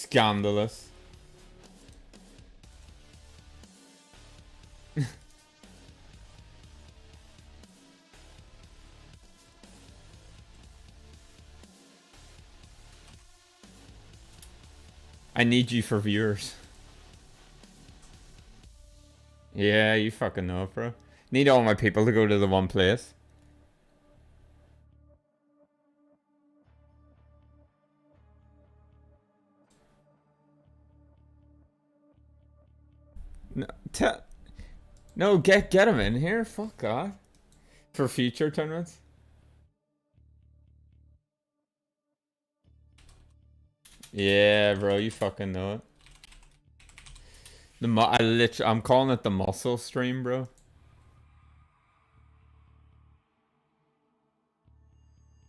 Scandalous. I need you for viewers. Yeah, you fucking know it, bro. Need all my people to go to the one place. No, no, get him in here. Fuck God. For future tournaments. Yeah, bro, you fucking know it. I'm calling it the muscle stream, bro.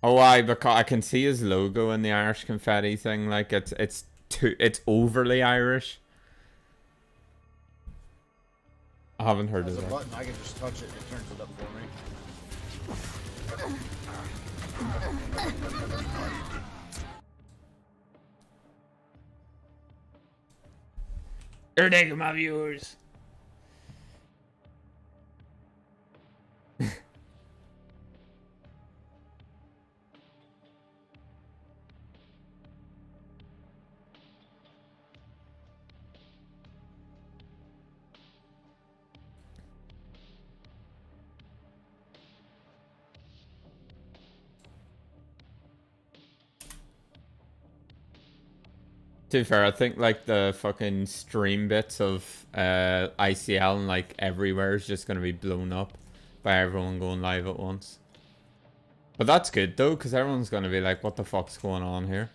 Oh, why? Because I can see his logo in the Irish confetti thing. Like it's overly Irish. I haven't heard of that. Button, I can just touch it and it turns it up for me. They're taking my viewers. To be fair, I think like the fucking stream bits of ICL and like everywhere is just gonna be blown up by everyone going live at once. But that's good though, because everyone's gonna be like, what the fuck's going on here?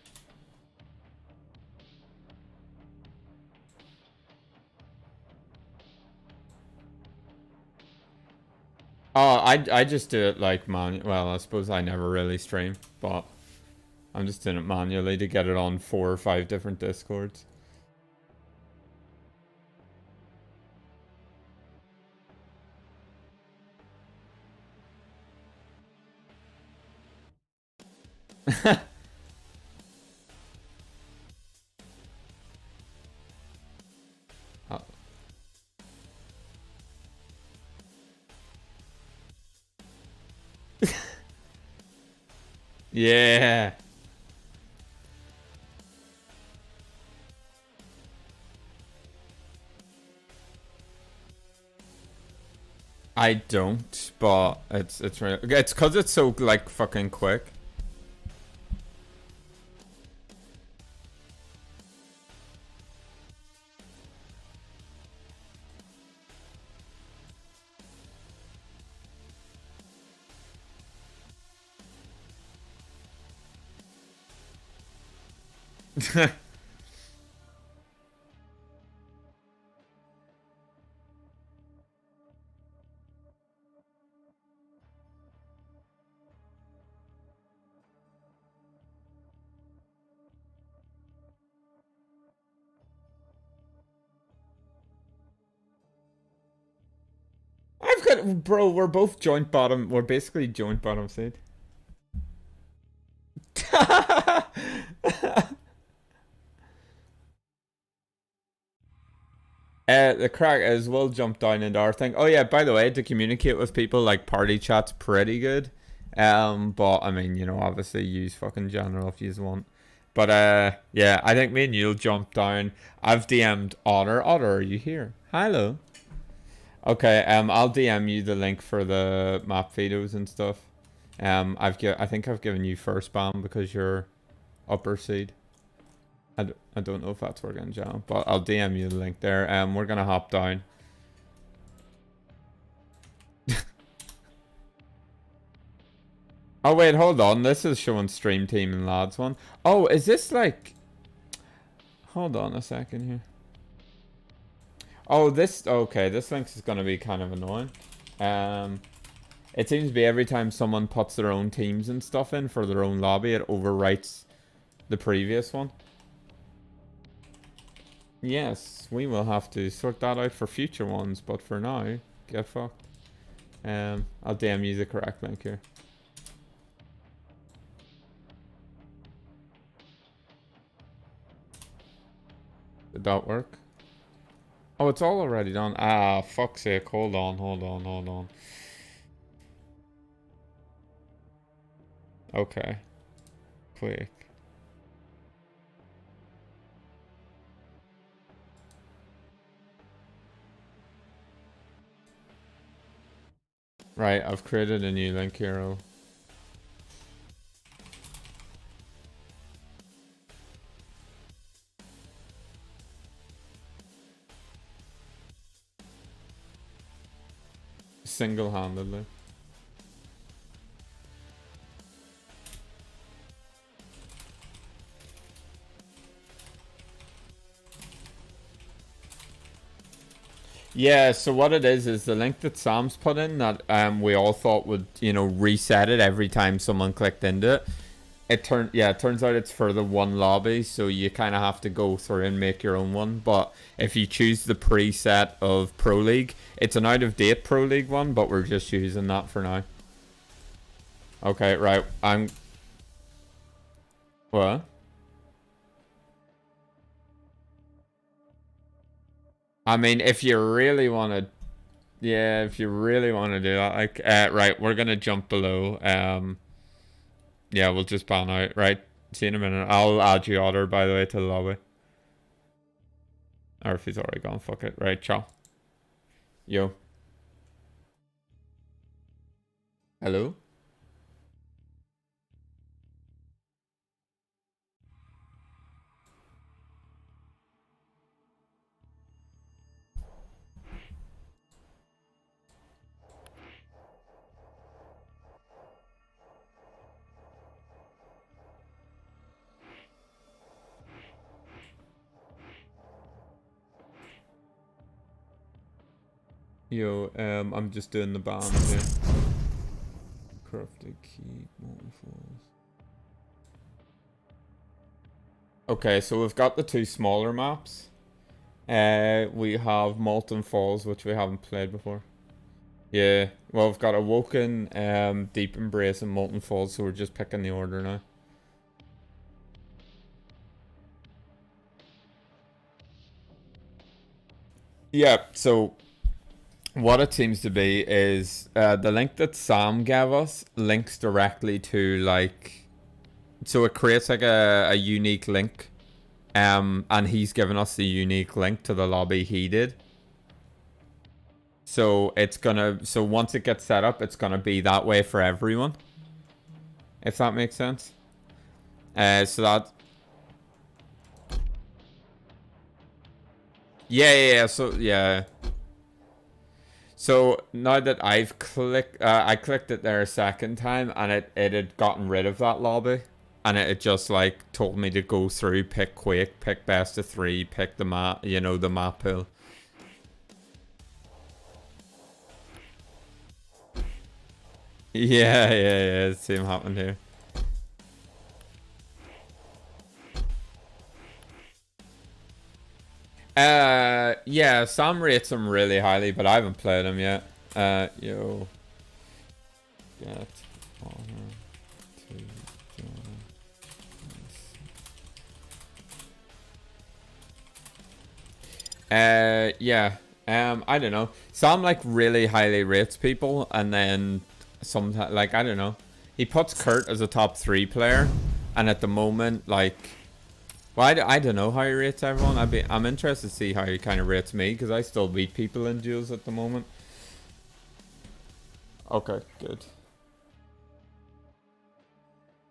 Oh, I just do it like well, I suppose I never really stream, but I'm just doing it manually to get it on 4 or 5 different Discords. Oh. Yeah. I don't, but it's because it's so like fucking quick. I've got, bro, we're both joint bottom. We're basically joint bottom seed. The crack as well jumped down into our thing. Oh yeah, by the way, to communicate with people, like party chat's pretty good. But I mean, you know, obviously use fucking general if you want. But yeah, I think me and you'll jump down. I've DM'd Otter. Otter, are you here? Hello. Okay, I'll DM you the link for the map videos and stuff. I think I've given you first ban because you're upper seed. I don't know if that's working, John, but I'll DM you the link there. We're gonna hop down. Oh wait, hold on. This is showing stream team and lads one. Oh, is this like? Hold on a second here. Oh, this okay. This link is gonna be kind of annoying. It seems to be every time someone puts their own teams and stuff in for their own lobby, it overwrites the previous one. Yes, we will have to sort that out for future ones, but for now, get fucked. I'll DM you the correct link here. Did that work? Oh, it's all already done. Ah, fuck's sake. Hold on, hold on, hold on. Okay. Quake. Right, I've created a new link here. Single-handedly. Yeah, so what it is the link that Sam's put in that we all thought would, you know, reset it every time someone clicked into it. It turns out it's for the one lobby, so you kind of have to go through and make your own one. But if you choose the preset of Pro League, it's an out-of-date Pro League one, but we're just using that for now. Okay, right. What? I mean, if you really want to, yeah, if you really want to do that, like, right, we're gonna jump below. Yeah, we'll just ban out. Right, see you in a minute. I'll add you Otter, by the way, to the lobby. Or if he's already gone, fuck it. Right, ciao. Yo. Hello? Yo, I'm just doing the ban here. Corrupted key, multi-falls. Okay, so we've got the two smaller maps. We have Molten Falls, which we haven't played before. Yeah, well, we've got Awoken, Deep Embrace, and Molten Falls, so we're just picking the order now. Yeah, so what it seems to be is the link that Sam gave us links directly to, like, so it creates like a unique link, and he's given us the unique link to the lobby he did. So so once it gets set up, it's gonna be that way for everyone, if that makes sense. So that, yeah, so yeah. So now that I've clicked, I clicked it there a second time, and it had gotten rid of that lobby, and it just like told me to go through, pick Quake, pick best of 3, pick the map, you know, the map pool. Yeah, same happened here. Yeah, Sam rates him really highly, but I haven't played him yet. Yo, get honor to join. Yeah. I don't know. Sam like really highly rates people, and then sometimes, like, I don't know. He puts Kurt as a top 3 player, and at the moment, like, well, I don't know how he rates everyone. I'm interested to see how he kind of rates me, because I still beat people in duels at the moment. Okay, good.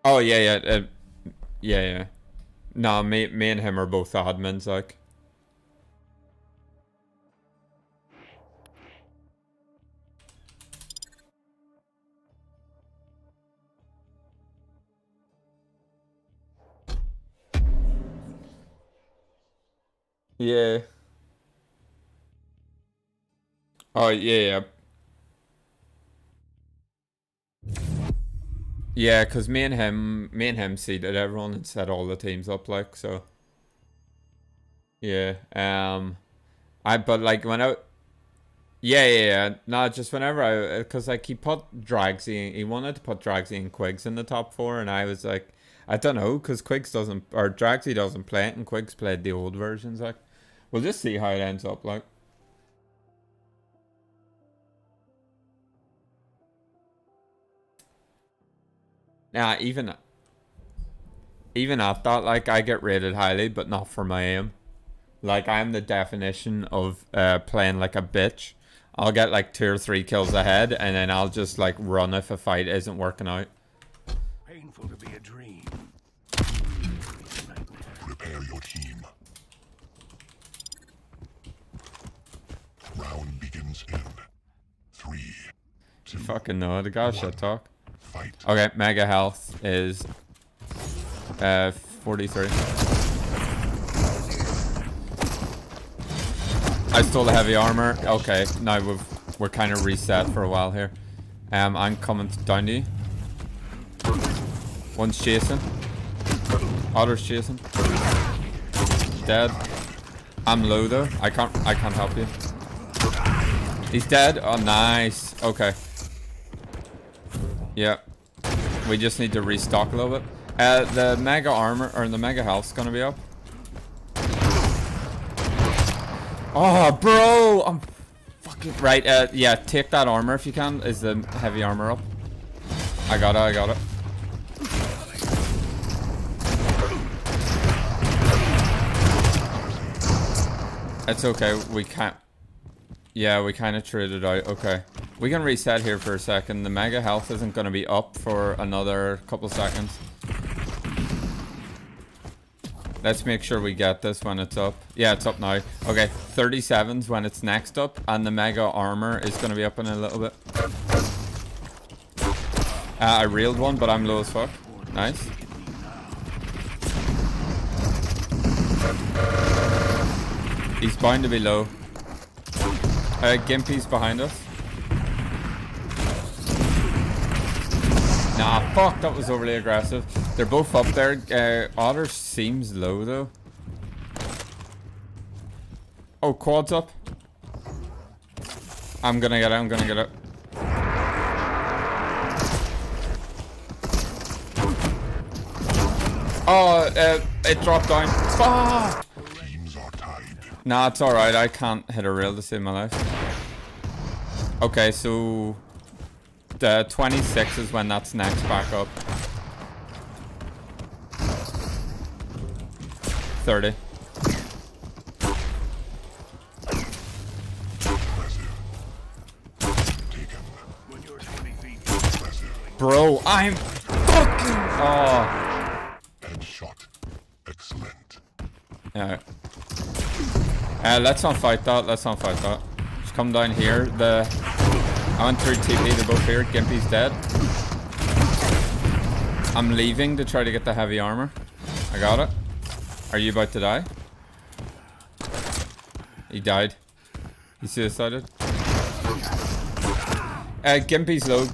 Oh yeah. No, me and him are both admins, like. Yeah. Oh yeah. Yeah, because me and him seeded everyone and set all the teams up, like, so. Yeah. But like when I, yeah. No, just whenever because like he put Dragsy, he wanted to put Dragsy and Quigs in the top 4, and I was like, I don't know, because Quigs doesn't, or Dragsy doesn't play it, and Quigs played the old versions, like. We'll just see how it ends up, like. Nah, even at that, like, I get rated highly, but not for my aim. Like, I'm the definition of playing like a bitch. I'll get like 2 or 3 kills ahead, and then I'll just like run if a fight isn't working out. Painful to be a dream. Prepare your team. Round begins in 3, 2, You fucking know the guy shit talk. fight. Okay, mega health is 43. I stole the heavy armor. Okay, now we're kind of reset for a while here. I'm coming down to you. One's chasing. Otter's chasing. Dead. I'm low though. I can't help you. He's dead. Oh, nice. Okay. Yeah. We just need to restock a little bit. The mega armor or the mega health's gonna be up. Oh, bro! I'm fucking right. Yeah, take that armor if you can. Is the heavy armor up? I got it. It's okay. We can't. Yeah, we kind of traded out. Okay. We can reset here for a second. The mega health isn't going to be up for another couple seconds. Let's make sure we get this when it's up. Yeah, it's up now. Okay, 37's when it's next up, and the mega armor is going to be up in a little bit. I reeled one, but I'm low as fuck. Nice. He's bound to be low. Gimpy's behind us. Nah, fuck, that was overly aggressive. They're both up there. Otter seems low though. Oh, quad's up. I'm gonna get it. Oh, it dropped down. Fuck! Teams are tied. Nah, it's alright. I can't hit a rail to save my life. Okay, so the 26 is when that's next back up. 30. When you're 20 feet. Bro, I'm fucking. Oh. Headshot. Excellent. Yeah. Let's not fight that. Just come down here. I went through TP. They're both here. Gimpy's dead. I'm leaving to try to get the heavy armor. I got it. Are you about to die? He died. He suicided. Gimpy's low.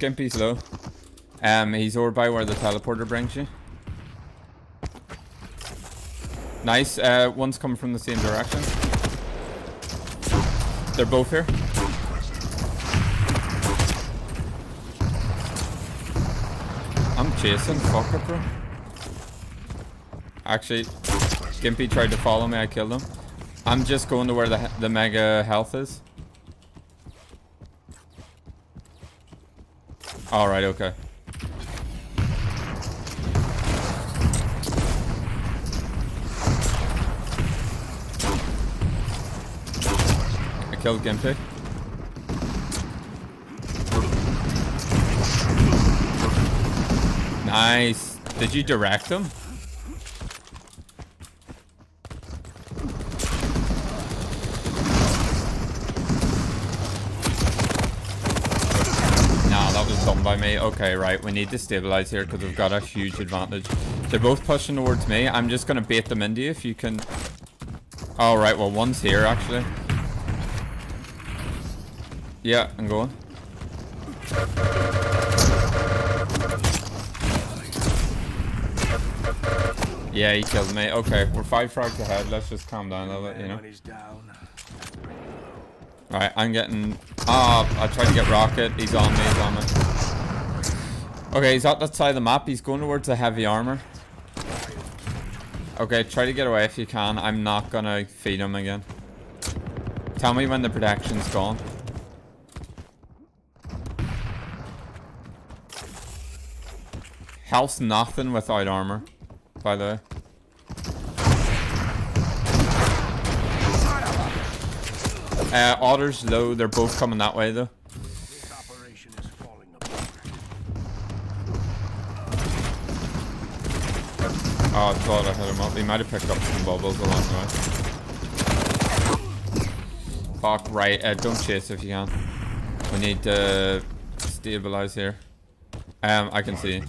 He's over by where the teleporter brings you. Nice. One's coming from the same direction. They're both here. I'm chasing. Fuck it, bro. Actually, Gimpy tried to follow me. I killed him. I'm just going to where the mega health is. Alright, okay. I killed Gimpy. Nice. Did you direct him? Nah, that was done by me. Okay, right. We need to stabilize here because we've got a huge advantage. They're both pushing towards me. I'm just going to bait them into you if you can. Oh, right. Well, one's here, actually. Yeah, I'm going. Yeah, he killed me. Okay, we're 5 frags ahead. Let's just calm down a little bit, you know. Alright, I'm getting... I tried to get Rocket. He's on me. Okay, he's at that side of the map. He's going towards the heavy armor. Okay, try to get away if you can. I'm not gonna feed him again. Tell me when the protection's gone. Health's nothing without armor, by the way. Otter's low, they're both coming that way though. This operation is falling apart. Oh, I thought I hit him up. He might have picked up some bubbles along the way. Fuck, right. Don't chase if you can. We need to stabilize here. I can see.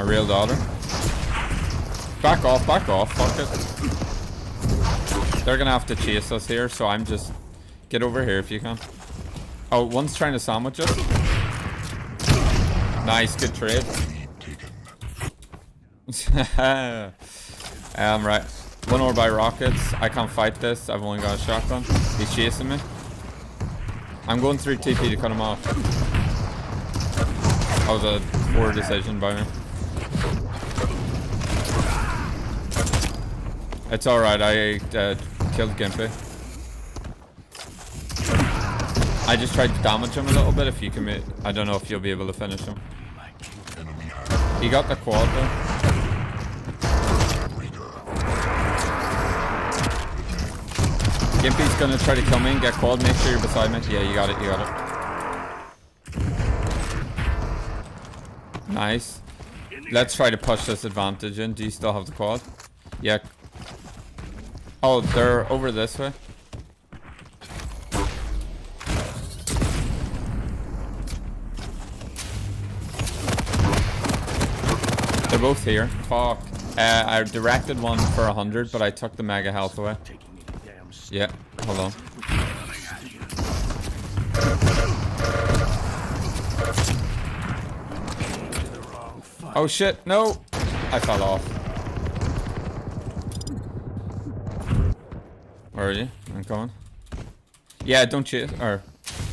A real daughter. Back off, fuck it. They're gonna have to chase us here, so I'm just... Get over here if you can. Oh, one's trying to sandwich us. Nice, good trade. Right. One more by rockets. I can't fight this. I've only got a shotgun. He's chasing me. I'm going through TP to cut him off. That was a poor decision by me. It's alright, I killed Gimpy. I just tried to damage him a little bit. If you can, I don't know if you'll be able to finish him. He got the quad though. Gimpy's gonna try to kill me and get quad. Make sure you're beside me. Yeah, you got it, you got it. Nice. Let's try to push this advantage in. Do you still have the quad? Yeah. Oh, they're over this way. They're both here. Fuck. I directed one for 100, but I took the mega health away. Yeah, hold on. Oh shit, no! I fell off. Where are you? I'm coming. Yeah, don't chase. Or,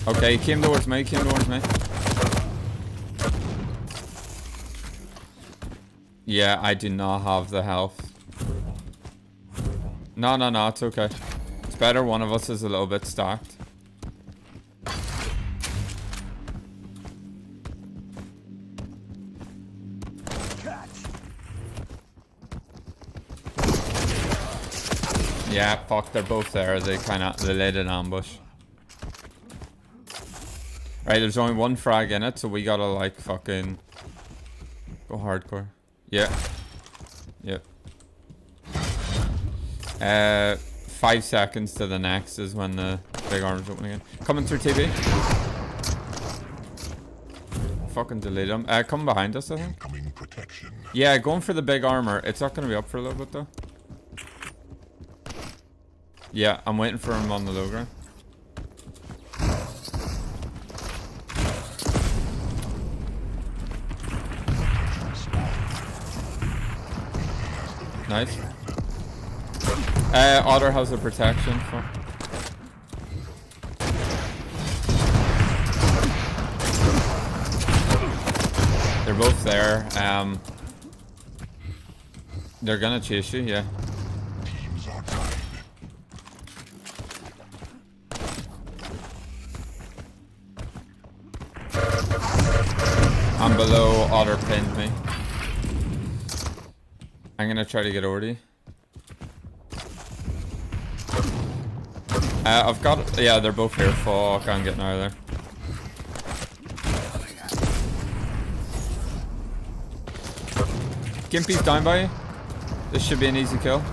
okay, he came towards me. Yeah, I do not have the health. No, it's okay. It's better one of us is a little bit stacked. Yeah, fuck, they're both there. They laid an ambush. Right, there's only one frag in it, so we gotta like fucking go hardcore. Yeah. Yep. 5 seconds to the next is when the big arm's opening again. Coming through TB. Fucking delete him. Come behind us, I think. Yeah, going for the big armor. It's not gonna be up for a little bit though. Yeah, I'm waiting for him on the low ground. Nice. Otter has a protection for. They're both there. They're gonna chase you, yeah. I'm below. Otter pinned me. I'm gonna try to get over to you. I've got... Yeah, they're both here. Fuck, I'm getting out of there. Gimpy's down by you. This should be an easy kill.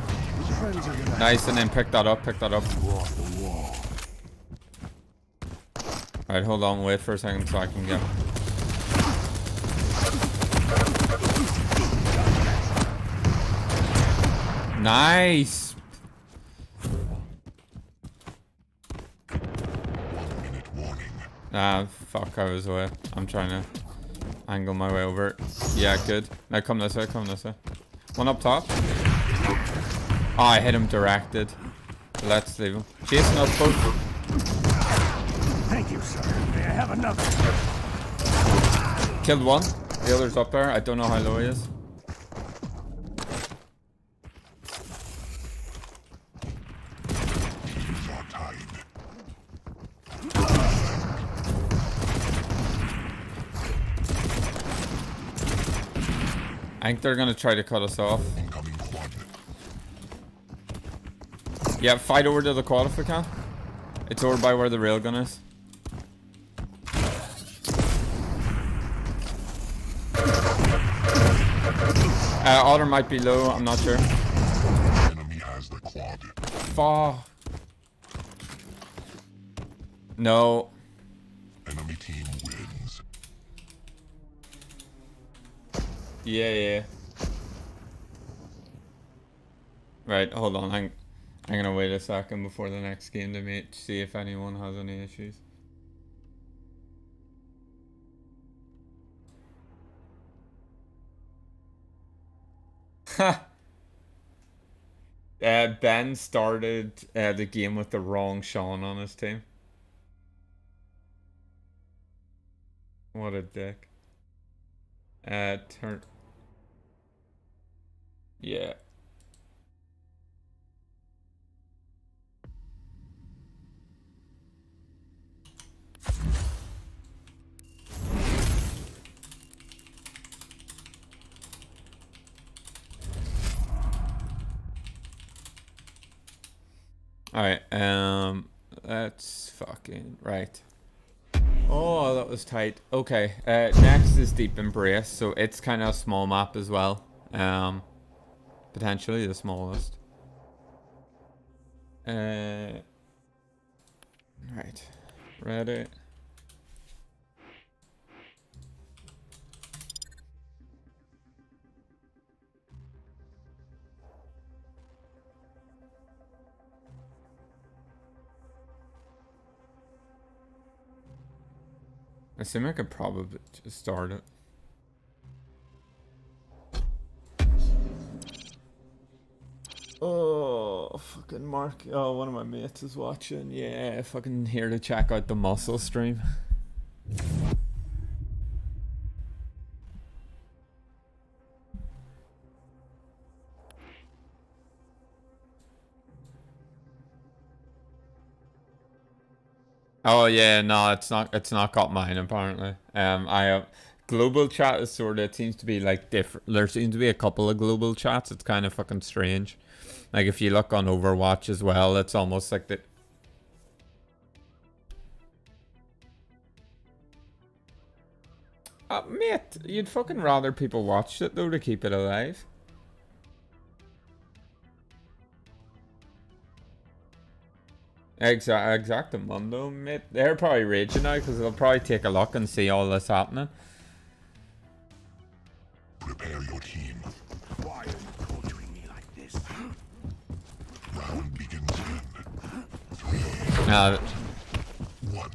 Nice, and then pick that up, Alright, hold on, wait for a second so I can get... Nice! Ah, fuck, I was away. I'm trying to angle my way over it. Yeah, good. Now come this way, One up top. Oh, I hit him directed. Let's leave him. Chasing us both. Thank you, sir. May I have another? Killed one. The other's up there. I don't know how low he is. think they're gonna try to cut us off. Incoming quad. Yeah, fight over to the quad if we can. It's over by where the railgun is. Otter might be low, I'm not sure. Enemy has the quad. Fuck. No. Enemy team wins. Yeah. Right, hold on. I'm gonna wait a second before the next game to see if anyone has any issues. Ha! Ben started the game with the wrong Sean on his team. What a dick. Turn. Yeah. Alright, that's fucking right. Oh, that was tight. Okay, next is Deep Embrace, so it's kind of a small map as well. Potentially the smallest. Right. Ready. I assume I could probably just start it. Oh, fucking Mark. Oh, one of my mates is watching. Yeah, fucking here to check out the muscle stream. Oh yeah, no, it's not got mine apparently. I have global chat is sort of, it seems to be like different. There seems to be a couple of global chats. It's kind of fucking strange. Like if you look on Overwatch as well, it's almost like the. Mate, you'd fucking rather people watch it though to keep it alive. Exactamundo, mate. They're probably raging now because they'll probably take a look and see all this happening. Prepare your team. Why are you torturing me like this? Round begins in 3, 1.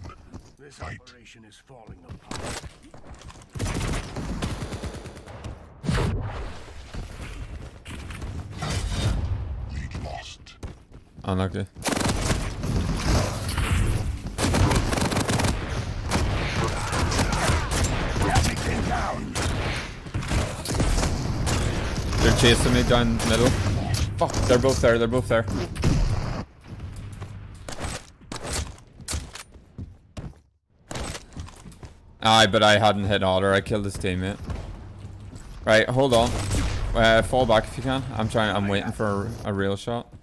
This Fight. operation is falling apart. Lead lost. Unlucky. They're chasing me down the middle. Fuck, they're both there. Aye, but I hadn't hit Otter. I killed his teammate. Right, hold on. Fall back if you can. I'm waiting for a real shot.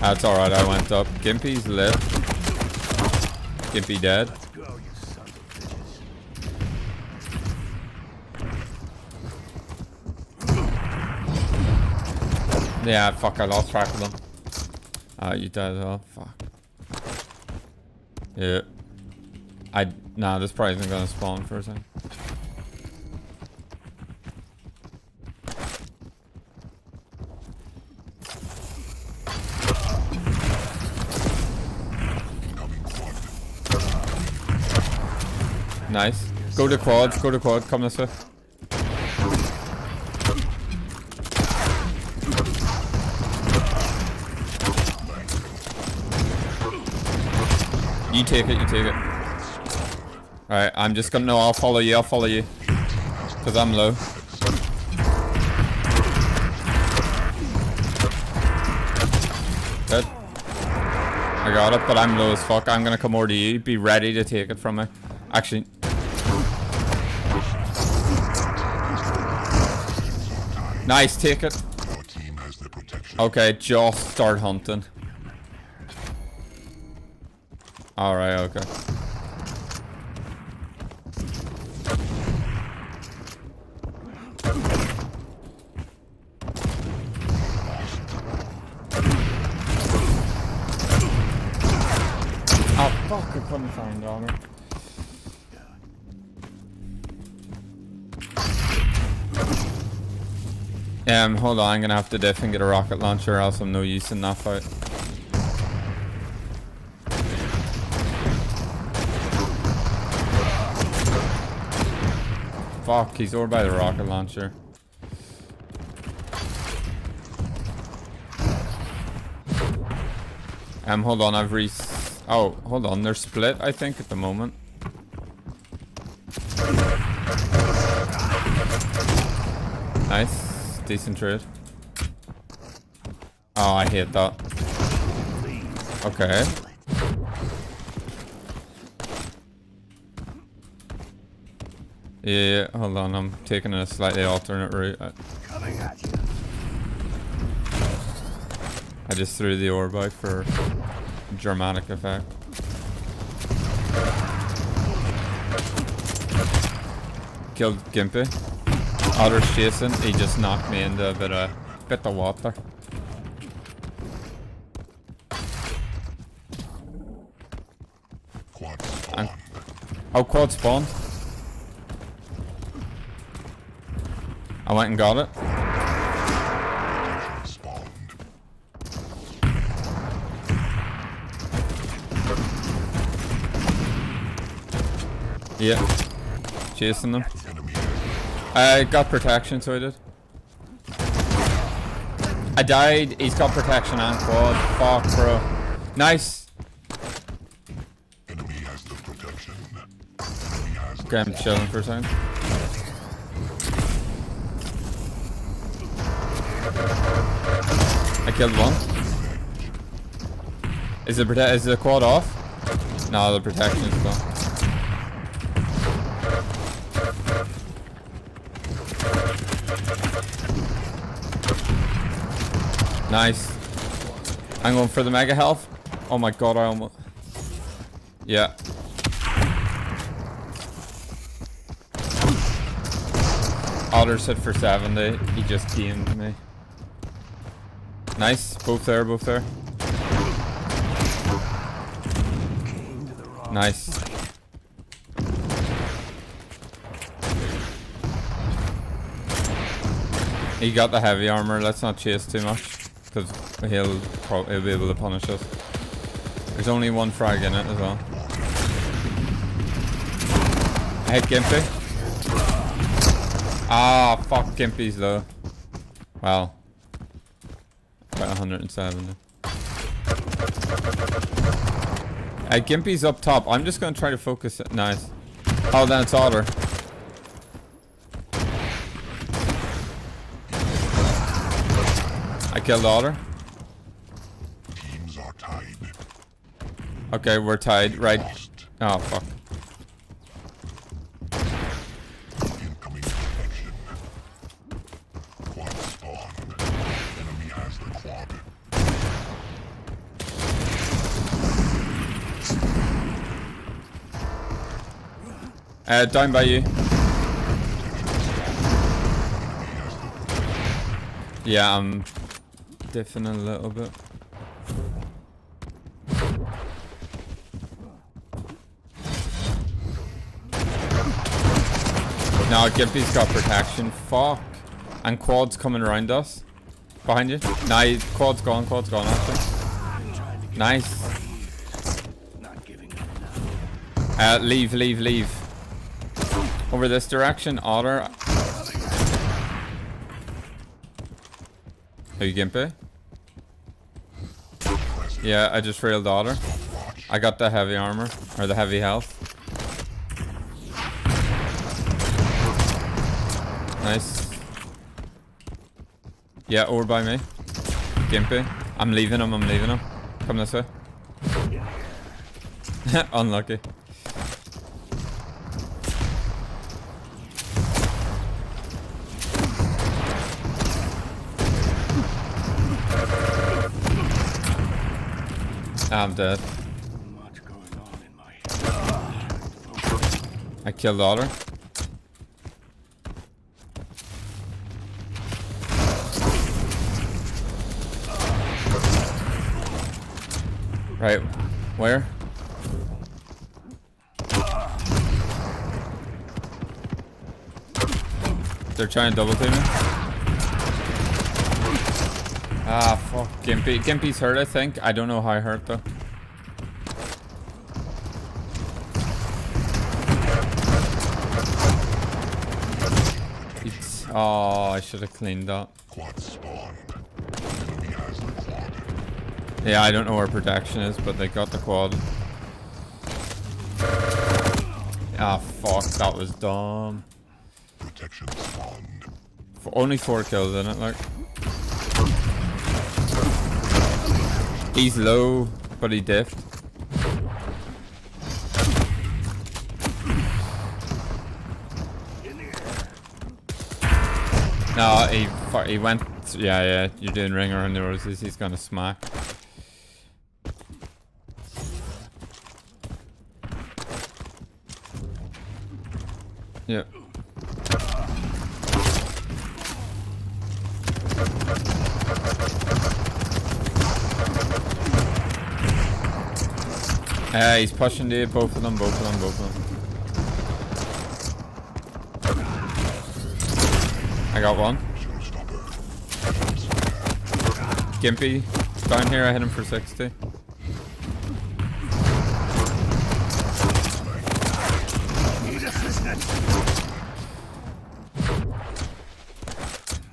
That's alright, I went up. Gimpy's lit. Gimpy dead. Let's go, you son of bitches. Yeah, fuck, I lost track of them. You died as well. Fuck. Yeah. Nah, this probably isn't gonna spawn for a second. Nice. Go to quad, come this way. You take it. Alright, I'm just gonna, no, I'll follow you. Cause I'm low. Good. I got it, but I'm low as fuck. I'm gonna come over to you. Be ready to take it from me. Actually. Nice, take it. Your team has the protection. Okay, just start hunting. Alright, okay. Oh fuck, I couldn't find armor. Hold on, I'm gonna have to diff and get a rocket launcher, or else I'm no use in that fight. Fuck, he's over by the rocket launcher. Hold on, oh, hold on, they're split, I think, at the moment. Nice, decent trade. Oh, I hate that. Okay. Yeah, hold on, I'm taking a slightly alternate route. Coming at you. I just threw the orb out for dramatic effect. Killed Gimpy. Otter's chasing. He just knocked me into a bit of water. Quad spawn. Oh, quad spawn. I went and got it. Spawned. Yeah. Chasing them. Enemy. I got protection, so I did. I died. He's got protection and quad. Fuck, bro. Nice. Enemy has the protection. Enemy has the Okay, I'm chilling for a second. I killed one. Is the quad off? No, the protection is gone. Nice. I'm going for the mega health. Oh my god, I almost... Yeah. Otter's hit for 70. He just teamed me. Nice. Both there, both there. Nice. He got the heavy armor. Let's not chase too much, because he'll be able to punish us. There's only one frag in it as well. I hit Gimpy. Ah, fuck, Gimpy's low. Well, about 170. Gimpy's up top. I'm just gonna try to focus it. Nice. Oh, then it's Otter. I killed Otter. teams are tied. Okay, we're tied. Right. Oh, fuck. Incoming protection. Quad spawn. Enemy has the quad. Down by you. Yeah, I'm diffing a little bit. No, Gimpy's got protection. Fuck. And quad's coming around us. Behind you. Nah, quad's gone actually. Nice. Not giving up now. Leave. Over this direction, Otter. Are you Gimpy? Yeah, I just railed Otter. I got the heavy armor, or the heavy health. Nice. Yeah, over by me. Gimpy. I'm leaving him. Come this way. Unlucky. I'm dead. Much going on in my head. I killed Otter. Right, where? They're trying to double team me. Ah, fuck. Gimpy. Gimpy's hurt, I think. I don't know how hurt, though. Oh, I should have cleaned that. Quad spawned. Enemy has the quad. Yeah, I don't know where protection is, but they got the quad. Ah, fuck. That was dumb. Protection spawned. Only 4 kills in it, like. He's low, but he diffed. No, he went. Yeah, you're doing ring around the roses. He's gonna smack. Yep. He's pushing the both of them. I got one. Gimpy down here. I hit him for 60.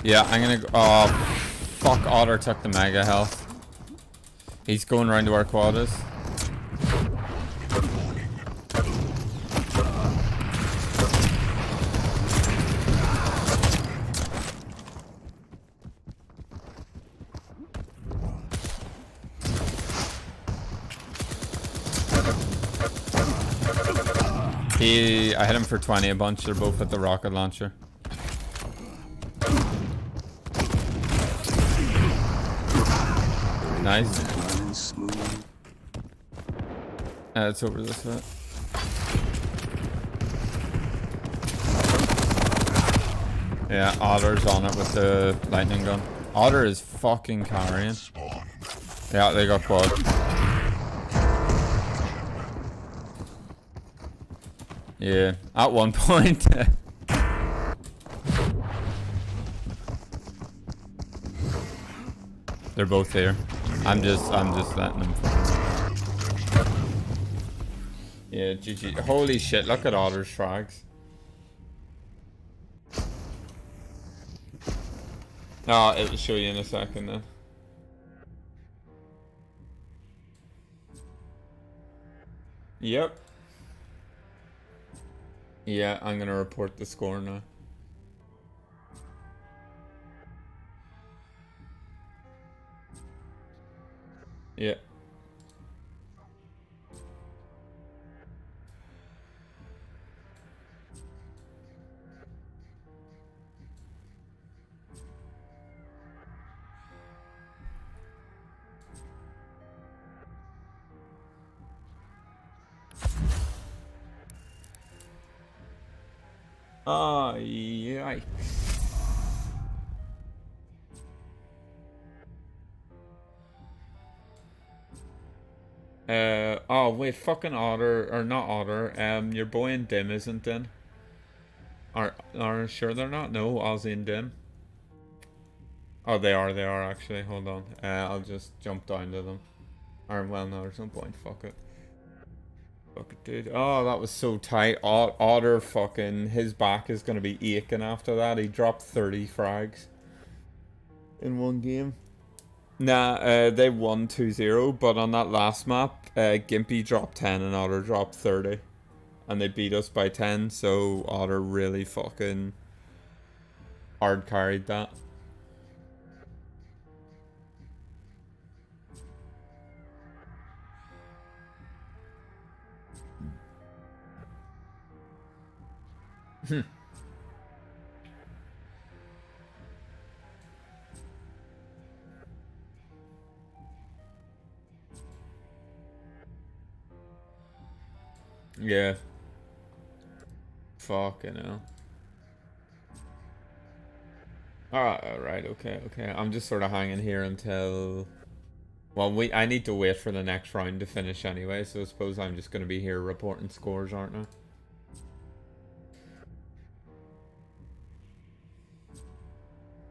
Yeah, I'm gonna go. Oh, fuck. Otter took the mega health. He's going around to where quad is. I hit him for 20 a bunch. They're both at the rocket launcher. Nice. It's over this way. Yeah, Otter's on it with the lightning gun. Otter is fucking carrying. Yeah, they got quad. Yeah, at one point. They're both here. I'm just letting them. Yeah, GG. Holy shit! Look at Otter's frags. Oh, it'll show you in a second then. Yep. Yeah, I'm gonna report the score now. Yeah. Oh, yeah. Oh wait, fucking Otter, or not Otter, your boy and Dim isn't in. Are sure they're not? No, Ozzy and Dim. Oh, they are actually, hold on. I'll just jump down to them. Or, well, no, there's no point, fuck it. Fuck it, dude. Oh, that was so tight. Otter fucking, his back is gonna be aching after that. He dropped 30 frags in one game. Nah, they won 2-0, but on that last map, Gimpy dropped 10 and Otter dropped 30. And they beat us by 10, so Otter really fucking hard carried that. Yeah. Fucking hell. Alright, okay. I'm just sort of hanging here until... Well, I need to wait for the next round to finish anyway, so I suppose I'm just going to be here reporting scores, aren't I?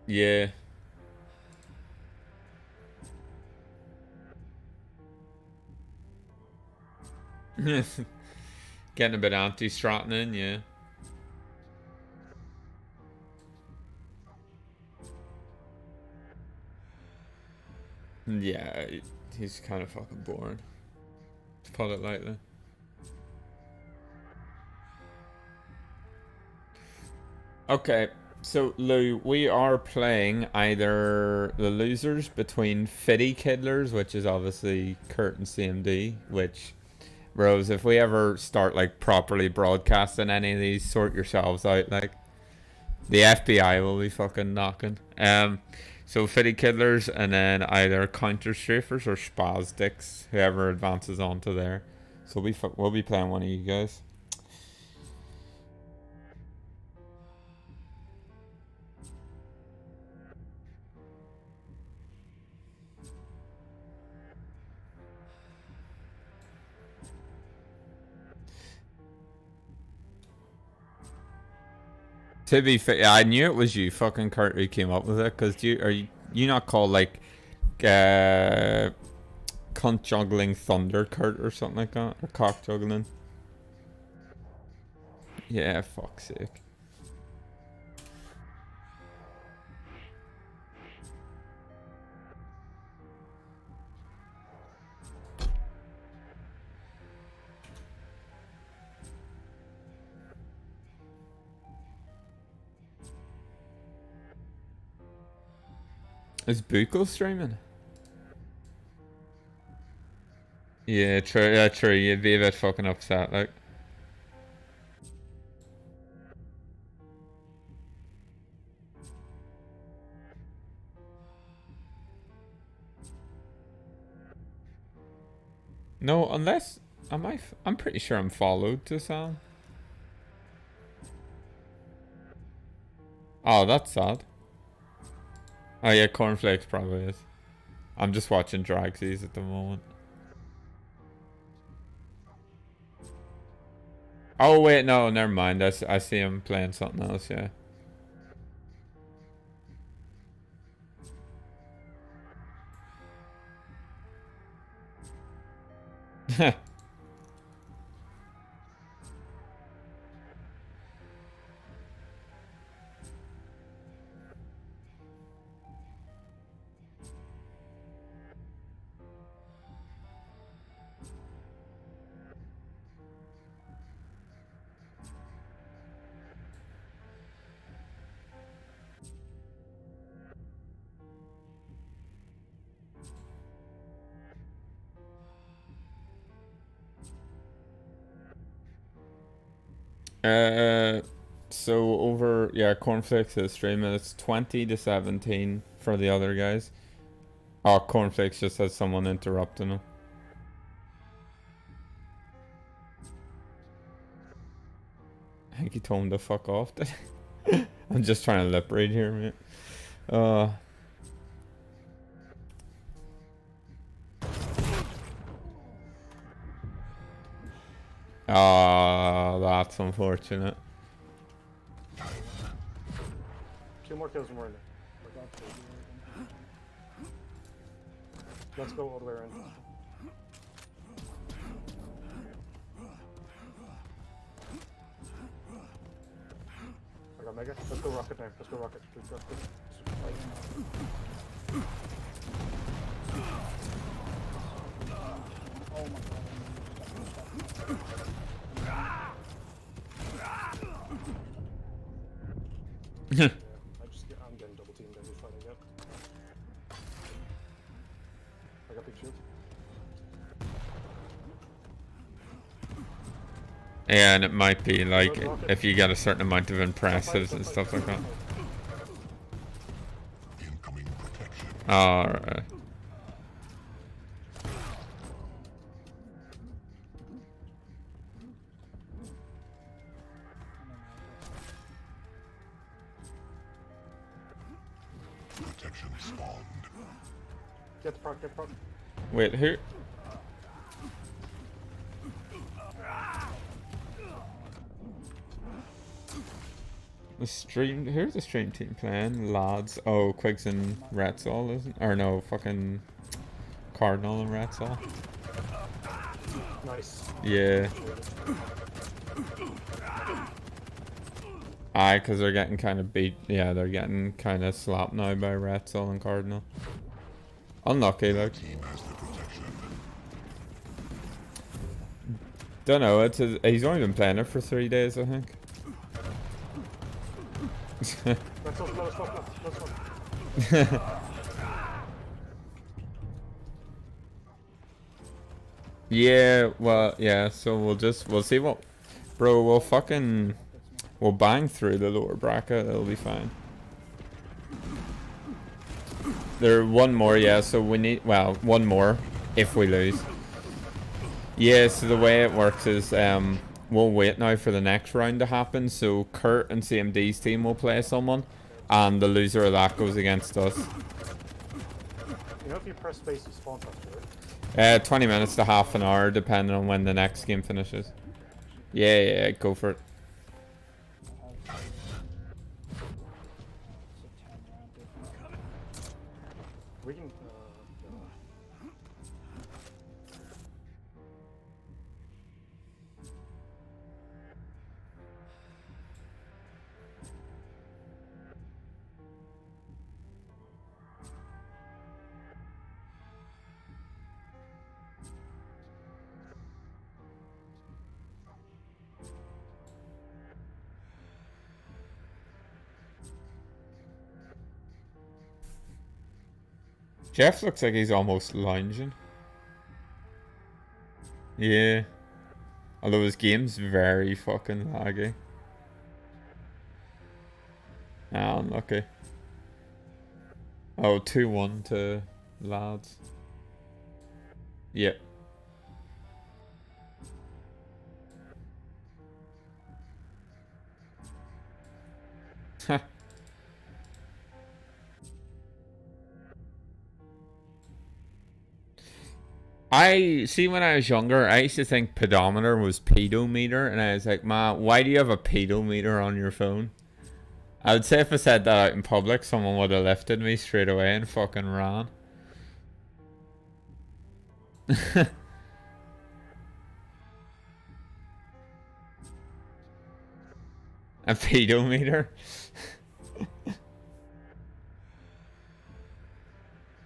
Yeah. Getting a bit anti-Stratton, yeah. Yeah, he's kind of fucking boring, to put it lightly. Okay, so Lou, we are playing either the losers between Fitty Kiddlers, which is obviously Kurt and CMD, which, bros, if we ever start like properly broadcasting any of these, sort yourselves out. Like, the FBI will be fucking knocking. So Fitty Kiddlers, and then either Counter Strafers or Spazdics, whoever advances onto there. So we'll be playing one of you guys. To be fair, I knew it was you, fucking Kurt, who came up with it. Cause you not called like cunt juggling thunder Kurt or something like that, or cock juggling? Yeah, fuck's sake. Is Buko streaming? Yeah, true. Yeah, true. You'd be a bit fucking upset, like. No, unless I'm pretty sure I'm followed to Sam. Oh, that's sad. Oh yeah, Cornflakes probably is. I'm just watching Dragsies at the moment. Oh wait, no, never mind. I see him playing something else. Yeah. So over, yeah, Cornflakes is streaming. It's 20-17 for the other guys. Oh, Cornflakes just has someone interrupting him. I think he told him to fuck off. I'm just trying to lip read here, mate. That's unfortunate. 2 more kills and we're in it. Let's go all the way around. I got Mega. Let's go rocket now. Let's go rocket. Let's go. Oh my god. I'm getting double teamed every fight I get. I got big shield. Yeah, and it might be like if you get a certain amount of impressives and stuff like that. Incoming protection. Alright. protection spawned. Get the proc, get the proc. Wait, who? The stream. Who's the stream team playing? Lads. Oh, Quiggs and Ratzall, isn't? Or no, fucking Cardinal and Ratzall. Nice. Yeah. Aye, because they're getting kind of beat. Yeah, they're getting kind of slapped now by Ratzall and Cardinal. Unlucky, like. Team has the protection. Don't know. He's only been playing it for 3 days, I think. Let's go. Yeah, well, yeah, so we'll see what, bro, we'll bang through the lower bracket, it'll be fine. There, one more, yeah, so we need, well, one more, if we lose. Yeah, so the way it works is, we'll wait now for the next round to happen, so Kurt and CMD's team will play someone, and the loser of that goes against us. You know if you press space, you spawn faster, right? 20 minutes to half an hour, depending on when the next game finishes. Yeah, go for it. We can. Jeff looks like he's almost lounging. Yeah. Although his game's very fucking laggy. Ah, unlucky. Oh, 2-1 to lads. Yep. I see when I was younger, I used to think pedometer was pedometer, and I was like, "Ma, why do you have a pedometer on your phone?" I would say if I said that out in public, someone would have lifted me straight away and fucking ran. A pedometer?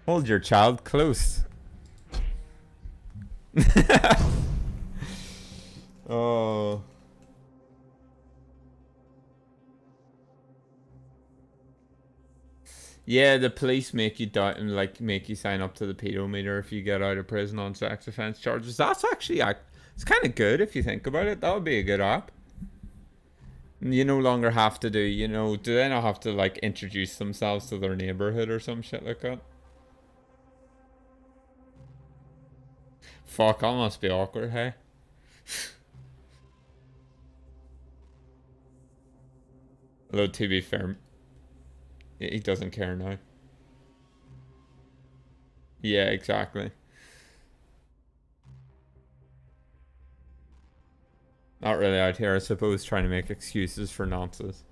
Hold your child close. Oh. Yeah, the police make you doubt and like make you sign up to the pedometer if you get out of prison on sex offense charges. That's actually it's kind of good if you think about it. That would be a good app. You no longer have to do, do they not have to like introduce themselves to their neighborhood or some shit like that? Fuck, that must be awkward, hey? Although, to be fair, he doesn't care now. Yeah, exactly. Not really out here, I suppose, trying to make excuses for nonsense.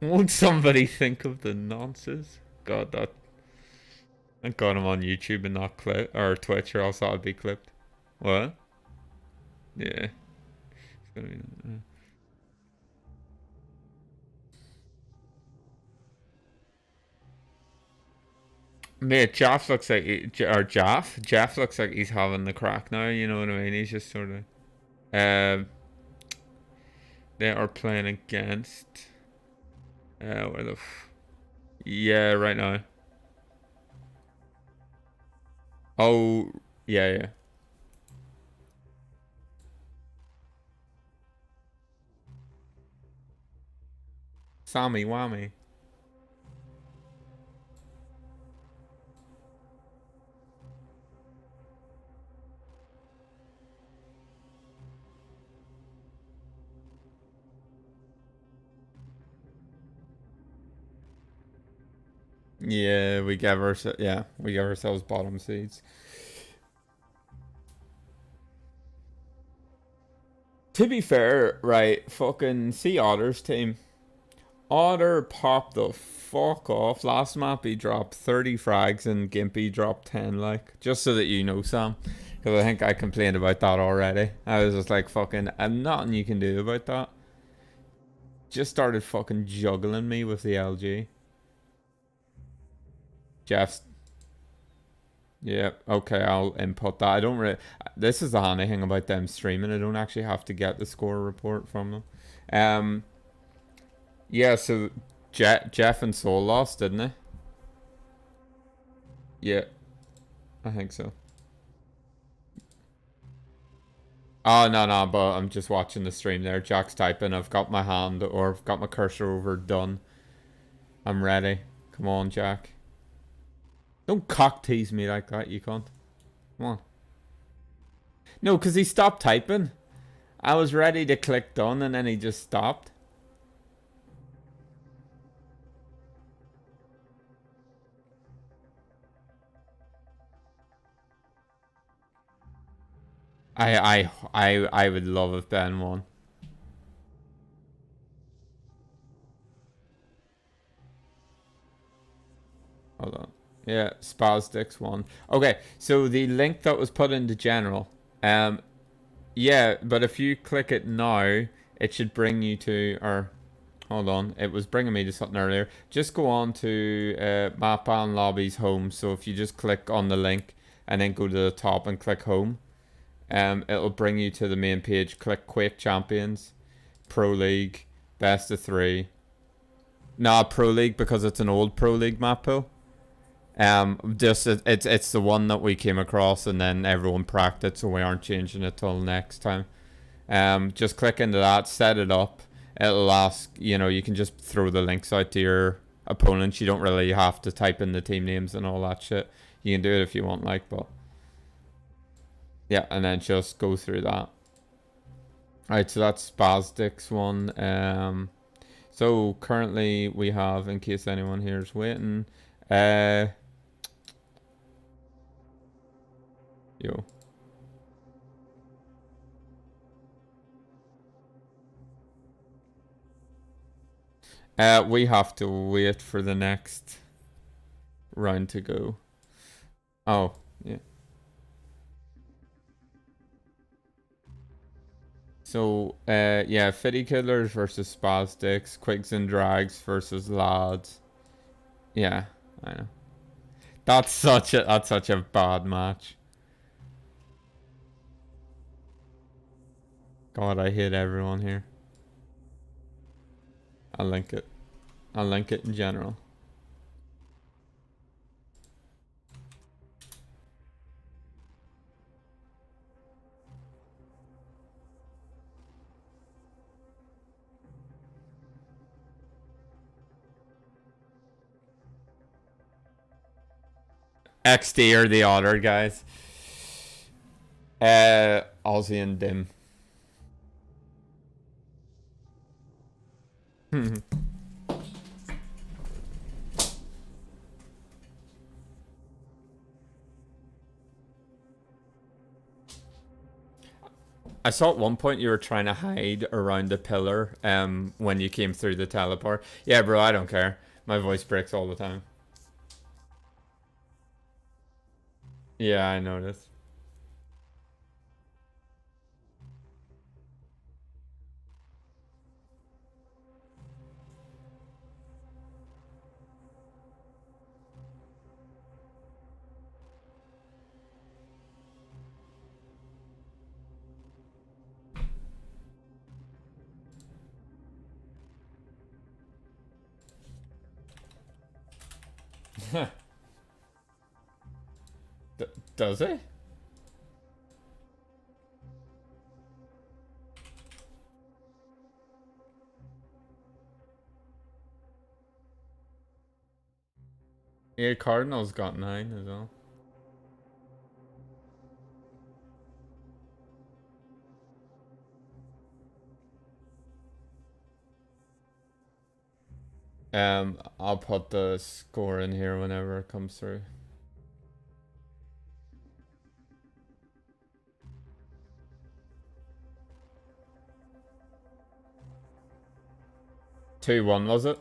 Won't somebody think of the nonsense? God, that... Thank God I'm on YouTube and not or Twitch, or else that would be clipped. What? Yeah. It's gonna be... Mate, Jaff looks like Jeff looks like he's having the crack now. You know what I mean? He's just sort of. They are playing against. Where the? Yeah, right now. Oh, yeah. Sammy Whammy. Yeah, we gave ourselves bottom seeds. To be fair, right, fucking see Otter's team. Otter popped the fuck off. Last map he dropped 30 frags and Gimpy dropped 10, like. Just so that you know, Sam. Because I think I complained about that already. I was just like, fucking, nothing you can do about that. Just started fucking juggling me with the LG. Jeff's... Yeah, okay, I'll input that. I don't really... This is the handy thing about them streaming. I don't actually have to get the score report from them. Yeah, so Jeff and Soul lost, didn't they? Yeah, I think so. Oh, no, but I'm just watching the stream there. Jack's typing. I've got my hand, or I've got my cursor over done. I'm ready. Come on, Jack. Don't cock tease me like that, you cunt. Come on. No, because he stopped typing. I was ready to click done, and then he just stopped. I would love if Ben won. Hold on. Yeah, Spasdix won. Okay, so the link that was put into general. Yeah, but if you click it now, it should bring you to, or hold on, it was bringing me to something earlier. Just go on to Map and Lobbies Home. So if you just click on the link and then go to the top and click Home, it'll bring you to the main page. Click Quake Champions, Pro League, Best of 3. Nah, Pro League because it's an old Pro League map pool. Just it's the one that we came across and then everyone practiced, so we aren't changing it till next time. Just click into that, set it up. It'll ask, you can just throw the links out to your opponents. You don't really have to type in the team names and all that shit. You can do it if you want, like, but yeah, and then just go through that. Alright, so that's Spasdix one. So currently we have, in case anyone here is waiting, yo. We have to wait for the next round to go. Oh, yeah. So, yeah, Fitty Killers versus Spasdix, Quicks and Drags versus Lads. Yeah, I know. That's such a bad match. God, I hate everyone here. I'll link it. I'll link it in general. XD are the otter guys. Aussie and Dim. I saw at one point you were trying to hide around a pillar when you came through the teleport. Yeah, bro, I don't care. My voice breaks all the time. Yeah, I noticed. Does it? Yeah, Cardinals got 9 as well. I'll put the score in here whenever it comes through. Two one was it?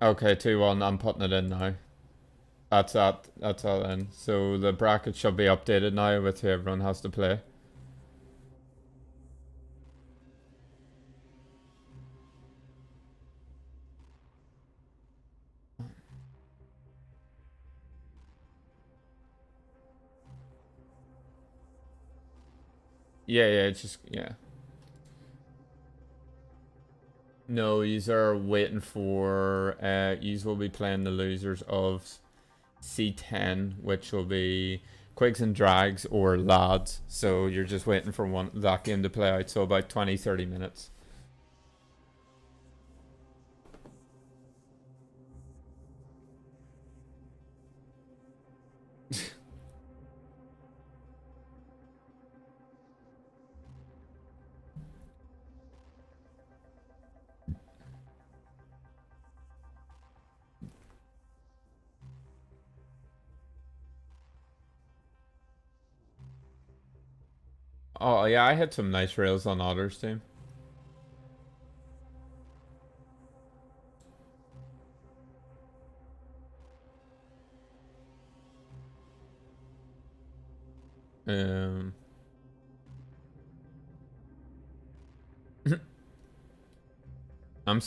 Okay, 2-1. I'm putting it in now. That's that. That's all in. So the bracket should be updated now with who everyone has to play. Yeah, it's just yeah. No, yous are waiting for. Yous will be playing the losers of C10, which will be Quakes and Drags or Lads. So you're just waiting for that game to play out. So about 20-30 minutes. Oh yeah, I had some nice rails on Otter's team. Um, I'm.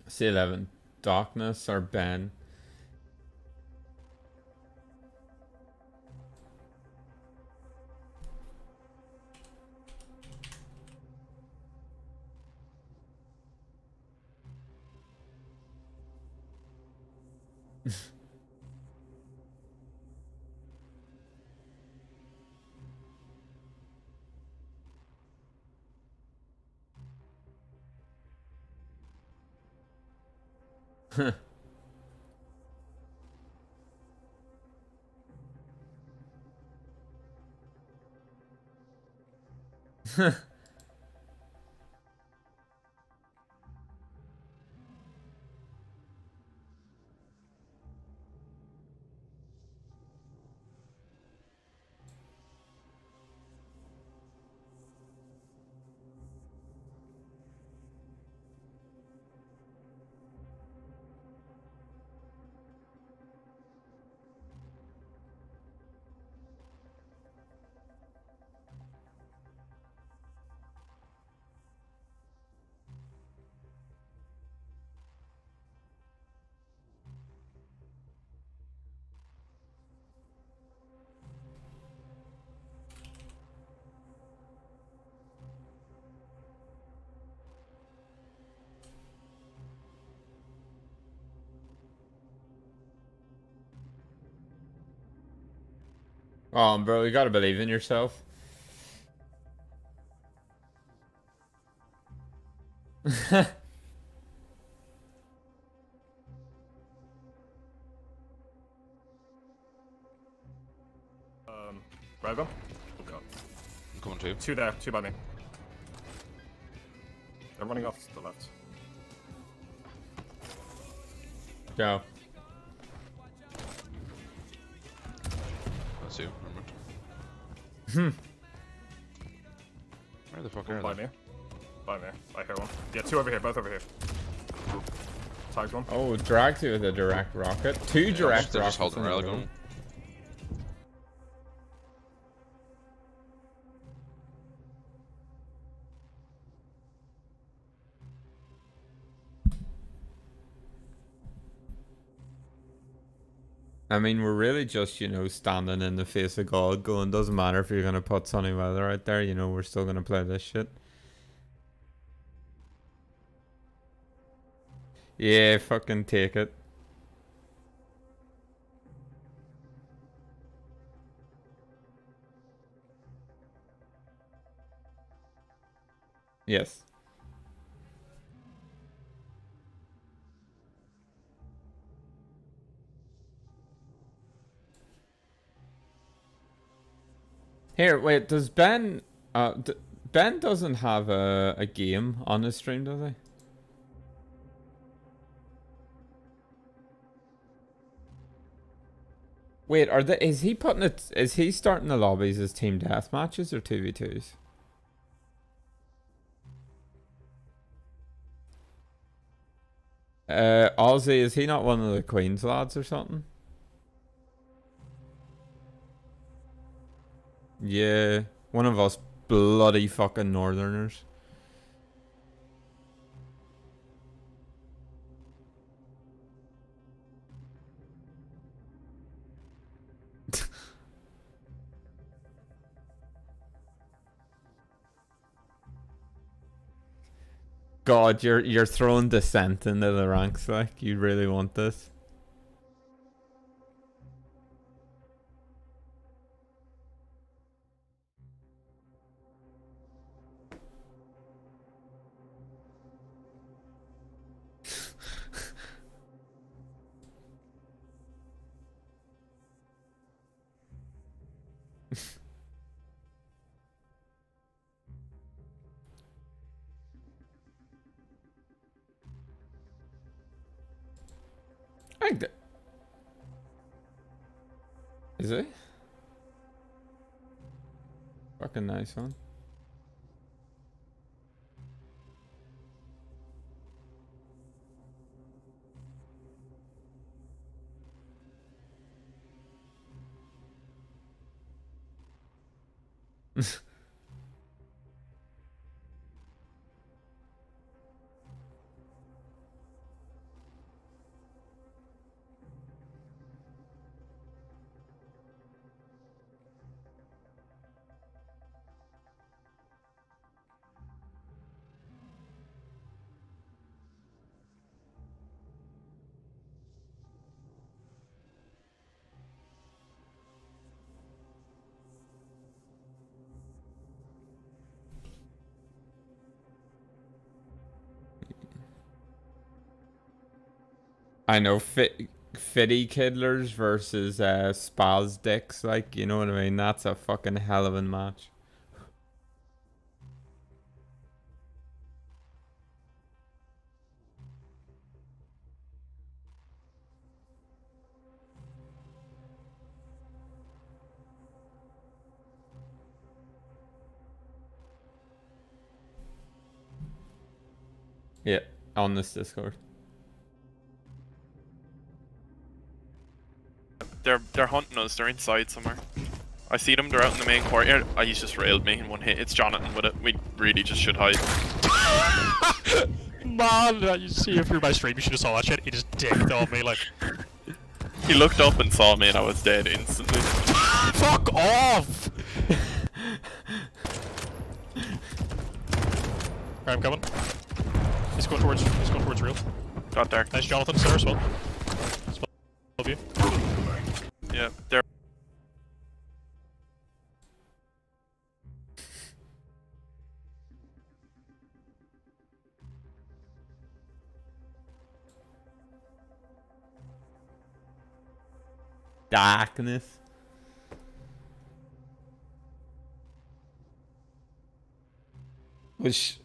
C11, Darkness or Ben. Oh, bro, you gotta believe in yourself. Robo? Oh god. I'm coming too. Two there, two by me. They're running off to the left. Go. That's you. Remote. Where the fuck are By they? me. By me. I hear one. Yeah, two over here, both over here. Tagged one. Oh, drag to with a direct rocket. Two direct They're rockets. just holding in a rail row. going. I mean, we're really just, you know, standing in the face of God going, doesn't matter if you're going to put sunny weather out there, you know, we're still going to play this shit. Yeah, fucking take it. Yes. Here, wait, does Ben... Ben doesn't have a game on his stream, does he? Wait, is he putting it... Is he starting the lobbies as team death matches or 2v2s? Ozzy, is he not one of the Queen's lads or something? Yeah, one of us bloody fucking northerners. God, you're throwing dissent into the ranks, like, you really want this? I think that... Is it? Fucking nice one. I know, fitty kiddlers versus spaz dicks, like, you know what I mean? That's a fucking hell of a match. Yeah, on this Discord. They're hunting us. They're inside somewhere. I see them. They're out in the main courtyard. Oh, he's just railed me in one hit. It's Jonathan with it. We really just should hide. Man, you see if you're my stream, you should have saw that shit. He just dicked on me like. He looked up and saw me, and I was dead instantly. Fuck off! Right, I'm coming. He's going towards real. Got there. Nice, Jonathan. Center as well. Love you. Yeah, they're. Darkness. Which...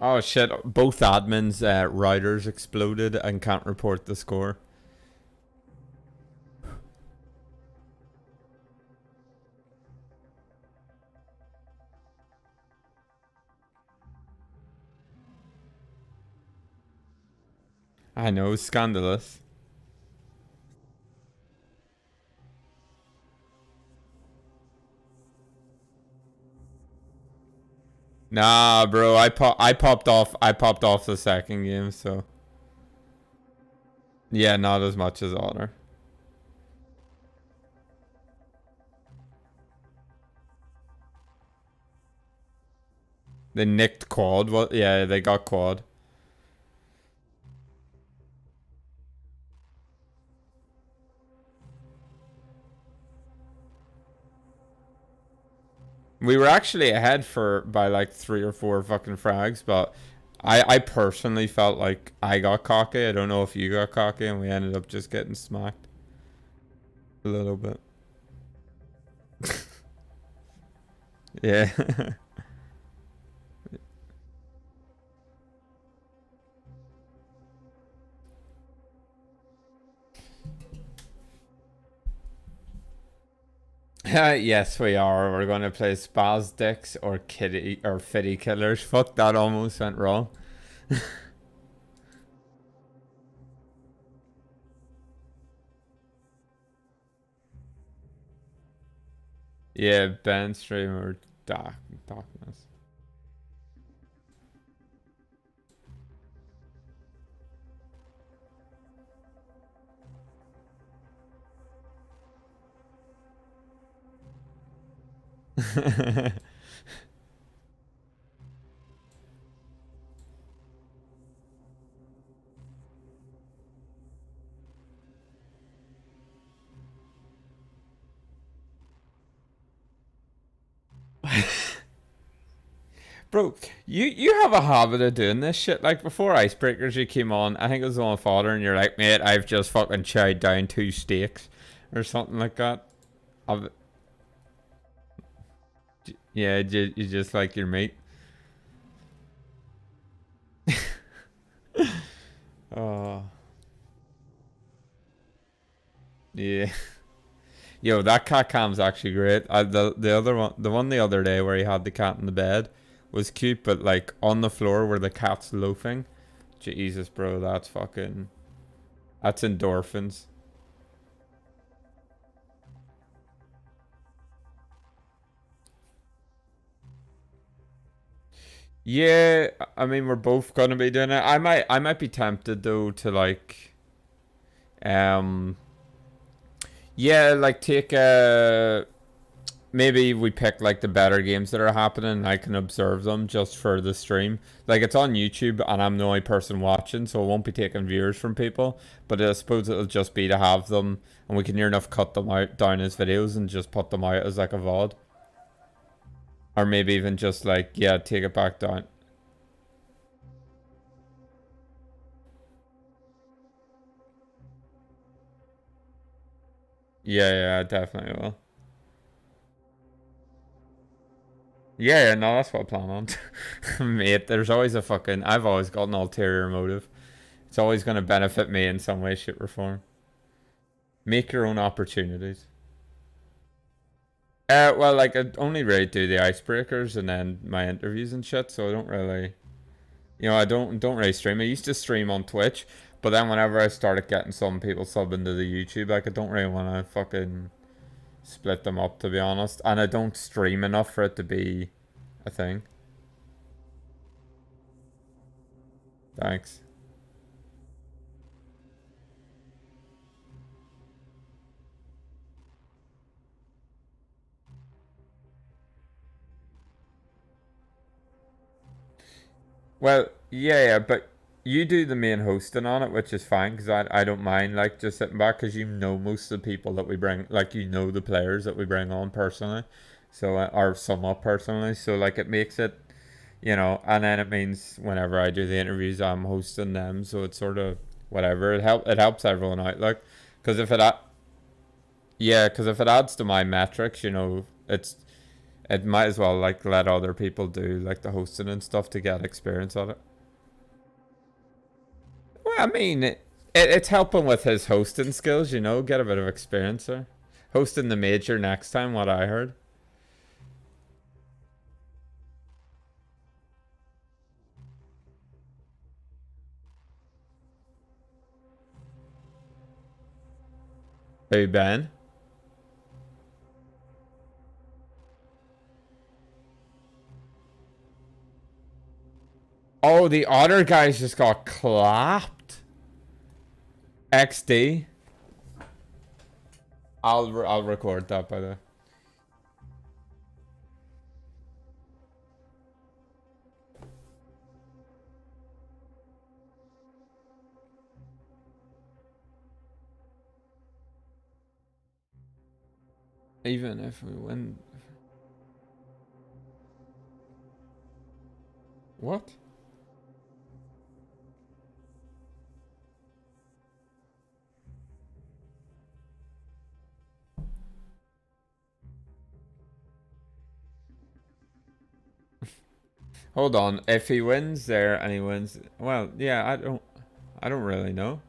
Oh shit, both admins' routers exploded and can't report the score. I know, scandalous. Nah, bro, I popped off the second game, so yeah, not as much as Honor. They nicked quad. What? Yeah, they got quad. We were actually ahead by like 3 or 4 fucking frags, but I personally felt like I got cocky. I don't know if you got cocky, and we ended up just getting smacked a little bit. Yeah. Yes, we are. We're gonna play Spaz Dicks or Kitty or Fitty Killers. Fuck, that almost went wrong. Yeah, Ben streamer darkness. Bro, you have a habit of doing this shit. Like before Icebreakers, you came on. I think it was on Father, and you're like, mate, I've just fucking chowed down 2 steaks, or something like that. Of yeah, you just like your meat. Oh, yeah. Yo, that cat cam's actually great. The other one, the one the other day where he had the cat in the bed, was cute, but like on the floor where the cat's loafing, Jesus, bro, that's endorphins. Yeah, I mean we're both gonna be doing it. I might be tempted though to like, um, yeah, like take a. Maybe we pick like the better games that are happening and I can observe them just for the stream. Like it's on YouTube and I'm the only person watching, so I won't be taking viewers from people. But I suppose it'll just be to have them and we can near enough cut them out down as videos and just put them out as like a VOD. Or maybe even just like, yeah, take it back down. Yeah, yeah, I definitely will. Yeah, yeah, no, that's what I plan on. Mate, there's always a fucking... I've always got an ulterior motive. It's always going to benefit me in some way, shape, or form. Make your own opportunities. Well, like, I only really do the icebreakers and then my interviews and shit, so I don't really... You know, I don't really stream. I used to stream on Twitch, but then whenever I started getting some people subbing to the YouTube, like, I don't really want to fucking split them up, to be honest. And I don't stream enough for it to be a thing. Thanks. Well, yeah, yeah, but you do the main hosting on it, which is fine, because I don't mind, like, just sitting back, because you know most of the people that we bring, like, you know the players that we bring on personally, so, or somewhat personally, so, like, it makes it, you know, and then it means whenever I do the interviews, I'm hosting them, so it's sort of, whatever, it helps everyone out, like, because if it, yeah, because if it adds to my metrics, you know, it might as well like let other people do like the hosting and stuff to get experience on it. Well, I mean, it's helping with his hosting skills, you know, get a bit of experience there. Hosting the major next time, what I heard. Hey, Ben. Oh, the other guys just got clapped. XD. I'll record that, by the way. Even if we win. What? Hold on. If he wins there and he wins, well, yeah, I don't really know.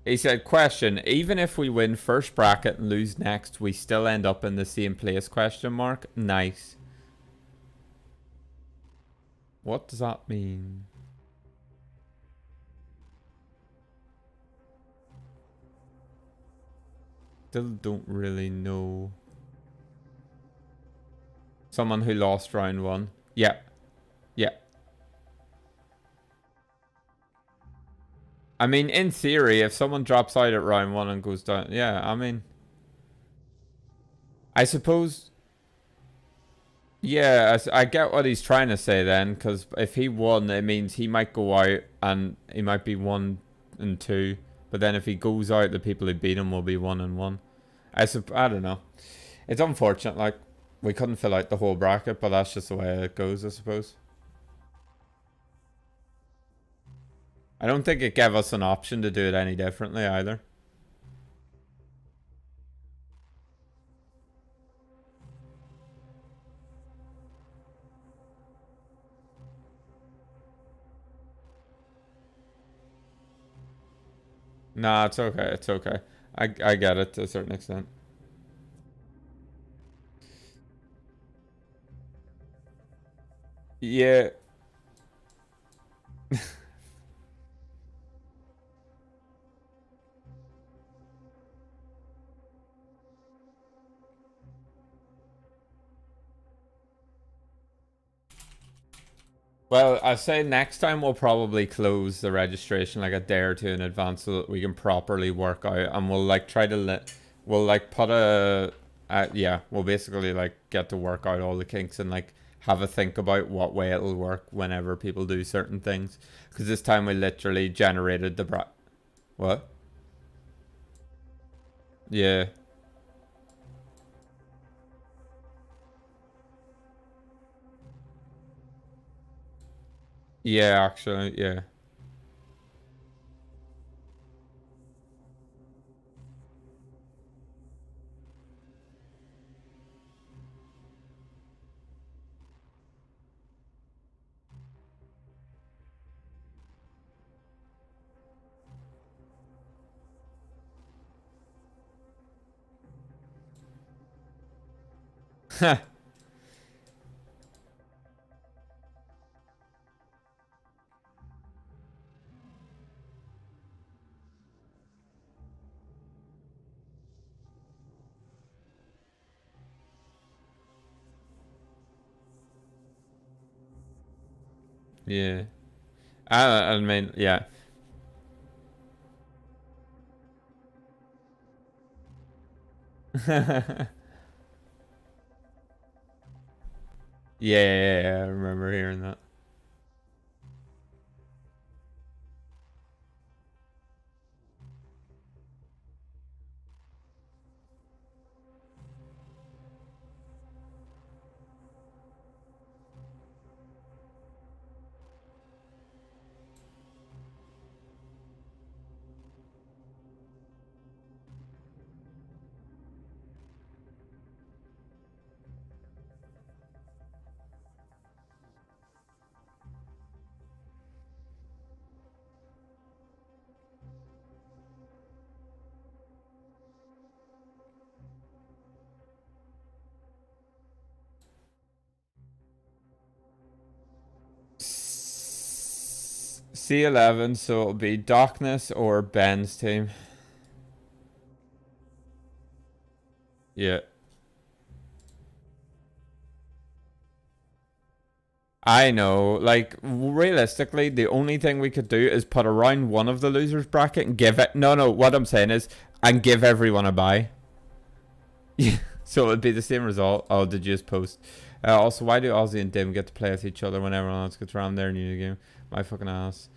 He said, question, even if we win first bracket and lose next, we still end up in the same place, question mark? Nice. What does that mean? Still don't really know. Someone who lost round 1. Yeah. Yeah. I mean, in theory, if someone drops out at round 1 and goes down... Yeah, I mean... I suppose... Yeah, I get what he's trying to say then, because if he won, it means he might go out and he might be 1 and 2. But then if he goes out, the people who beat him will be 1 and 1. I don't know. It's unfortunate, like, we couldn't fill out the whole bracket, but that's just the way it goes, I suppose. I don't think it gave us an option to do it any differently either. Nah, it's okay. It's okay. I get it to a certain extent. Yeah. Well, I say next time we'll probably close the registration like a day or two in advance so that we can properly work out, and we'll like try to we'll like put yeah, we'll basically like get to work out all the kinks and like have a think about what way it'll work whenever people do certain things. Because this time we literally generated the what? Yeah. Yeah, actually, yeah. Yeah. I mean, yeah. Yeah, yeah, yeah, I remember hearing that. C11, so it'll be Darkness or Ben's team. Yeah. I know. Like, realistically, the only thing we could do is put around one of the losers bracket and give it... No, what I'm saying is... And give everyone a buy. Yeah. So it would be the same result. Oh, did you just post? Also, why do Ozzy and Dim get to play with each other when everyone else gets around their new game? My fucking ass.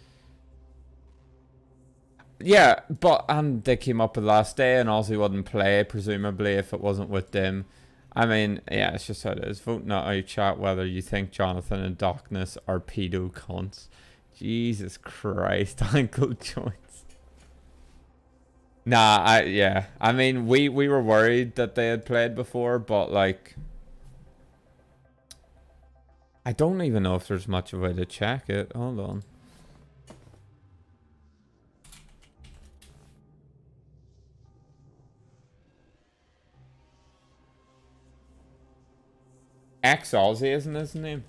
Yeah, but... And they came up the last day and Ozzy wouldn't play, presumably, if it wasn't with Dim. I mean, yeah, it's just how it is. Vote not out chat whether you think Jonathan and Darkness are pedo cunts. Jesus Christ, Uncle Joints. Nah, I mean, we were worried that they had played before, but like, I don't even know if there's much of a way to check it. Hold on. X Aussie isn't his name?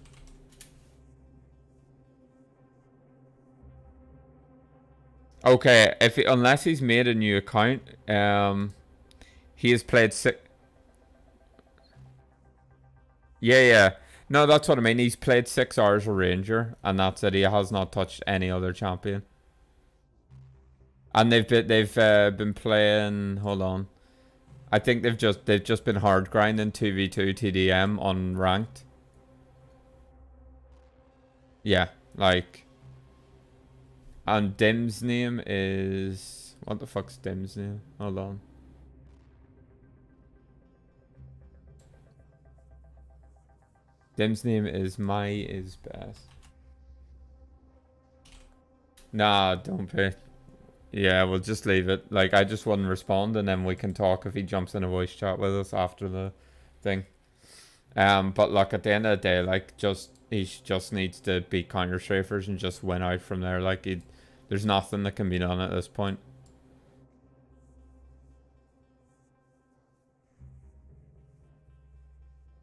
Okay, unless he's made a new account, he has played six. Yeah. No, that's what I mean. He's played 6 hours of Ranger, and that's it. He has not touched any other champion. And they've been playing. Hold on. I think they've just been hard grinding 2v2 TDM on ranked. Yeah, like. And Dim's name is... What the fuck's Dim's name? Hold on. Dim's name is My Is Best. Nah, don't pay. Yeah, we'll just leave it. Like, I just wouldn't respond, and then we can talk if he jumps in a voice chat with us after the thing. But like at the end of the day, like he just needs to beat counter strafers and just win out from there. Like there's nothing that can be done at this point.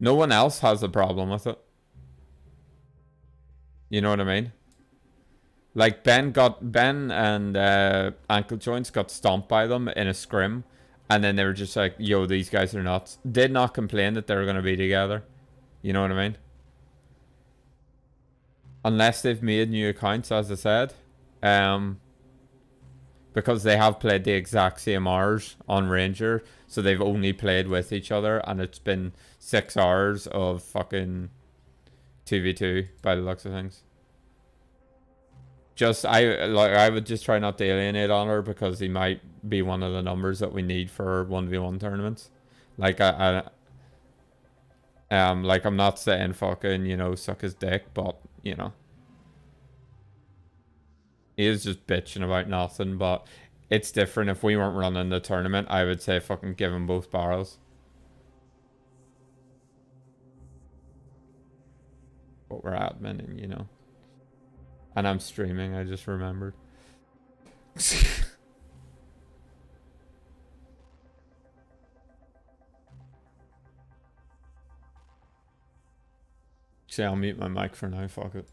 No one else has a problem with it. You know what I mean? Like Ben and Ankle Joints got stomped by them in a scrim, and then they were just like, yo, these guys are nuts. Did not complain that they were going to be together. You know what I mean? Unless they've made new accounts, as I said. Because they have played the exact same hours on Ranger, so they've only played with each other, and it's been 6 hours of fucking 2v2 by the looks of things. I would just try not to alienate Honor, because he might be one of the numbers that we need for 1v1 tournaments. Like like I'm not saying fucking, you know, suck his dick, but you know, he is just bitching about nothing. But it's different. If we weren't running the tournament, I would say fucking give him both barrels. But we're adminning, you know. And I'm streaming, I just remembered. See, I'll mute my mic for now, fuck it.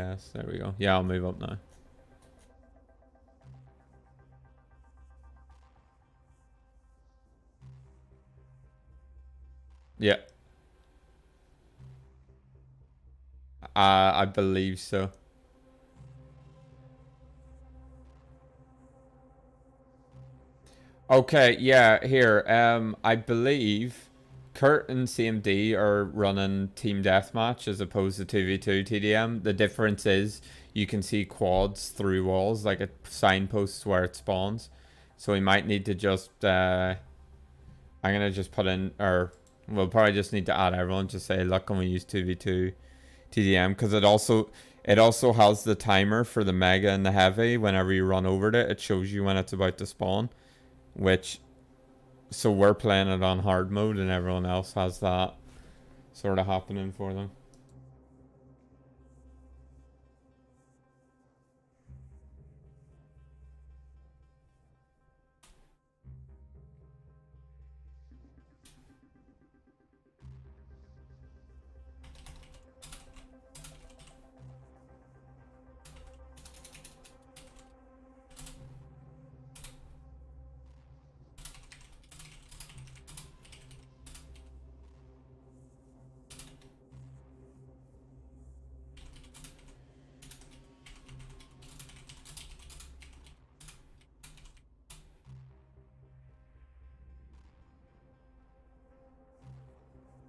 guess. There we go. Yeah, I'll move up now. Yeah. I believe so. Okay, yeah, here. I believe Kurt and CMD are running team deathmatch as opposed to 2v2 TDM. The difference is you can see quads through walls, like it signposts where it spawns. So we might need to just I'm gonna just put in, or we'll probably just need to add everyone to say, look, can we use 2v2 TDM? Because it also has the timer for the mega and the heavy. Whenever you run over it, it shows you when it's about to spawn. Which, so we're playing it on hard mode and everyone else has that sort of happening for them.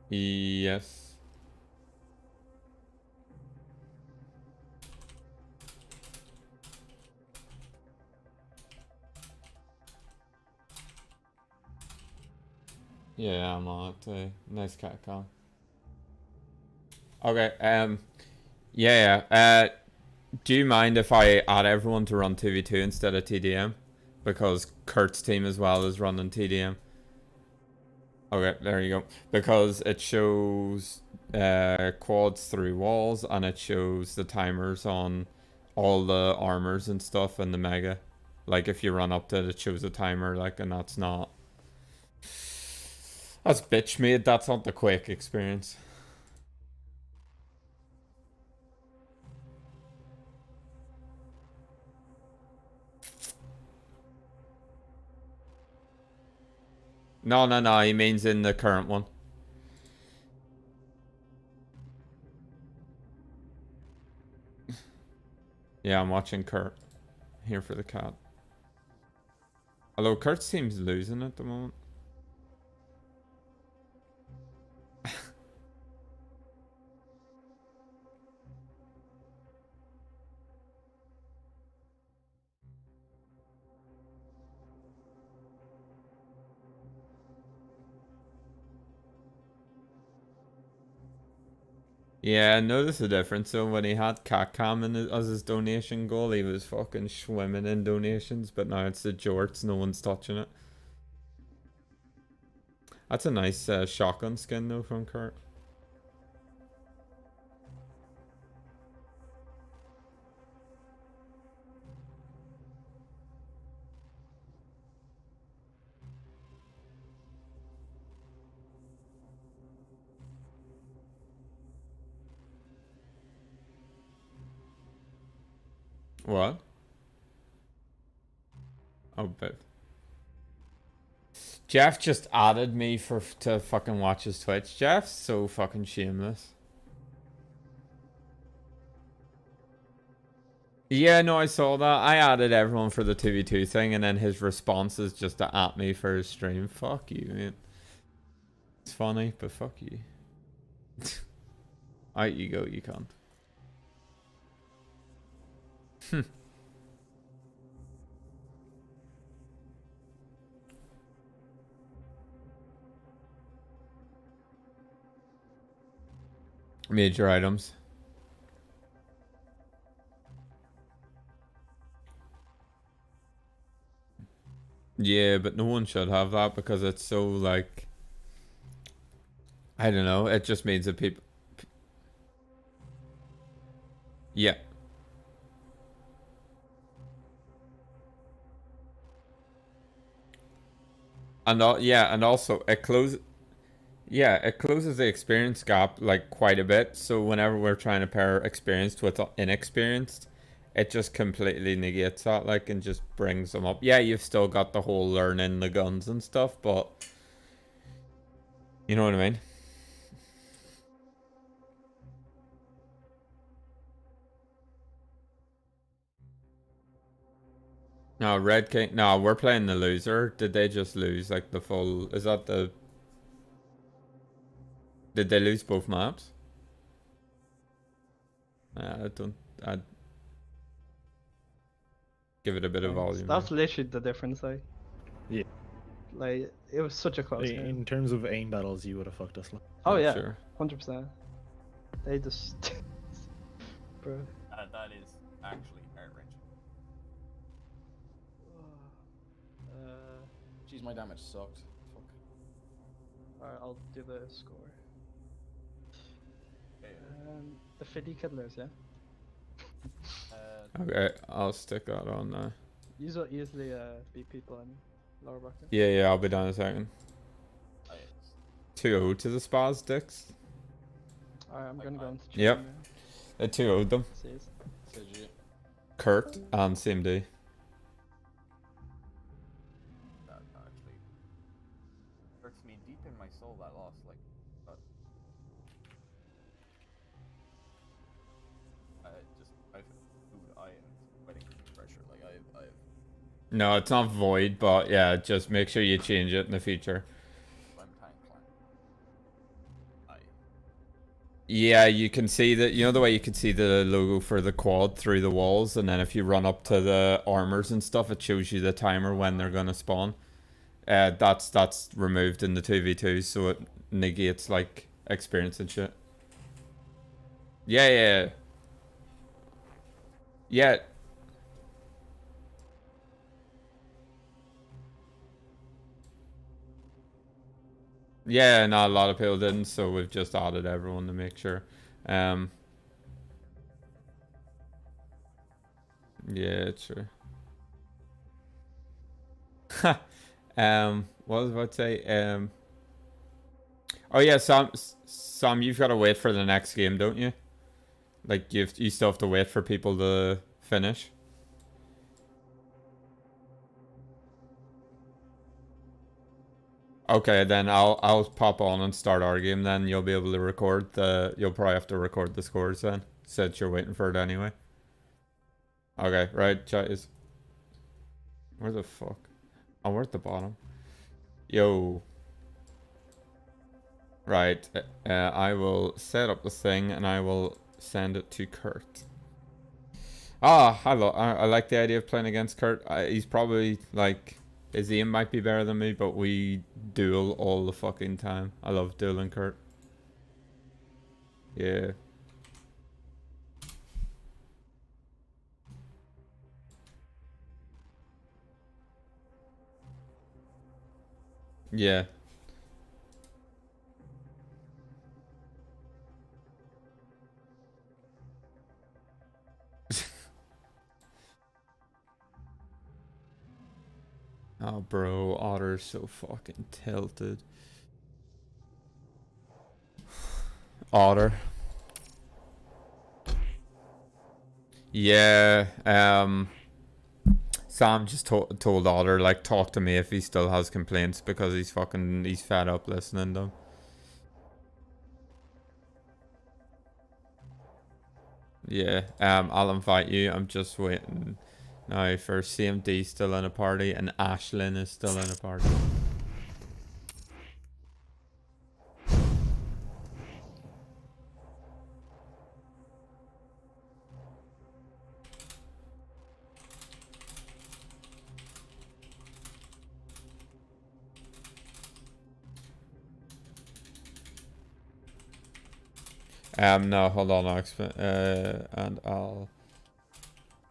Yes. Yeah, I'm on it. Nice cat call. Okay, yeah. Do you mind if I add everyone to run 2v2 instead of TDM? Because Kurt's team as well is running TDM. Okay, there you go. Because it shows quads through walls and it shows the timers on all the armors and stuff and the mega. Like if you run up to it, it shows a timer, like, and that's not. That's bitch made. That's not the Quake experience. No. He means in the current one. Yeah, I'm watching Kurt. Here for the cat. Although Kurt seems losing at the moment. Yeah, I noticed the difference. So when he had Catcam as his donation goal, he was fucking swimming in donations. But now it's the jorts, no one's touching it. That's a nice shotgun skin though from Kurt. What? Oh, but Jeff just added me to fucking watch his Twitch. Jeff's so fucking shameless. Yeah, no, I saw that. I added everyone for the 2v2 thing, and then his response is just to at me for his stream. Fuck you, man. It's funny, but fuck you. Out you go, you can't. Major items. Yeah, but no one should have that because it's so like, I don't know, it just means that people. Yeah. And yeah, and also it closes. Yeah, it closes the experience gap like quite a bit. So whenever we're trying to pair experienced with inexperienced, it just completely negates that, like, and just brings them up. Yeah, you've still got the whole learning the guns and stuff, but you know what I mean? No, Red King. No, we're playing the loser. Did they just lose like the full? Is that the? Did they lose both maps? I don't. I'd give it a bit of volume. That's literally the difference, like. Yeah. Like, it was such a close game. In terms of aim battles, you would have fucked us. Oh yeah, Sure. 100%. They just, bro. That is actually heart-wrenching. Jeez, my damage sucked. Fuck. Alright, I'll do the score. Okay. The 50 killers, yeah. Okay, I'll stick that on now. You will easily beat people in lower bracket. Yeah, I'll be down in a second. I, 2-0 to the Spas Dicks. Alright, I'm gonna go into chat Yep. now. They 2-0'd them. See you. CG. Kurt and CMD. That actually hurts me deep in my soul, that loss. Like, but I am fighting pressure. Like, I've No, it's not void, but yeah, just make sure you change it in the future. I'm tank clan. Yeah, you can see that. You know the way you can see the logo for the quad through the walls, and then if you run up to the armors and stuff, it shows you the timer when they're gonna spawn. That's removed in the 2v2, so it negates like experience and shit. Yeah. Yeah, not a lot of people didn't, so we've just added everyone to make sure. Yeah, true. What was I about to say? Oh yeah, Sam, you've got to wait for the next game, don't you? Like you still have to wait for people to finish. Okay, then I'll pop on and start our game. Then you'll be able to record the. You'll probably have to record the scores then, since you're waiting for it anyway. Okay, right, chat is. Where the fuck? Oh, we're at the bottom. Yo. Right, I will set up the thing and I will send it to Kurt. Ah, I like the idea of playing against Kurt. He's probably like. His aim might be better than me, but we duel all the fucking time. I love dueling Kurt. Yeah. Yeah. Oh, bro, Otter's so fucking tilted. Otter. Yeah, Sam just told Otter, like, talk to me if he still has complaints, because he's fed up listening to him. Yeah, I'll invite you. I'm just waiting now for CMD still in a party and Ashlyn is still in a party. No, hold on, I'll explain, and I'll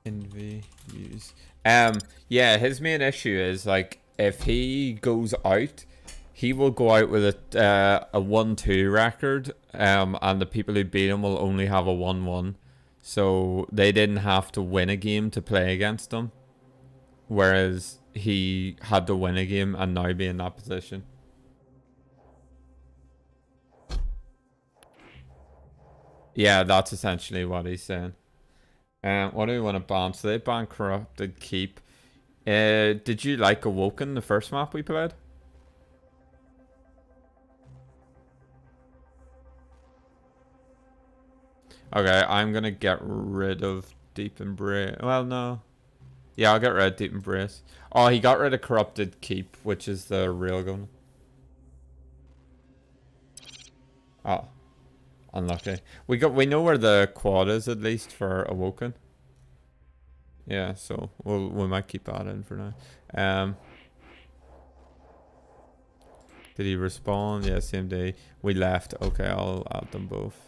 envy use. Yeah, his main issue is, like, if he goes out, he will go out with a 1-2 record, and the people who beat him will only have a 1-1. So they didn't have to win a game to play against him, whereas he had to win a game and now be in that position. Yeah, that's essentially what he's saying. What do we want to ban? So they ban Corrupted Keep. Did you like Awoken, the first map we played? Okay, I'm gonna get rid of Deep Embrace. Well, no. Yeah, I'll get rid of Deep Embrace. Oh, he got rid of Corrupted Keep, which is the railgun. Oh, unlucky. We know where the quad is at least for Awoken. Yeah, so we might keep that in for now. Did he respawn? Yeah, same day. We left. Okay, I'll add them both.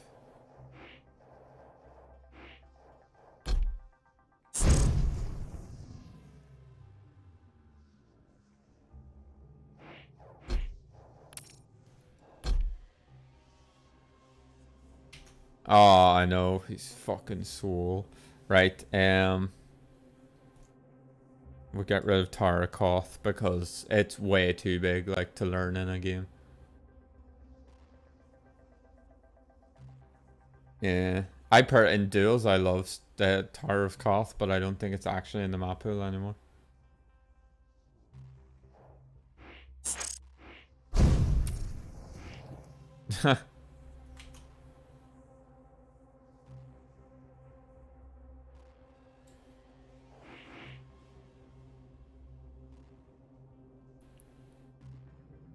Oh, I know. He's fucking swole. Right, we'll get rid of Tarakoth because it's way too big, like, to learn in a game. Yeah. In duels, I love the Tower of Koth, but I don't think it's actually in the map pool anymore.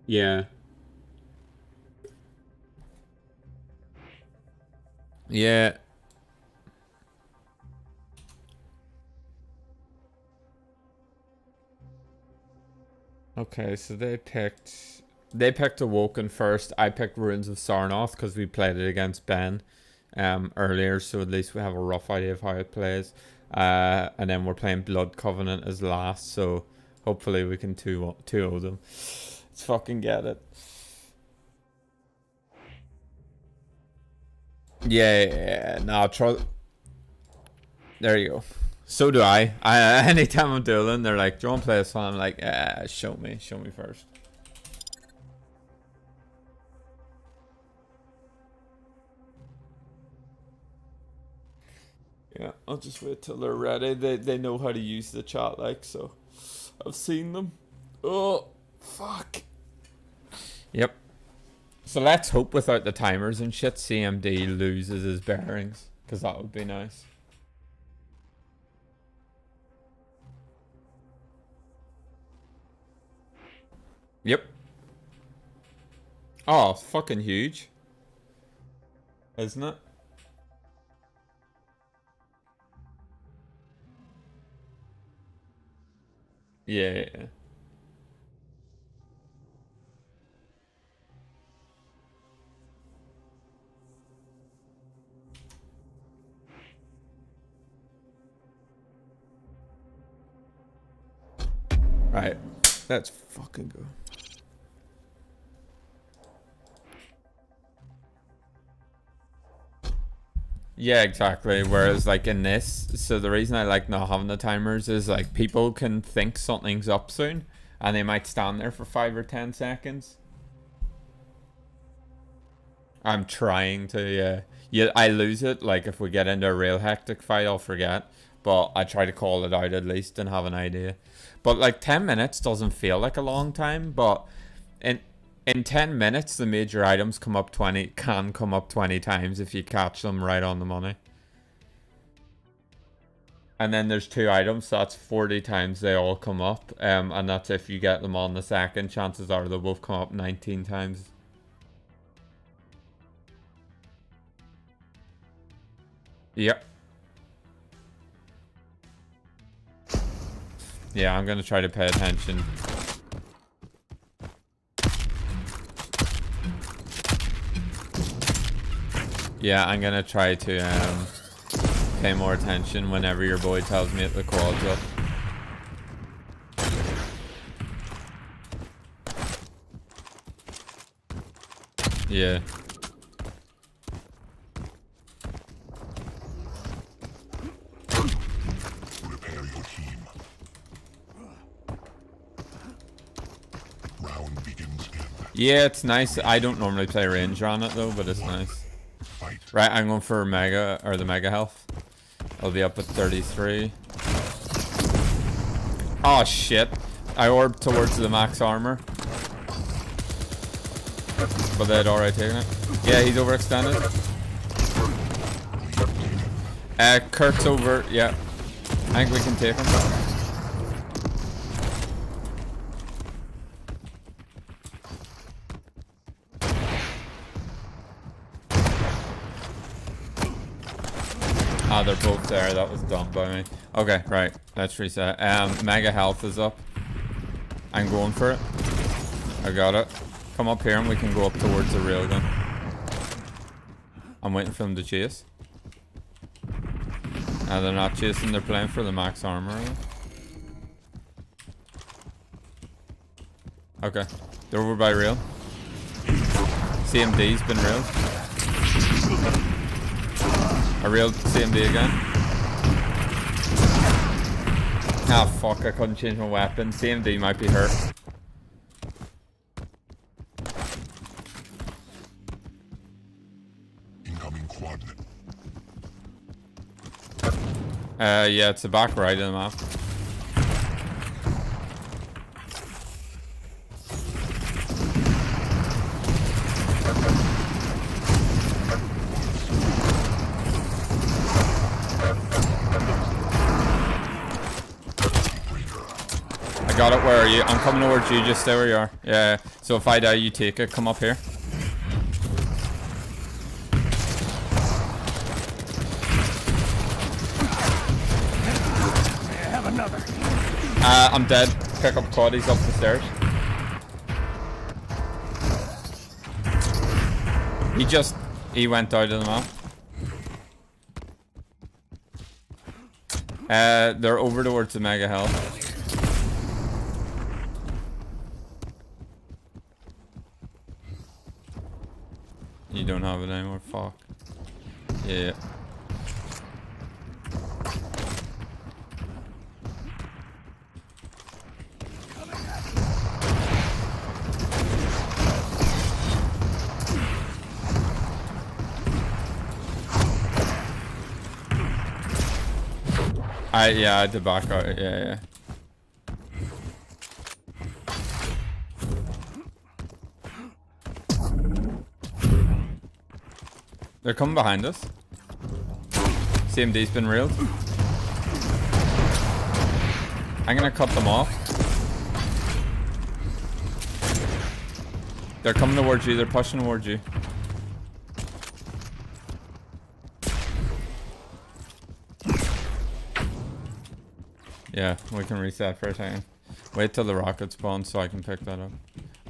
Yeah. Yeah. Okay, so they picked Awoken first. I picked Ruins of Sarnoth because we played it against Ben earlier, so at least we have a rough idea of how it plays. And then we're playing Blood Covenant as last, so hopefully we can 2-0 them. Let's fucking get it. Yeah, no, try. There you go. So do I. Anytime I'm dueling, they're like, "Do you want to play this one?" I'm like, show me first." Yeah, I'll just wait till they're ready. They know how to use the chat, like, so I've seen them. Oh, fuck. Yep. So let's hope without the timers and shit, CMD loses his bearings, because that would be nice. Yep. Oh, fucking huge. Isn't it? Yeah. Right. Let's fucking go. Yeah, exactly. Whereas, like, in this, so the reason I like not having the timers is, like, people can think something's up soon, and they might stand there for 5 or 10 seconds. I'm trying to, yeah. Yeah, I lose it. Like, if we get into a real hectic fight, I'll forget. But I try to call it out at least and have an idea. But, like, 10 minutes doesn't feel like a long time, but in 10 minutes, the major items can come up 20 times if you catch them right on the money. And then there's 2 items, so that's 40 times they all come up. And that's if you get them on the second. Chances are they'll both come up 19 times. Yep. Yeah, I'm gonna try to pay attention. Yeah, I'm gonna try to pay more attention whenever your boy tells me that the quad's up. Yeah. Repair your team. Round begins in. Yeah, it's nice. I don't normally play ranger on it though, but it's nice. Fight. Right, I'm going for mega, or the mega health. I'll be up at 33. Oh shit. I orbed towards the max armor. But they'd already taken it. Yeah, he's overextended. Kirk's over, yeah. I think we can take him. Ah, they're both there. That was dumb by me. Okay, right. Let's reset. Mega health is up. I'm going for it. I got it. Come up here and we can go up towards the railgun. I'm waiting for them to chase. They're not chasing. They're playing for the max armor. Okay. They're over by rail. CMD's been railed. I railed CMD again. Ah, fuck, I couldn't change my weapon. CMD might be hurt. Incoming quad. Yeah, it's the back right of the map. I got it. Where are you? I'm coming towards you. Just stay where you are. Yeah. So if I die, you take it. Come up here. I have another. I'm dead. Pick up quad. He's up the stairs. He went out of the map. They're over towards the mega health. You don't have it anymore, fuck. Yeah. I had to back out, yeah. They're coming behind us. CMD's been railed. I'm gonna cut them off. They're coming towards you, they're pushing towards you. Yeah, we can reset for a second. Wait till the rocket spawns so I can pick that up.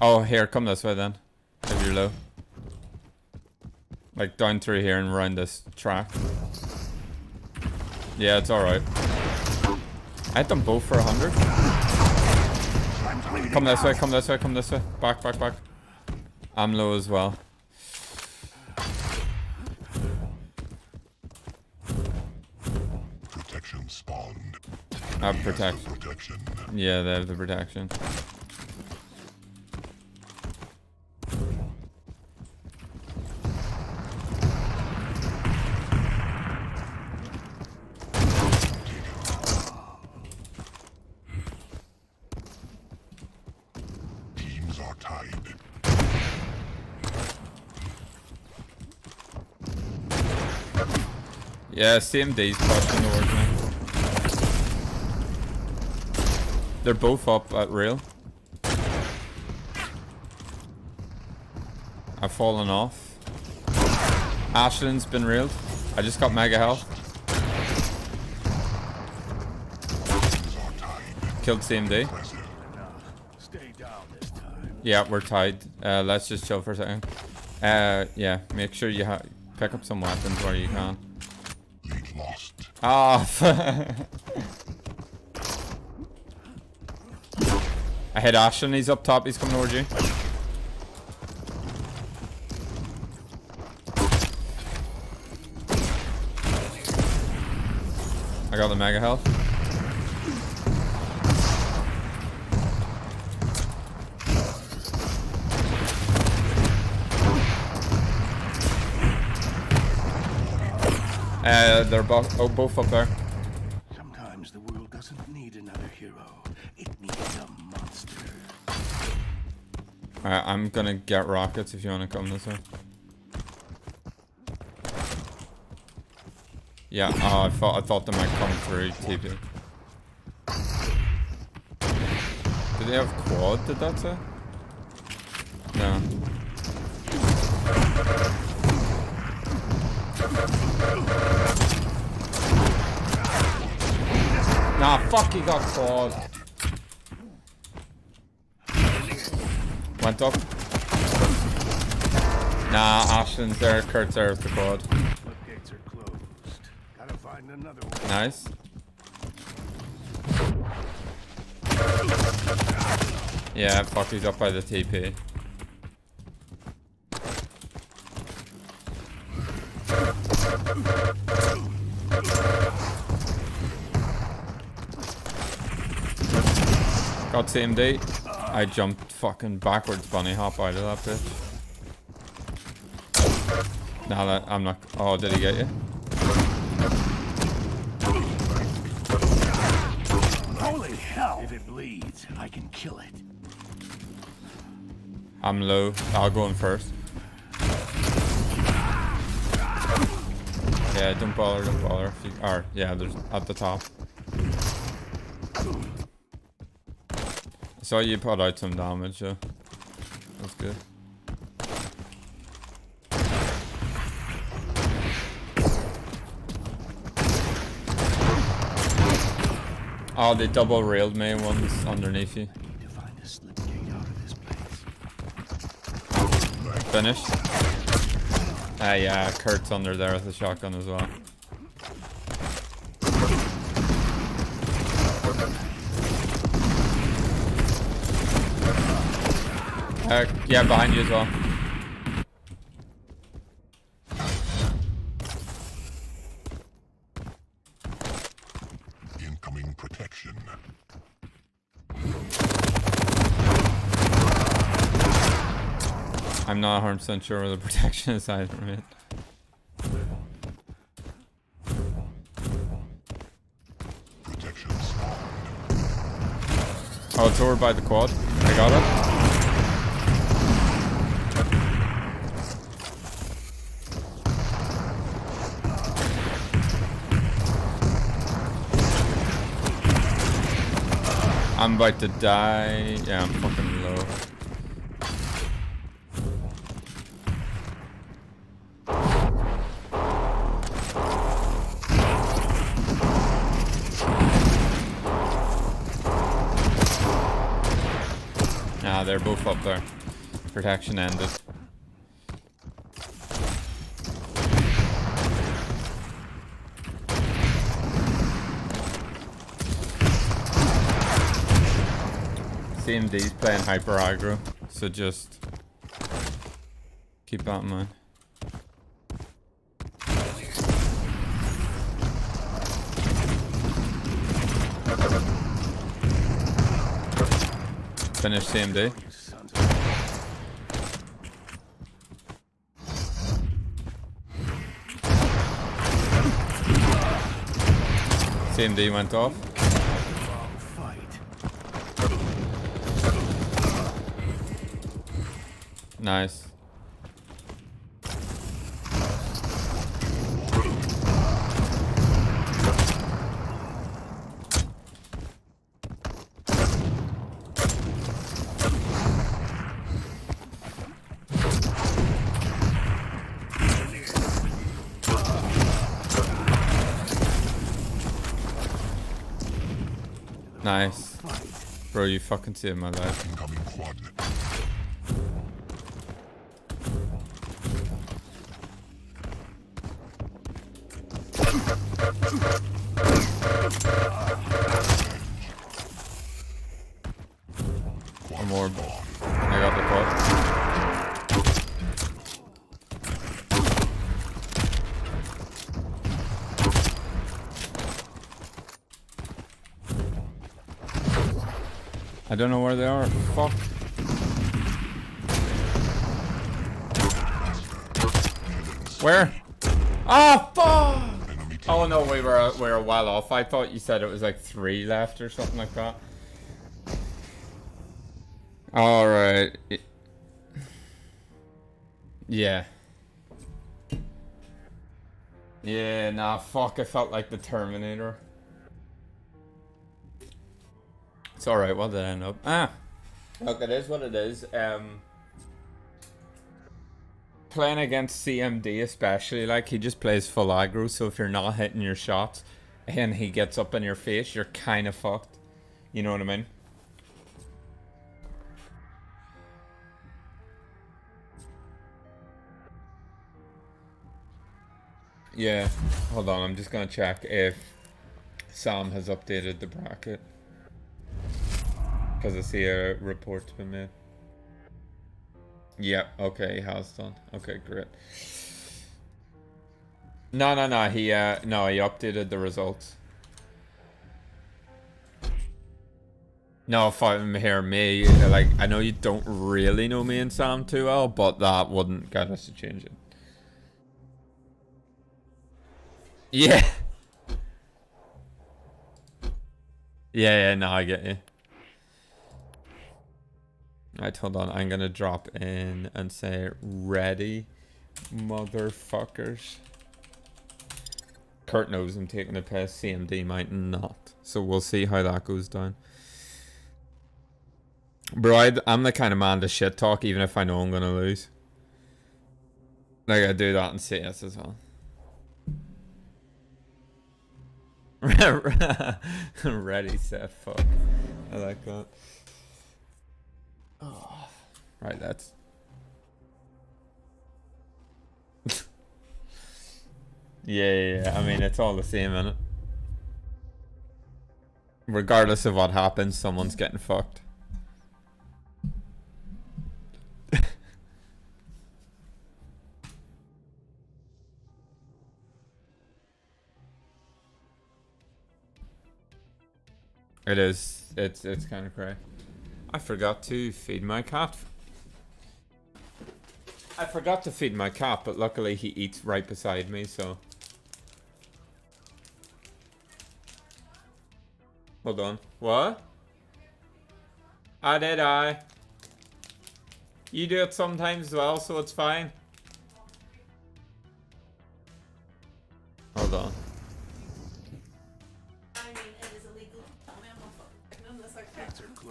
Oh, here, come this way then. If you're low. Like down through here and around this track. Yeah, it's alright. I hit them both for 100. Come this way, come this way, come this way. Back, back, back. I'm low as well. Protection spawned. I have protection. Yeah, they have the protection. Teams are tied. Yeah, CMD's pushing towards me. They're both up at rail. I've fallen off. Ashland's been railed. I just got mega health. Killed CMD. Stay down this time. Yeah, we're tied. Let's just chill for a second. Yeah, make sure you pick up some weapons where you can. Lead lost. Ah, I hit Ashton, he's up top, he's coming towards you. I got the mega health. They're both up there. Sometimes the world doesn't need another hero. It needs a monster. Alright, I'm gonna get rockets if you wanna come this way. Yeah, I thought they might come through TP. Did they have quad, did that say? No. Nah, fuck, he got quad. Went up. Nah, Ashton's there, Kurt's there with the quad. Floodgates are closed. Gotta find another way. Nice. Yeah, fuck, he's up by the TP. Got CMD. I jumped fucking backwards bunny hop out of that bitch. Nah, that I'm not. Oh, did he get you? Holy hell! If it bleeds, I can kill it. I'm low. I'll go in first. Yeah, don't bother, don't bother. If you, or, yeah, there's at the top. I saw you put out some damage, so that's good. Oh, they double railed me. One's underneath you. Need to find a slip gate out of this place. Finished. Yeah, Kurt's under there with a shotgun as well. Yeah, behind you as well. Incoming protection. I'm not 100% sure where the protection is either, mate. Protection spawned. Oh, it's over by the quad. I got it. I'm about to die. Yeah, I'm fucking low. Nah, they're both up there. Protection ended. CMD's playing hyper aggro, so just keep that in mind. Finish CMD. CMD went off. Nice. Nice. Bro, you fucking saved my life. Incoming quad. One more. I got the quad. I don't know where they are. Fuck. Where? Ah, fuck! Oh no, we were well off. I thought you said it was like 3 left or something like that. All right. Yeah. Yeah, nah, fuck, I felt like the Terminator. It's alright, what did I end up? Ah! Look, it is what it is. Playing against CMD especially, like, he just plays full aggro, so if you're not hitting your shots and he gets up in your face, you're kind of fucked. You know what I mean? Yeah, hold on, I'm just gonna check if Sam has updated the bracket. Because I see a report's been made. Yeah, okay, he has done. Okay, great. No, he updated the results. No, if I'm here, me, like, I know you don't really know me and Sam too well, but that wouldn't get us to change it. Yeah. Yeah, no, I get you. Alright, hold on. I'm gonna drop in and say, ready, motherfuckers. Kurt knows I'm taking a piss. CMD might not. So we'll see how that goes down. Bro, I'm the kind of man to shit talk even if I know I'm gonna lose. Like, I do that in CS as well. Ready, set, fuck. I like that. Oh. Right, that's... yeah, I mean, it's all the same, innit? Regardless of what happens, someone's getting fucked. It is. It's kind of crazy. I forgot to feed my cat. I forgot to feed my cat, but luckily he eats right beside me, so... Hold on. What? Ah, did I? You do it sometimes as well, so it's fine. Hold on.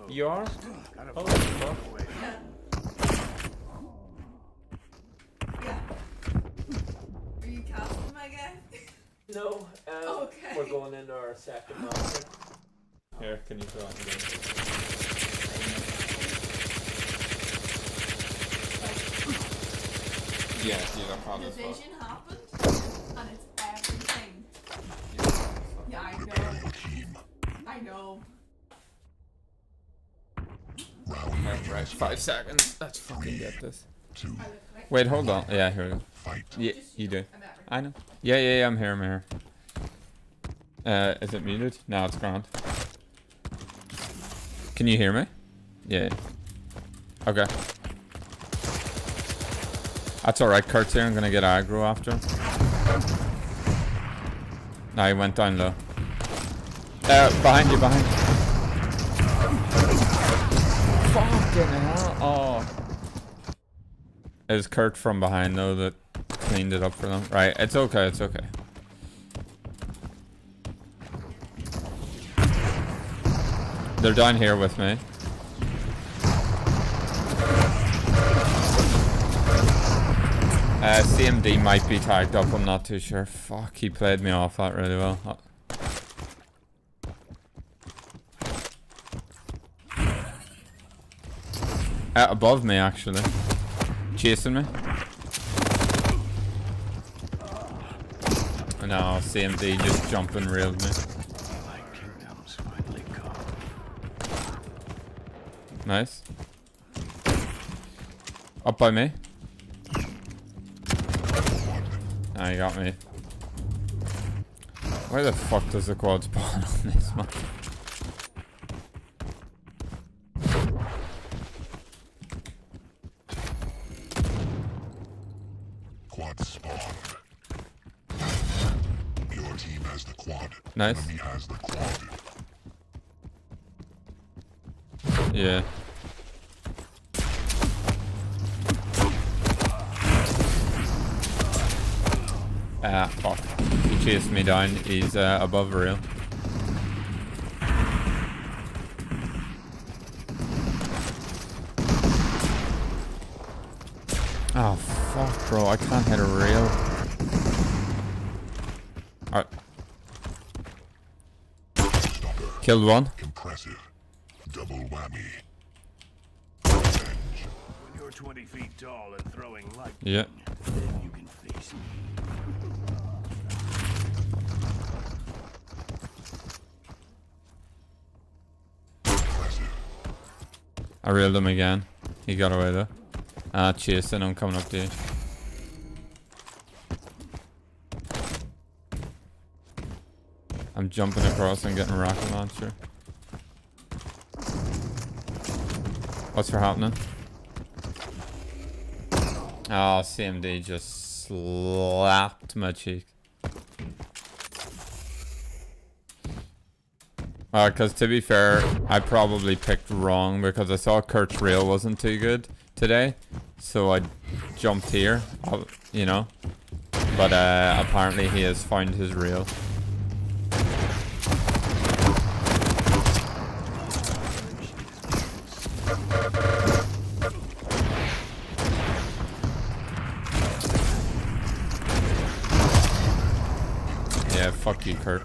You are? Oh, fuck. Are you casting my guy? No, okay. We're going into our second master. Here, can you throw it again? Yeah, you don't have this. Division happened, and it's everything. Yeah, I know. I know. Right, 5 seconds. Let's fucking get this. Wait, hold on. Yeah, here we go. Yeah, you do. I know. Yeah, I'm here. Is it muted? No, it's grand. Can you hear me? Yeah. Okay. That's alright, Kurt's here. I'm gonna get aggro after. Nah, he went down low. Behind you. Fucking hell. Oh. It was Kurt from behind though that cleaned it up for them. Right, it's okay. They're down here with me. CMD might be tagged up, I'm not too sure. Fuck, he played me off that really well. Above me, actually. Chasing me. No, CMD just jumping railed me. Nice. Up by me. Ah, you got me. Where the fuck does the quad spawn on this map? Quad spawn. Your Your team has the quad. Nice. Enemy has the quad. Yeah. Ah, fuck. He chased me down. He's above rail. Oh, fuck, bro. I can't hit a rail. Alright. Killed one. Impressive. Double whammy. When you're 20 feet tall and throwing lightning, Yeah. then you can face me. I reeled him again. He got away though. Chasing him, coming up to you. I'm jumping across and getting a rocket launcher. What's for happening? Oh, CMD just slapped my cheek. Because to be fair, I probably picked wrong because I saw Kurt's rail wasn't too good today. So I jumped here, you know. But apparently he has found his rail. Yeah, fuck you, Kurt.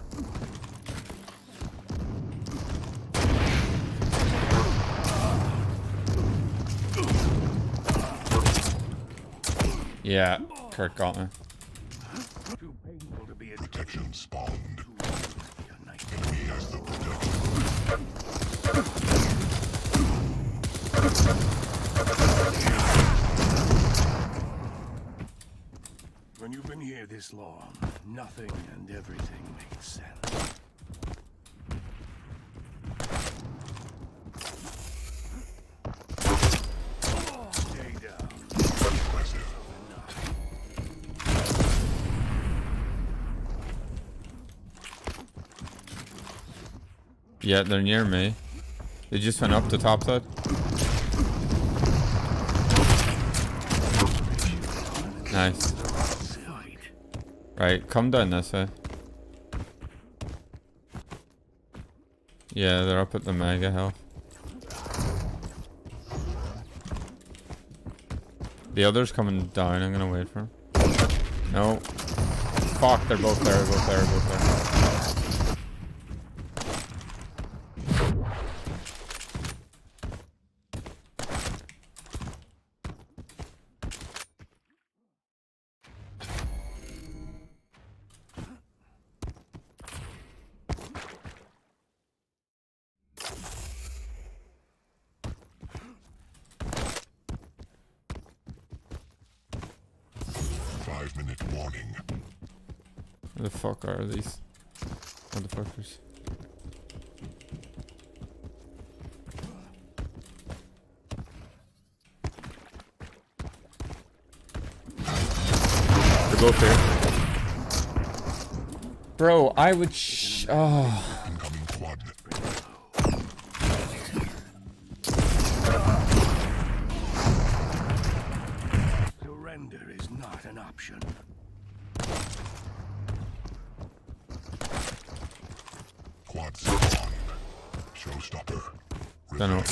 Yeah, Kurt got me. Too painful to be a Protection spawned. night. Enemy has the protection. When you've been here this long, nothing and everything makes sense. Stay down. Yeah, they're near me. They just went up the top side. Nice. Right, come down this way. Yeah, they're up at the mega health. The other's coming down, I'm gonna wait for him. No. Fuck, they're both there, both there, both there. Warning. Where the fuck are these motherfuckers? They're both here. Bro, I would oh. Incoming quad. Surrender is not an option. Quad spawn. Showstopper. Don't know.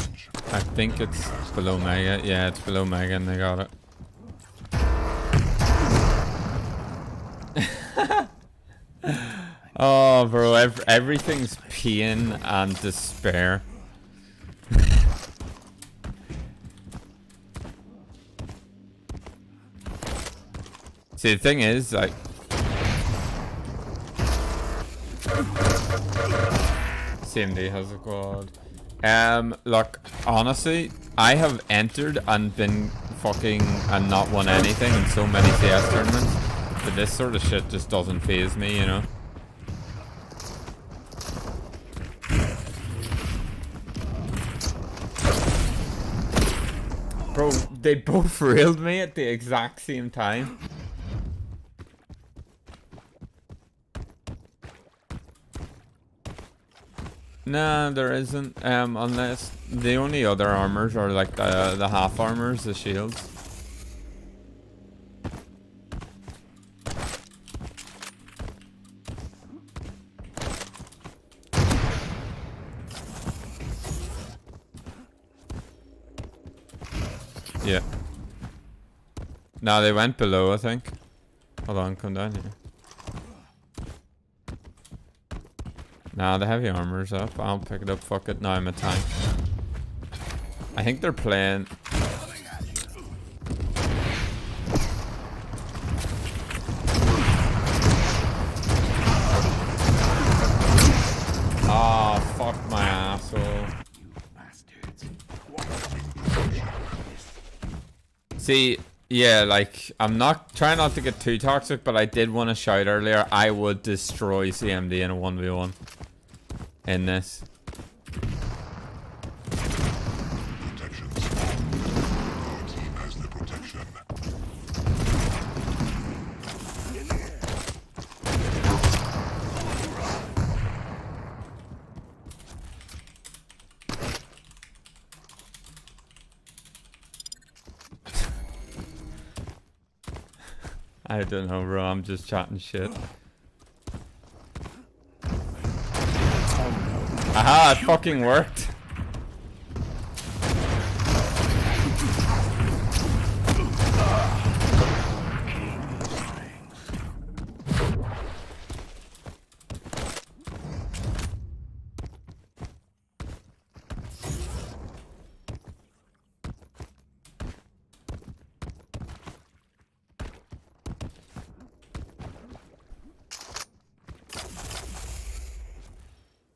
I think it's below Mega. Yeah, it's below Mega and they got it. Oh, bro, everything's pain and despair. See, the thing is, like... CMD has a quad. Look, honestly, I have entered and been fucking and not won anything in so many CS tournaments, but this sort of shit just doesn't faze me, you know? Bro, they both railed me at the exact same time. Nah, there isn't. Unless the only other armors are like the half armors, the shields. Yeah. No, they went below, I think. Hold on, come down here. Nah, the heavy armor's up. I'll pick it up. Fuck it. Now I'm a tank. I think they're playing. Ah, oh, fuck my asshole. See, yeah, like, I'm not trying not to get too toxic, but I did want to shout earlier, I would destroy CMD in a 1v1 in this. I don't know, bro. I'm just chatting shit. Aha, it fucking worked.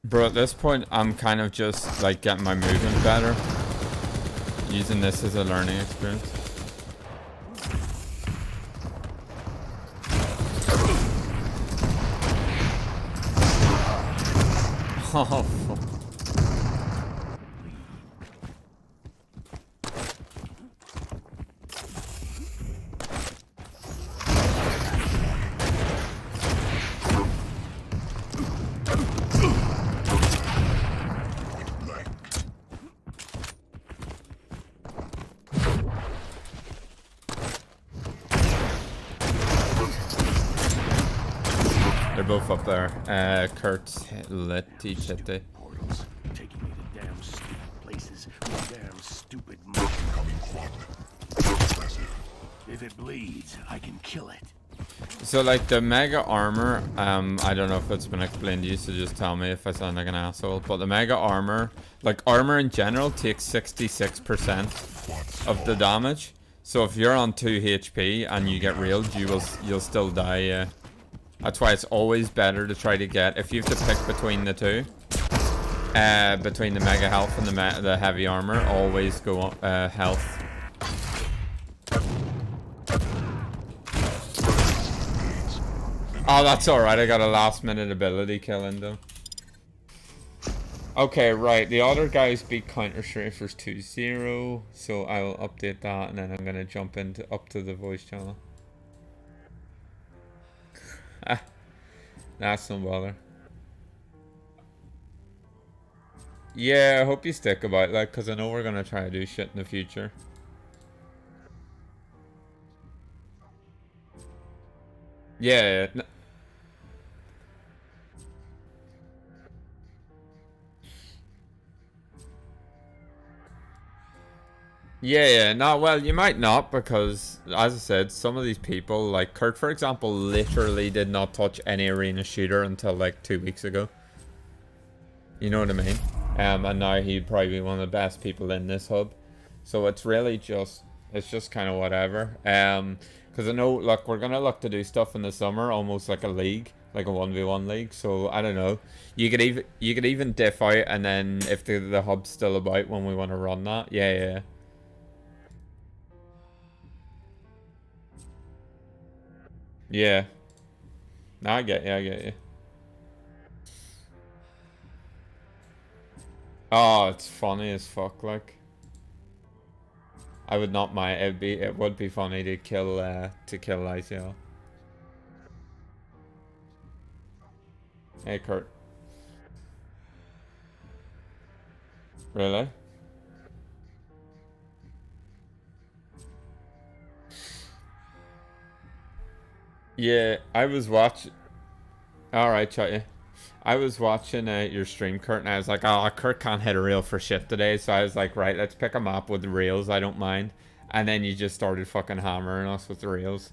Bro, at this point, I'm kind of just, like, getting my movement better. Using this as a learning experience. Oh, fuck. They're both up there. Kurt's lit, teach it. Portals taking me to damn stupid places with damn stupid money. If it bleeds, I can kill it. So, like, the mega armor, I don't know if it's been explained to you, so just tell me if I sound like an asshole. But the mega armor, like, armor in general takes 66% of the damage. So if you're on 2 HP and you get railed, you'll still die, yeah. That's why it's always better to try to get, if you have to pick between the two, between the mega health and the heavy armor, always go health. Oh, that's alright, I got a last minute ability killing them. Okay, right, the other guys beat Counter Strafers 2-0, so I will update that and then I'm gonna jump up to the voice channel. That's no bother. Yeah, I hope you stick about that, because I know we're gonna try to do shit in the future. Yeah. Yeah, no, well, you might not, because, as I said, some of these people, like Kurt, for example, literally did not touch any arena shooter until, like, 2 weeks ago. You know what I mean? And now he'd probably be one of the best people in this hub. So it's really just, it's just kind of whatever. Because I know, look, we're going to look to do stuff in the summer, almost like a league, like a 1v1 league. So, I don't know. You could even diff out, and then if the hub's still about when we want to run that, yeah. Yeah. No, I get you. Oh, it's funny as fuck, like. I would not mind. It would be funny to kill ICL. Hey, Kurt. Really? Yeah, I was watching. Alright, chat you. I was watching your stream, Kurt, and I was like, oh, Kurt can't hit a reel for shit today. So I was like, right, let's pick a map with the reels. I don't mind. And then you just started fucking hammering us with the reels.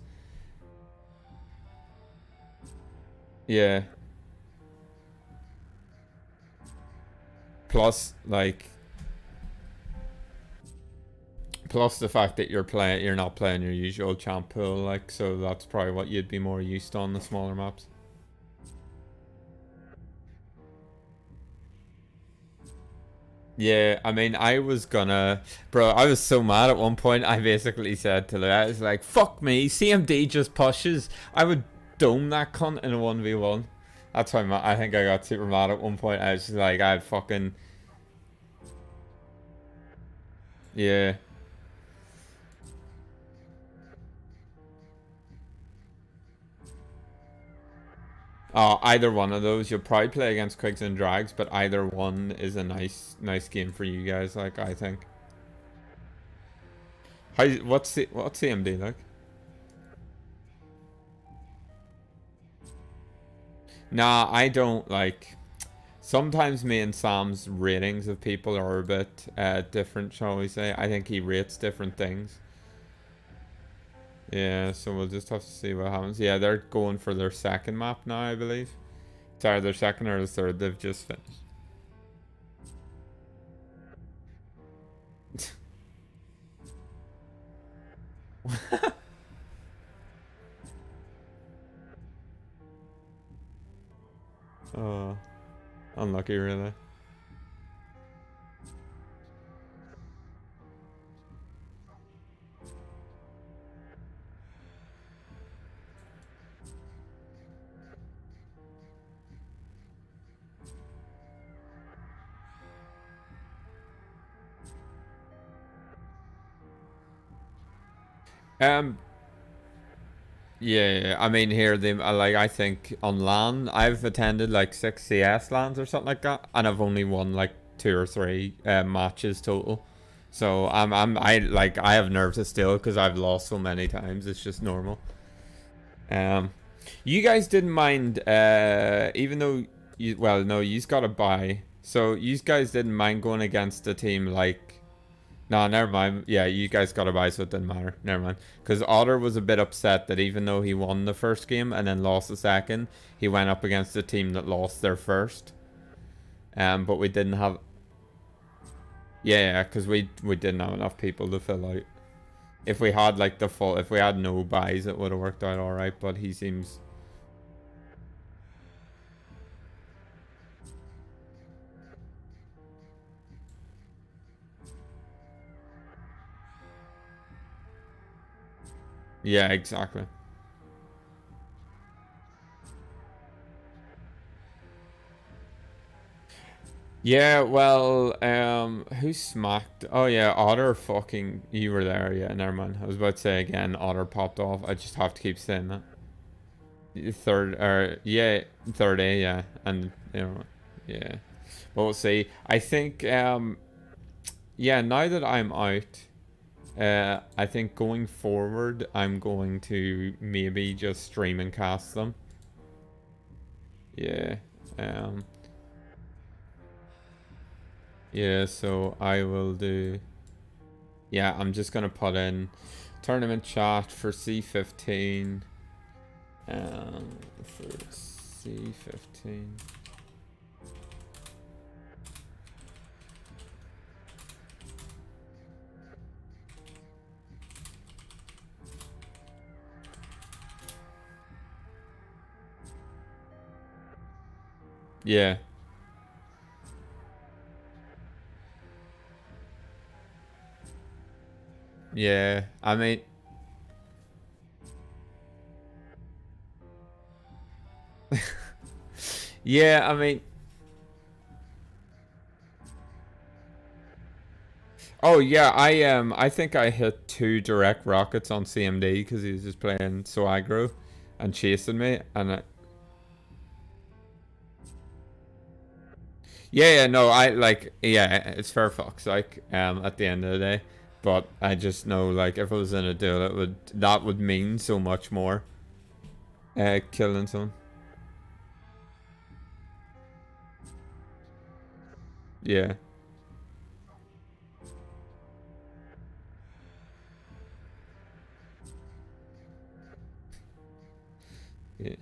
Yeah. Plus, like, plus the fact that you're not playing your usual champ pool, like, so that's probably what you'd be more used to on the smaller maps. Yeah, I mean, I was gonna, bro, I was so mad at one point. I basically said to I was like, fuck me, CMD just pushes. I would dome that cunt in a 1v1. That's why I think I got super mad at one point. I was just like, I'd fucking, yeah. Either one of those, you'll probably play against Quakes and Drags, but either one is a nice game for you guys, like, I think. What's CMD like? Nah, I don't, like, sometimes me and Sam's ratings of people are a bit different, shall we say. I think he rates different things. Yeah, so we'll just have to see what happens. Yeah, they're going for their second map now, I believe. It's either their second or the third. They've just finished. Oh, unlucky, really. Yeah, I mean here they like I think on LAN I've attended like 6 CS LANs or something like that, and I've only won like 2 or 3 matches total. So I have nerves of steel because I've lost so many times. It's just normal. You guys didn't mind even though you no, you've got to buy. So you guys didn't mind going against a team like. No, never mind. Yeah, you guys got to buy, so it didn't matter. Never mind. Because Otter was a bit upset that even though he won the first game and then lost the second, he went up against a team that lost their first. But we didn't have. Yeah, because we didn't have enough people to fill out. If we had like if we had no buys, it would have worked out all right. But he seems. Yeah, exactly. Yeah, well, who smacked? Oh yeah, Otter fucking, you were there, yeah, never mind. I was about to say again, Otter popped off. I just have to keep saying that. Third, yeah, third A, yeah, and, you know, yeah. But we'll see. I think, yeah, now that I'm out, I think going forward, I'm going to maybe just stream and cast them. Yeah. Yeah, so I will do. Yeah, I'm just gonna put in tournament chat for C15. For C15. Yeah. Yeah, I mean. Yeah, I mean. Oh yeah, I think I hit 2 direct rockets on CMD because he was just playing so aggro and chasing me, and Yeah, no, I like, yeah, it's fair fucks, like, at the end of the day. But I just know, like, if I was in a duel, that would mean so much more. Killing someone. Yeah. Yeah.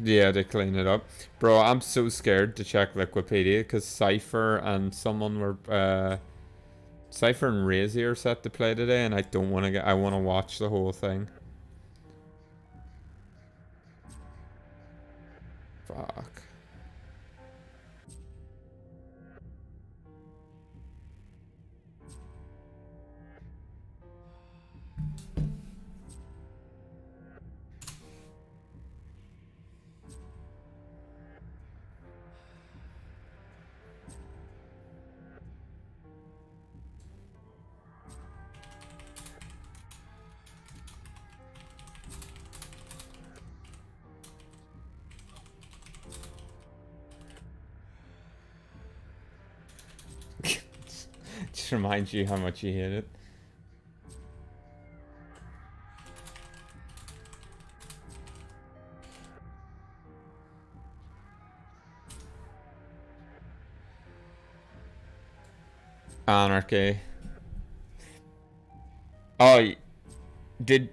Yeah, they clean it up. Bro, I'm so scared to check Wikipedia because Cypher and someone were Cypher and Razy are set to play today, and I don't want to I want to watch the whole thing. Fuck. Just reminds you how much you hate it. Anarchy. Oh, did...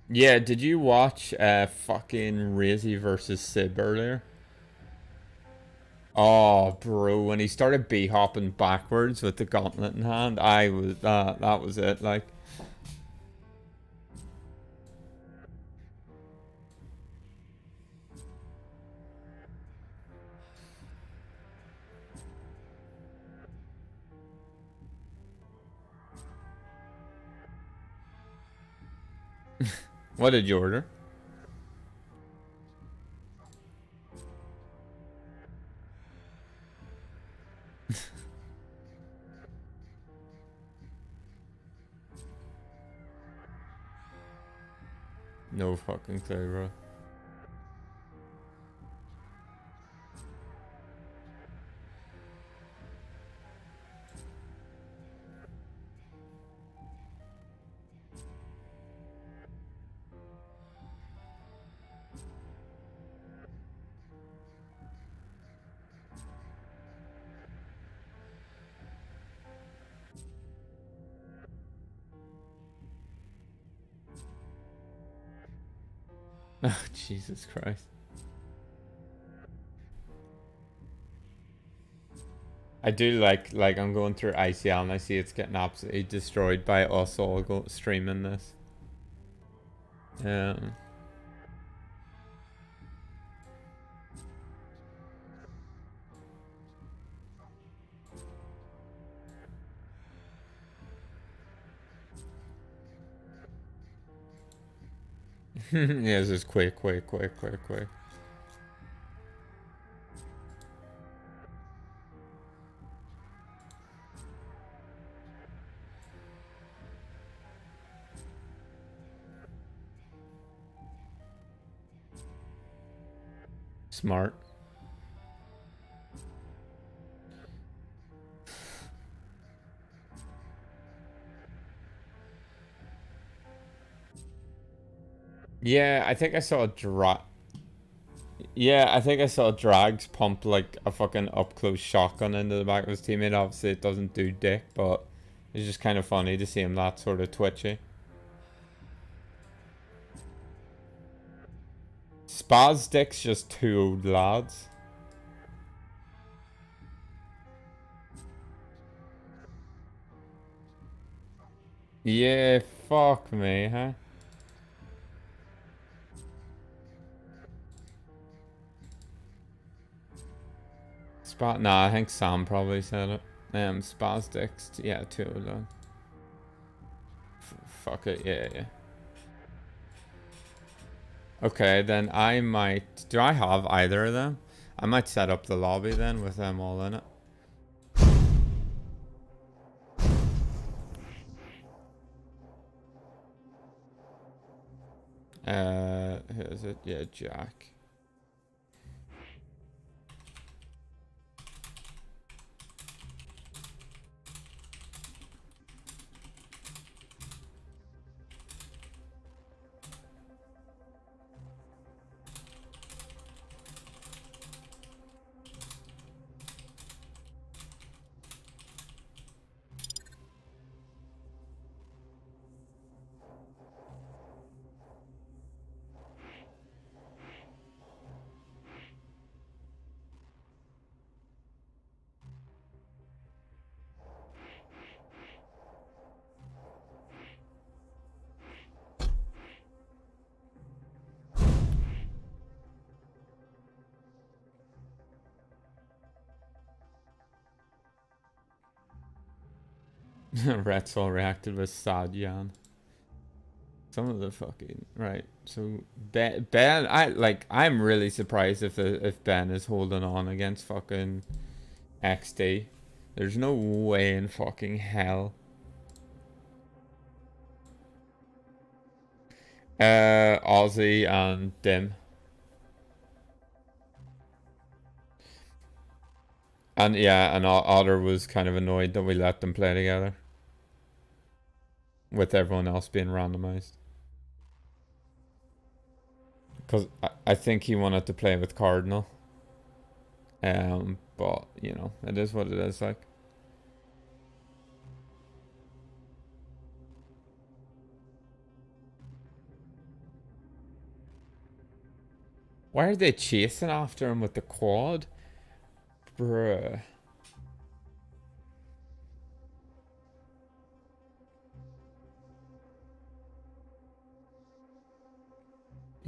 Yeah, did you watch fucking Razy versus Sib earlier? Oh, bro, when he started b-hopping backwards with the gauntlet in hand, I was that was it, like. What did you order? No fucking clue, bro. Oh, Jesus Christ. I do like I'm going through ICL and I see it's getting absolutely destroyed by us all streaming this. Yeah, this is Quake. Smart. Yeah, I think I saw a Yeah, I think I saw Drags pump like a fucking up-close shotgun into the back of his teammate. Obviously, it doesn't do dick, but it's just kind of funny to see him that sort of twitchy. Spaz Dick's just two old lads. Yeah, fuck me, huh? Nah, I think Sam probably said it. Spaz Dick's, yeah, two old lads. Fuck it, yeah. Okay, then I might... Do I have either of them? I might set up the lobby then with them all in it. Who is it? Yeah, Jack. Retzel reacted with sad Jan. Some of the fucking right. So Ben, I'm really surprised if Ben is holding on against fucking XD. There's no way in fucking hell. Ozzy and Dim. And yeah, and Otter was kind of annoyed that we let them play together. With everyone else being randomized. Because I think he wanted to play with Cardinal. But, you know, it is what it is, like. Why are they chasing after him with the quad? Bruh.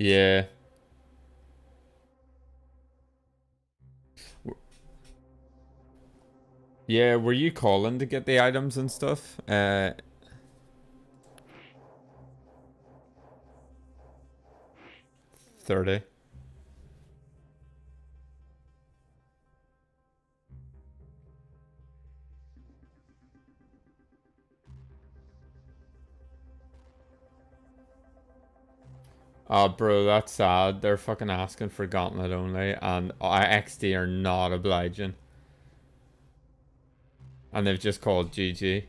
Yeah. Yeah, were you calling to get the items and stuff? 30. Oh, bro, that's sad. They're fucking asking for Gauntlet only, and XD are not obliging. And they've just called GG.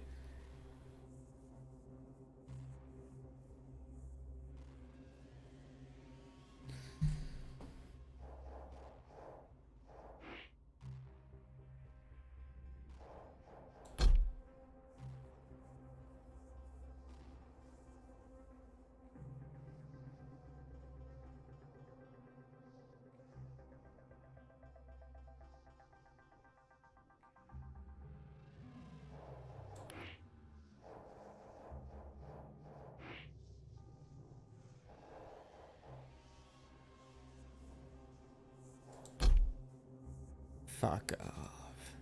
Fuck off.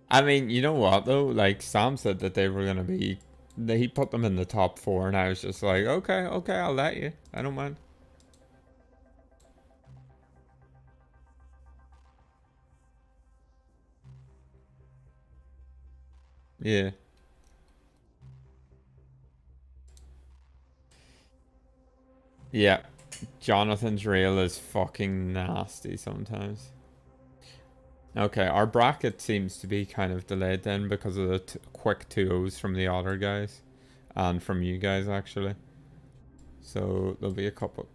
I mean, you know what though? Like Sam said that they were gonna be. He put them in the top 4, and I was just like, okay, I'll let you. I don't mind. Yeah. Yeah. Jonathan's rail is fucking nasty sometimes. Okay, our bracket seems to be kind of delayed then because of the quick 2-0s from the other guys. And from you guys, actually. So, there'll be a couple.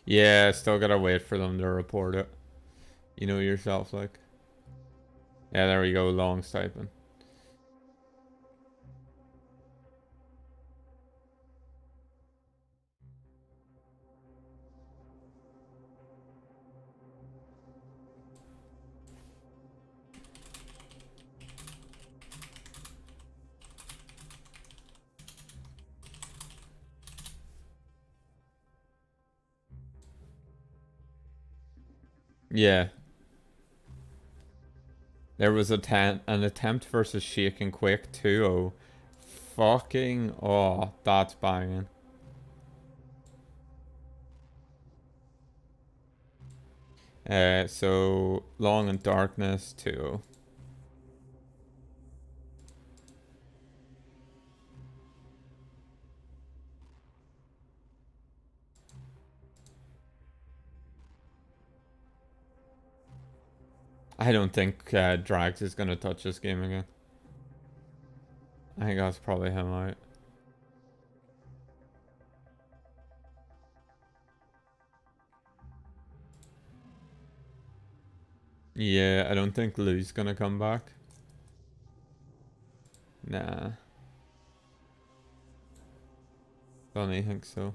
Yeah, still gotta wait for them to report it. You know yourself, like. Yeah, there we go, long stipend. Yeah. There was an attempt versus Shake and Quake 2-0. Fucking, oh, that's banging. So, Long and Darkness 2-0. I don't think Drags is gonna touch this game again. I think that's probably him out. Yeah, I don't think Lou's gonna come back. Nah. Don't even think so.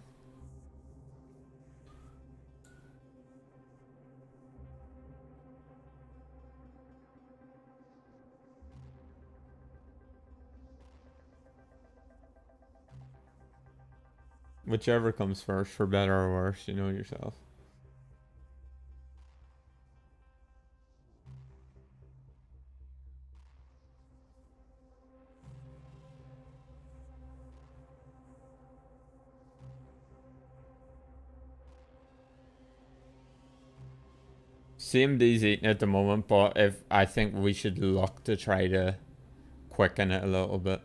Whichever comes first, for better or worse, you know yourself. CMD's eating at the moment, but if I think we should look to try to quicken it a little bit.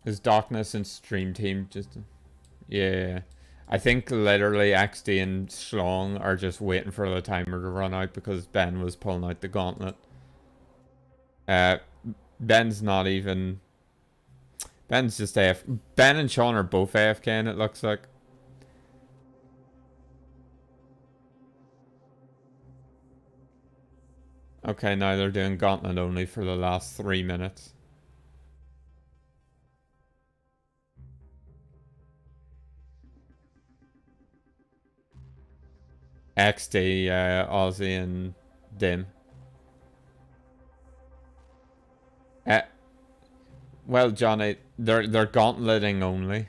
Is Darkness and Stream Team just... Yeah. I think literally XD and Schlong are just waiting for the timer to run out because Ben was pulling out the gauntlet. Ben's not even... Ben's just AF... Ben and Sean are both AFK and it looks like. Okay, now they're doing gauntlet only for the last 3 minutes. XD, Aussie, and Dim. Well, Johnny, they're gauntleting only.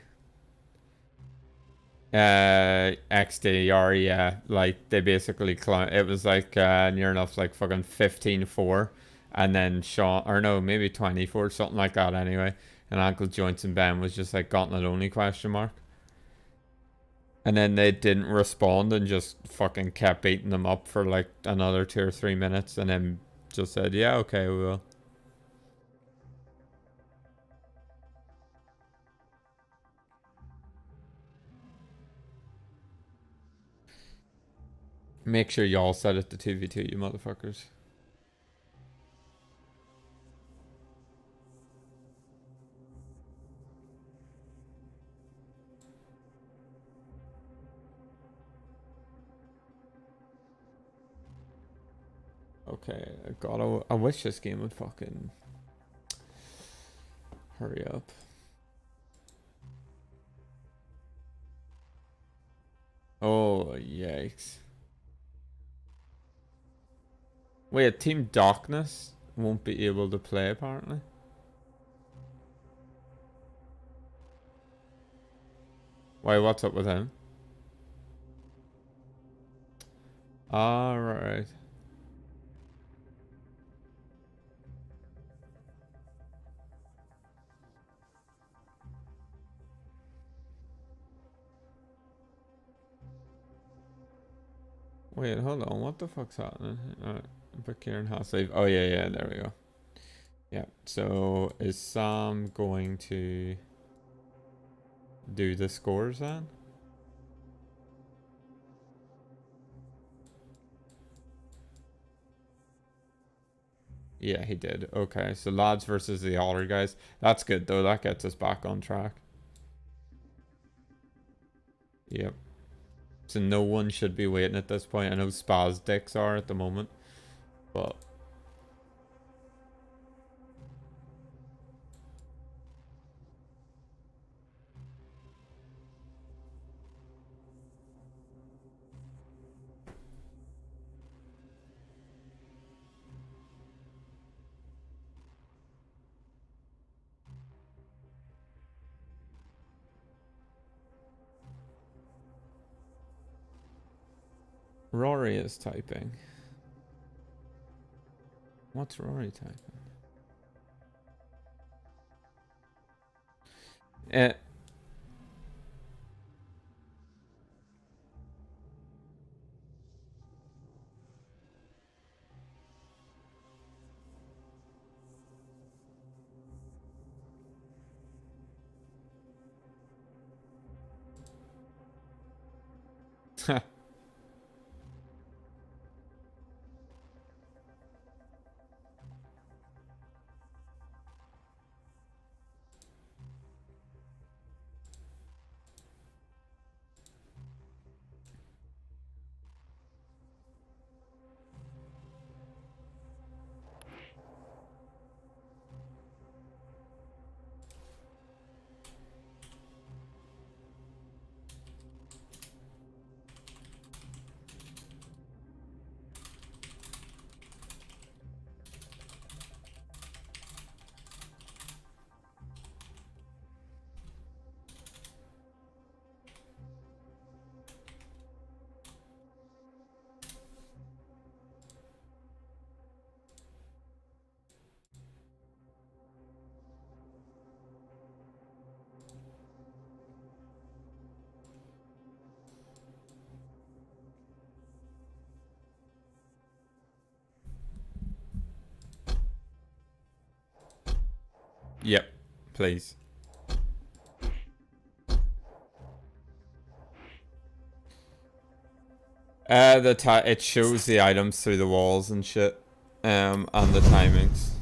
XD, yeah, like they basically it was like near enough like fucking 15-4, and then Sean, or no, maybe 24, something like that anyway. And Uncle Joints and Ben was just like gauntlet only question mark. And then they didn't respond and just fucking kept beating them up for like another 2 or 3 minutes, and then just said, yeah, okay, we will. Make sure y'all set it to 2v2, you motherfuckers. Okay, God, I wish this game would fucking hurry up. Oh, yikes. Wait, Team Darkness won't be able to play apparently. Why, what's up with him? Alright. Wait, hold on. What the fuck's happening? Alright, but Kieran has save. Oh yeah, there we go. Yeah. So is Sam going to do the scores then? Yeah, he did. Okay, so lads versus the other guys. That's good though. That gets us back on track. Yep. So no one should be waiting at this point. I know Spaz dicks are at the moment, but Rory is typing. What's Rory typing? Yep, please. It shows the items through the walls and shit, and the timings.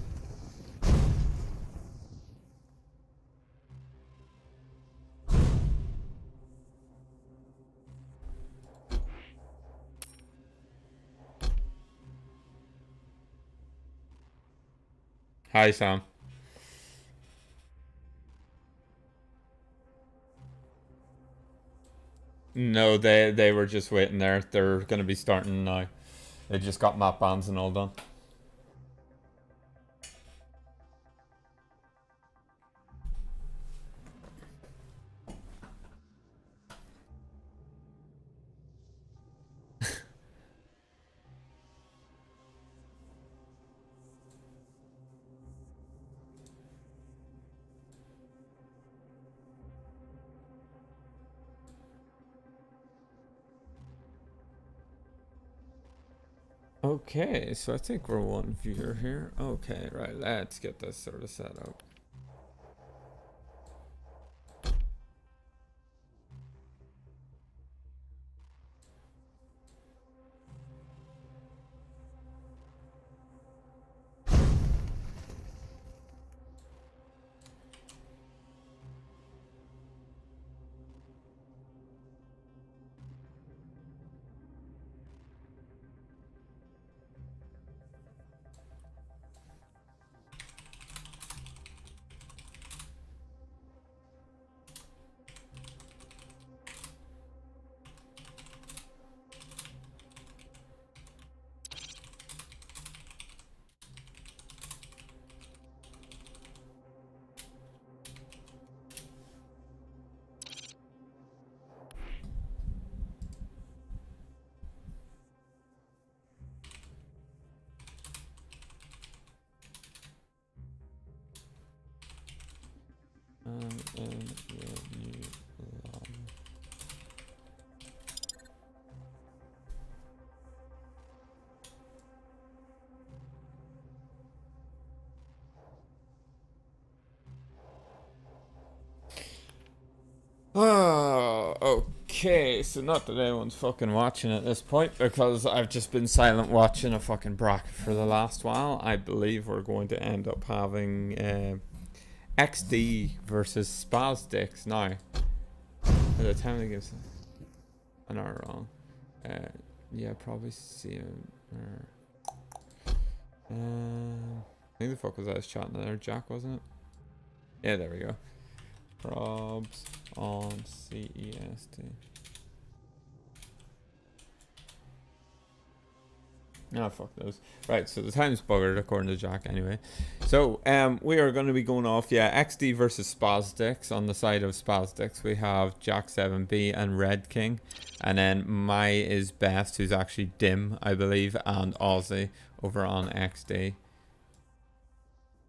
Hi, Sam. No, they were just waiting there. They're gonna be starting now. They just got map bans and all done. Okay, so I think we're one viewer here. Okay, right, let's get this sort of set up. Oh, okay. So not that anyone's fucking watching at this point, because I've just been silent watching a fucking bracket for the last while. I believe we're going to end up having XD versus Spasdix now. By the time they give an hour wrong. Yeah, probably see him. I think the fuck was I was chatting there, Jack, wasn't it? Yeah, there we go. Probs on CEST. Ah, fuck those. Right, so the time's buggered according to Jack anyway. So, we are going to be going off, XD versus Spasdix. On the side of Spasdix, we have Jack7B and Red King. And then my is Best, who's actually Dim, I believe, and Aussie over on XD.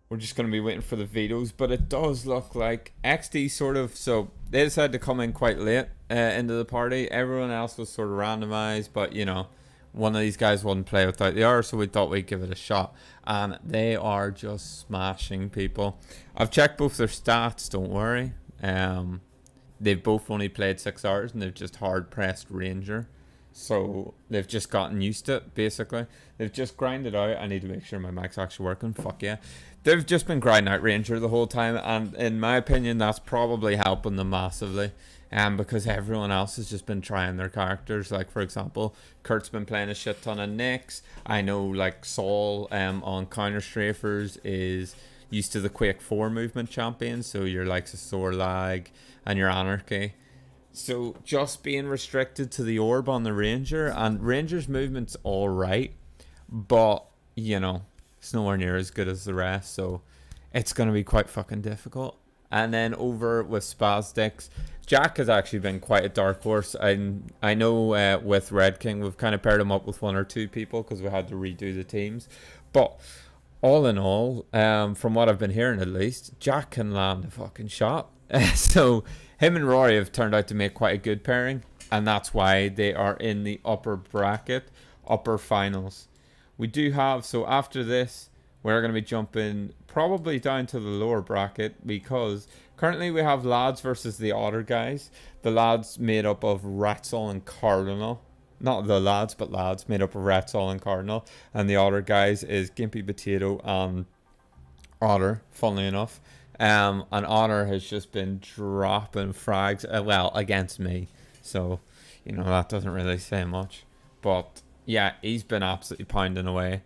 We're just going to be waiting for the vetoes, but it does look like XD sort of, so they decided to come in quite late into the party. Everyone else was sort of randomized, but you know, one of these guys wouldn't play without the other, so we thought we'd give it a shot. And they are just smashing people. I've checked both their stats, don't worry. They've both only played 6 hours and they've just hard pressed Ranger. So they've just gotten used to it, basically. They've just grinded out. I need to make sure my mic's actually working. Fuck yeah. They've just been grinding out Ranger the whole time, and in my opinion, that's probably helping them massively. Because everyone else has just been trying their characters. Like, for example, Kurt's been playing a shit ton of Nyx. I know, like, Saul on Counter Strafers is used to the Quake 4 movement champion. So you're like Sore Lag and your Anarchy. So just being restricted to the orb on the Ranger, and Ranger's movement's alright, but, you know, it's nowhere near as good as the rest, so it's going to be quite fucking difficult. And then over with Spasdix, Jack has actually been quite a dark horse. I know with Red King, we've kind of paired him up with 1 or 2 people because we had to redo the teams. But all in all, from what I've been hearing at least, Jack can land a fucking shot. So him and Rory have turned out to make quite a good pairing, and that's why they are in the upper bracket, upper finals. We do have, so after this, we're going to be jumping probably down to the lower bracket because currently we have lads versus the otter guys. The lads made up of Ratzel and Cardinal. Not the lads, but lads made up of Ratzel and Cardinal. And the otter guys is Gimpy Potato and Otter, funnily enough. And Otter has just been dropping frags, well, against me. So, you know, that doesn't really say much. But, yeah, he's been absolutely pounding away.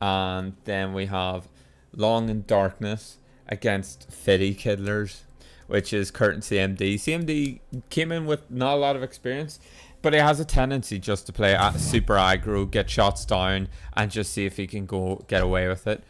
And then we have Long in Darkness against Fitty Kiddlers, which is Kurt and CMD. CMD came in with not a lot of experience, but he has a tendency just to play super aggro, get shots down, and just see if he can go get away with it.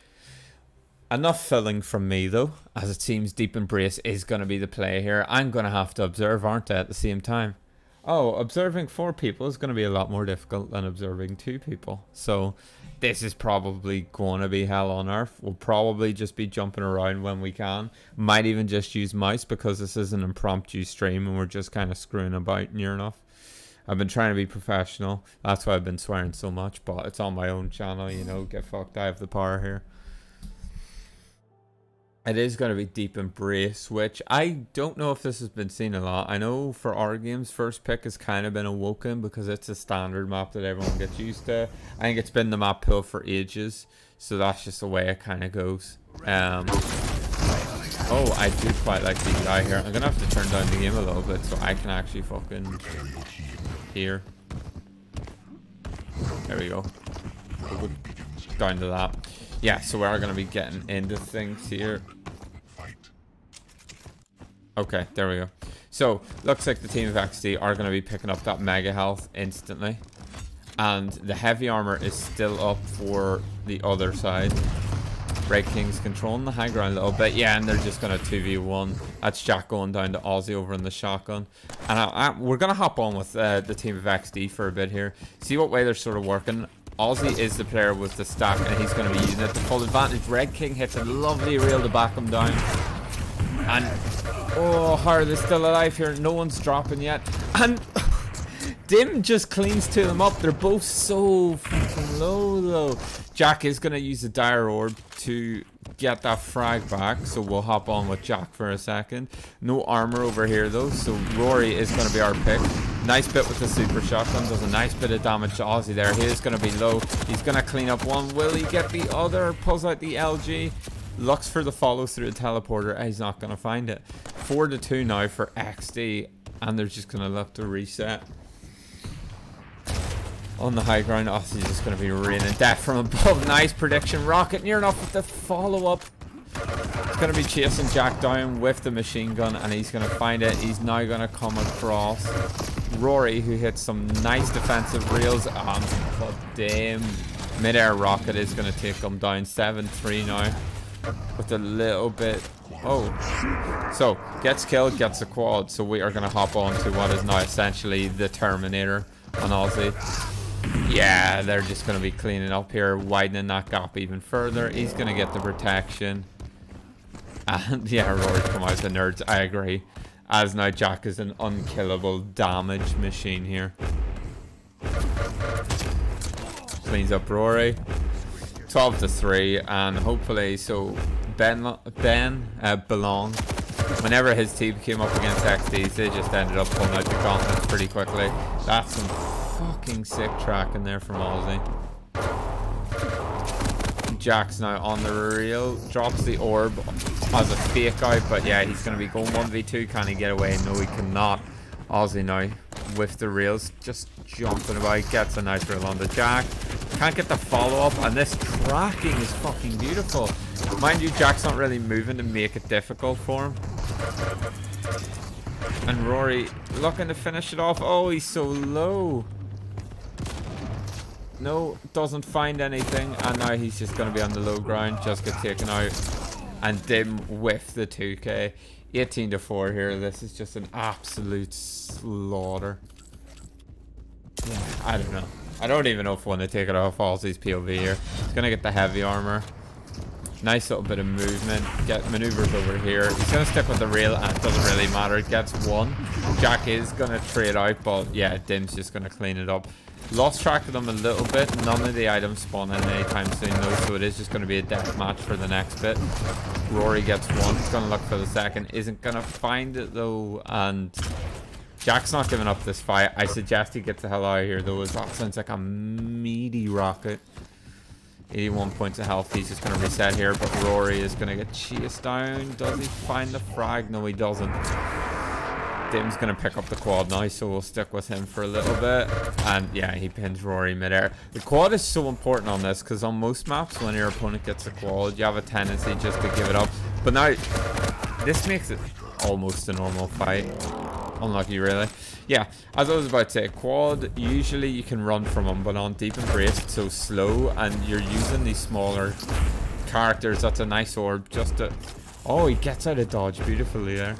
Enough filling from me, though, as it seems Deep Embrace is going to be the play here. I'm going to have to observe, aren't I, at the same time? Oh, observing 4 people is going to be a lot more difficult than observing 2 people. So this is probably going to be hell on earth. We'll probably just be jumping around when we can. Might even just use mouse because this is an impromptu stream and we're just kind of screwing about near enough. I've been trying to be professional. That's why I've been swearing so much, but it's on my own channel, you know, get fucked. I have the power here. It is going to be Deep Embrace, which I don't know if this has been seen a lot. I know for our games, first pick has kind of been awoken because it's a standard map that everyone gets used to. I think it's been the map pool for ages, so that's just the way it kind of goes. Oh, I do quite like the guy here. I'm going to have to turn down the game a little bit so I can actually fucking hear. There we go. We'll go down to that. Yeah, so we are going to be getting into things here. Okay, there we go. So, looks like the team of XD are going to be picking up that mega health instantly. And the heavy armor is still up for the other side. Red King's controlling the high ground a little bit. Yeah, and they're just going to 2v1. That's Jack going down to Aussie over in the shotgun. And we're going to hop on with the team of XD for a bit here. See what way they're sort of working. Aussie is the player with the stack and he's going to be using it to full advantage. Red King hits a lovely reel to back him down. And, oh, how are they still alive here? No one's dropping yet. And Dim just cleans 2 of them up. They're both so fucking low, though. Jack is going to use the Dire Orb to get that frag back. So we'll hop on with Jack for a second. No armor over here, though. So Rory is going to be our pick. Nice bit with the super shotgun. Does a nice bit of damage to Aussie there. He is going to be low. He's going to clean up one. Will he get the other? Pulls out the LG. Looks for the follow through the teleporter. He's not going to find it. 4-2 now for XD. And they're just going to look to reset. On the high ground, Aussie's just going to be raining death from above. Nice prediction. Rocket near enough with the follow-up. He's going to be chasing Jack down with the machine gun. And he's going to find it. He's now going to come across Rory, who hits some nice defensive reels. But damn, mid-air rocket is going to take him down. 7-3 now. With a little bit. Oh. So, gets killed, gets a quad. So we are going to hop on to what is now essentially the Terminator on Aussie. Yeah, they're just going to be cleaning up here, widening that gap even further. He's going to get the protection. And yeah, Rory come out the nerds. I agree. As now Jack is an unkillable damage machine here. Cleans up Rory. 12-3, and hopefully, so Ben Belong. Whenever his team came up against XDs, they just ended up pulling out the gauntlets pretty quickly. That's some fucking sick tracking there from Aussie. Jack's now on the reel, drops the orb as a fake out, but yeah, he's going to be going 1v2. Can he get away? No, he cannot. Aussie now with the reels, just jumping about, gets a nice reel on the Jack. Can't get the follow-up, and this tracking is fucking beautiful. Mind you, Jack's not really moving to make it difficult for him. And Rory looking to finish it off. Oh, he's so low. No, doesn't find anything, and now he's just going to be on the low ground, just get taken out. And Dim with the 2k. 18-4 here. This is just an absolute slaughter. Yeah, I don't know. I don't even know if I want to take it off Aussie's POV here. He's going to get the heavy armor. Nice little bit of movement. Get maneuvers over here. He's going to stick with the rail, and it doesn't really matter. It gets one. Jack is going to trade out, but yeah, Dim's just going to clean it up. Lost track of them a little bit. None of the items spawn in anytime soon, though, so it is just going to be a death match for the next bit. Rory gets one. He's going to look for the second. Isn't going to find it, though, and Jack's not giving up this fight. I suggest he gets the hell out of here, though, as that sounds like a meaty rocket. 81 points of health. He's just going to reset here, but Rory is going to get chased down. Does he find the frag? No, he doesn't. Dim's going to pick up the quad now, so we'll stick with him for a little bit. And yeah, he pins Rory midair. The quad is so important on this, because on most maps, when your opponent gets a quad, you have a tendency just to give it up. But now, this makes it almost a normal fight. Unlucky, really. Yeah, as I was about to say, quad, usually you can run from them, but on deep embrace, it's so slow, and you're using these smaller characters. That's a nice orb just to... Oh, he gets out of dodge beautifully there.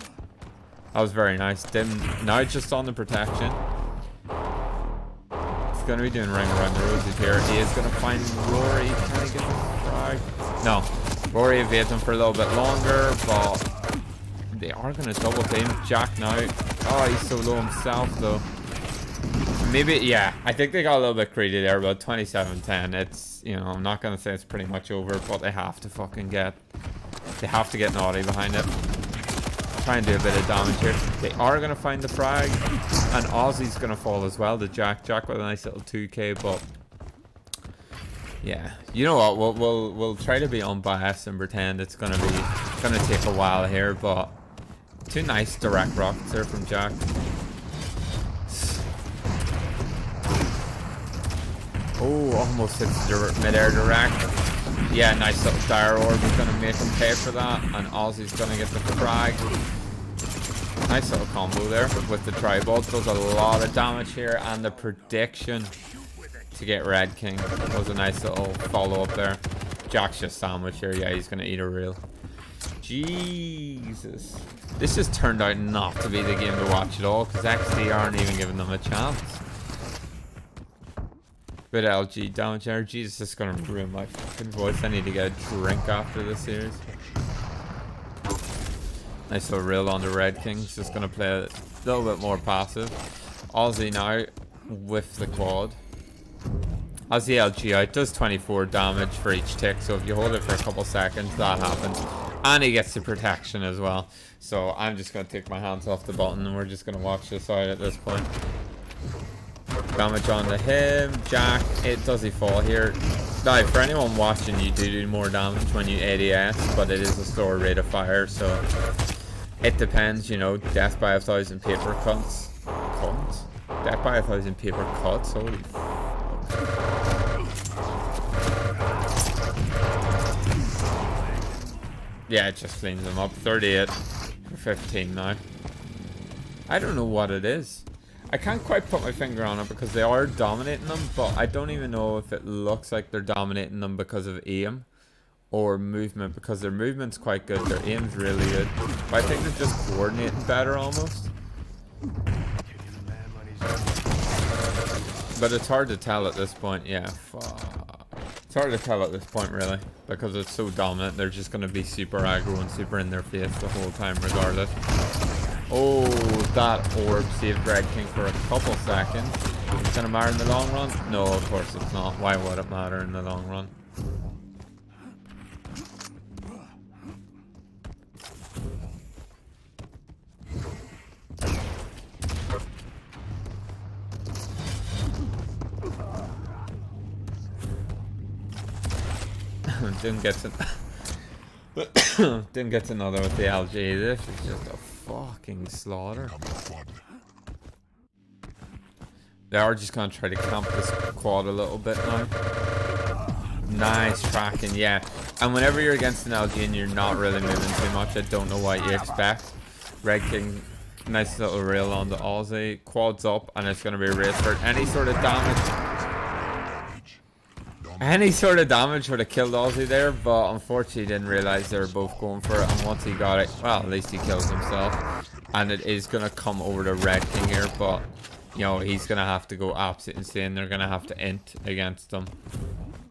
That was very nice. Dim now just on the protection. He's going to be doing ring around the roses here. He is going to find Rory. Can he get the frag? No. Rory evades him for a little bit longer, but they are going to double team Jack now. Oh, he's so low himself, though. Maybe, yeah. I think they got a little bit greedy there, but 27-10. It's, you know, I'm not going to say it's pretty much over, but they have to fucking get... They have to get naughty behind it. Try and do a bit of damage here. They are going to find the frag, and Ozzy's going to fall as well to Jack. Jack with a nice little 2k, but yeah, you know what? We'll try to be unbiased and pretend it's going to take a while here, but two nice direct rockets there from Jack. Oh, almost hits mid-air direct. Yeah, nice little dire orb is going to make him pay for that, and Ozzy's going to get the frag. Nice little combo there with the tribal. Does a lot of damage here, and the prediction to get Red King was a nice little follow-up there. Jack's just sandwich here. Yeah, he's going to eat a reel. Jesus. This just turned out not to be the game to watch at all, because XD aren't even giving them a chance. Good LG damage there. Jesus, this is gonna ruin my fucking voice. I need to get a drink after this series. Nice little reel on the Red King. He's just gonna play a little bit more passive. Aussie now with the quad. As the LG out, does 24 damage for each tick. So if you hold it for a couple seconds, that happens. And he gets the protection as well. So I'm just gonna take my hands off the button, and we're just gonna watch this out at this point. Damage onto him. Jack, does he fall here? Now, for anyone watching, you do more damage when you ADS, but it is a slower rate of fire, so it depends, you know. Death by 1,000 paper cuts. Death by 1,000 paper cuts. Holy fuck. Yeah, it just cleans them up. 38 for 15 now. I don't know what it is. I can't quite put my finger on it because they are dominating them, but I don't even know if it looks like they're dominating them because of aim or movement, because their movement's quite good, their aim's really good. But I think they're just coordinating better almost. But it's hard to tell at this point, yeah. Fuck. It's hard to tell at this point, really, because it's so dominant. They're just going to be super aggro and super in their face the whole time regardless. Oh, that orb saved Red King for a couple seconds. It's gonna matter in the long run? No, of course it's not. Why would it matter in the long run? Didn't get another with the LG. This is just a fucking slaughter. They are just gonna try to camp this quad a little bit now. Nice tracking, yeah. And whenever you're against an LG and you're not really moving too much, I don't know what you expect. Red King, nice little rail on the Aussie. Quad's up, and it's gonna be a race for any sort of damage. Any sort of damage would have killed Aussie there, but unfortunately he didn't realise they were both going for it, and once he got it, well, at least he kills himself. And it is going to come over to Red King here, but, you know, he's going to have to go absolutely insane. They're going to have to int against him.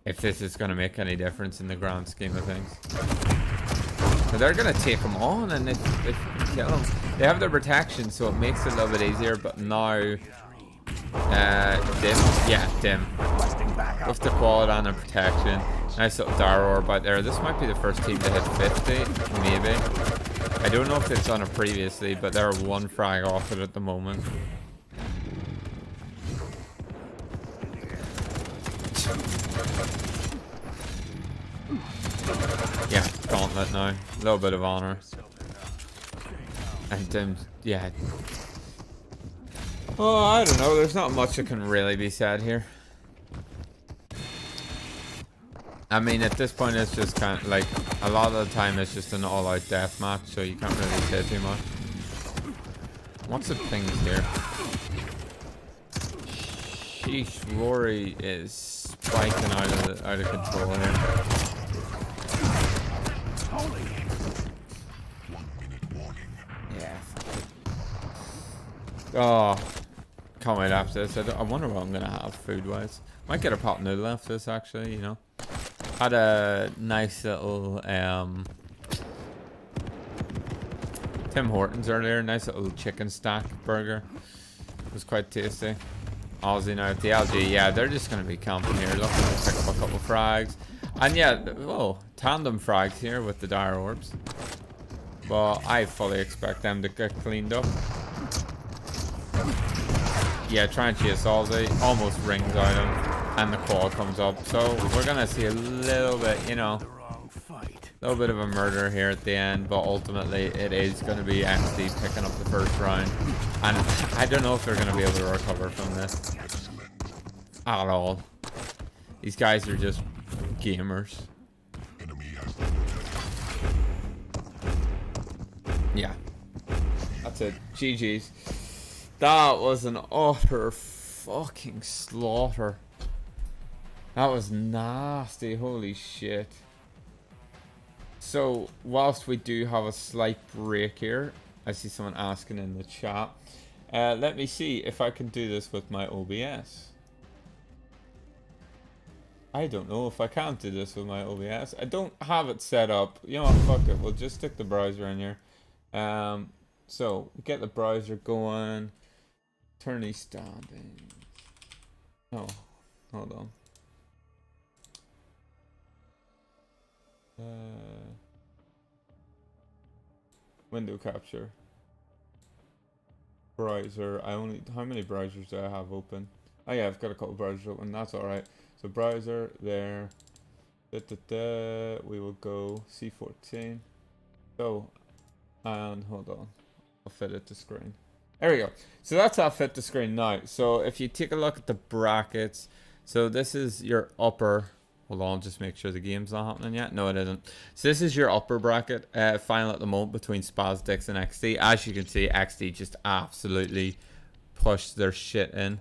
If this is going to make any difference in the grand scheme of things. So they're going to take them on, and if kill them. They have their protection, so it makes it a little bit easier, but now... dim. Yeah, dim. With the quad and the protection. Nice little Dire Orb out there. This might be the first team to hit 50, maybe. I don't know if they've done it previously, but they're one frag off it at the moment. Yeah, gauntlet now. A little bit of honor. And yeah. Oh, I don't know. There's not much that can really be said here. I mean, at this point, it's just kind of like a lot of the time it's just an all-out death match, so you can't really say too much. What's the things here? Sheesh, Rory is spiking out of control here. Yeah. Oh, can't wait after this. I wonder what I'm gonna have food-wise. Might get a pot noodle after this, actually. You know. Had a nice little Tim Hortons earlier. Nice little chicken stack burger. It was quite tasty. Aussie now at the LG. Yeah, they're just going to be camping here. Looking to pick up a couple frags. And yeah, oh, tandem frags here with the Dire Orbs. But I fully expect them to get cleaned up. Yeah, try and chase Aussie. Almost rings out him. And the quad comes up. So we're going to see a little bit, you know, a little bit of a murder here at the end. But ultimately, it is going to be XD picking up the first round. And I don't know if they're going to be able to recover from this at all. These guys are just gamers. Yeah. That's it. GG's. That was an utter fucking slaughter. That was nasty. Holy shit. So, whilst we do have a slight break here, I see someone asking in the chat. Let me see if I can do this with my OBS. I don't know if I can do this with my OBS. I don't have it set up. You know what, fuck it. We'll just stick the browser in here. So, get the browser going. Turn these standing. Oh, hold on. Window capture. Browser. How many browsers do I have open? Oh yeah, I've got a couple browsers open. That's alright. So browser there. We will go C14. So, and hold on. I'll fit it to screen. There we go. So that's how I fit the screen now. So if you take a look at the brackets, so this is your upper. Hold on, just make sure the game's not happening yet. No, it isn't. So this is your upper bracket final at the moment between Spaz, Dix, and XD. As you can see, XD just absolutely pushed their shit in.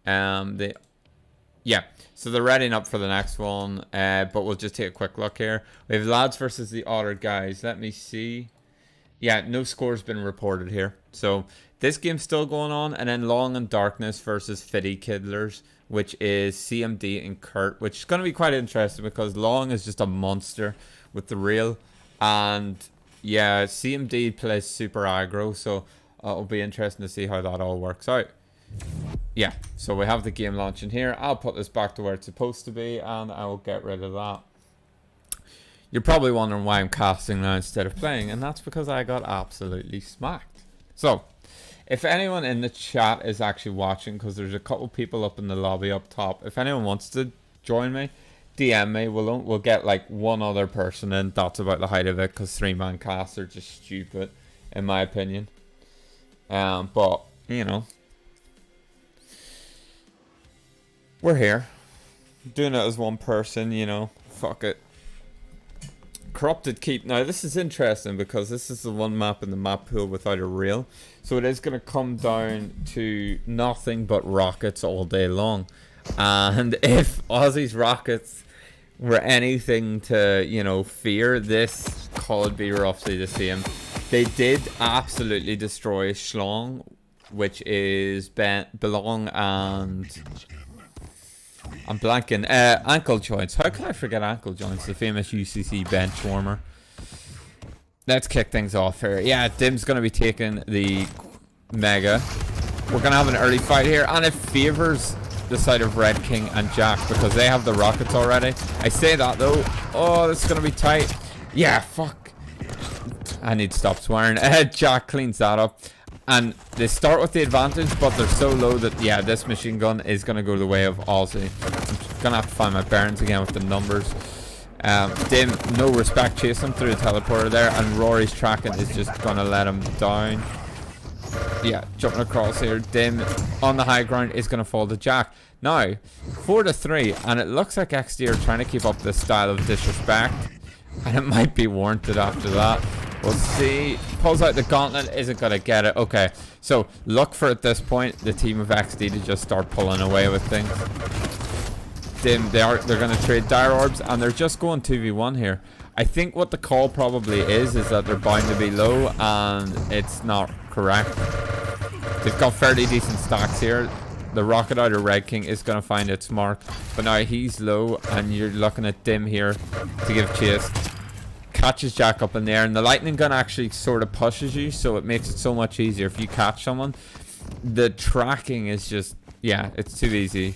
Yeah, so they're readying up for the next one. But we'll just take a quick look here. We have lads versus the other guys. Let me see. Yeah, no score's been reported here. So this game's still going on. And then Long and Darkness versus Fitty Kiddlers, which is CMD and Kurt, which is going to be quite interesting because Long is just a monster with the reel. And yeah, CMD plays super aggro, so it'll be interesting to see how that all works out. Yeah, so we have the game launching here. I'll put this back to where it's supposed to be, and I will get rid of that. You're probably wondering why I'm casting now instead of playing, and that's because I got absolutely smacked. So, if anyone in the chat is actually watching, because there's a couple people up in the lobby up top, if anyone wants to join me, DM me. We'll get like one other person in. That's about the height of it, because 3-man casts are just stupid, in my opinion. But, you know, we're here. Doing it as one person, you know, fuck it. Corrupted Keep. Now this is interesting because this is the one map in the map pool without a reel, so it is going to come down to nothing but rockets all day long. And if Aussie's rockets were anything to, you know, fear, this could be roughly the same. They did absolutely destroy Schlong, which is Belong and I'm blanking. Ankle joints. How can I forget ankle joints? The famous UCC bench warmer. Let's kick things off here. Yeah, Dim's going to be taking the Mega. We're going to have an early fight here, and it favors the side of Red King and Jack because they have the rockets already. I say that though. Oh, this is going to be tight. Yeah, fuck. I need to stop swearing. Jack cleans that up. And they start with the advantage, but they're so low that, yeah, this machine gun is going to go the way of Aussie. I'm going to have to find my bearings again with the numbers. Dim, no respect, chase him through the teleporter there, and Rory's tracking is just going to let him down. Yeah, jumping across here. Dim on the high ground is going to fall to Jack. Now, 4-3, and it looks like XD are trying to keep up this style of disrespect, and it might be warranted after that. We'll see. Pulls out the gauntlet, isn't going to get it. Okay, so look for at this point the team of XD to just start pulling away with things. Dim, they're going to trade dire orbs, and they're just going 2v1 here. I think what the call probably is that they're bound to be low, and it's not correct. They've got fairly decent stacks here. The rocket out of Red King is going to find its mark, but now he's low, and you're looking at Dim here to give chase. Catches Jack up in the air, and the lightning gun actually sort of pushes you, so it makes it so much easier if you catch someone. The tracking is just, yeah, it's too easy.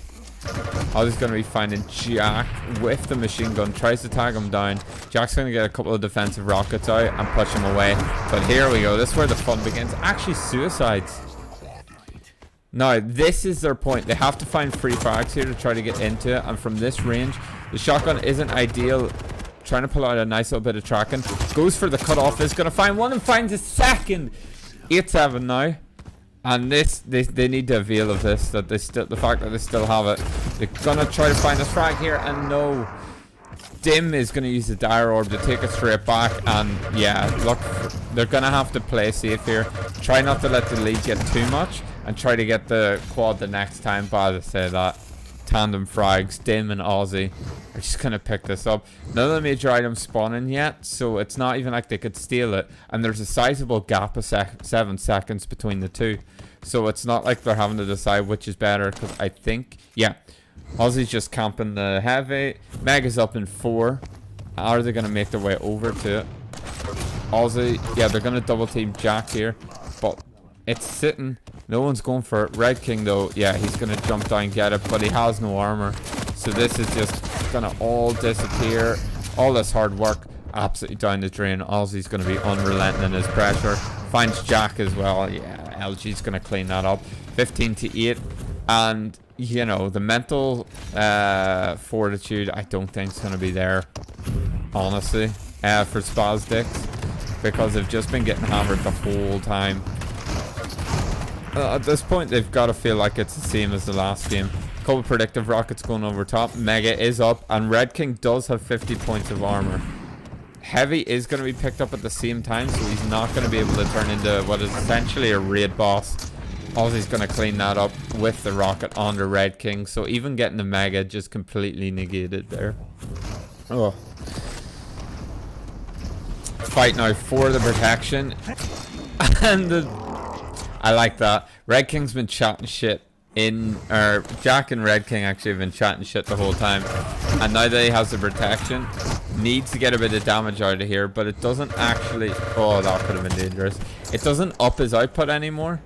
Ollie's going to be finding Jack with the machine gun, tries to tag him down. Jack's going to get a couple of defensive rockets out and push him away, but here we go. This is where the fun begins. Actually, suicides. Now, this is their point. They have to find free frags here to try to get into it, and from this range, the shotgun isn't ideal. Trying to pull out a nice little bit of tracking. Goes for the cutoff. Is going to find one and finds a second. 8-7 now. And this, they need to avail of this. That they still, the fact that they still have it. They're going to try to find a frag here. And no. Dim is going to use the dire orb to take it straight back. And yeah, look, they're going to have to play safe here. Try not to let the lead get too much. And try to get the quad the next time. But as I say that. Tandem frags, Dim and Aussie are just going to pick this up. None of the major items spawning yet, so it's not even like they could steal it. And there's a sizable gap of 7 seconds between the two. So it's not like they're having to decide which is better, because I think, yeah, Aussie's just camping the heavy. Mega's up in 4. Are they going to make their way over to it? Aussie, yeah, they're going to double team Jack here, but it's sitting. No one's going for it. Red King, though, yeah, he's going to jump down and get it, but he has no armor. So this is just going to all disappear. All this hard work, absolutely down the drain. Aussie's going to be unrelenting in his pressure. Finds Jack as well. Yeah, LG's going to clean that up. 15-8. And, you know, the mental fortitude, I don't think is going to be there, honestly, for Spazdics. Because they've just been getting hammered the whole time. At this point, they've got to feel like it's the same as the last game. Couple predictive rockets going over top. Mega is up, and Red King does have 50 points of armor. Heavy is going to be picked up at the same time, so he's not going to be able to turn into what is essentially a raid boss. Aussie's going to clean that up with the rocket on the Red King, so even getting the Mega just completely negated there. Oh. Fight now for the protection. And I like that. Red King's been chatting shit Jack and Red King actually have been chatting shit the whole time. And now that he has the protection, needs to get a bit of damage out of here, but it doesn't actually... Oh, that could have been dangerous. It doesn't up his output anymore.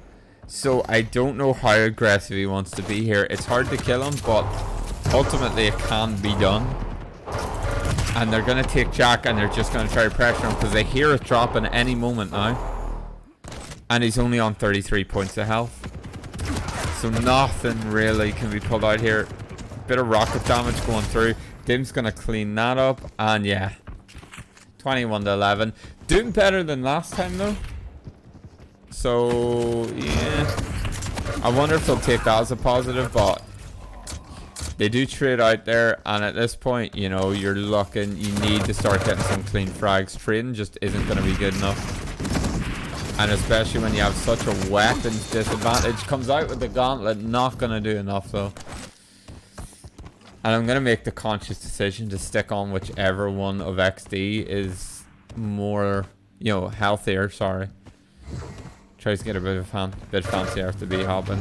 So I don't know how aggressive he wants to be here. It's hard to kill him, but ultimately it can be done. And they're going to take Jack and they're just going to try to pressure him because they hear it drop in any moment now. And he's only on 33 points of health. So nothing really can be pulled out here. Bit of rocket damage going through. Dim's going to clean that up. And yeah, 21-11. Doing better than last time though. So yeah, I wonder if they'll take that as a positive, but they do trade out there, and at this point, you know, you're looking, you need to start getting some clean frags. Trading just isn't going to be good enough. And especially when you have such a weapons disadvantage. Comes out with the gauntlet, not going to do enough though. And I'm going to make the conscious decision to stick on whichever one of XD is more, you know, healthier, sorry. Tries to get a bit fancy after B hopping.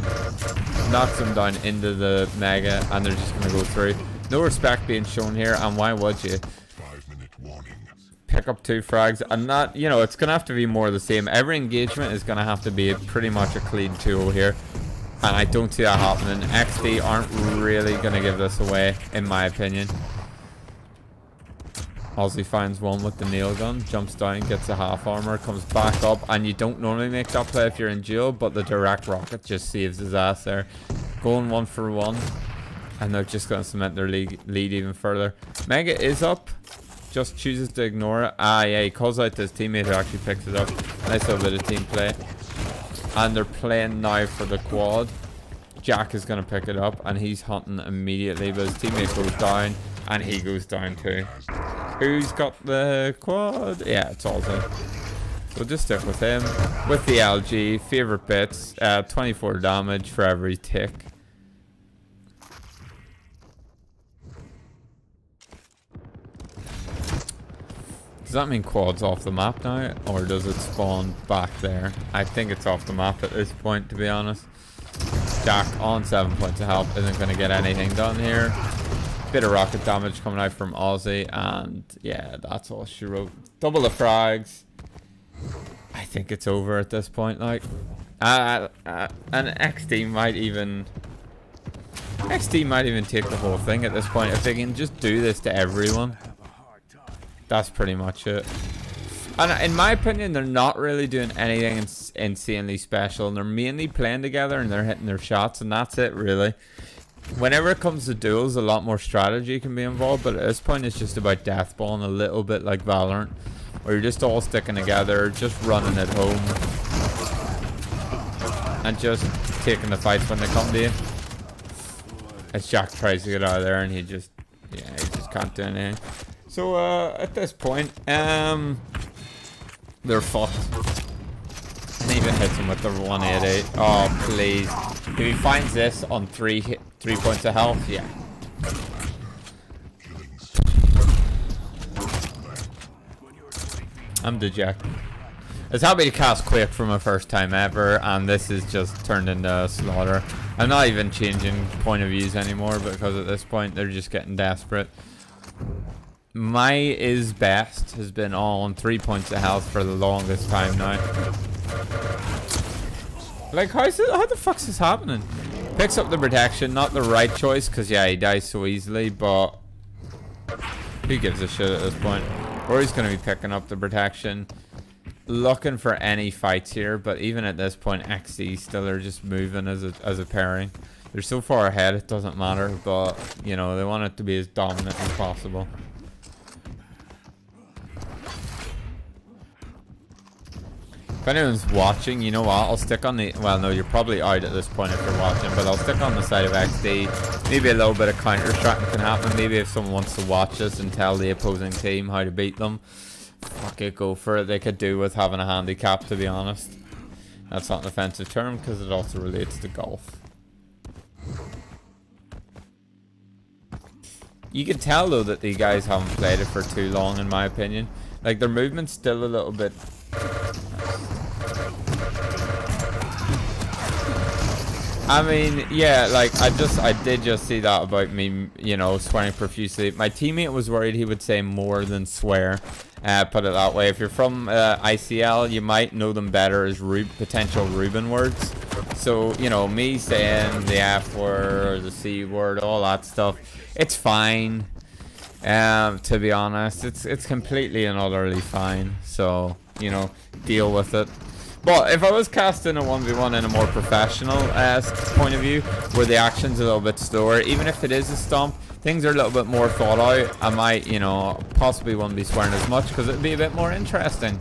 Knocks him down into the mega, and they're just gonna go through. No respect being shown here, and why would you? 5-minute warning. Pick up 2 frags, and that, you know, it's gonna have to be more of the same. Every engagement is gonna have to be pretty much a clean 2-0 here, and I don't see that happening. XD aren't really gonna give this away, in my opinion. Ozzy finds one with the nail gun, jumps down, gets a half armor, comes back up, and you don't normally make that play if you're in jail, but the direct rocket just saves his ass there. Going 1 for 1, and they're just going to cement their lead even further. Mega is up, just chooses to ignore it. Ah, yeah, he calls out to his teammate who actually picks it up. Nice little bit of team play. And they're playing now for the quad. Jack is going to pick it up, and he's hunting immediately, but his teammate goes down, and he goes down too. Who's got the quad? Yeah, it's Alton. We'll just stick with him. With the LG, favorite bits, 24 damage for every tick. Does that mean quad's off the map now, or does it spawn back there? I think it's off the map at this point, to be honest. Jack on 7 points of health isn't going to get anything done here. Bit of rocket damage coming out from Aussie, and yeah, that's all she wrote. Double the frags. I think it's over at this point. Like, and XD might even take the whole thing at this point if they can just do this to everyone. That's pretty much it. And in my opinion, they're not really doing anything insanely special, and they're mainly playing together and they're hitting their shots, and that's it really. Whenever it comes to duels, a lot more strategy can be involved, but at this point it's just about deathballing, a little bit like Valorant, where you're just all sticking together, just running at home, and just taking the fights when they come to you. As Jack tries to get out of there, and he just can't do anything. So at this point, they're fucked. And even hits him with the 180. Oh please! If he finds this on 3 points of health, yeah. I'm dejected. I was happy to cast Quake for my first time ever, and this is just turned into slaughter. I'm not even changing point of views anymore because at this point they're just getting desperate. My is best has been all on 3 points of health for the longest time now. Like, how the fuck's this happening? Picks up the protection, not the right choice, because yeah, he dies so easily, but who gives a shit at this point? Rory's going to be picking up the protection, looking for any fights here, but even at this point, XD still are just moving as a pairing. They're so far ahead, it doesn't matter, but, you know, they want it to be as dominant as possible. If anyone's watching, you know what, I'll stick on the... Well, no, you're probably out at this point if you're watching, but I'll stick on the side of XD. Maybe a little bit of counter-stracking can happen. Maybe if someone wants to watch this and tell the opposing team how to beat them, fuck it, go for it. They could do with having a handicap, to be honest. That's not an offensive term, because it also relates to golf. You can tell, though, that the guys haven't played it for too long, in my opinion. Like, their movement's still a little bit... I mean, yeah, like, I did just see that about me, you know, swearing profusely. My teammate was worried he would say more than swear, put it that way. If you're from ICL, you might know them better as potential Reuben words. So, you know, me saying the F word or the C word, all that stuff, it's fine. To be honest, it's completely and utterly fine. So, you know, deal with it. But if I was casting a 1v1 in a more professional point of view, where the action's a little bit slower, even if it is a stomp, things are a little bit more thought out, I might, you know, possibly wouldn't be swearing as much because it'd be a bit more interesting.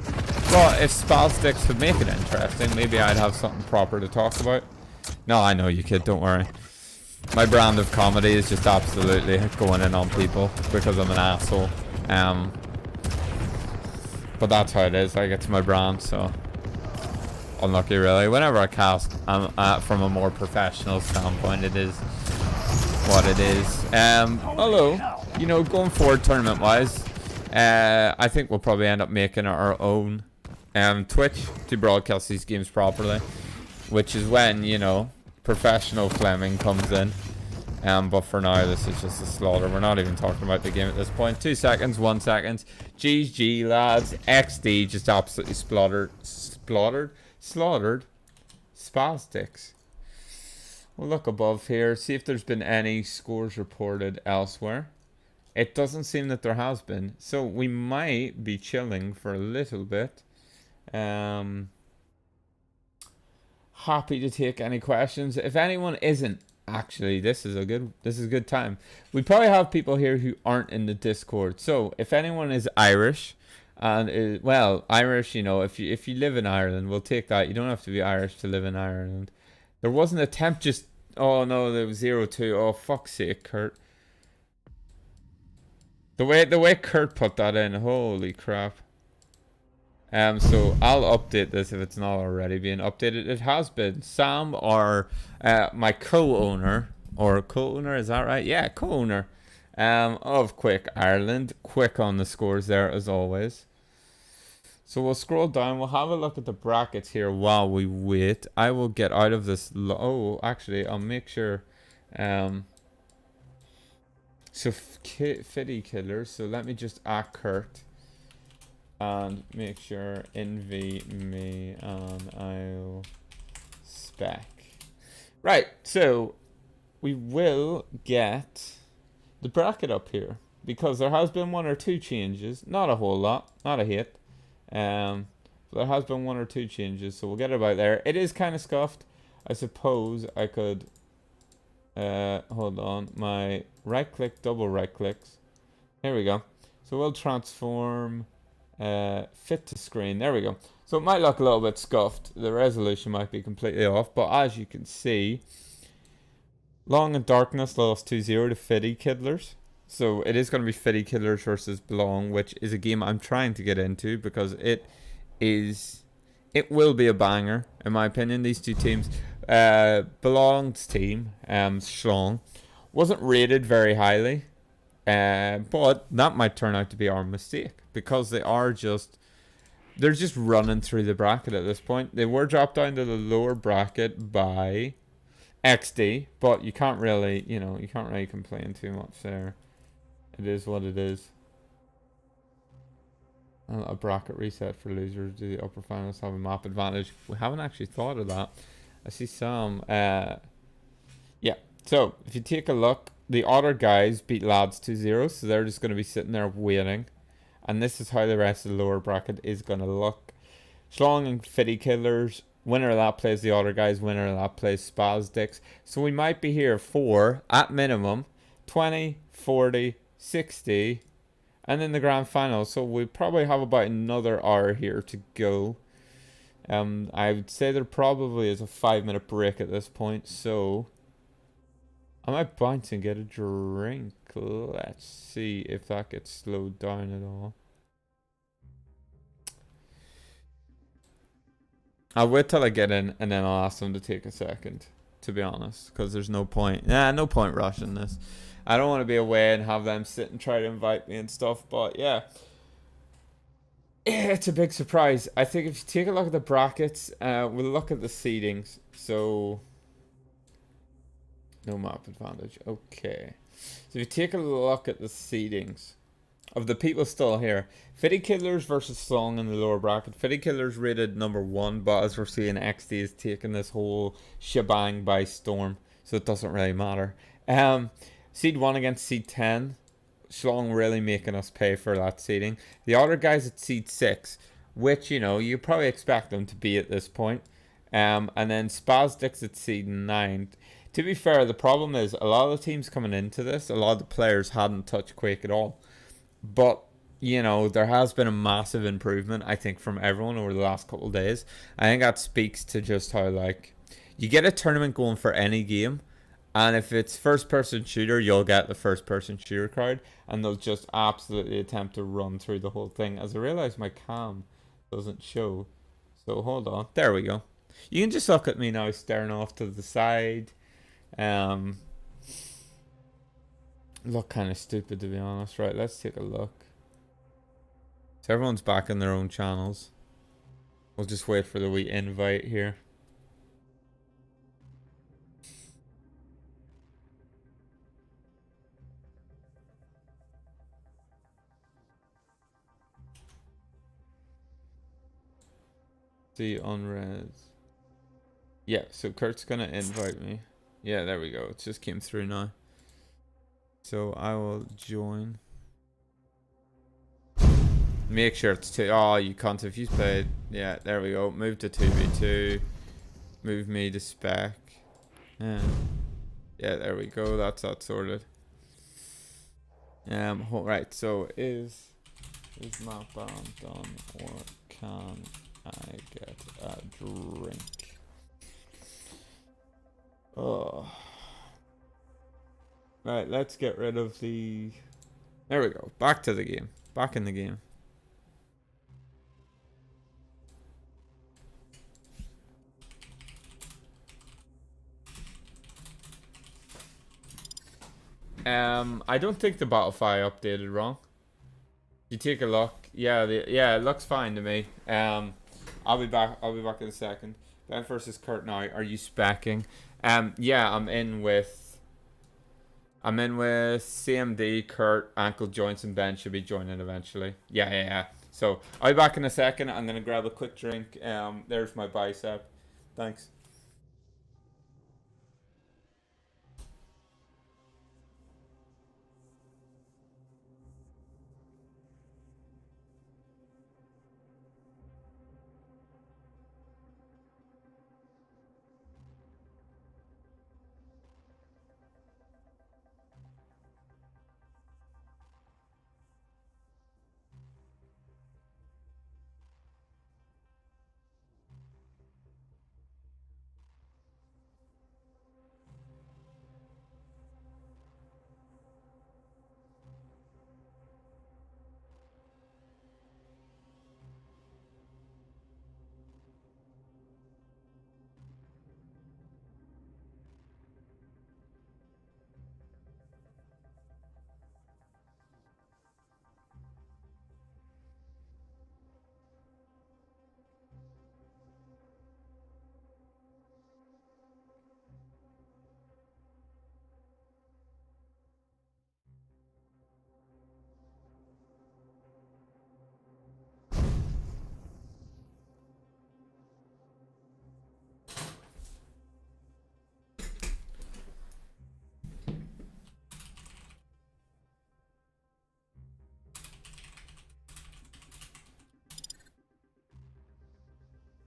But if spell sticks would make it interesting, maybe I'd have something proper to talk about. No, I know you, kid, don't worry. My brand of comedy is just absolutely going in on people because I'm an asshole. But that's how it is. Like, it's my brand, so unlucky really. Whenever I cast from a more professional standpoint, it is what it is. Although, you know, going forward tournament wise, I think we'll probably end up making our own Twitch to broadcast these games properly, which is when, you know, professional Fleming comes in. But for now, this is just a slaughter. We're not even talking about the game at this point. 2 seconds, 1 second. GG, lads. XD just absolutely slaughtered. Spastics. We'll look above here, see if there's been any scores reported elsewhere. It doesn't seem that there has been, so we might be chilling for a little bit. Happy to take any questions. If anyone isn't, actually, this is a good time. We probably have people here who aren't in the Discord. So if anyone is Irish, and Irish, you know, if you live in Ireland, we'll take that. You don't have to be Irish to live in Ireland. There was an attempt just. Oh no, there was 0-2. Oh fuck's sake, Kurt. The way Kurt put that in, holy crap. So I'll update this if it's not already being updated. It has been. Sam, or my co-owner, is that right? Yeah, co-owner of Quake Ireland. Quick on the scores there as always. So we'll scroll down. We'll have a look at the brackets here while we wait. I will get out of this. Oh, actually, I'll make sure. So Fitty Killers. So let me just add Kurt. And make sure envy me and I'll spec. Right, so we will get the bracket up here because there has been 1 or 2 changes. Not a whole lot, not a hit. There has been 1 or 2 changes, so we'll get it about there. It is kind of scuffed. I suppose I could hold on. My right click, double right clicks. Here we go. So we'll transform fit to screen. There we go. So it might look a little bit scuffed. The resolution might be completely off, but as you can see, Long and Darkness lost 2-0 to Fitty Killers. So it is going to be Fitty Killers versus Belong, which is a game I'm trying to get into because it will be a banger in my opinion. These two teams, Belong's team, Schlong, wasn't rated very highly. But that might turn out to be our mistake because they're just running through the bracket at this point. They were dropped down to the lower bracket by XD, but you can't really complain too much there. It is what it is. A bracket reset for losers. Do the upper finals have a map advantage? We haven't actually thought of that. I see some. Yeah. So if you take a look, the other guys beat lads 2-0, so they're just going to be sitting there waiting. And this is how the rest of the lower bracket is going to look. Schlong and Fitty Killers. Winner of that plays the other guys. Winner of that plays Spasdicks. So we might be here for, at minimum, 20, 40, 60, and then the grand final. So we probably have about another hour here to go. I would say there probably is a 5-minute break at this point. So I might bounce and get a drink. Let's see if that gets slowed down at all. I'll wait till I get in and then I'll ask them to take a second, to be honest, because there's no point. No point rushing this. I don't want to be away and have them sit and try to invite me and stuff, but yeah. It's a big surprise. I think if you take a look at the brackets, we'll look at the seedings. So no map advantage. Okay. So if you take a look at the seedings of the people still here, Fitty Killers versus Song in the lower bracket. Fitty Killers rated number 1, but as we're seeing, XD is taking this whole shebang by storm, so it doesn't really matter. Seed 1 against Seed 10. Schlong really making us pay for that seeding. The other guys at Seed 6, which, you know, you probably expect them to be at this point. And then Spasdicks at Seed 9. To be fair, the problem is a lot of the teams coming into this, a lot of the players hadn't touched Quake at all. But, you know, there has been a massive improvement, I think, from everyone over the last couple of days. I think that speaks to just how, like, you get a tournament going for any game, and if it's first-person shooter, you'll get the first-person shooter crowd, and they'll just absolutely attempt to run through the whole thing. As I realize my cam doesn't show, so hold on. There we go. You can just look at me now staring off to the side. Look kind of stupid, to be honest. Right, let's take a look. So everyone's back in their own channels. We'll just wait for the wee invite here. See unres. Yeah, so Kurt's gonna invite me. Yeah, there we go. It just came through now. So I will join. Make sure it's two. Oh, you can't if you played. Yeah, there we go. Move to 2v2. Move me to spec. Yeah, there we go. That's that sorted. Right. So is my band done, or can I get a drink? Oh. Right, let's get rid of the... There we go. Back to the game. Back in the game. I don't think the Battlefy updated wrong. You take a look. Yeah, it looks fine to me. I'll be back in a second. Ben versus Kurt now. Are you specking? Yeah, I'm in with CMD, Kurt, ankle joints, and Ben should be joining eventually. Yeah. So I'll be back in a second. I'm gonna grab a quick drink. There's my bicep. Thanks.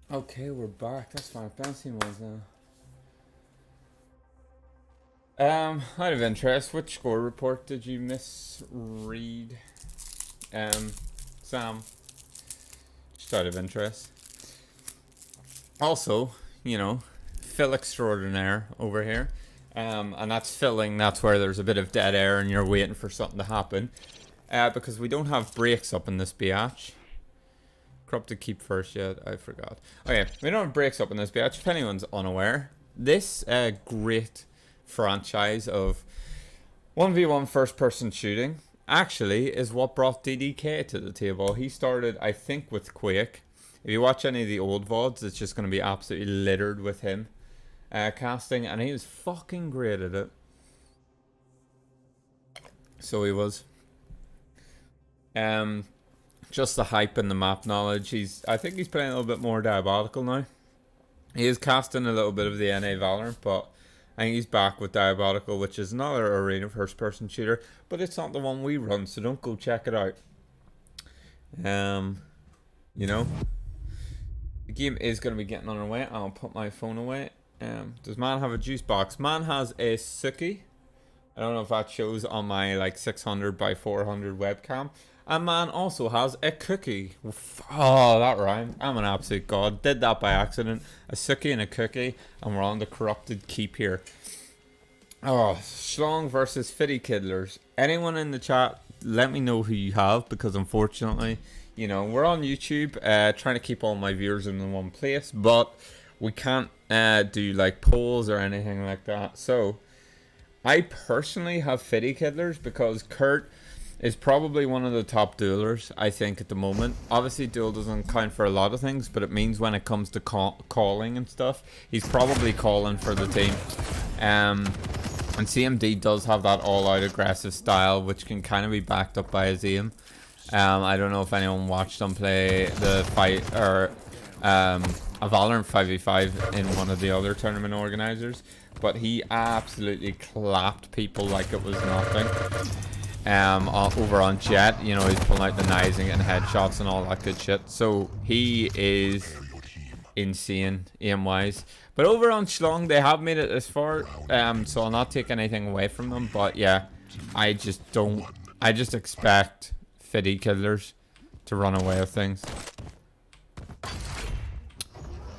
Okay, we're back. That's fine. Bouncing ones now. Out of interest, which score report did you misread? Sam. Just out of interest. Also, you know, fill extraordinaire over here. And that's filling, that's where there's a bit of dead air and you're waiting for something to happen. Because we don't have breaks up in this biatch. Crop to keep first yet, I forgot. Okay, we don't have breaks up in this biatch. If anyone's unaware, this great franchise of 1v1 first person shooting actually is what brought DDK to the table. He started, I think, with Quake. If you watch any of the old VODs, it's just going to be absolutely littered with him casting, and he was fucking great at it. So he was. Just the hype and the map knowledge. I think he's playing a little bit more Diabolical now. He is casting a little bit of the NA Valorant, but I think he's back with Diabolical, which is another arena first person shooter, but it's not the one we run, so don't go check it out. You know, the game is going to be getting underway. I'll put my phone away. Does man have a juice box? Man has a Suki. I don't know if that shows on my like 600 by 400 webcam. And man also has a cookie. Oh, that rhymed. I'm an absolute god. Did that by accident. A Suki and a cookie. And we're on the corrupted keep here. Oh, Schlong versus Fitty Kiddlers. Anyone in the chat, let me know who you have. Because unfortunately, you know, we're on YouTube. Trying to keep all my viewers in one place. But we can't do like polls or anything like that. So, I personally have Fitty Kiddlers because Kurt is probably one of the top duelers, I think, at the moment. Obviously, duel doesn't count for a lot of things, but it means when it comes to calling and stuff, he's probably calling for the team. And CMD does have that all-out aggressive style, which can kind of be backed up by his aim. I don't know if anyone watched him play the fight, or a Valorant 5v5 in one of the other tournament organizers, but he absolutely clapped people like it was nothing. Over on Jet, you know, he's pulling out the knives and getting headshots and all that good shit. So he is insane aim-wise. But over on Schlong, they have made it this far, so I'll not take anything away from them. But yeah, I just expect fitty killers to run away with things,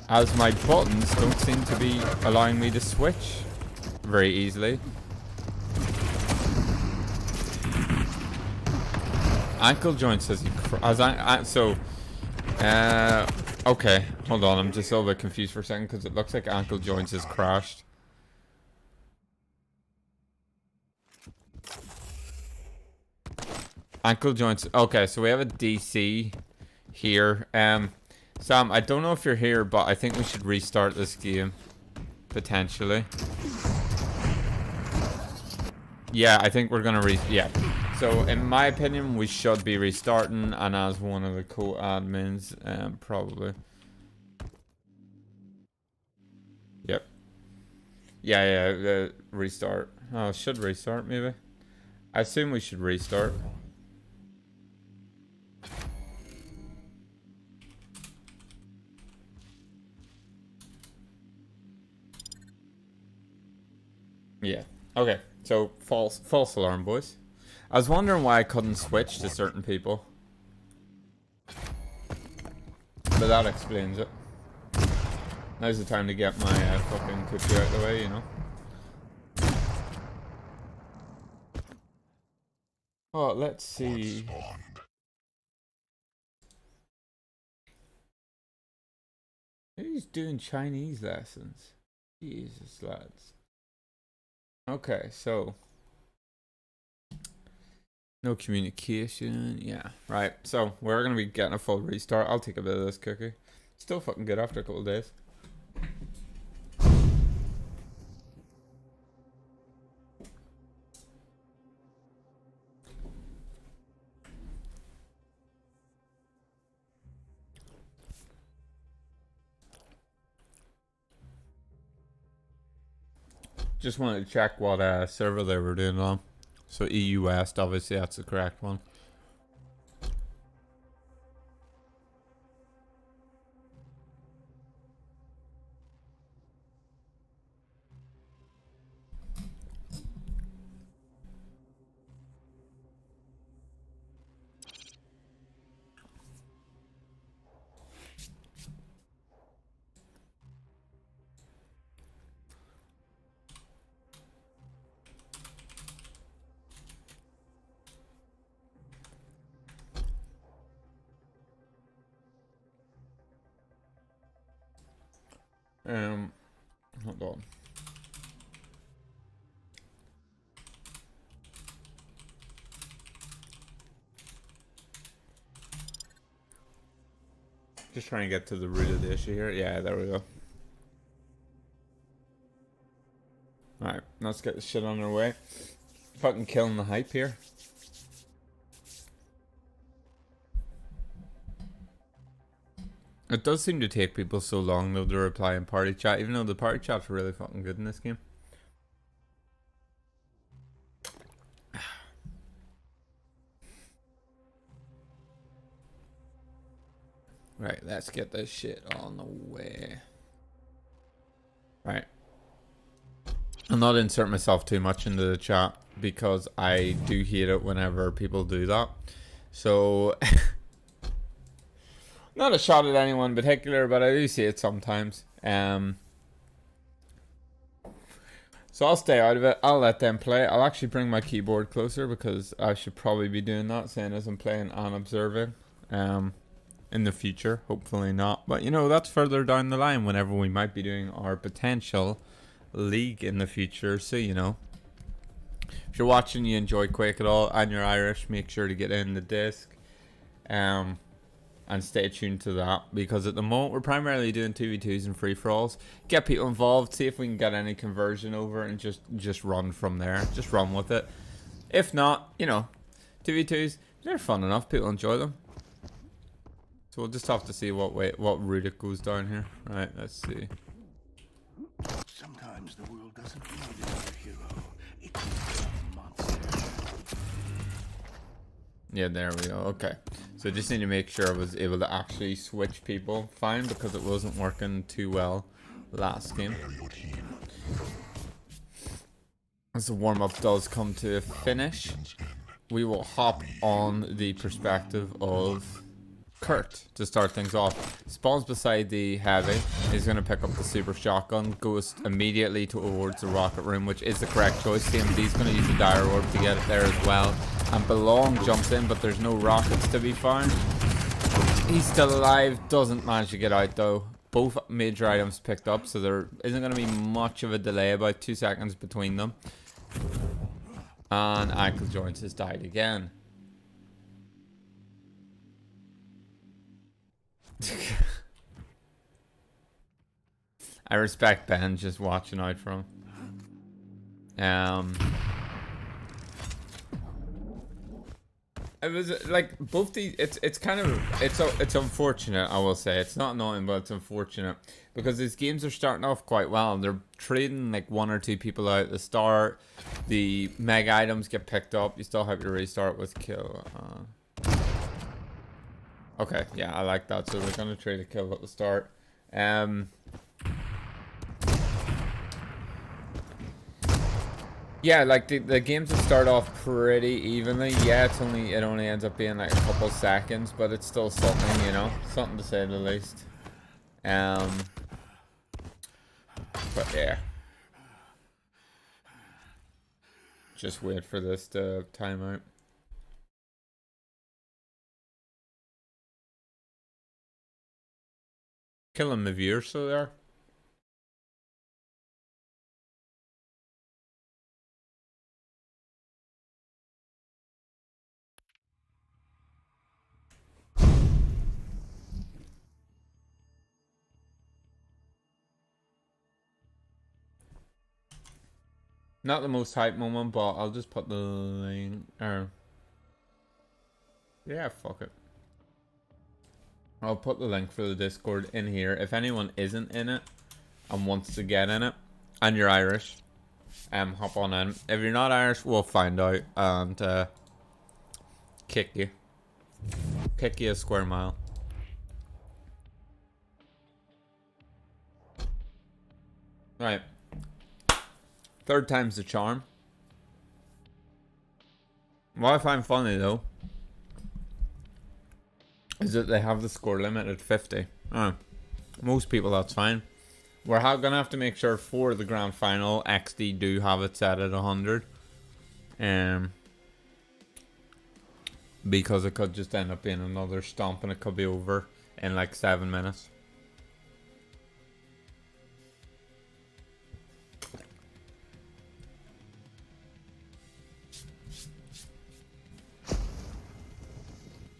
as my buttons don't seem to be allowing me to switch very easily. Ankle joint says he okay, hold on, I'm just a little bit confused for a second because it looks like ankle joints has crashed. Ankle joints, okay, so we have a DC here. Sam, I don't know if you're here, but I think we should restart this game, potentially. Yeah, I think we're gonna yeah. So, in my opinion, we should be restarting, and as one of the co-admins, probably. Yep. Yeah, the restart. Oh, should restart, maybe? I assume we should restart. Yeah. Okay. So, false alarm, boys. I was wondering why I couldn't switch to certain people, but that explains it. Now's the time to get my fucking cookie out of the way, you know. Oh, let's see. Who's doing Chinese lessons? Jesus, lads. Okay, so no communication. Yeah, right. So we're gonna be getting a full restart. I'll take a bit of this cookie. Still fucking good after a couple of days. Just wanted to check what server they were doing on. So EU West, obviously that's the correct one. Hold on. Just trying to get to the root of the issue here. Yeah, there we go. Alright, let's get this shit on our way. Fucking killing the hype here. It does seem to take people so long though to reply in party chat, even though the party chat's really fucking good in this game. Right, let's get this shit on the way. Right. I'll not insert myself too much into the chat because I do hate it whenever people do that. So not a shot at anyone in particular, but I do see it sometimes. So I'll stay out of it. I'll let them play. I'll actually bring my keyboard closer because I should probably be doing that, saying as I'm playing and observing. In the future, hopefully not. But you know, that's further down the line whenever we might be doing our potential league in the future. So you know, If you're watching, you enjoy Quake at all, and you're Irish, make sure to get in the disc. And stay tuned to that, because at the moment we're primarily doing 2v2s and free-for-alls. Get people involved, see if we can get any conversion over, and just run from there. Just run with it. If not, you know, 2v2s, they're fun enough. People enjoy them. So we'll just have to see what route it goes down here. Right, let's see. Sometimes the world doesn't need another hero. It needs a monster. Yeah, there we go. Okay. So just need to make sure I was able to actually switch people fine, because it wasn't working too well last game. As the warm-up does come to a finish, we will hop on the perspective of Kurt to start things off. Spawns beside the heavy. He's going to pick up the super shotgun, goes immediately towards the rocket room, which is the correct choice. CMD's going to use the dire orb to get it there as well. And Belong jumps in, but there's no rockets to be found. He's still alive, doesn't manage to get out though. Both major items picked up, so there isn't going to be much of a delay, about 2 seconds between them. And Ankle Joints has died again. I respect Ben just watching out for him. It was like both the it's kind of it's unfortunate, I will say. It's not annoying, but it's unfortunate because these games are starting off quite well. They're trading like 1 or 2 people out at the start. The mega items get picked up. You still have to restart with kill. Okay, yeah, I like that. So we're gonna trade a kill at the start. Yeah, like the games that start off pretty evenly. Yeah, it only ends up being like a couple seconds, but it's still something, you know, something to say the least. But yeah, just wait for this to time out. Killing the viewer, so there. Not the most hype moment, but I'll just put the link. Yeah, fuck it. I'll put the link for the Discord in here. If anyone isn't in it and wants to get in it, and you're Irish, hop on in. If you're not Irish, we'll find out and kick you. Kick you a square mile. Right. 3rd time's the charm. What I find funny though is that they have the score limit at 50. Most people, that's fine. We're gonna have to make sure for the grand final XD do have it set at 100. Because it could just end up being another stomp and it could be over in like 7 minutes.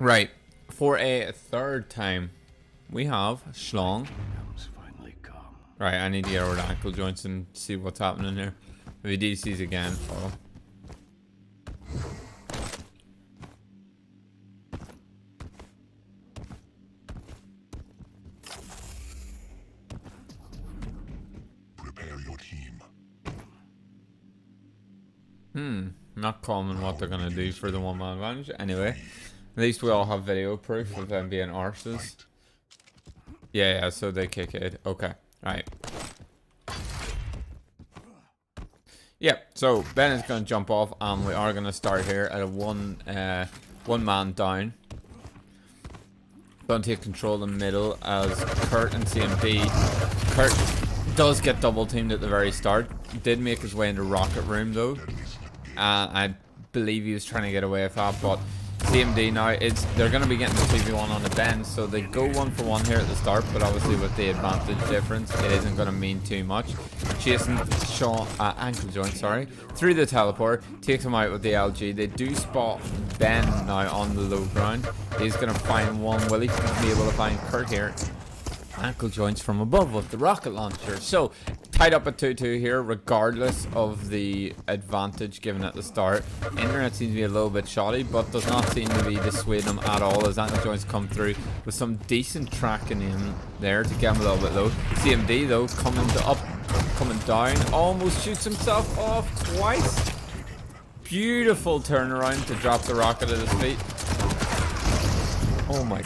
Right, for a 3rd time, we have Schlong. Right, I need to get over to Ankle Joints and see what's happening here. If he DCs again, follow. Prepare your team. Not common what they're gonna do for the 1-man advantage. Anyway. At least we all have video proof of them being arses. Yeah, so they kick it. Okay, right. Yeah, so Ben is going to jump off and we are going to start here at a one man down. Going to take control of the middle as Kurt and CMP. Kurt does get double teamed at the very start. Did make his way into Rocket Room though. I believe he was trying to get away with that, but CMD now, they're going to be getting the 2v1 on the bend, so they go 1-for-1 here at the start, but obviously with the advantage difference, it isn't going to mean too much. Chasing Sean, ankle joint, sorry, through the teleport, takes him out with the LG. They do spot Ben now on the low ground. He's going to find one. Will he be able to find Kurt here? Ankle joints from above with the rocket launcher. So tied up at 2-2 here, regardless of the advantage given at the start. Internet seems to be a little bit shoddy, but does not seem to be dissuading them at all as ankle joints come through with some decent tracking in there to get him a little bit low. CMD though coming down, almost shoots himself off twice. Beautiful turnaround to drop the rocket at his feet. Oh my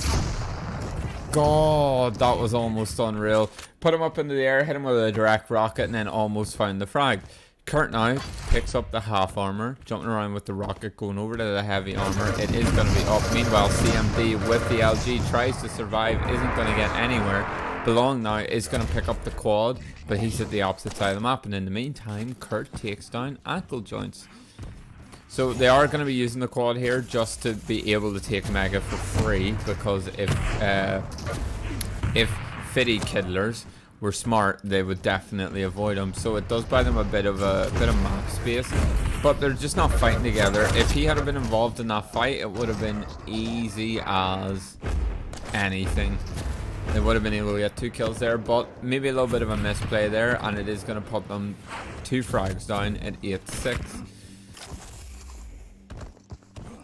God, that was almost unreal. Put him up into the air, hit him with a direct rocket, and then almost found the frag. Kurt now picks up the half armor, jumping around with the rocket, going over to the heavy armor. It is going to be up. Meanwhile, CMD with the LG tries to survive, isn't going to get anywhere. Belong now is going to pick up the quad, but he's at the opposite side of the map. And in the meantime, Kurt takes down ankle joints. So they are going to be using the quad here just to be able to take Mega for free, because if Fitty Kiddlers were smart, they would definitely avoid him. So it does buy them a bit of map space, but they're just not fighting together. If he had been involved in that fight, it would have been easy as anything. They would have been able to get 2 kills there, but maybe a little bit of a misplay there, and it is going to put them 2 frags down at 8-6.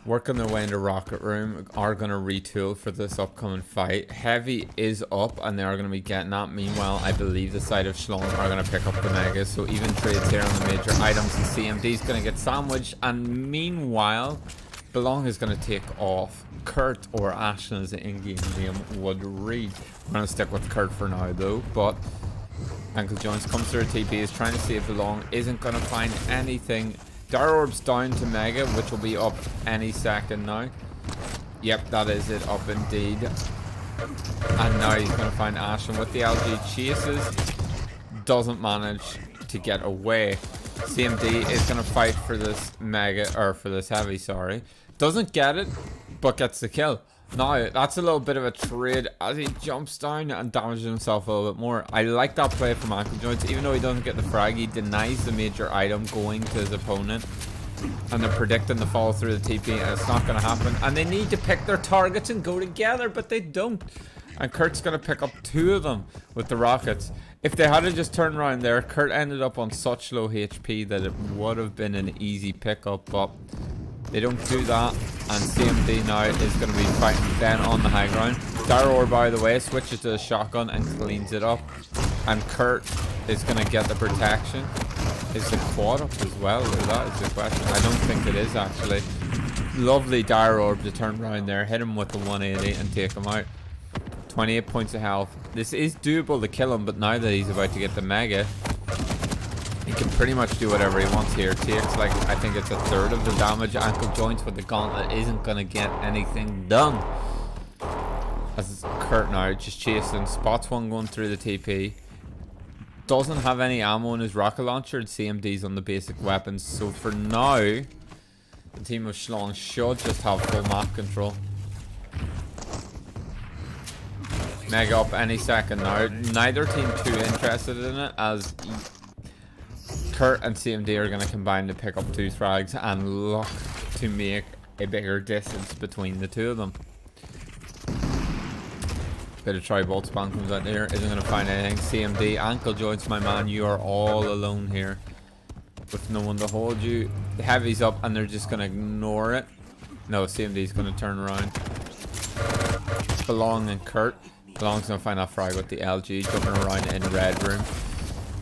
Working their way into Rocket Room, are going to retool for this upcoming fight. Heavy is up, and they are going to be getting that. Meanwhile, I believe the side of Schlong are going to pick up the Megas, so even trades here on the major items, and CMD is going to get sandwiched. And meanwhile, Belong is going to take off Kurt, or Ashton as the in-game name would read. I'm going to stick with Kurt for now though, but Ankle Jones comes through a TP, is trying to save Belong, isn't going to find anything. Dire Orb's down to Mega, which will be up any second now. Yep, that is it, up indeed. And now he's going to find Ashton with the LG. Chases, doesn't manage to get away. CMD is going to fight for this Mega, or for this Heavy, sorry. Doesn't get it, but gets the kill. Now, that's a little bit of a trade as he jumps down and damages himself a little bit more. I like that play from Ankle Joints. Even though he doesn't get the frag, he denies the major item going to his opponent. And they're predicting the follow through the TP, and it's not going to happen. And they need to pick their targets and go together, but they don't. And Kurt's going to pick up 2 of them with the rockets. If they had to just turn around there, Kurt ended up on such low HP that it would have been an easy pickup, but they don't do that, and CMD now is going to be fighting Ben on the high ground. Dire by the way, switches to the shotgun and cleans it up. And Kurt is going to get the protection. Is the quad up as well? Or that is the question. I don't think it is actually. Lovely Dire Orb to turn around there, hit him with the 180 and take him out. 28 points of health. This is doable to kill him, but now that he's about to get the Mega, he can pretty much do whatever he wants here. Takes like, I think it's 1/3 of the damage. Ankle Joints with the gauntlet isn't going to get anything done. As Kurt now just chasing, spots one going through the TP. Doesn't have any ammo in his rocket launcher, and CMD's on the basic weapons. So for now, the team of Schlong should just have full map control. Mega up any second now. Neither team too interested in it, as Kurt and CMD are going to combine to pick up 2 frags and look to make a bigger distance between the 2 of them. Bit of tri-bolt spawn comes out there, isn't going to find anything. CMD, Ankle Joints, my man, you are all alone here with no one to hold you. The Heavy's up and they're just going to ignore it. No, CMD's going to turn around. Belong and Kurt. Belong's going to find that frag with the LG, jumping around in Red Room.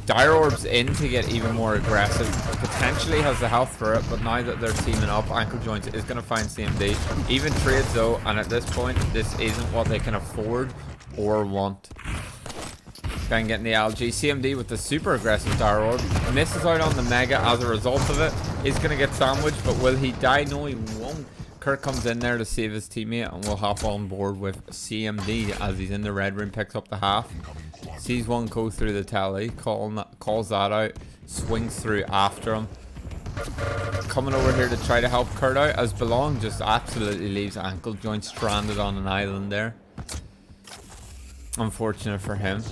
Dire Orb's in to get even more aggressive. Potentially has the health for it, but now that they're teaming up, Ankle Joints is going to find CMD. Even trades though, and at this point, this isn't what they can afford or want. Ben getting the LG. CMD with the super aggressive Dire Orb. Misses out on the Mega as a result of it. He's going to get sandwiched, but will he die? No, he won't. Kurt comes in there to save his teammate and will hop on board with CMD as he's in the Red Room, picks up the half. Sees one go through the tally, calls that out, swings through after him. coming over here to try to help Kurt out as Belong just absolutely leaves Ankle Joint stranded on an island there. Unfortunate for him.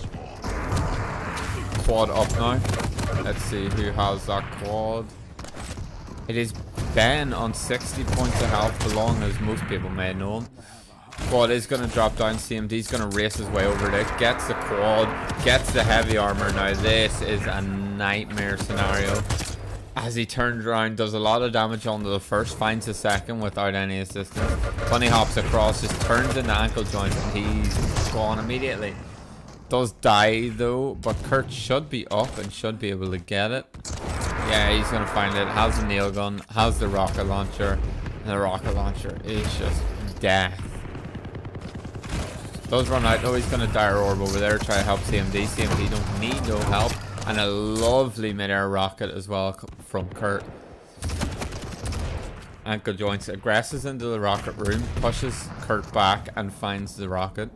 Quad up now. Let's see who has that quad. It is Ben on 60 points of health. Belong, as most people may know him. Quad is going to drop down. CMD's going to race his way over there. Gets the quad. Gets the heavy armor. Now this is a nightmare scenario. As he turns around, does a lot of damage onto the first, finds the second without any assistance. Bunny hops across, just turns into Ankle Joint, and he's gone immediately. Does die though, but Kurt should be up and should be able to get it. Yeah, he's gonna find it. Has the nail gun, has the rocket launcher, and the rocket launcher is just death. Does run out though. He's gonna dire orb over there, try to help CMD. CMD don't need no help. And a lovely mid-air rocket as well from Kurt. Ankle Joints aggresses into the rocket room, pushes Kurt back and finds the rocket.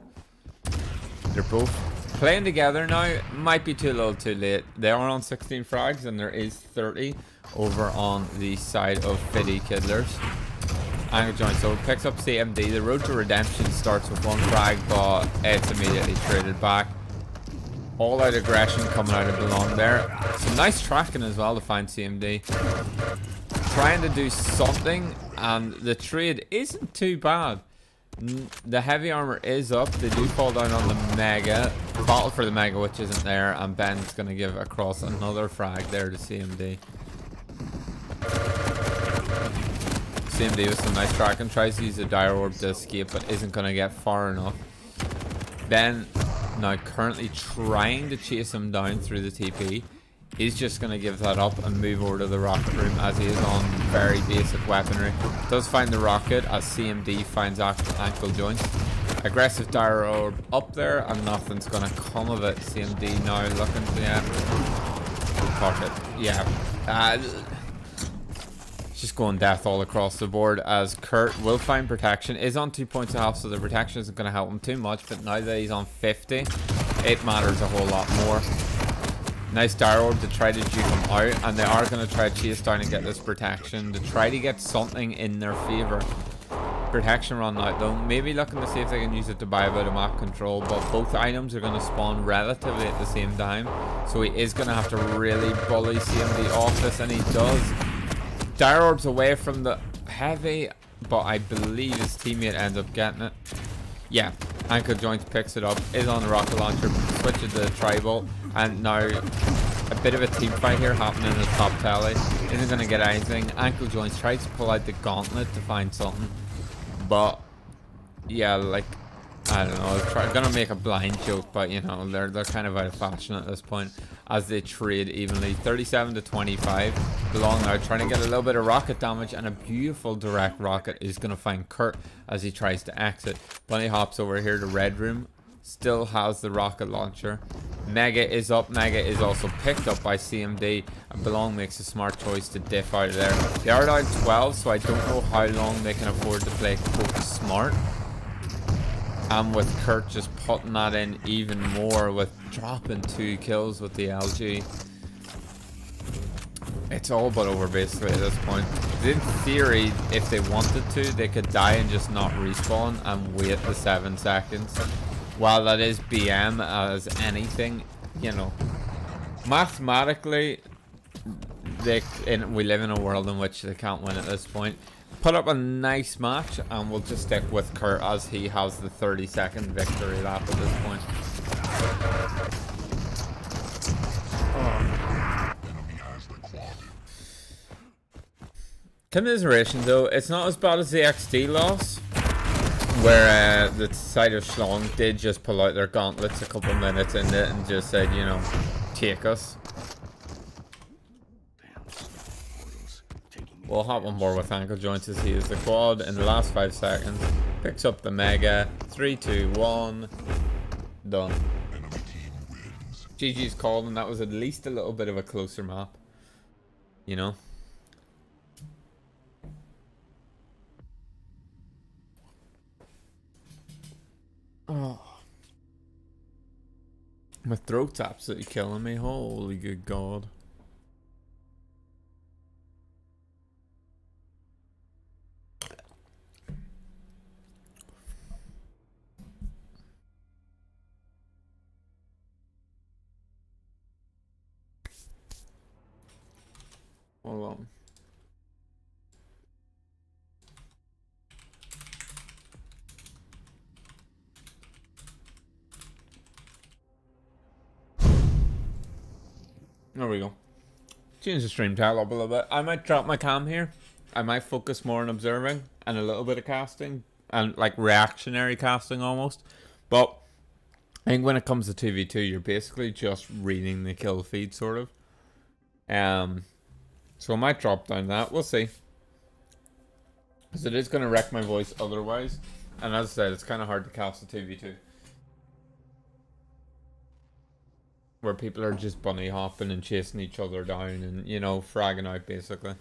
They're both playing together now. Might be too little too late. They are on 16 frags and there is 30 over on the side of Fiddy Kidlers. Ankle Joint so picks up CMD. The road to redemption starts with one frag, but it's immediately traded back. All out aggression coming out of Belong there. Some nice tracking as well to find CMD. Trying to do something, and the trade isn't too bad. The heavy armor is up. They do fall down on the Mega. Battle for the Mega, which isn't there, and Ben's going to give across another frag there to CMD. CMD with some nice tracking. Tries to use the dire orb to escape, but isn't going to get far enough. Ben, now currently trying to chase him down through the TP. He's just going to give that up and move over to the rocket room as he is on very basic weaponry. Does find the rocket as CMD finds Ankle Joint. Aggressive dire orb up there and nothing's going to come of it. CMD now looking to pocket. Yeah. Just going death all across the board as Kurt will find protection. Is on 2 points of health, so the protection isn't going to help him too much. But now that he's on 50, it matters a whole lot more. Nice dire orb to try to juke him out. And they are going to try to chase down and get this protection to try to get something in their favor. Protection run out though. Maybe looking to see if they can use it to buy a bit of map control. But both items are going to spawn relatively at the same time. So he is going to have to really bully CMD off this. And he does. Dire orb's away from the heavy, but I believe his teammate ends up getting it. Yeah, Ankle Joint picks it up, is on the rocket launcher, switches to the tribal, and now a bit of a team fight here happening in the top tally. Isn't going to get anything. Ankle Joint tries to pull out the gauntlet to find something, but yeah, like, I don't know, I'm gonna make a blind joke, but you know, they're kind of out of fashion at this point as they trade evenly. 37 to 25. Belong now trying to get a little bit of rocket damage, and a beautiful direct rocket is gonna find Kurt as he tries to exit. Bunny hops over here to Red Room, still has the rocket launcher. Mega is up. Mega is also picked up by CMD, and Belong makes a smart choice to diff out of there. They are down 12, so I don't know how long they can afford to play Quake smart. And with Kurt just putting that in even more with dropping 2 kills with the LG. It's all but over basically at this point. In theory, if they wanted to, they could die and just not respawn and wait the 7 seconds. While that is BM as anything, you know, mathematically, we live in a world in which they can't win at this point. Put up a nice match, and we'll just stick with Kurt as he has the 30-second victory lap at this point. Commiseration though, it's not as bad as the XD loss, where the side of Schlong did just pull out their gauntlets a couple minutes in it and just said, you know, take us. We'll hop on board with Ankle Joints as he is the quad in the last 5 seconds. Picks up the Mega. 3, 2, 1. Done. GG's called, and that was at least a little bit of a closer map. You know? Oh. My throat's absolutely killing me. Holy good God. Hold on. There we go. Change the stream title up a little bit. I might drop my cam here. I might focus more on observing and a little bit of casting and like reactionary casting almost. But I think when it comes to 2v2, you're basically just reading the kill feed sort of. So I might drop down that. We'll see. Because it is going to wreck my voice otherwise. And as I said, it's kind of hard to cast a 2v2. Where people are just bunny hopping and chasing each other down and, you know, fragging out basically.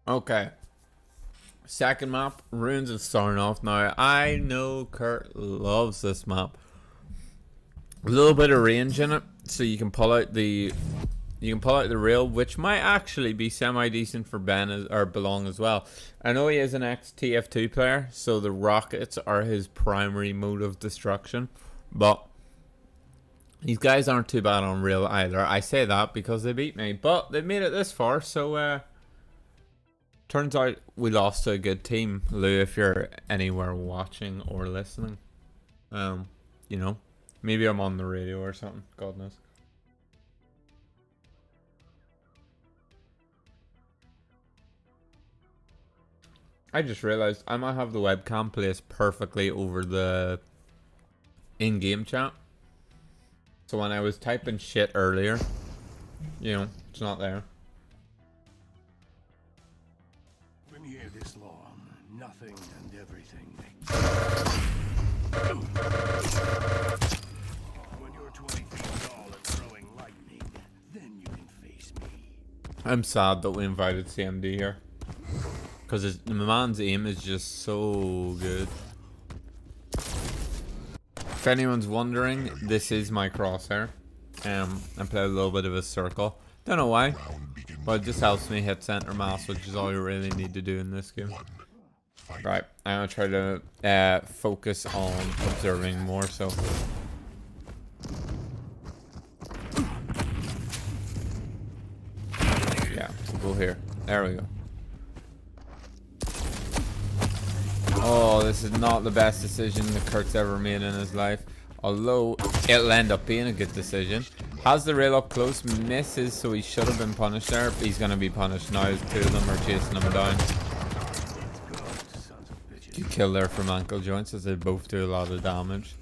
Okay. Second map, Ruins of Sarnoff. Now, I know Kurt loves this map. A little bit of range in it, so you can pull out the rail, which might actually be semi-decent for Ben or Belong as well. I know he is an ex-TF2 player, so the rockets are his primary mode of destruction. But these guys aren't too bad on rail either. I say that because they beat me, but they've made it this far, so turns out we lost to a good team. Lou, if you're anywhere watching or listening, you know, maybe I'm on the radio or something. God knows. I just realized I might have the webcam placed perfectly over the in-game chat. So when I was typing shit earlier, you know, it's not there. Been here this long, nothing and everything. When you're 20 feet tall and throwing lightning, then you can face me. I'm sad that we invited CMD here. Because the man's aim is just so good. If anyone's wondering, this is my crosshair. I play a little bit of a circle. Don't know why, but it just helps me hit center mass, which is all you really need to do in this game. Right, I'm gonna try to focus on observing more. So, yeah, we'll go here. There we go. Oh, this is not the best decision that Kurt's ever made in his life. Although, it'll end up being a good decision. Has the rail up close, misses, so he should have been punished there. He's going to be punished now as two of them are chasing him down. Good kill there from ankle joints as they both do a lot of damage.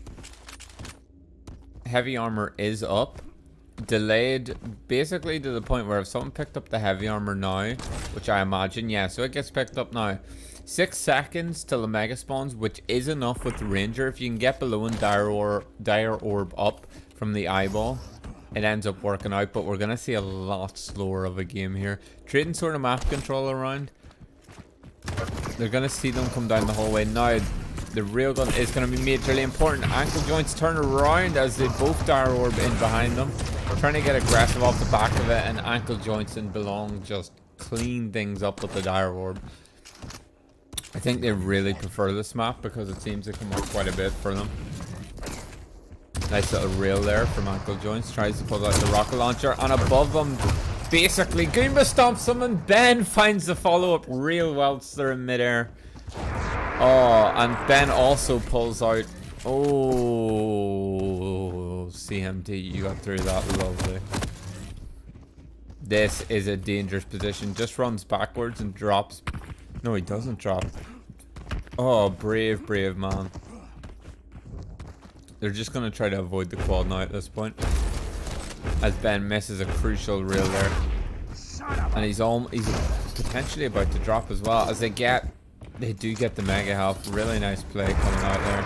Heavy armor is up. Delayed basically to the point where if someone picked up the heavy armor now, which I imagine, yeah, so it gets picked up now. 6 seconds till the mega spawns, which is enough with the ranger. If you can get below and dire orb up from the eyeball, it ends up working out, but we're gonna see a lot slower of a game here. Trading sort of map control around. They're gonna see them come down the hallway now. The railgun is gonna be majorly important. Ankle joints turn around as they both dire orb in behind them, trying to get aggressive off the back of it, and ankle joints and Belong just clean things up with the dire orb. I think they really prefer this map because it seems to come up quite a bit for them. Nice little rail there from ankle joints. Tries to pull out the rocket launcher, and above them, basically, Goomba stomps them, and Ben finds the follow-up real whilst they're in midair. Oh, and Ben also pulls out. Oh, CMT, you got through that lovely. This is a dangerous position. Just runs backwards and drops. No, he doesn't drop. Oh, brave, brave man. They're just going to try to avoid the quad now at this point. As Ben misses a crucial rail there. And he's potentially about to drop as well. As they do get the mega health. Really nice play coming out there.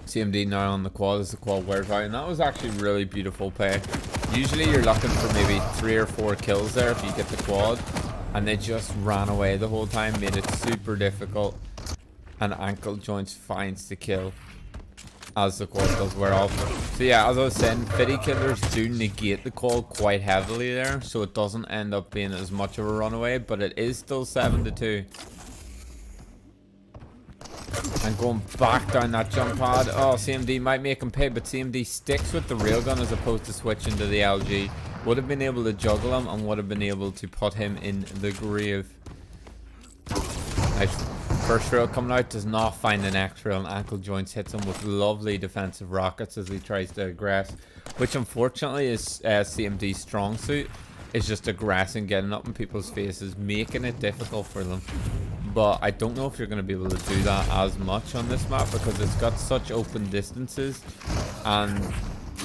CMD now on the quad as the quad wears out. And that was actually really beautiful play. Usually you're looking for maybe 3 or 4 kills there if you get the quad. And they just ran away the whole time, made it super difficult. and ankle joints finds the kill as the quad does wear off. So yeah, as I was saying, fitty killers do negate the quad quite heavily there, so it doesn't end up being as much of a runaway, but it is still 7-2. And going back down that jump pad. Oh, CMD might make him pay, but CMD sticks with the railgun as opposed to switching to the LG. Would have been able to juggle him and would have been able to put him in the grave. Nice. First rail coming out, does not find the next rail, and ankle joints hits him with lovely defensive rockets as he tries to aggress, which unfortunately is CMD's strong suit. Is just aggressing, getting up in people's faces, making it difficult for them. But I don't know if you're going to be able to do that as much on this map because it's got such open distances, and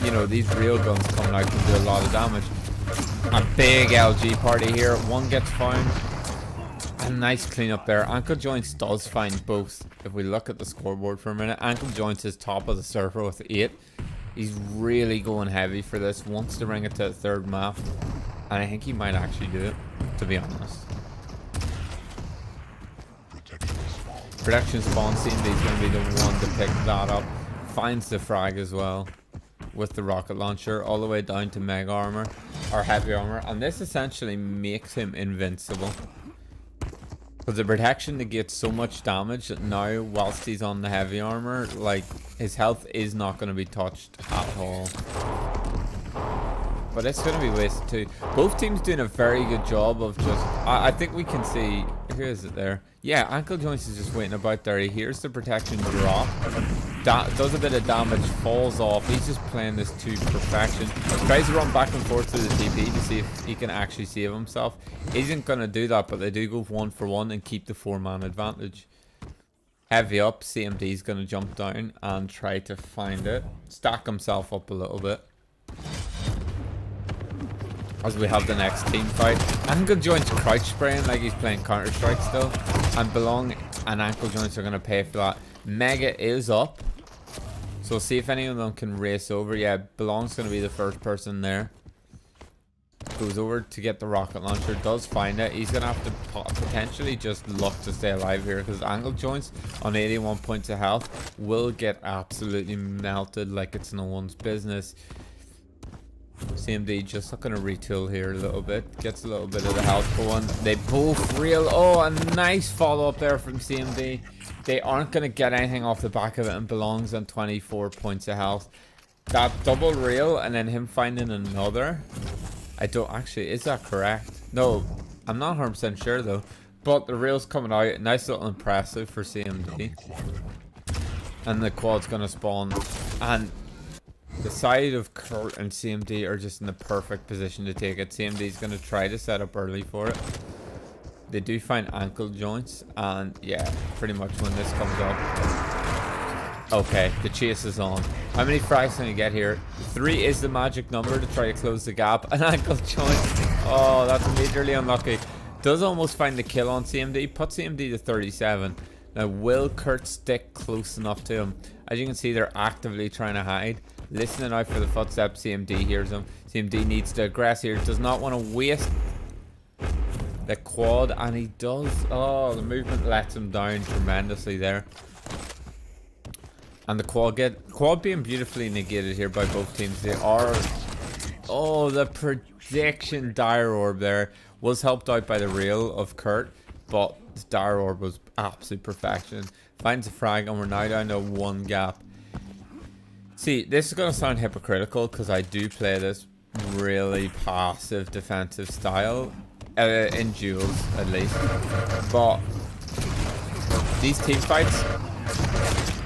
you know, these rail guns coming out can do a lot of damage. A big LG party here. One gets found. A nice cleanup there. Ankle joints does find both. If we look at the scoreboard for a minute, ankle joints is top of the server with 8. He's really going heavy for this. Wants to bring it to the third map, and I think he might actually do it, to be honest. Protection spawn. CMD is going to be the one to pick that up. Finds the frag as well with the rocket launcher all the way down to mega armor or heavy armor, and this essentially makes him invincible. Because the protection negates so much damage that now, whilst he's on the heavy armor, like, his health is not going to be touched at all. But it's going to be wasted too. Both teams doing a very good job of just... I think we can see... Who is it there? Yeah, ankle joints is just waiting about there. He hears the protection drop. Does a bit of damage, falls off. He's just playing this to perfection. Tries to run back and forth through the TP to see if he can actually save himself. Isn't going to do that, but they do go 1-for-1 and keep the 4-man advantage. Heavy up, CMD's going to jump down and try to find it. Stack himself up a little bit. As we have the next team fight. Ankle joints crouch spraying like he's playing Counter-Strike still. And Belong and ankle joints are going to pay for that. Mega is up. So see if any of them can race over. Yeah, Belong's going to be the first person there. Goes over to get the rocket launcher. Does find it. He's going to have to potentially just luck to stay alive here, because ankle joints on 81 points of health will get absolutely melted like it's no one's business. CMD just looking to retool here a little bit. Gets a little bit of the health going. They both reel. Oh, a nice follow up there from CMD. They aren't going to get anything off the back of it, and Belongs on 24 points of health. That double reel and then him finding another. I don't actually, is that correct? No, I'm not 100% sure though. But the reel's coming out. Nice little impressive for CMD. And the quad's going to spawn. And the side of Kurt and CMD are just in the perfect position to take it. CMD's going to try to set up early for it. They do find ankle joints, and yeah, pretty much when this comes up. Okay, the chase is on. How many frags can you get here? 3 is the magic number to try to close the gap. An ankle joint. Oh, that's majorly unlucky. Does almost find the kill on CMD. Puts CMD to 37. Now, will Kurt stick close enough to him? As you can see, they're actively trying to hide. Listening out for the footsteps. CMD hears him. CMD needs to aggress here. Does not want to waste the quad, and he does. Oh, the movement lets him down tremendously there. And the quad being beautifully negated here by both teams. They are... Oh, the prediction dire orb there was helped out by the reel of Kurt, but the dire orb was absolute perfection. Finds a frag, and we're now down to 1 gap. See, this is going to sound hypocritical because I do play this really passive defensive style. In duels, at least. But these team fights...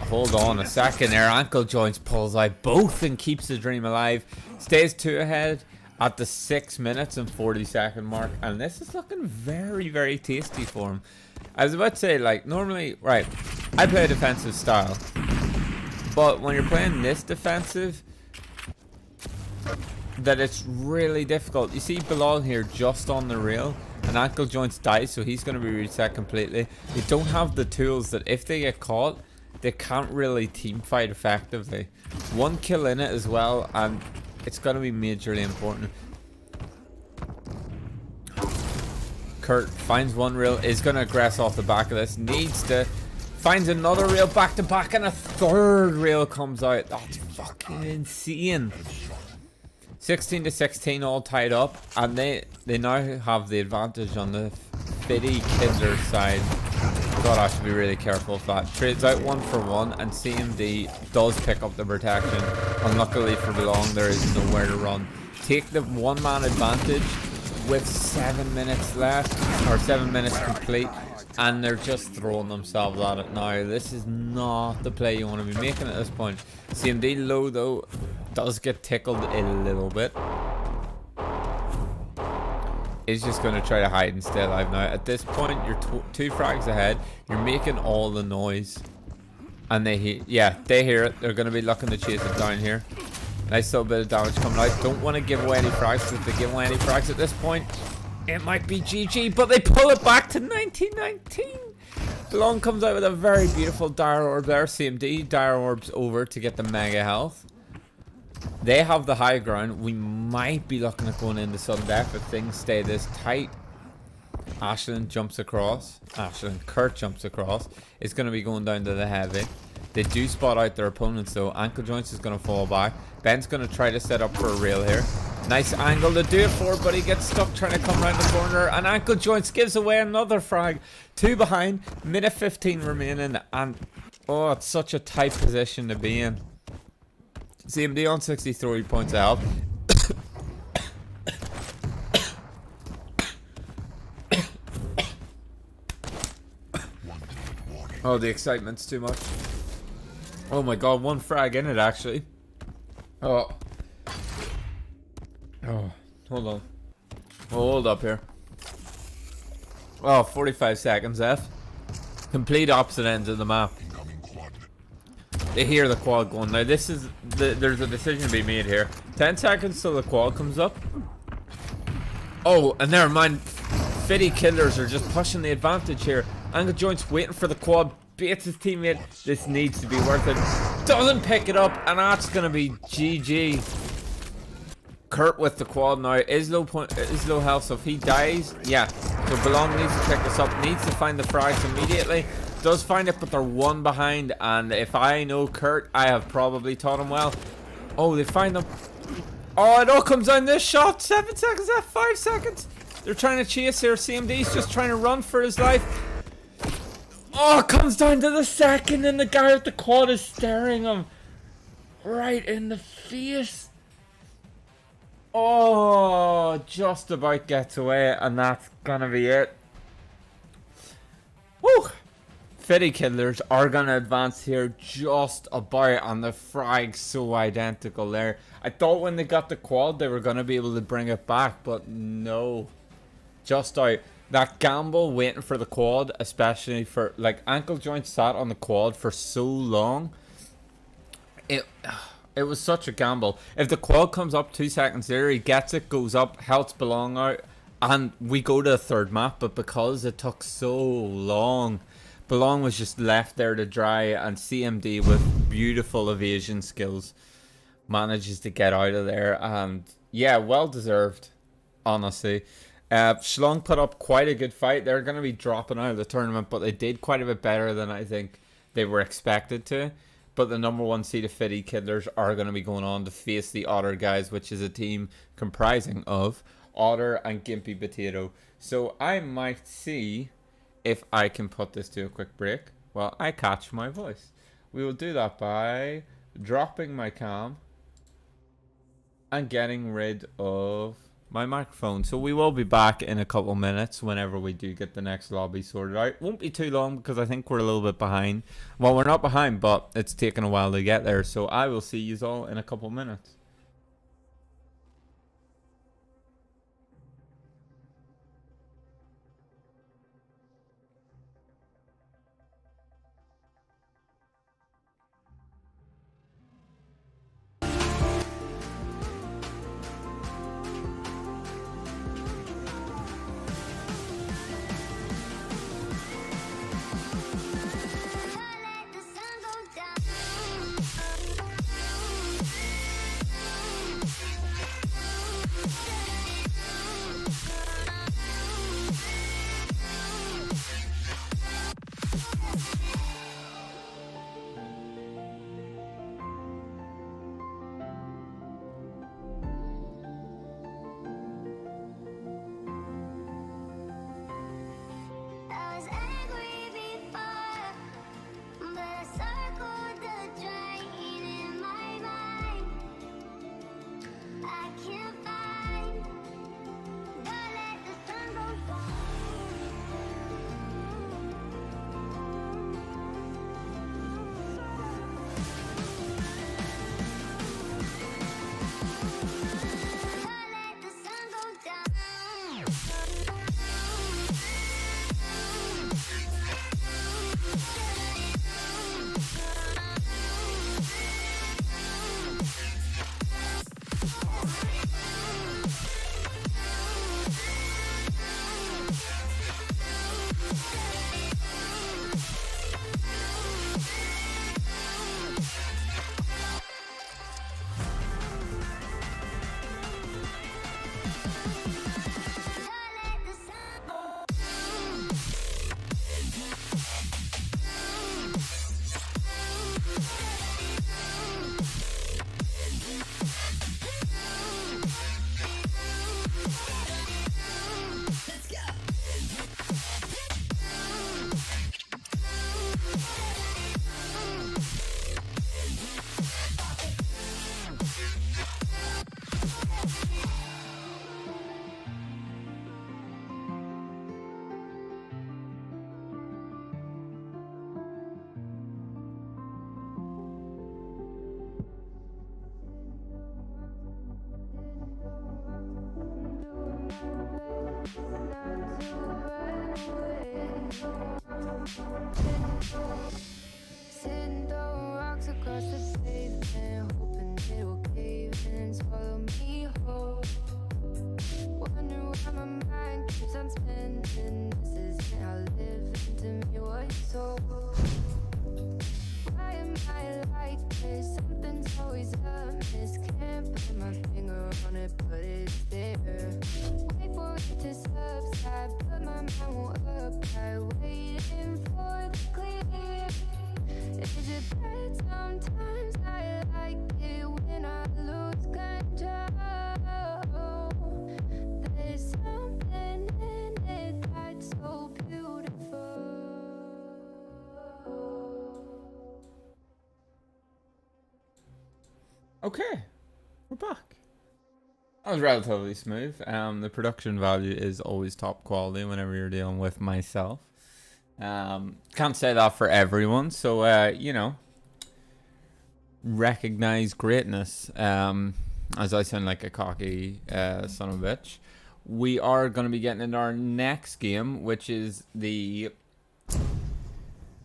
Hold on a second there. Ankle joints pulls out both and keeps the dream alive. Stays 2 ahead at the 6 minutes and 40-second mark. And this is looking very, very tasty for him. I was about to say, like, normally... Right, I play a defensive style. But when you're playing this defensive... that it's really difficult. You see Bilal here just on the rail, and ankle joints dies, so he's going to be reset completely. They don't have the tools that if they get caught, they can't really team fight effectively. 1 kill in it as well, and it's going to be majorly important. Kurt finds 1 rail, is going to aggress off the back of this, needs to Finds another rail back to back, and a third rail comes out. That's fucking insane. 16 to 16, all tied up, and they now have the advantage on the Fitty Kidder side. God, I should be really careful of that. Trades out 1 for 1, and CMD does pick up the protection. Unluckily for Belong, there is nowhere to run. Take the one-man advantage with 7 minutes left, or 7 minutes complete, and they're just throwing themselves at it now. This is not the play you want to be making at this point. CMD low though does get tickled a little bit. He's just going to try to hide and stay alive now. At this point, you're 2 frags ahead. You're making all the noise, and they hear it. They're going to be looking to chase it down here. Nice little bit of damage coming out. Don't want to give away any frags. If they give away any frags at this point, it might be GG, but they pull it back to 1919. Belong comes out with a very beautiful Dire Orb there. CMD, Dire Orb's over to get the mega health. They have the high ground. We might be looking at going into sudden death if things stay this tight. Ashlyn jumps across. Kurt jumps across. It's going to be going down to the heavy. They do spot out their opponents though. Ankle Joints is going to fall back. Ben's going to try to set up for a rail here. Nice angle to do it for, but he gets stuck trying to come around the corner. And Ankle Joints gives away another frag. 2 behind. Minute 15 remaining. And oh, it's such a tight position to be in. CMD on 63 points of health. Oh, the excitement's too much. Oh my god, 1 frag in it actually. Oh, hold on. Hold up here. Oh, 45 seconds F. Complete opposite ends of the map. They hear the quad going. Now this is there's a decision to be made here. 10 seconds till the quad comes up. Oh, and never mind. Fitty Killers are just pushing the advantage here. Ankle Joints waiting for the quad. Baits his teammate. This needs to be worth it. Doesn't pick it up, and that's gonna be GG. Kurt with the quad now is low health, so if he dies, yeah. So Belong needs to pick this up. Needs to find the frags immediately. Does find it, but they're 1 behind, and if I know Kurt, I have probably taught him well. Oh, they find them. Oh, it all comes down this shot. 7 seconds left, 5 seconds. They're trying to chase here. CMD's just trying to run for his life. Oh, it comes down to the second, and the guy with the quad is staring him right in the face. Oh, just about gets away, and that's gonna be it. Woo! Fitty Killers are going to advance here just about, and the frag's so identical there. I thought when they got the quad they were going to be able to bring it back, but no. Just out. That gamble waiting for the quad, especially for, like, Ankle Joint sat on the quad for so long. It was such a gamble. If the quad comes up 2 seconds later, he gets it, goes up, helps Belong out, and we go to the 3rd map, but because it took so long, Belong was just left there to dry, and CMD with beautiful evasion skills manages to get out of there, and yeah, well deserved, honestly. Schlong put up quite a good fight. They're going to be dropping out of the tournament, but they did quite a bit better than I think they were expected to. But the number 1 seed of Fitty Kidlers are going to be going on to face the Otter guys, which is a team comprising of Otter and Gimpy Potato. So I might see if I can put this to a quick break while I catch my voice. We will do that by dropping my cam and getting rid of my microphone. So we will be back in a couple minutes whenever we do get the next lobby sorted out. Won't be too long because I think we're a little bit behind. Well, we're not behind, but it's taken a while to get there. So I will see you all in a couple minutes. Sitting throwing rocks across the pavement, hoping it'll cave in and swallow me whole. Wondering why my mind keeps on spinning. This isn't how living to me was so. Why am I like this? Something's always amiss. Can't put my finger on it, but it's there. Wait for it to subside, but my mind won't apply. Waiting for the clear. Is it bad sometimes? I like it when I lose control. There's something in it that's so beautiful. Okay, we're back. That was relatively smooth. The production value is always top quality whenever you're dealing with myself. Can't say that for everyone, so you know, recognize greatness. As I sound like a cocky son of a bitch. We are going to be getting into our next game, which is the...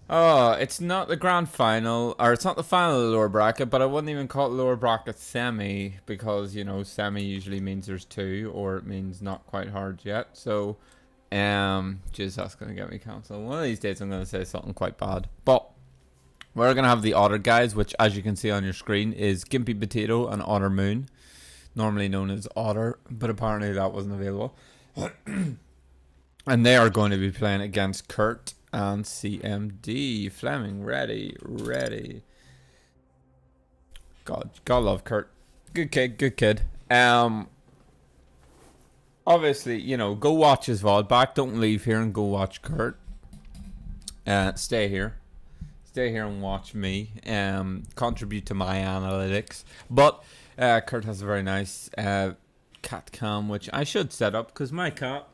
Oh, it's not the grand final, or it's not the final of the lower bracket, but I wouldn't even call it lower bracket semi, because, you know, semi usually means there's two, or it means not quite hard yet. So, jeez, that's going to get me cancelled. One of these days I'm going to say something quite bad. But we're going to have the Otter guys, which, as you can see on your screen, is Gimpy Potato and Otter Moon, normally known as Otter, but apparently that wasn't available. And they are going to be playing against Kurt and CMD. Fleming, ready. God love Kurt. Good kid. Obviously, you know, go watch his VOD back. Don't leave here and go watch Kurt. Stay here and watch me. Contribute to my analytics. But Kurt has a very nice cat cam, which I should set up because my cat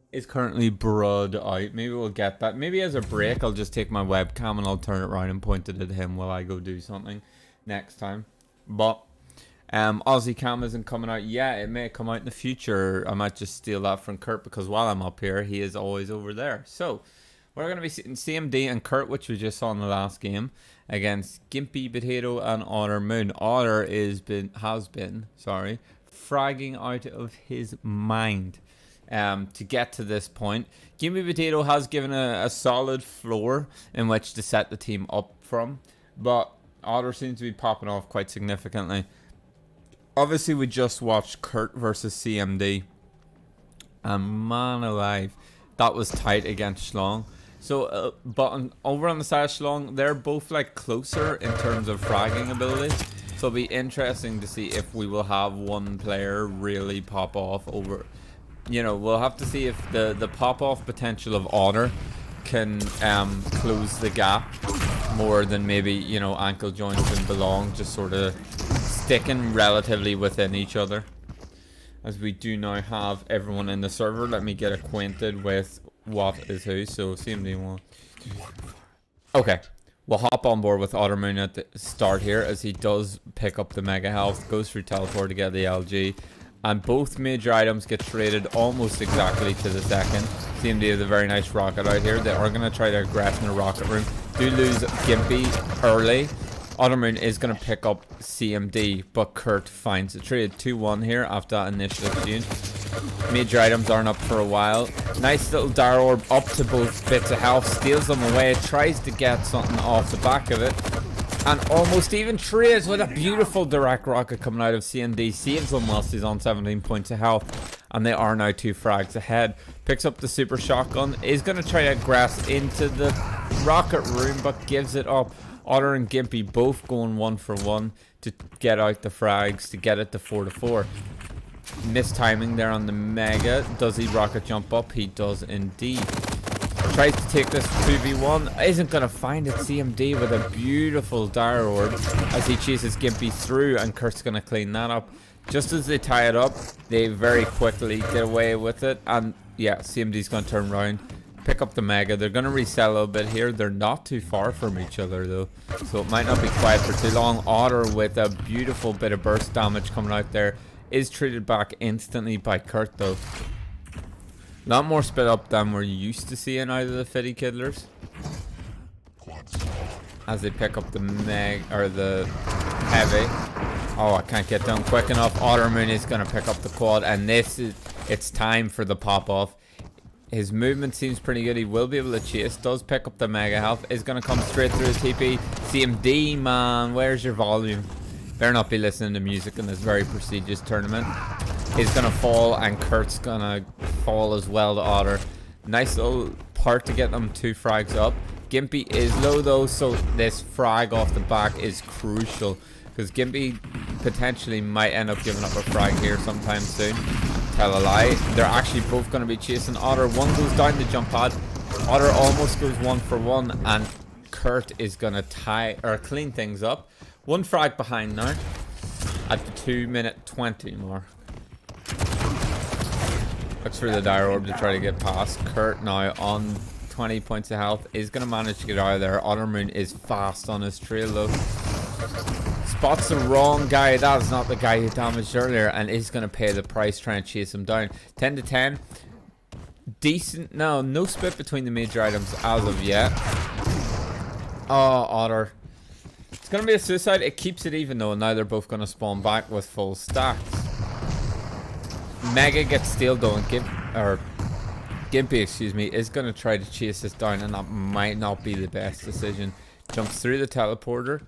is currently broad out. Maybe we'll get that. Maybe as a break, I'll just take my webcam and I'll turn it around and point it at him while I go do something next time. But Aussie cam isn't coming out yet. It may come out in the future. I might just steal that from Kurt because while I'm up here, he is always over there. So we're going to be seeing CMD and Kurt, which we just saw in the last game, against Gimpy Potato and Otter Moon. Otter has been fragging out of his mind to get to this point. Gimpy Potato has given a solid floor in which to set the team up from, but Otter seems to be popping off quite significantly. Obviously, we just watched Kurt versus CMD, and man alive, that was tight against Schlong. So, over on the side of Schlong, they're both like closer in terms of fragging ability. So it'll be interesting to see if we will have one player really pop off over. You know, we'll have to see if the pop off potential of Otter can close the gap more than maybe, you know, Ankle Joints and Belong just sort of sticking relatively within each other. As we do now have everyone in the server, let me get acquainted with what is who. So CMD1. Okay, we'll hop on board with Otter Moon at the start here as he does pick up the Mega Health, goes through Teleport to get the LG, and both major items get traded almost exactly to the second. CMD has a very nice rocket out here. They are going to try to aggress in the rocket room. Do lose Gimpy early. Otter Moon is going to pick up CMD, but Kurt finds the trade. 2-1 here after that initial exchange. Major items aren't up for a while. Nice little Dire Orb up to both bits of health. Steals them away. Tries to get something off the back of it. And almost even trades with a beautiful direct rocket coming out of CMD. Saves them whilst he's on 17 points of health. And they are now 2 frags ahead. Picks up the super shotgun. Is going to try to aggress into the rocket room, but gives it up. Otter and Gimpy both going 1 for 1 to get out the frags to get it to 4-4. Missed timing there on the Mega. Does he rocket jump up? He does indeed. Tries to take this 2v1. Isn't going to find it. CMD with a beautiful Dire Orb as he chases Gimpy through, and Kurt's going to clean that up. Just as they tie it up, they very quickly get away with it. And yeah, CMD's going to turn around, pick up the Mega. They're going to resell a little bit here. They're not too far from each other though, so it might not be quiet for too long. Otter with a beautiful bit of burst damage coming out there is treated back instantly by Kurt though. A lot more split up than we're used to seeing out of the Fitty Kiddlers. As they pick up the the heavy. Oh, I can't get down quick enough. Ottermoon is going to pick up the quad, and it's time for the pop-off. His movement seems pretty good. He will be able to chase. Does pick up the mega health. Is going to come straight through the TP. CMD, man. Where's your volume? Better not be listening to music in this very prestigious tournament. Is going to fall, and Kurt's going to fall as well to Otter. Nice little part to get them 2 frags up. Gimpy is low though, so this frag off the back is crucial. Because Gimpy potentially might end up giving up a frag here sometime soon. Tell a lie. They're actually both going to be chasing Otter. One goes down the jump pad. Otter almost goes 1 for 1. And Kurt is going to clean things up. 1 frag behind now. At the 2-minute 20 mark. Looks for the dire orb to try to get past. Kurt now on 20 points of health. Is going to manage to get out of there. Ottermoon is fast on his trail though. Spots the wrong guy. That is not the guy who damaged earlier, and is going to pay the price trying to chase him down. 10 to 10. Decent. No split between the major items as of yet. Oh, Otter. It's going to be a suicide. It keeps it even though. Now they're both going to spawn back with full stacks. Mega gets stealed though, and Gimpy, excuse me, is going to try to chase this down, and that might not be the best decision. Jumps through the teleporter.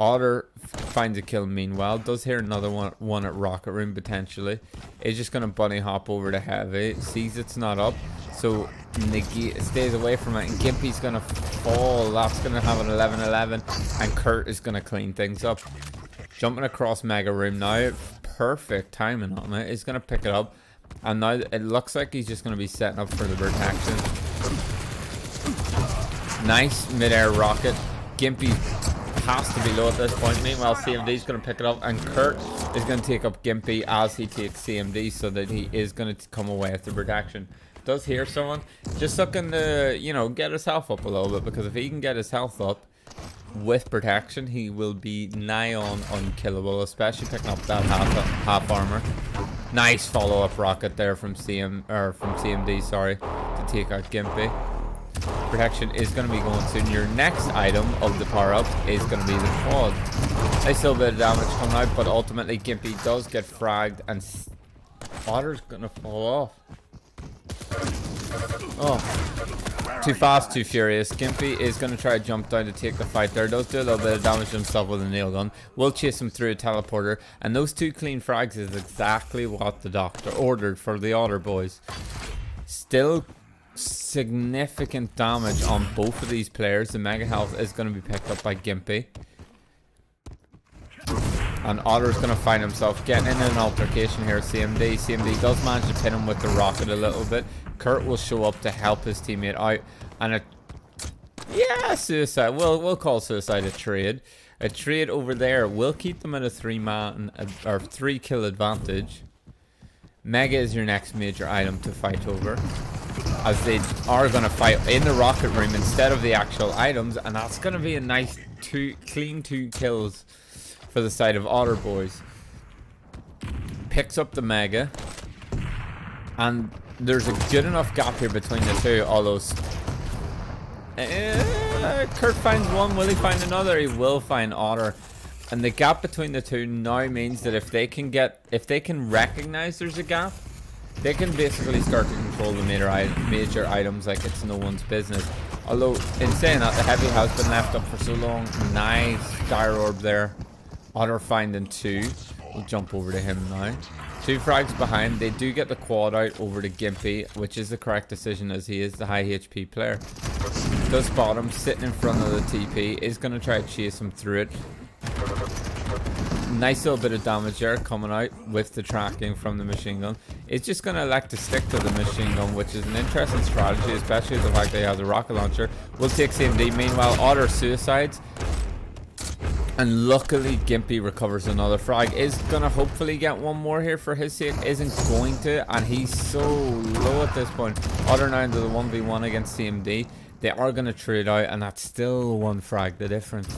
Otter finds a kill meanwhile. Does hear another one at Rocket Room potentially. Is just going to bunny hop over to Heavy. Sees it's not up. So stays away from it. And Gimpy's going to fall. That's going to have an 11-11. And Kurt is going to clean things up. Jumping across Mega Room now. Perfect timing on it. He's going to pick it up. And now it looks like he's just going to be setting up for the protection. Nice mid-air rocket. Gimpy has to be low at this point. Meanwhile, CMD is going to pick it up, and Kurt is going to take up Gimpy as he takes CMD, so that he is going to come away with the protection. Does hear someone. Just looking to, you know, get his health up a little bit, because if he can get his health up with protection, he will be nigh on unkillable, especially picking up that half armor. Nice follow-up rocket there from CMD, sorry, to take out Gimpy. Protection is going to be going soon. Your next item of the power-up is going to be the quad. Nice little bit of damage coming out, but ultimately Gimpy does get fragged, and Otter's going to fall off. Oh, too fast, too furious. Gimpy is going to try to jump down to take the fight there. Does do a little bit of damage to himself with a nail gun. Will chase him through a teleporter, and those 2 clean frags is exactly what the doctor ordered for the Otter boys. Still significant damage on both of these players. The mega health is going to be picked up by Gimpy, and Otter's going to find himself getting in an altercation here. CMD does manage to pin him with the rocket a little bit. Kurt will show up to help his teammate out, and suicide. We'll call suicide a trade. A trade over there will keep them at a 3 kill advantage. Mega is your next major item to fight over, as they are going to fight in the rocket room instead of the actual items, and that's going to be a nice clean 2 kills for the side of Otter boys. Picks up the mega, and there's a good enough gap here between the two, although Kurt finds one. Will he find another? He will find Otter. And the gap between the two now means that if they can recognize there's a gap, they can basically start to control the major items like it's no one's business. Although, in saying that, the heavy has been left up for so long. Nice dire orb there. Otter finding 2. We'll jump over to him now. 2 frags behind. They do get the quad out over to Gimpy, which is the correct decision as he is the high HP player. Does spot him sitting in front of the TP. Is going to try to chase him through it. Nice little bit of damage there coming out with the tracking from the machine gun. It's just going to elect to stick to the machine gun, which is an interesting strategy, especially the fact that he has a rocket launcher. We'll take CMD. Meanwhile, Otter suicides. And luckily, Gimpy recovers another frag. Is going to hopefully get one more here for his sake. Isn't going to. And he's so low at this point. Otter now into the 1v1 against CMD. They are going to trade out. And that's still 1 frag, the difference.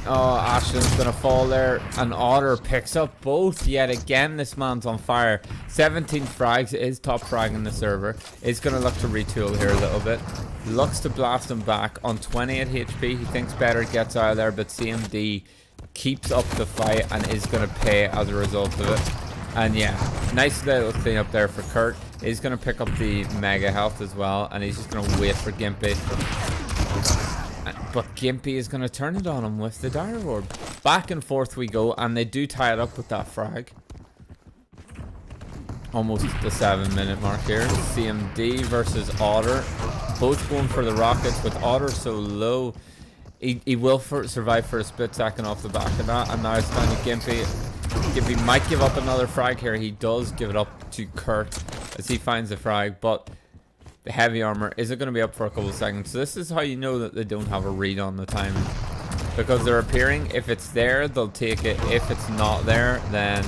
Oh, Ashton's gonna fall there, and Otter picks up both yet again. This man's on fire. 17 frags, is top frag in the server. Is gonna look to retool here a little bit. Looks to blast him back on 28 HP. He thinks better gets out of there, but CMD keeps up the fight and is gonna pay as a result of it. And yeah, nice little cleanup there for Kurt. He's gonna pick up the mega health as well, and he's just gonna wait for Gimpy. But Gimpy is going to turn it on him with the Dire Orb. Back and forth we go, and they do tie it up with that frag. Almost the 7-minute mark here. CMD versus Otter. Both going for the rockets, with Otter so low. He will survive for a split second off the back of that, and now it's down to Gimpy. Gimpy might give up another frag here. He does give it up to Kurt as he finds the frag, but the heavy armor isn't going to be up for a couple of seconds. So this is how you know that they don't have a read on the timing, because they're appearing. If it's there, they'll take it. If it's not there, then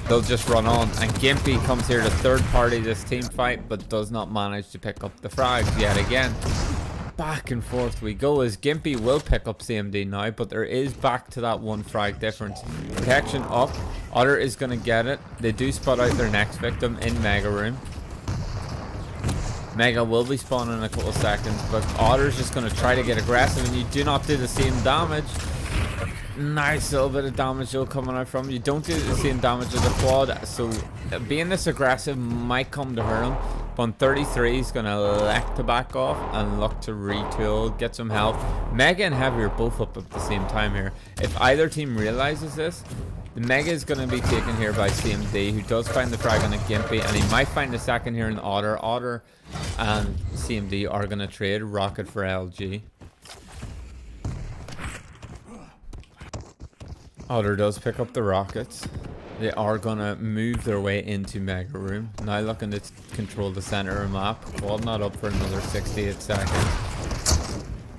they'll just run on. And Gimpy comes here to third party this team fight, but does not manage to pick up the frags yet again. Back and forth we go, as Gimpy will pick up CMD now, but there is back to that 1 frag difference. Protection up. Otter is going to get it. They do spot out their next victim in Mega Room. Mega will be spawning in a couple of seconds, but Otter's just going to try to get aggressive, and you do not do the same damage. Nice little bit of damage though coming out from you. Don't do the same damage as the quad, so being this aggressive might come to hurt him. But on 33, he's going to elect to back off and look to retool, get some health. Mega and Heavy are both up at the same time here. If either team realizes this, the Mega is going to be taken here by CMD, who does find the frag on a Gimpy, and he might find a second here in Otter. Otter and CMD are going to trade rocket for LG. Otter does pick up the rockets. They are going to move their way into Mega Room. Now looking to control the center of the map. Quad not up for another 68 seconds.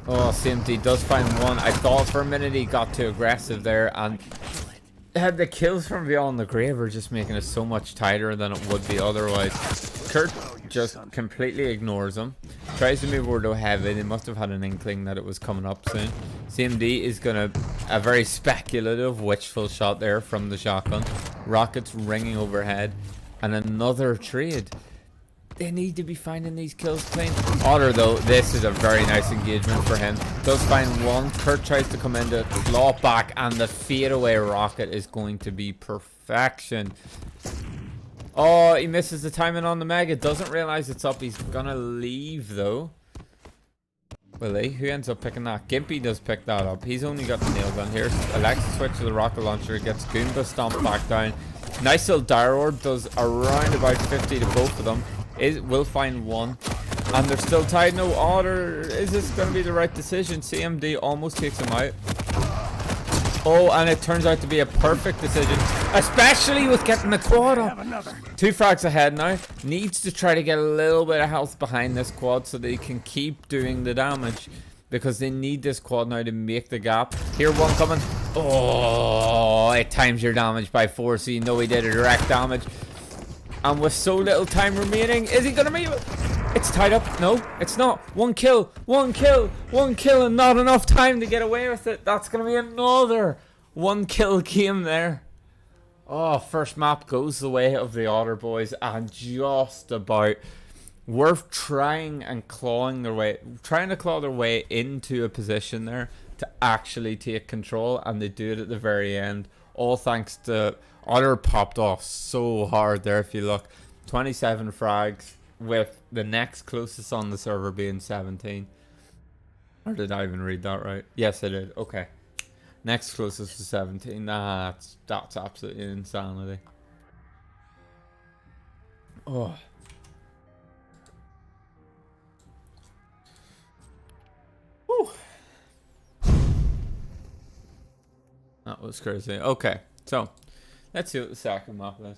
Oh, CMD does find one. I thought for a minute he got too aggressive there, and the kills from beyond the grave are just making it so much tighter than it would be otherwise. Kurt just completely ignores him. Tries to move over to Heavy. They must have had an inkling that it was coming up soon. CMD is going to... a very speculative witchful shot there from the shotgun. Rockets ringing overhead. And another trade. They need to be finding these kills clean. Otter though, this is a very nice engagement for him. Does find one. Kurt tries to come in to claw back, and the fadeaway rocket is going to be perfection. Oh, he misses the timing on the Mega. Doesn't realize it's up. He's gonna leave though. Will he? Who ends up picking that? Gimpy does pick that up. He's only got the nail gun here. Elects to switch to the rocket launcher. Gets Goomba stomped back down. Nice little Dire Orb. Does around about 50 to both of them. Will find one, and they're still tied. No Otter. Is this going to be the right decision? CMD almost takes him out. Oh, and it turns out to be a perfect decision, especially with getting the quad up. 2 frags ahead now. Needs to try to get a little bit of health behind this quad so they can keep doing the damage, because they need this quad now to make the gap. Here, one coming. Oh, it times your damage by 4, so you know he did a direct damage. And with so little time remaining, is he gonna make it? It's tied up. No, it's not. One kill, and not enough time to get away with it. That's gonna be another 1 kill game there. Oh, first map goes the way of the Otter boys, and just about worth trying to claw their way into a position there to actually take control, and they do it at the very end. All thanks to Otter. Popped off so hard there. If you look, 27 frags with the next closest on the server being 17. Or did I even read that right? Yes, I did. Okay, next closest to 17. That's absolutely insanity. Oh, whew. That was crazy. Okay, so let's see what the second map is.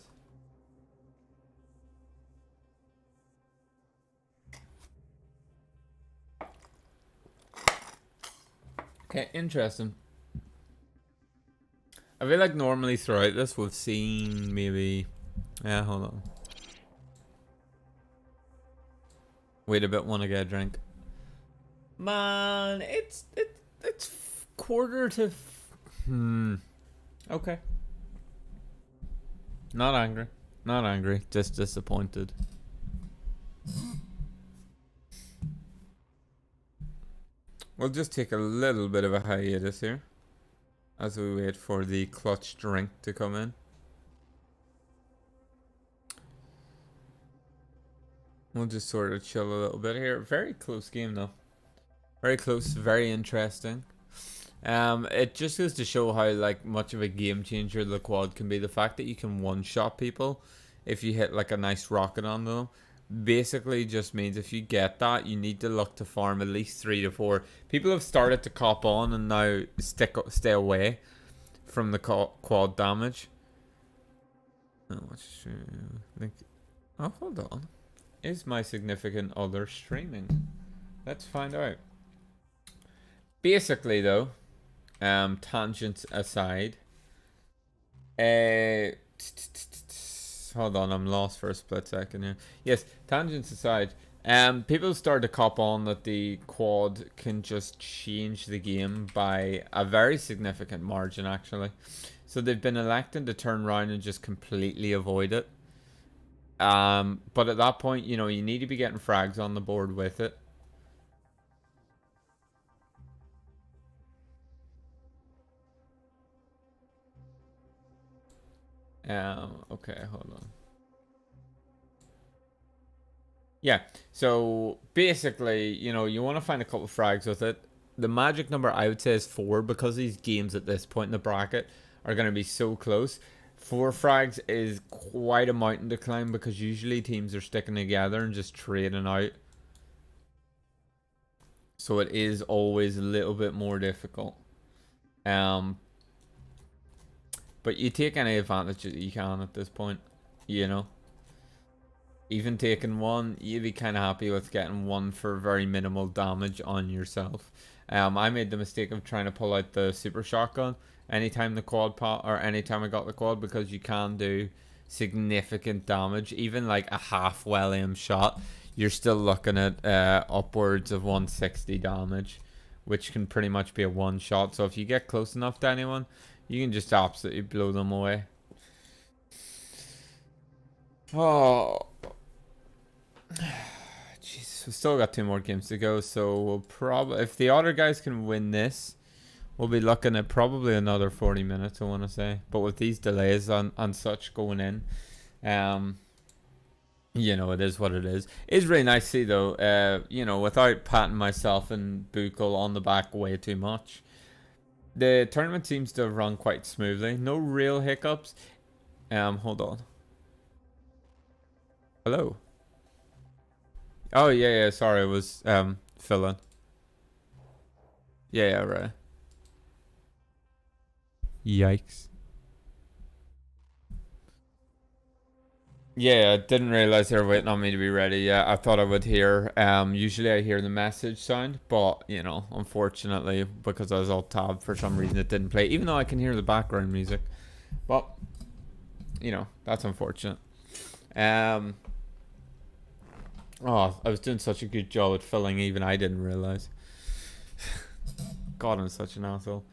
Okay, interesting. I feel like normally throughout this we've seen maybe... Yeah, hold on. Wait a bit, want to get a drink. Man, it's quarter to... Okay. Not angry. Not angry. Just disappointed. We'll just take a little bit of a hiatus here as we wait for the clutch drink to come in. We'll just sort of chill a little bit here. Very close game though. Very close, very interesting. It just goes to show how like much of a game changer the quad can be. The fact that you can one-shot people if you hit like a nice rocket on them basically just means if you get that, you need to look to farm at least 3 to 4. People have started to cop on and now stay away from the quad damage. Oh, hold on. Is my significant other streaming? Let's find out. Basically though, tangents aside, hold on, I'm lost for a split second here. Yes, tangents aside, people start to cop on that the quad can just change the game by a very significant margin actually. So they've been electing to turn around and just completely avoid it. But at that point, you know, you need to be getting frags on the board with it. Okay, hold on. Yeah, so basically, you know, you want to find a couple of frags with it. The magic number I would say is 4 because these games at this point in the bracket are going to be so close. 4 frags is quite a mountain to climb because usually teams are sticking together and just trading out. So it is always a little bit more difficult. But you take any advantage that you can at this point, you know. Even taking 1, you'd be kind of happy with getting 1 for very minimal damage on yourself. I made the mistake of trying to pull out the super shotgun anytime the quad pop, or anytime I got the quad, because you can do significant damage. Even like a half well aimed shot, you're still looking at upwards of 160 damage, which can pretty much be a one shot. So if you get close enough to anyone, you can just absolutely blow them away. Oh, jeez, we've still got 2 more games to go. So we'll probably, if the other guys can win this, we'll be looking at probably another 40 minutes, I want to say. But with these delays on such going in, you know, it is what it is. It's really nice to see though, you know, without patting myself and Buchel on the back way too much. The tournament seems to have run quite smoothly. No real hiccups. Hold on. Hello. Oh yeah, sorry, it was filling. Yeah, right. Yikes. Yeah, I didn't realize they were waiting on me to be ready. Yeah, I thought I would hear. Usually I hear the message sound, but you know, unfortunately, because I was alt tabbed for some reason, it didn't play. Even though I can hear the background music, but you know, that's unfortunate. Oh, I was doing such a good job at filling, even I didn't realize. God, I'm such an asshole.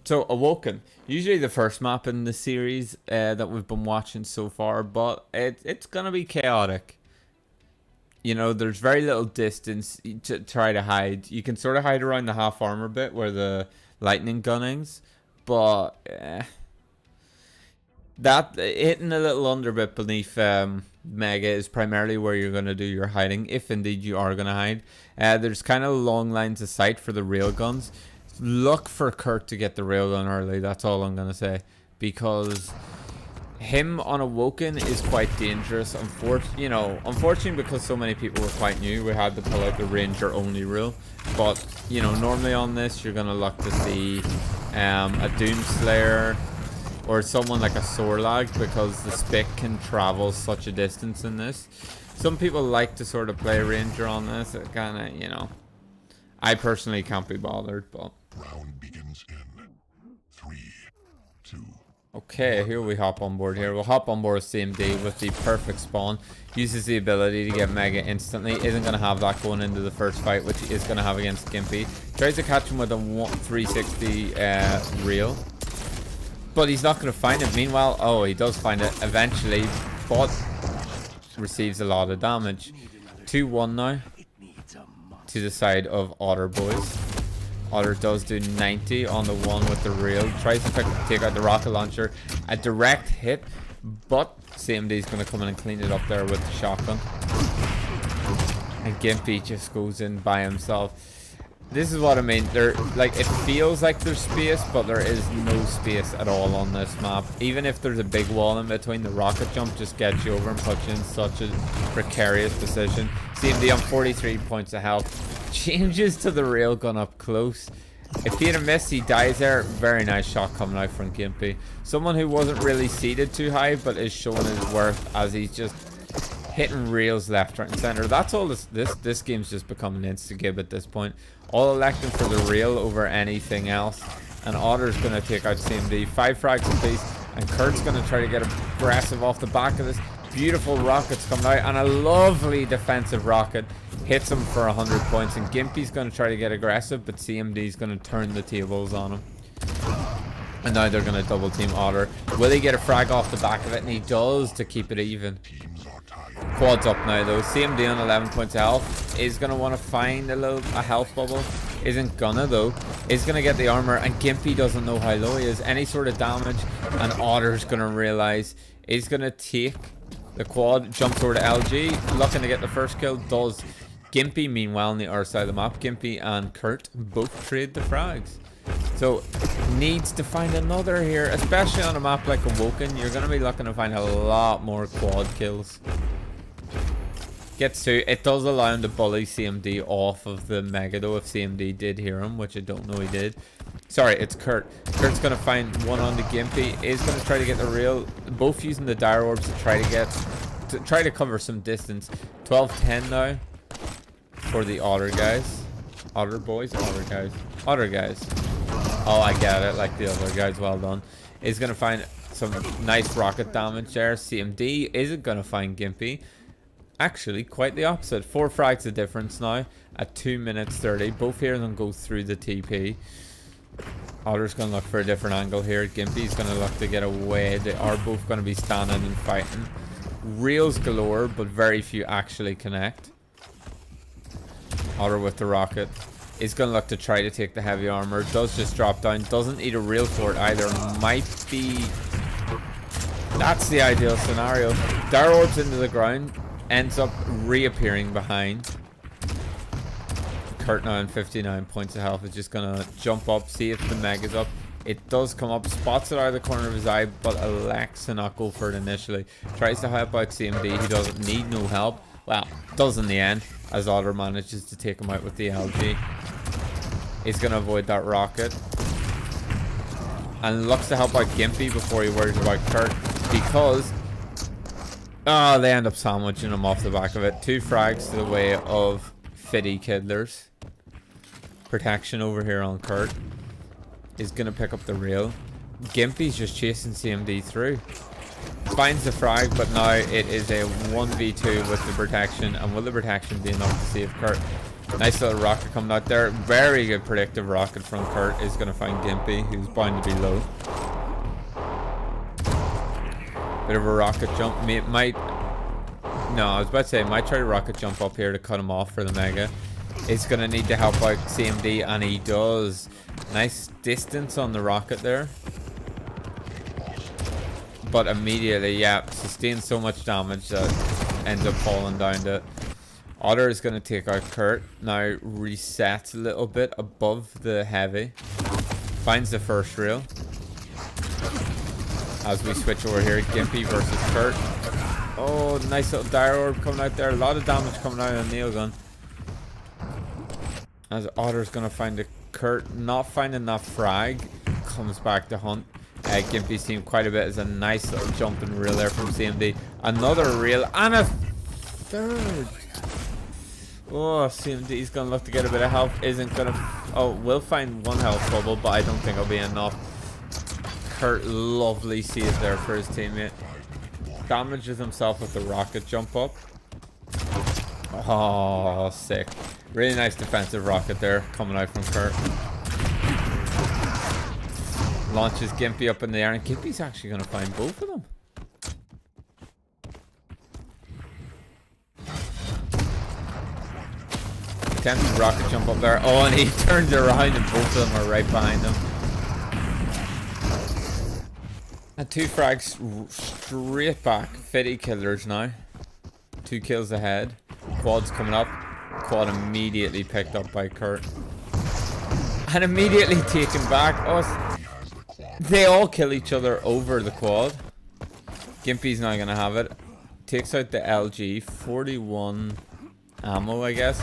So, Awoken. Usually the first map in the series that we've been watching so far, but it's going to be chaotic. You know, there's very little distance to try to hide. You can sort of hide around the half armor bit where the lightning gunnings, but that hitting a little under bit beneath Mega is primarily where you're going to do your hiding, if indeed you are going to hide. There's kind of long lines of sight for the railguns. Look for Kurt to get the railgun early, that's all I'm going to say. Because him on Awoken is quite dangerous. Unfortunately, because so many people were quite new, we had to pull out the ranger only rule. But, you know, normally on this, you're going to look to see a Doomslayer or someone like a Sorlag, because the Spick can travel such a distance in this. Some people like to sort of play ranger on this. It kind of, you know, I personally can't be bothered, but Round begins in 3, 2, Okay, here we hop on board here. We'll hop on board with CMD with the perfect spawn. Uses the ability to get Mega instantly. Isn't going to have that going into the first fight, which he is going to have against Gimpy. Tries to catch him with a 360 reel. But he's not going to find it. Meanwhile, oh, he does find it eventually. But receives a lot of damage. 2-1 now. To the side of Otter boys. Otter does do 90 on the one with the reel. Tries to take out the rocket launcher. A direct hit, but CMD is going to come in and clean it up there with the shotgun. And Gimpy just goes in by himself. This is what I mean. It feels like there's space, but there is no space at all on this map. Even if there's a big wall in between, the rocket jump just gets you over and puts you in such a precarious position. CMD on 43 points of health. Changes to the railgun up close. If he had a miss, he dies there. Very nice shot coming out from Gimpy. Someone who wasn't really seated too high, but is showing his worth as he's just hitting rails left, right, and center. That's all. This game's just become an insta-gib at this point. All electing for the rail over anything else. And Otter's going to take out CMD. 5 frags apiece. And Kurt's going to try to get aggressive off the back of this. Beautiful rockets coming out. And a lovely defensive rocket hits him for 100 points. And Gimpy's going to try to get aggressive, but CMD's going to turn the tables on him. And now they're going to double team Otter. Will he get a frag off the back of it? And he does to keep it even. Quad's up now though. CMD on 11 points of health. Is going to want to find a health bubble. Isn't gonna though. Is going to get the armor. And Gimpy doesn't know how low he is. Any sort of damage. And Otter's going to realize he's going to take the quad. Jumps over to LG. Looking to get the first kill. Does. Gimpy meanwhile on the other side of the map. Gimpy and Kurt both trade the frags. So needs to find another here. Especially on a map like Awoken. You're going to be looking to find a lot more quad kills. Gets to it does allow him to bully CMD off of the Mega though if CMD did hear him, which I don't know he did. Sorry, it's Kurt. Kurt's gonna find one on the Gimpy. Is gonna try to get the rail. Both using the dire orbs to try to cover some distance. 12-10 now for the Otter guys. Otter boys, Otter guys. Otter guys. Oh, I get it, like the other guys. Well done. Is gonna find some nice rocket damage there. CMD isn't gonna find Gimpy. Actually, quite the opposite. 4 frags the difference now at 2 minutes 30. Both here then go through the TP. Otter's going to look for a different angle here. Gimpy's going to look to get away. They are both going to be standing and fighting. Reels galore, but very few actually connect. Otter with the rocket. Is going to look to try to take the heavy armor. Does just drop down. Doesn't need a reel for it either. Might be... That's the ideal scenario. Dire orbs into the ground. Ends up reappearing behind. Kurt now on 59 points of health is just gonna jump up, see if the Mega's up. It does come up, spots it out of the corner of his eye, but elects to not go for it initially. Tries to help out CMD, he doesn't need no help. Well, does in the end, as Otter manages to take him out with the LG. He's gonna avoid that rocket. And looks to help out Gimpy before he worries about Kurt, because they end up sandwiching him off the back of it. 2 frags to the way of Fitty Kiddlers. Protection over here on Kurt. Is going to pick up the rail. Gimpy's just chasing CMD through. Finds the frag, but now it is a 1v2 with the protection. And will the protection be enough to save Kurt? Nice little rocket coming out there. Very good predictive rocket from Kurt. Is going to find Gimpy, who's bound to be low. Bit of a rocket jump. Might no, I was about to say might try to rocket jump up here to cut him off for the Mega. It's gonna need to help out CMD, and he does. Nice distance on the rocket there. But immediately, yeah, sustains so much damage that ends up falling down to it. Otter is gonna take out Kurt. Now resets a little bit above the heavy. Finds the first rail. As we switch over here, Gimpy versus Kurt. Oh, nice little dire orb coming out there. A lot of damage coming out of the nail gun. As Otter's going to find a Kurt. Not finding that frag. Comes back to hunt. Gimpy's seen quite a bit. As a nice little jumping reel there from CMD. Another reel. And a third. Oh, CMD's going to look to get a bit of health. Isn't going to... Oh, will find one health bubble, but I don't think it'll be enough. Kurt, lovely save there for his teammate. Damages himself with the rocket jump up. Oh, sick. Really nice defensive rocket there coming out from Kurt. Launches Gimpy up in the air, and Gimpy's actually going to find both of them. Attempted rocket jump up there. Oh, and he turns around and both of them are right behind him. And 2 frags straight back. 50 killers now. 2 kills ahead. Quad's coming up. Quad immediately picked up by Kurt. And immediately taken back. Oh, they all kill each other over the quad. Gimpy's not going to have it. Takes out the LG. 41 ammo, I guess.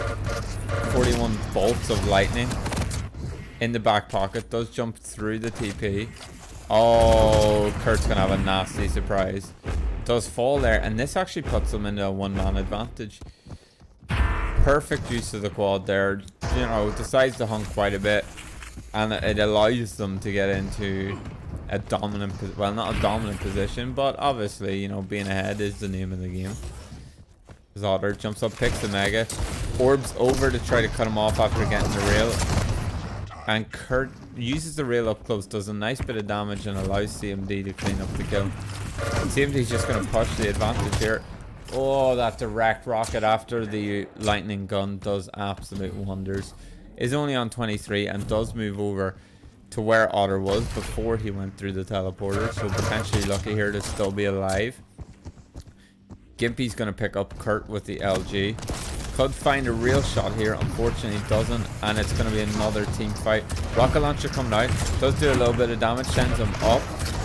41 bolts of lightning. In the back pocket. Does jump through the TP. Oh, Kurt's going to have a nasty surprise. Does fall there. And this actually puts them into a 1-man advantage. Perfect use of the quad there. You know, decides to hunt quite a bit. And it allows them to get into a dominant, well, not a dominant position, but obviously, you know, being ahead is the name of the game. Zotter jumps up, picks the mega, orbs over to try to cut him off after getting the rail. And Kurt uses the rail up close, does a nice bit of damage, and allows CMD to clean up the kill. CMD's just going to push the advantage here. Oh, that direct rocket after the lightning gun does absolute wonders. Is only on 23 and does move over to where Otter was before he went through the teleporter, so potentially lucky here to still be alive. Gimpy's going to pick up Kurt with the LG. Could find a real shot here, unfortunately doesn't, and it's going to be another team fight. Rocket launcher coming out, does do a little bit of damage, sends him up,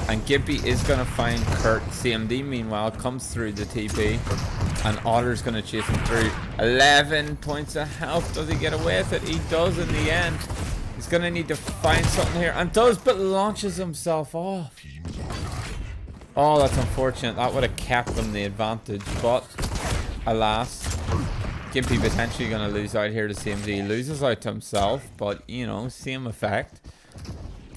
and Gimpy is going to find Kurt. CMD meanwhile comes through the TP, and Otter's going to chase him through. 11 points of health. Does he get away with it? He does in the end. He's going to need to find something here, and does, but launches himself off. Oh, that's unfortunate. That would have kept them the advantage, but alas, Gimpy potentially going to lose out here to CMD. He loses out to himself, but, you know, same effect.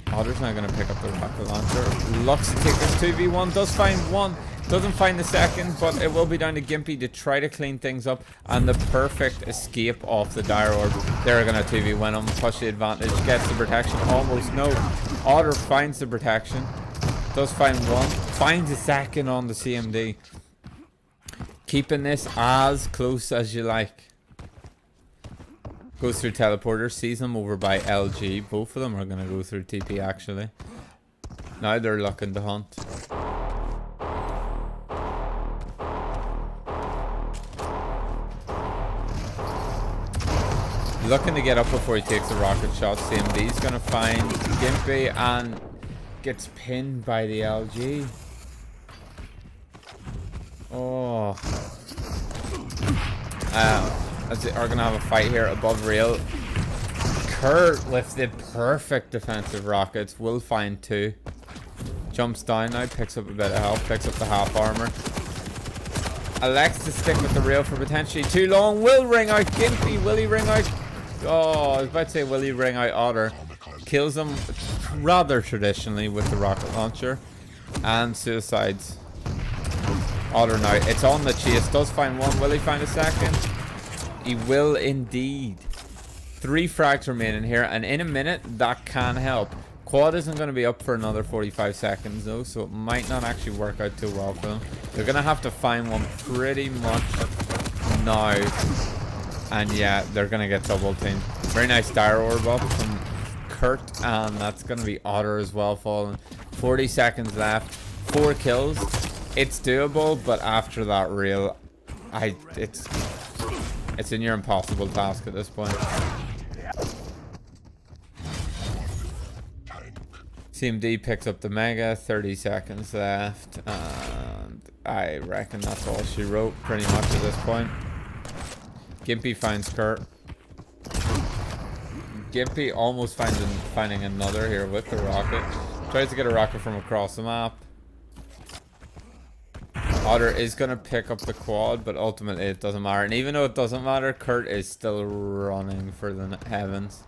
Otter's not going to pick up the rocket launcher. Looks to take this 2v1. Does find one. Doesn't find the second, but it will be down to Gimpy to try to clean things up. And the perfect escape off the dire orb. They're going to 2v1 him. Push the advantage. Gets the protection. Almost no. Otter finds the protection. Does find one. Finds a second on the CMD. Keeping this as close as you like. Goes through teleporter, sees them over by LG. Both of them are going to go through TP actually. Now they're looking to hunt. Looking to get up before he takes a rocket shot. CMD's going to find Gimpy and gets pinned by the LG. Oh. Are going to have a fight here above rail. Kurt with the perfect defensive rockets will find 2. Jumps down now, picks up a bit of health, picks up the half armor. Elects to stick with the rail for potentially too long. Will ring out Gimpy. Will he ring out? Oh, I was about to say, will he ring out Otter? Kills him rather traditionally with the rocket launcher. And suicides Otter now. It's on the chase. Does find one. Will he find a second? He will indeed. 3 frags remaining here, and in a minute that can help. Quad isn't going to be up for another 45 seconds though, so it might not actually work out too well for them. They're going to have to find one pretty much now. And yeah, they're going to get double teamed. Very nice dire orb up from Kurt, and that's going to be Otter as well falling. 40 seconds left. 4 kills. It's doable, but after that rail, it's a near impossible task at this point. CMD picks up the mega, 30 seconds left, and I reckon that's all she wrote pretty much at this point. Gimpy finds Kurt. Gimpy almost finding another here with the rocket. Tries to get a rocket from across the map. Otter is going to pick up the quad, but ultimately it doesn't matter. And even though it doesn't matter, Kurt is still running for the heavens.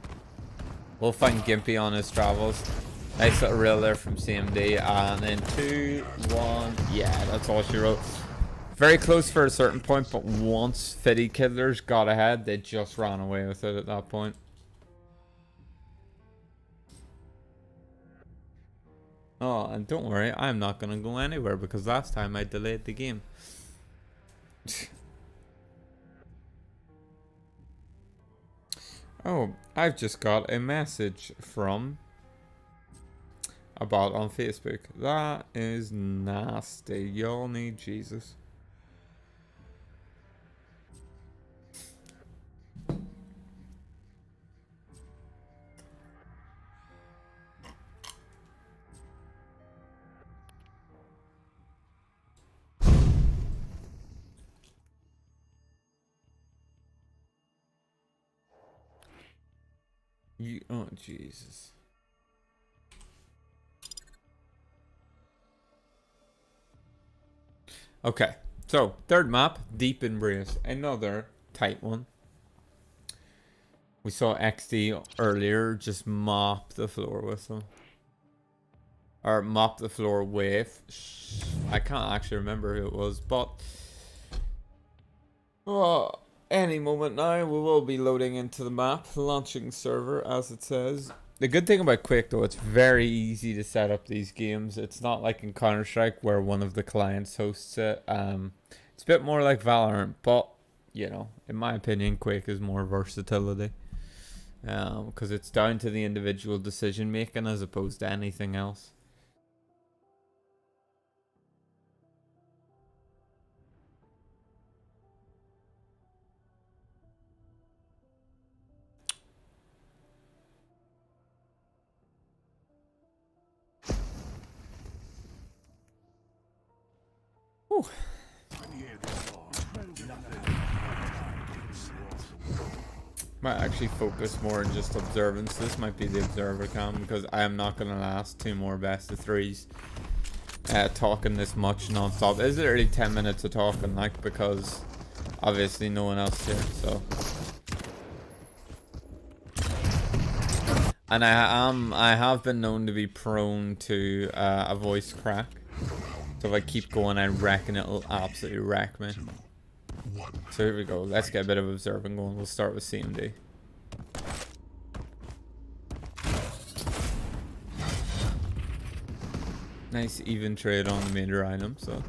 We'll find Gimpy on his travels. Nice little reel there from CMD. And then 2, 1. Yeah, that's all she wrote. Very close for a certain point, but once Fitty Killers got ahead, they just ran away with it at that point. Oh, and don't worry, I'm not going to go anywhere because last time I delayed the game. Oh, I've just got a message from a bot on Facebook. That is nasty. Y'all need Jesus. Oh, Jesus. Okay, so third map, Deep Embrace, another tight one. We saw XD earlier just mop the floor with them. Or mop the floor with. I can't actually remember who it was, but any moment now we will be loading into the map, launching server as it says. The good thing about Quake though, it's very easy to set up these games. It's not like in Counter-Strike where one of the clients hosts it. It's a bit more like Valorant, but you know, in my opinion, Quake is more versatility. Because it's down to the individual decision making as opposed to anything else. Whew. Might actually focus more on just observance. This might be the observer cam because I am not going to last 2 more best of 3s talking this much non-stop. It's literally 10 minutes of talking, like, because obviously no one else here, so. And I have been known to be prone to a voice crack. So if I keep going, I reckon it'll absolutely wreck me. So here we go. Let's get a bit of observing going. We'll start with CMD. Nice even trade on the major item, so.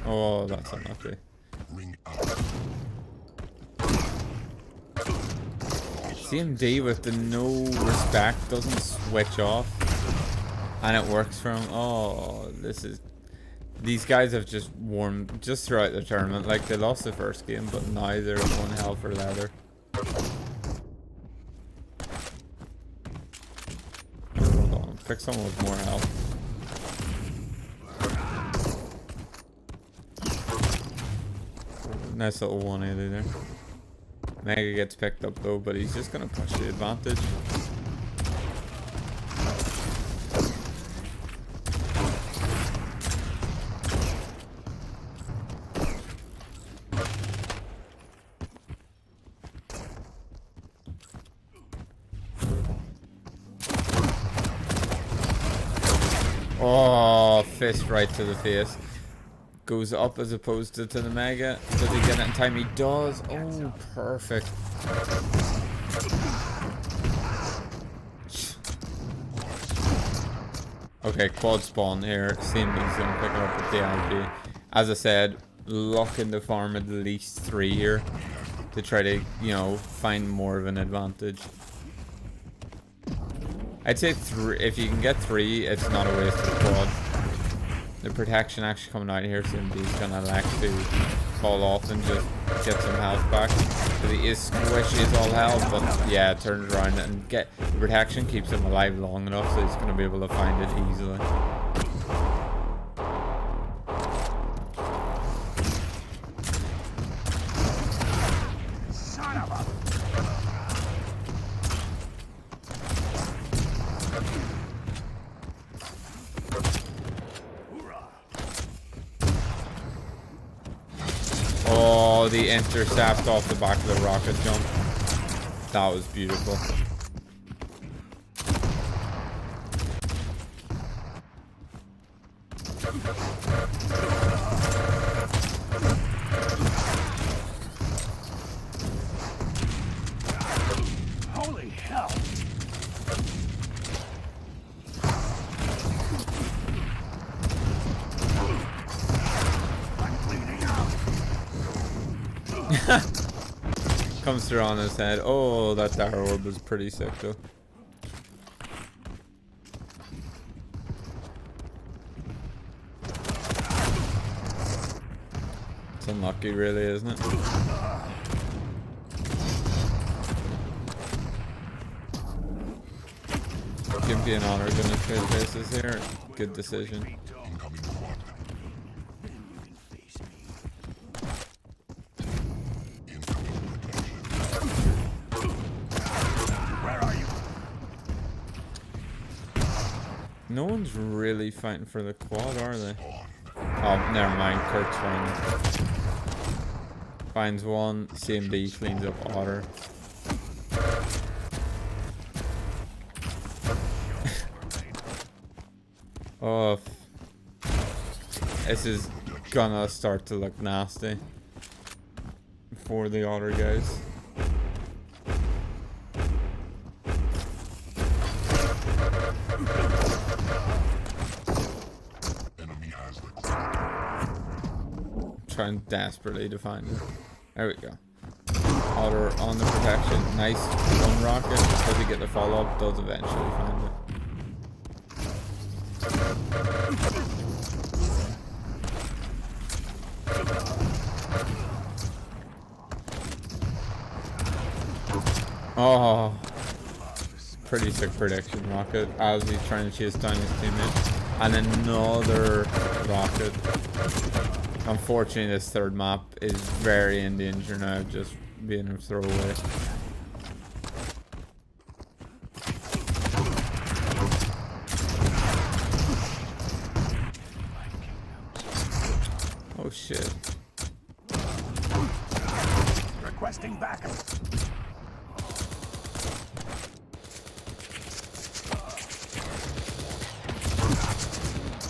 Oh, that's unlucky. CMD with the no respect doesn't switch off, and it works from. Oh, these guys have just warmed just throughout the tournament. Like they lost the first game, but now they're one hell for leather. Hold on, pick someone with more health. Nice little 180 there. Mega gets picked up though, but he's just gonna push the advantage. Oh, fist right to the face. Goes up as opposed to the Mega. Does he get it in time? He does. Oh, perfect. Okay, quad spawn here. CMD's gonna pick it up with the RG. As I said, looking to farm at least 3 here to try to, you know, find more of an advantage. I'd say 3. If you can get 3, it's not a waste of quad. The protection actually coming out here, CMD's gonna like to fall off and just get some health back. Because he is squishy as all hell, but yeah, it turns around and the protection keeps him alive long enough, so he's gonna be able to find it easily. Oh, the intercept off the back of the rocket jump. That was beautiful. Holy hell! I'm bleeding out. Comes through on his head. Oh, that Dark Orb was pretty sick though. It's unlucky really, isn't it? Gimpy and Honor gonna trade places here. Good decision. Incoming quad. Then you can face me. Incoming protection. Where are you? No one's really fighting for the quad, are they? Oh, never mind. Kurt's fine. Finds one. CMD cleans up Otter. Oh, this is gonna start to look nasty for the Otter guys. Enemy has the quad. Trying desperately to find it. There we go. Otter on the protection. Nice. One rocket. Does he get the follow up? Does eventually find it. Oh, pretty sick prediction rocket as he's trying to chase down his teammate. And another rocket. Unfortunately, this third map is very in danger now of just being a throwaway. Oh shit. Requesting backup.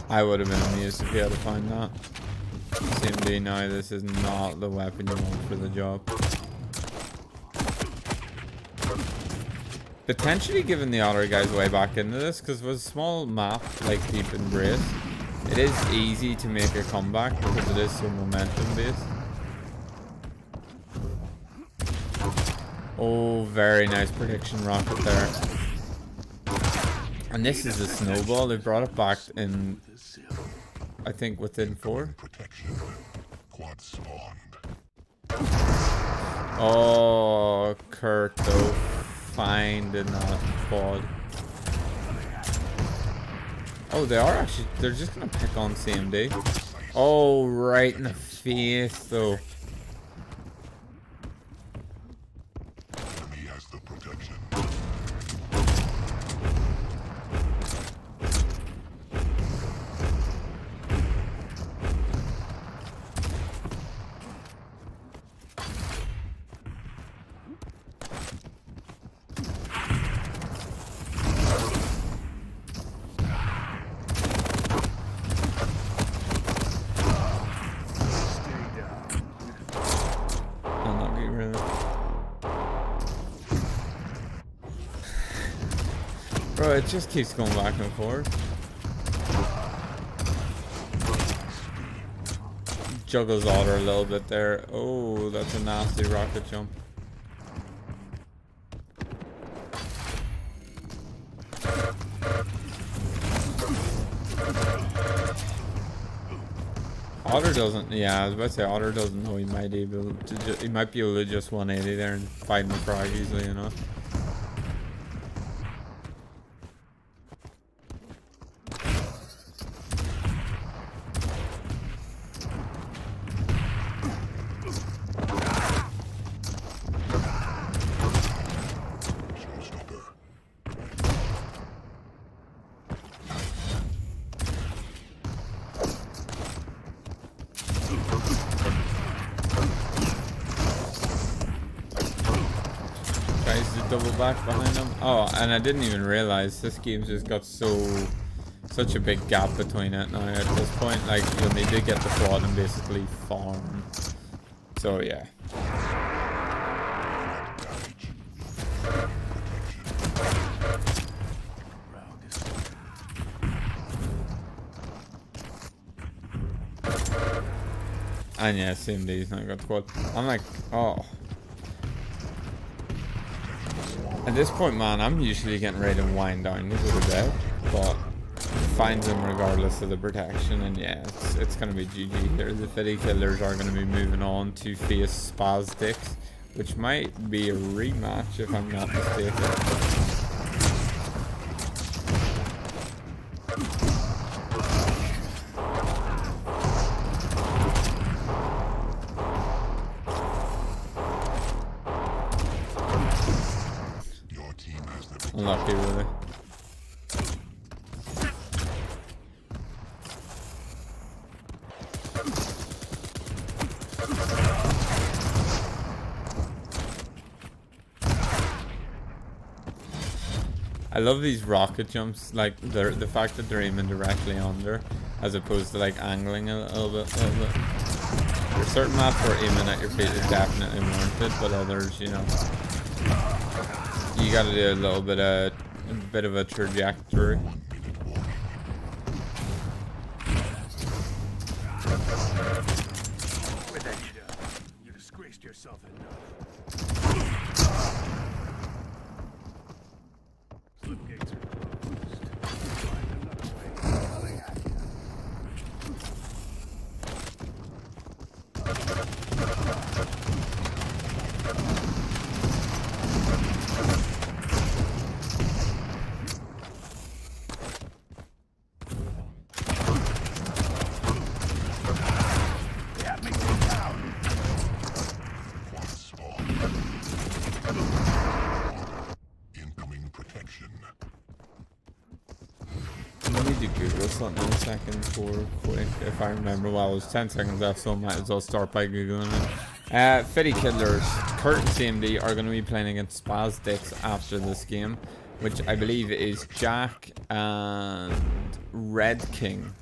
I would have been amused if he had to find that. CMD, no, this is not the weapon you want for the job. Potentially giving the other guys way back into this, because with a small map like Deep Embrace, it is easy to make a comeback because it is so momentum based. Oh, very nice prediction rocket there. And this is a snowball. They brought it back in, I think, within 4. Protection. Quad spawned. Oh, Kurt though, finding that quad. Oh, they are actually, they're just gonna pick on CMD. Oh, right in the face though. Enemy has the protection. Unlucky, really. Bro, it just keeps going back and forth. Juggles Otter a little bit there. Oh, that's a nasty rocket jump. Otter doesn't, yeah, I was about to say Otter doesn't know he might be able to, he might be able to just 180 there and find the frog easily enough. double back behind him. Oh, and I didn't even realize this game's just got such a big gap between it now. At this point, like, you'll need to get the flood and basically farm. So yeah. And yeah, CMD's not got quad. I'm like, oh. At this point, man, I'm usually getting ready to wind down to go to bed, but finds him regardless of the protection, and yeah, it's gonna be GG here. The Fitty Killers are gonna be moving on to face Spazdix, which might be a rematch if I'm not mistaken. Unlucky, really. I love these rocket jumps, like the fact that they're aiming directly under, as opposed to like angling a little bit. There's certain maps where aiming at your feet is definitely warranted, but others, you know, you gotta do a bit of a trajectory. You disgraced yourself enough. Slip gates are closed. Find another way. Coming at you. Something in a second for Quake, if I remember well. It was 10 seconds left, so I might as well start by googling it. Fitty Killers, Kurt and CMD are going to be playing against Spazdix after this game, which I believe is Jack and Red King.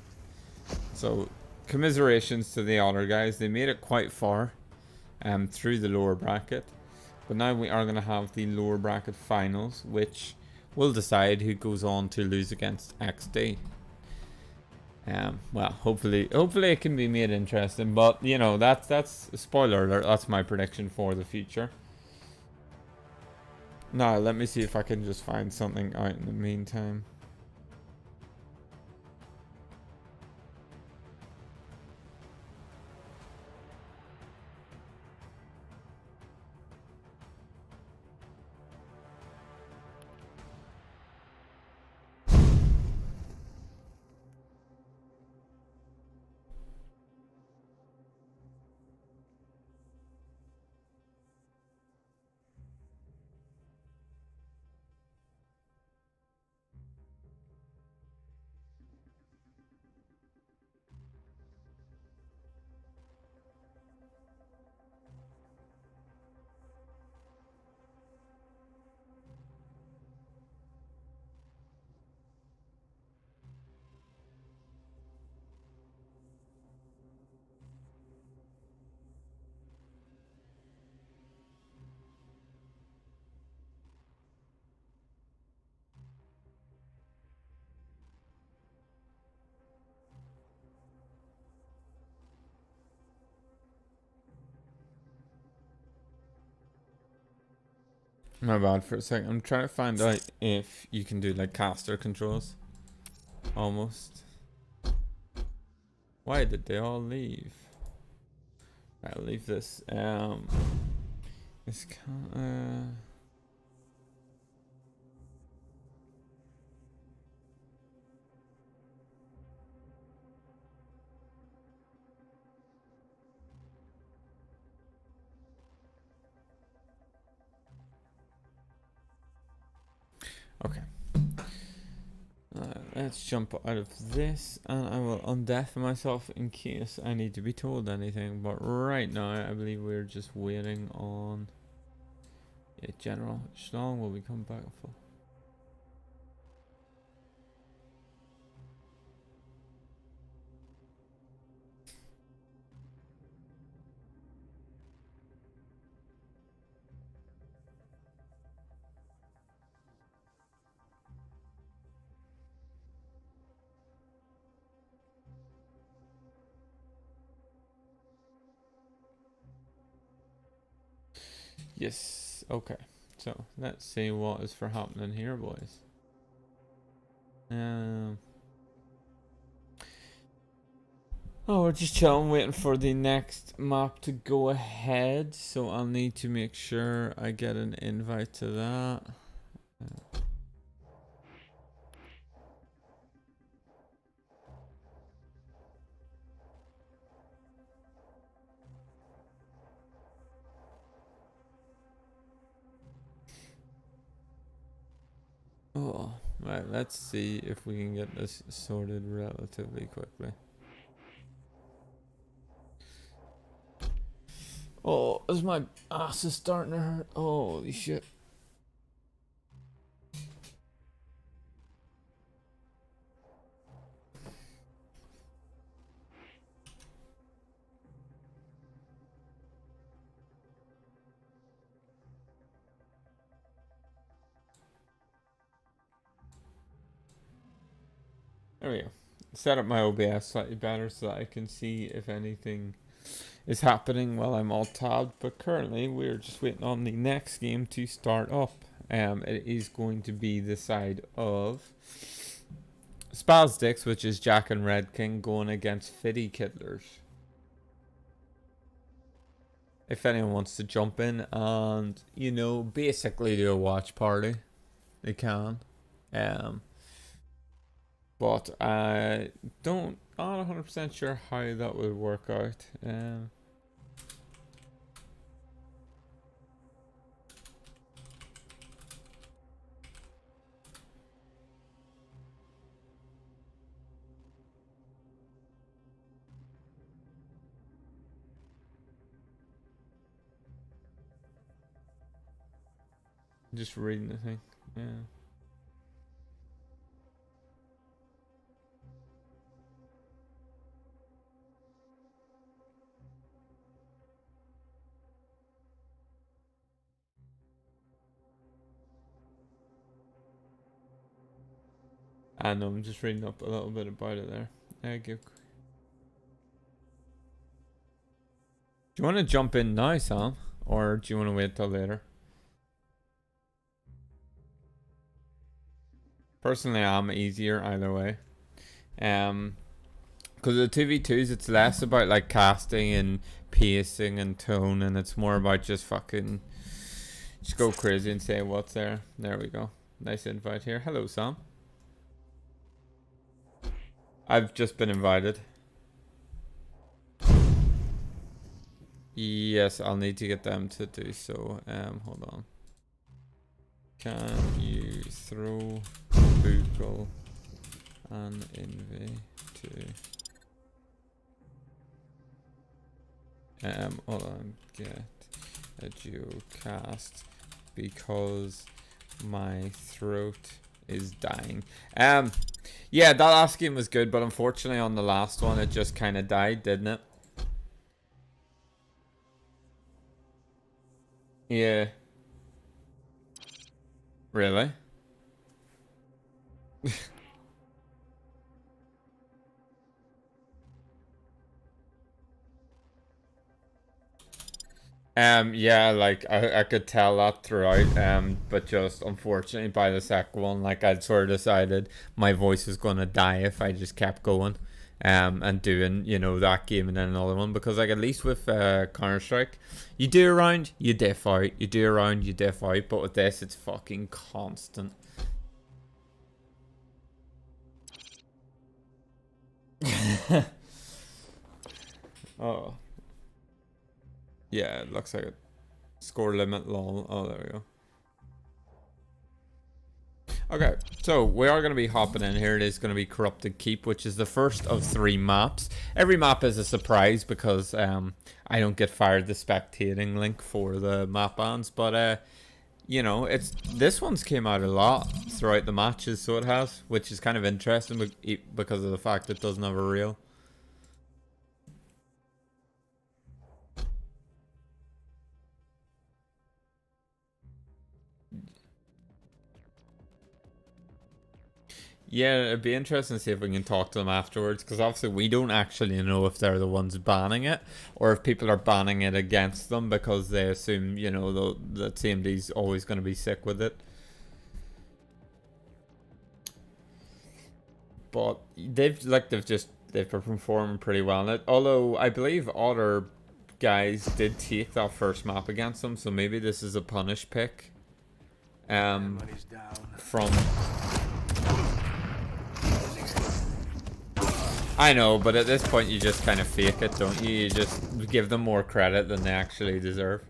So commiserations to the other guys. They made it quite far through the lower bracket, but now we are going to have the lower bracket finals, which will decide who goes on to lose against XD. Well, hopefully it can be made interesting, but you know, that's a spoiler alert. That's my prediction for the future. Now let me see if I can just find something out in the meantime. My bad for a second. I'm trying to find out if you can do like caster controls. Almost. Why did they all leave? I'll leave this. This can't. Okay. Let's jump out of this, and I will undeafen myself in case I need to be told anything. But right now, I believe we're just waiting on. Hey, General, how long will we come back for? Yes, okay. So let's see what is for happening here, boys. Oh, we're just chilling, waiting for the next map to go ahead. So I'll need to make sure I get an invite to that. Oh, right, let's see if we can get this sorted relatively quickly. Oh, is my ass is starting to hurt. Holy shit. There we go. Set up my OBS slightly better so that I can see if anything is happening while I'm all tabbed. But currently, we're just waiting on the next game to start up. It is going to be the side of Spasdix, which is Jack and Red King, going against Fiddy Kiddlers. If anyone wants to jump in and, you know, basically do a watch party, they can. But I don't, I'm not 100% sure how that would work out. Just reading the thing. Yeah. I know, I'm just reading up a little bit about it there. Thank you. Do you want to jump in now, Sam? Or do you want to wait till later? Personally, I'm easier either way. Because the 2v2s, it's less about like casting and pacing and tone, and it's more about just fucking just go crazy and say what's there. There we go. Nice invite here. Hello, Sam. I've just been invited. Yes, I'll need to get them to do so. Hold on. Can you throw Google an invite to hold on, get a geocast because my throat is dying. Yeah, that last game was good, but unfortunately on the last one it just kind of died, didn't it? Yeah. Really? Yeah, like I could tell that throughout, but just unfortunately by the second one, like I'd sort of decided my voice was gonna die if I just kept going, and doing, you know, that game and then another one, because like at least with Counter-Strike, you do a round, you diff out, you do a round, you diff out, but with this it's fucking constant. Oh. Yeah, it looks like it. Score limit, lol. Oh, there we go. Okay, so we are going to be hopping in here. It is going to be Corrupted Keep, which is the first of 3 maps. Every map is a surprise because I don't get fired the spectating link for the map bans. But you know, this one's came out a lot throughout the matches, so it has, which is kind of interesting because of the fact it doesn't have a reel. Yeah, it'd be interesting to see if we can talk to them afterwards, because obviously we don't actually know if they're the ones banning it, or if people are banning it against them because they assume, you know, that CMD's always going to be sick with it. But they've been performing pretty well in it. Although I believe other guys did take that first map against them, so maybe this is a punish pick. From. I know, but at this point you just kind of fake it, don't you? You just give them more credit than they actually deserve.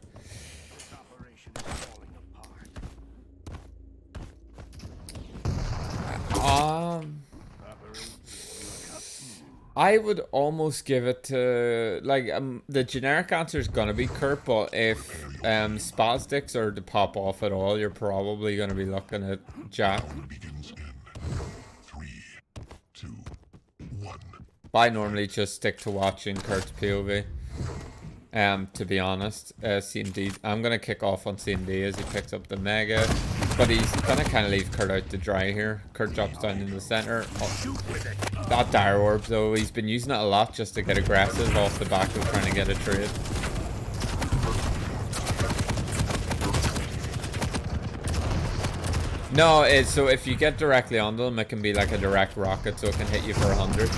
I would almost give it to, like, the generic answer is gonna be Kurt, but if Spasdicks are to pop off at all, you're probably gonna be looking at Jack. I normally just stick to watching Kurt's POV. To be honest, CMD. I'm gonna kick off on CMD as he picks up the mega, but he's gonna kind of leave Kurt out to dry here. Kurt drops down in the center. Oh, that dire orb though, he's been using it a lot just to get aggressive off the back of trying to get a trade. No, so if you get directly onto them, it can be like a direct rocket, so it can hit you for 100.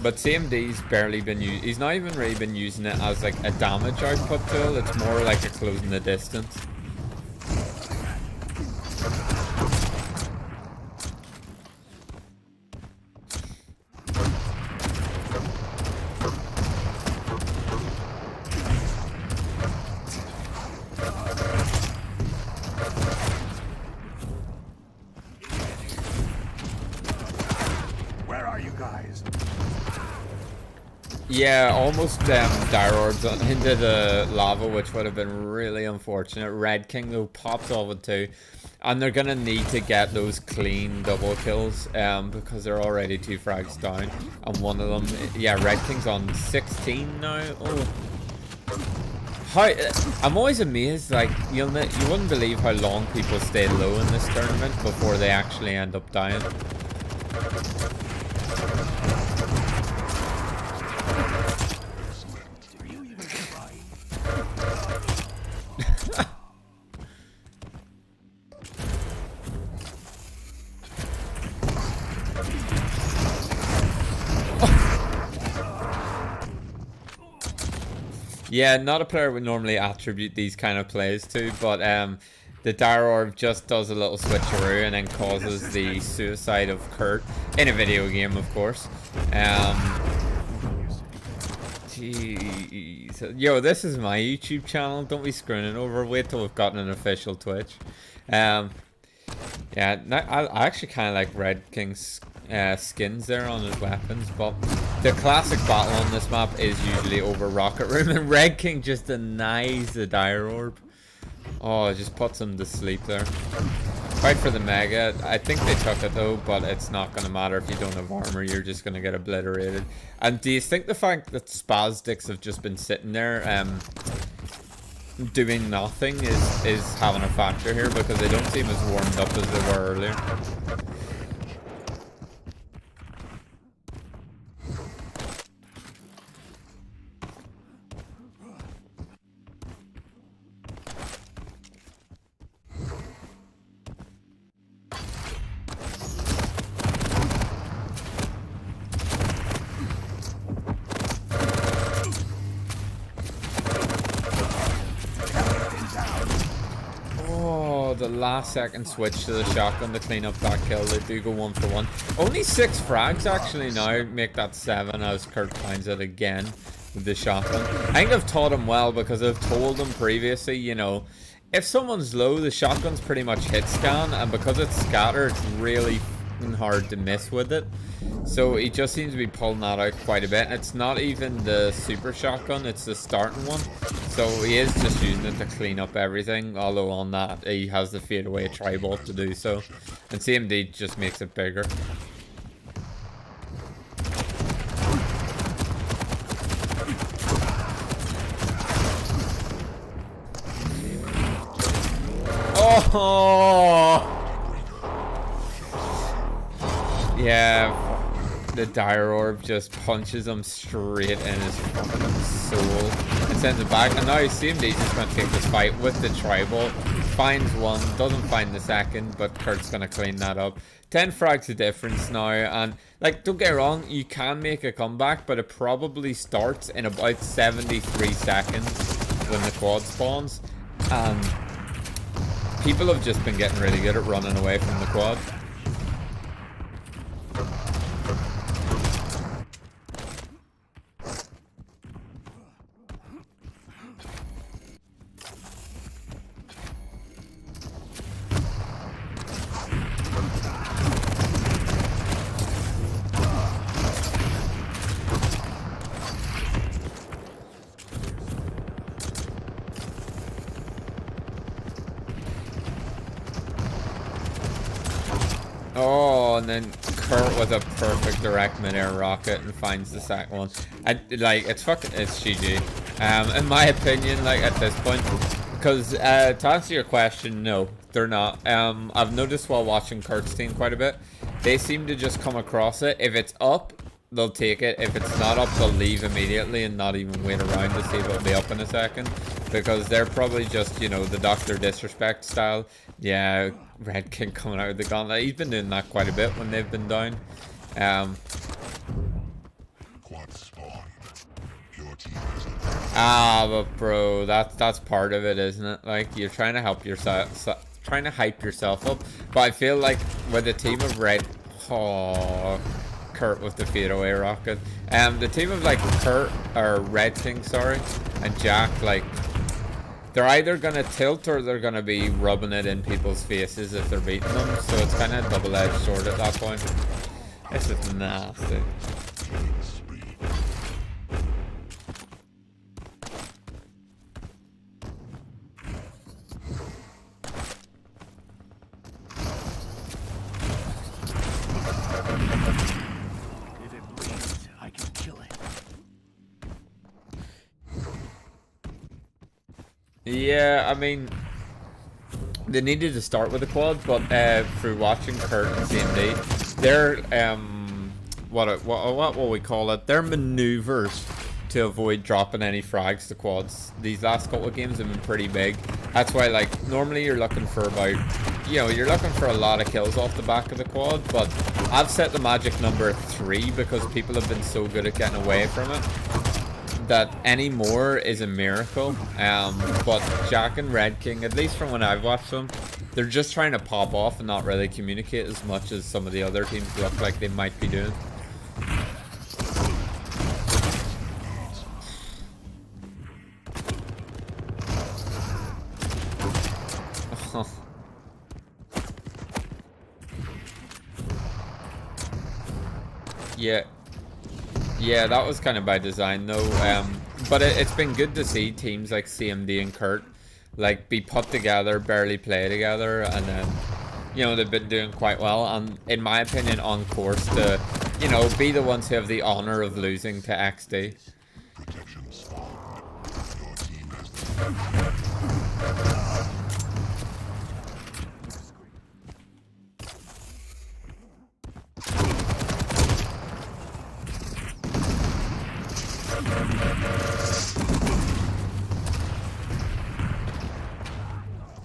But CMD's barely been used. He's not even really been using it as like a damage output tool. It's more like a closing the distance. Where are you guys? Yeah, almost dire orbs into the lava, which would have been really unfortunate. Red King though pops off with 2, and they're gonna need to get those clean double kills because they're already 2 frags down, and one of them, yeah, Red King's on 16 now. Oh, I'm always amazed. Like you wouldn't believe how long people stay low in this tournament before they actually end up dying. Yeah, not a player would normally attribute these kind of plays to, but the dire orb just does a little switcheroo and then causes the suicide of Kurt in a video game, of course. Jeez. Yo, this is my YouTube channel. Don't be screwing it over. Wait till we've gotten an official Twitch. Yeah, I actually kind of like Red King's skins there on his weapons, but the classic battle on this map is usually over Rocket Room, and Red King just denies the dire orb. Oh, it just puts him to sleep there. Fight for the mega. I think they took it though, but it's not going to matter if you don't have armor. You're just going to get obliterated. And do you think the fact that Spasdicks have just been sitting there doing nothing is having a factor here, because they don't seem as warmed up as they were earlier? The last second switch to the shotgun to clean up that kill. They do go 1 for 1. Only 6 frags actually now make that 7 as Kurt finds it again with the shotgun. I think I've taught him well, because I've told him previously, you know, if someone's low, the shotgun's pretty much hit scan, and because it's scatter, it's really fucking hard to miss with it. So he just seems to be pulling that out quite a bit. And it's not even the super shotgun, it's the starting one. So he is just using it to clean up everything. Although on that, he has the fadeaway tri-bolt to do so. And CMD just makes it bigger. Oh! Yeah, the Dire Orb just punches him straight in his fucking soul and sends it back. And now you see him, he's just going to take this fight with the tribal. Finds one, doesn't find the second, but Kurt's going to clean that up. 10 frags of difference now, and like, don't get wrong, you can make a comeback, but it probably starts in about 73 seconds when the quad spawns. People have just been getting really good at running away from the quad. Oh, and then Kurt with a perfect direct mid-air rocket and finds the second one. It's GG. In my opinion, like, at this point, because to answer your question, no, they're not. I've noticed while watching Kurt's team quite a bit, they seem to just come across it. If it's up, they'll take it. If it's not up, they'll leave immediately and not even wait around to see if it'll be up in a second. Because they're probably just, you know, the Dr. Disrespect style. Yeah, Red King coming out with the gauntlet. He's been doing that quite a bit when they've been down. But bro, that's part of it, isn't it? Like, you're trying to help yourself, trying to hype yourself up. But I feel like with a team of Red... Oh... Kurt with the fadeaway rocket. The team of like Kurt or Red King, sorry, and Jack, like, they're either gonna tilt or they're gonna be rubbing it in people's faces if they're beating them. So it's kind of double-edged sword at that point. This is nasty. Yeah, I mean, they needed to start with the quad, but through watching Kurt and CMD, their what will we call it? Their maneuvers to avoid dropping any frags to quads these last couple of games have been pretty big. That's why, like, normally you're looking for about, you know, you're looking for a lot of kills off the back of the quad, but I've set the magic number at 3 because people have been so good at getting away from it that any more is a miracle. But Jack and Red King, at least from when I've watched them, they're just trying to pop off and not really communicate as much as some of the other teams look like they might be doing. Yeah, that was kind of by design though. But it's been good to see teams like CMD and Kurt like be put together, barely play together, and then, you know, they've been doing quite well, and in my opinion on course to, you know, be the ones who have the honor of losing to XD.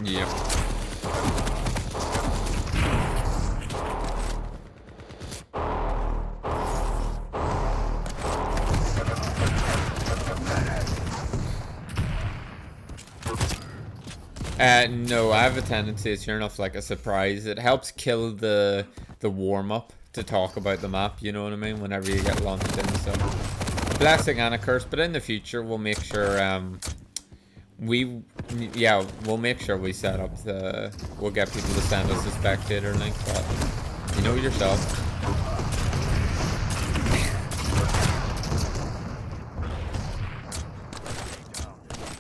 Yeah. No, I have a tendency, it's sure enough like a surprise. It helps kill the warm-up to talk about the map, you know what I mean, whenever you get launched in. So, blessing and a curse, but in the future we'll make sure we'll make sure we set up we'll get people to send us a spectator link, but You know yourself.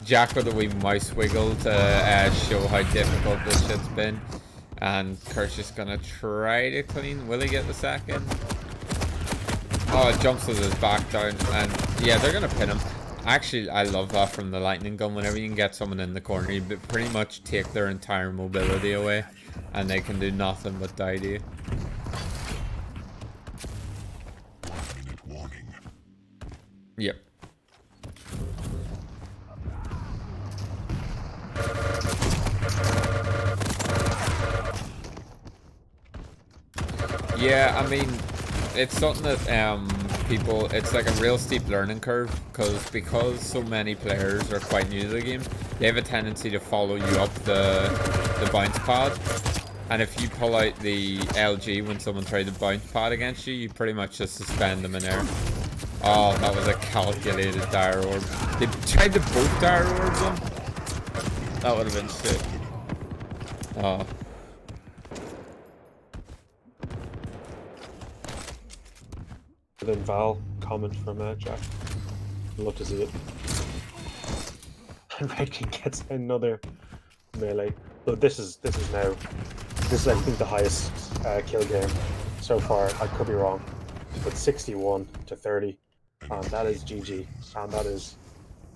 Jack with a wee mouse wiggle to show how difficult this shit's been. And Kurt's just gonna try to clean. Will he get the second? Oh, it jumps with his back down. And yeah, they're gonna pin him. Actually, I love that from the lightning gun. Whenever you can get someone in the corner, you pretty much take their entire mobility away. And they can do nothing but die to you. Yep. Yeah, I mean, it's something that people, it's like a real steep learning curve because so many players are quite new to the game. They have a tendency to follow you up the bounce pad, and if you pull out the LG when someone tried to bounce pad against you, you pretty much just suspend them in air. Oh, that was a calculated dire orb. They tried to both dire orbs them. That would have been sick. Oh. Then Val comment from Jack. I'd love to see it. And Red King gets another melee. So this is I think the highest kill game so far. I could be wrong, but 61 to 30, and that is GG, and that is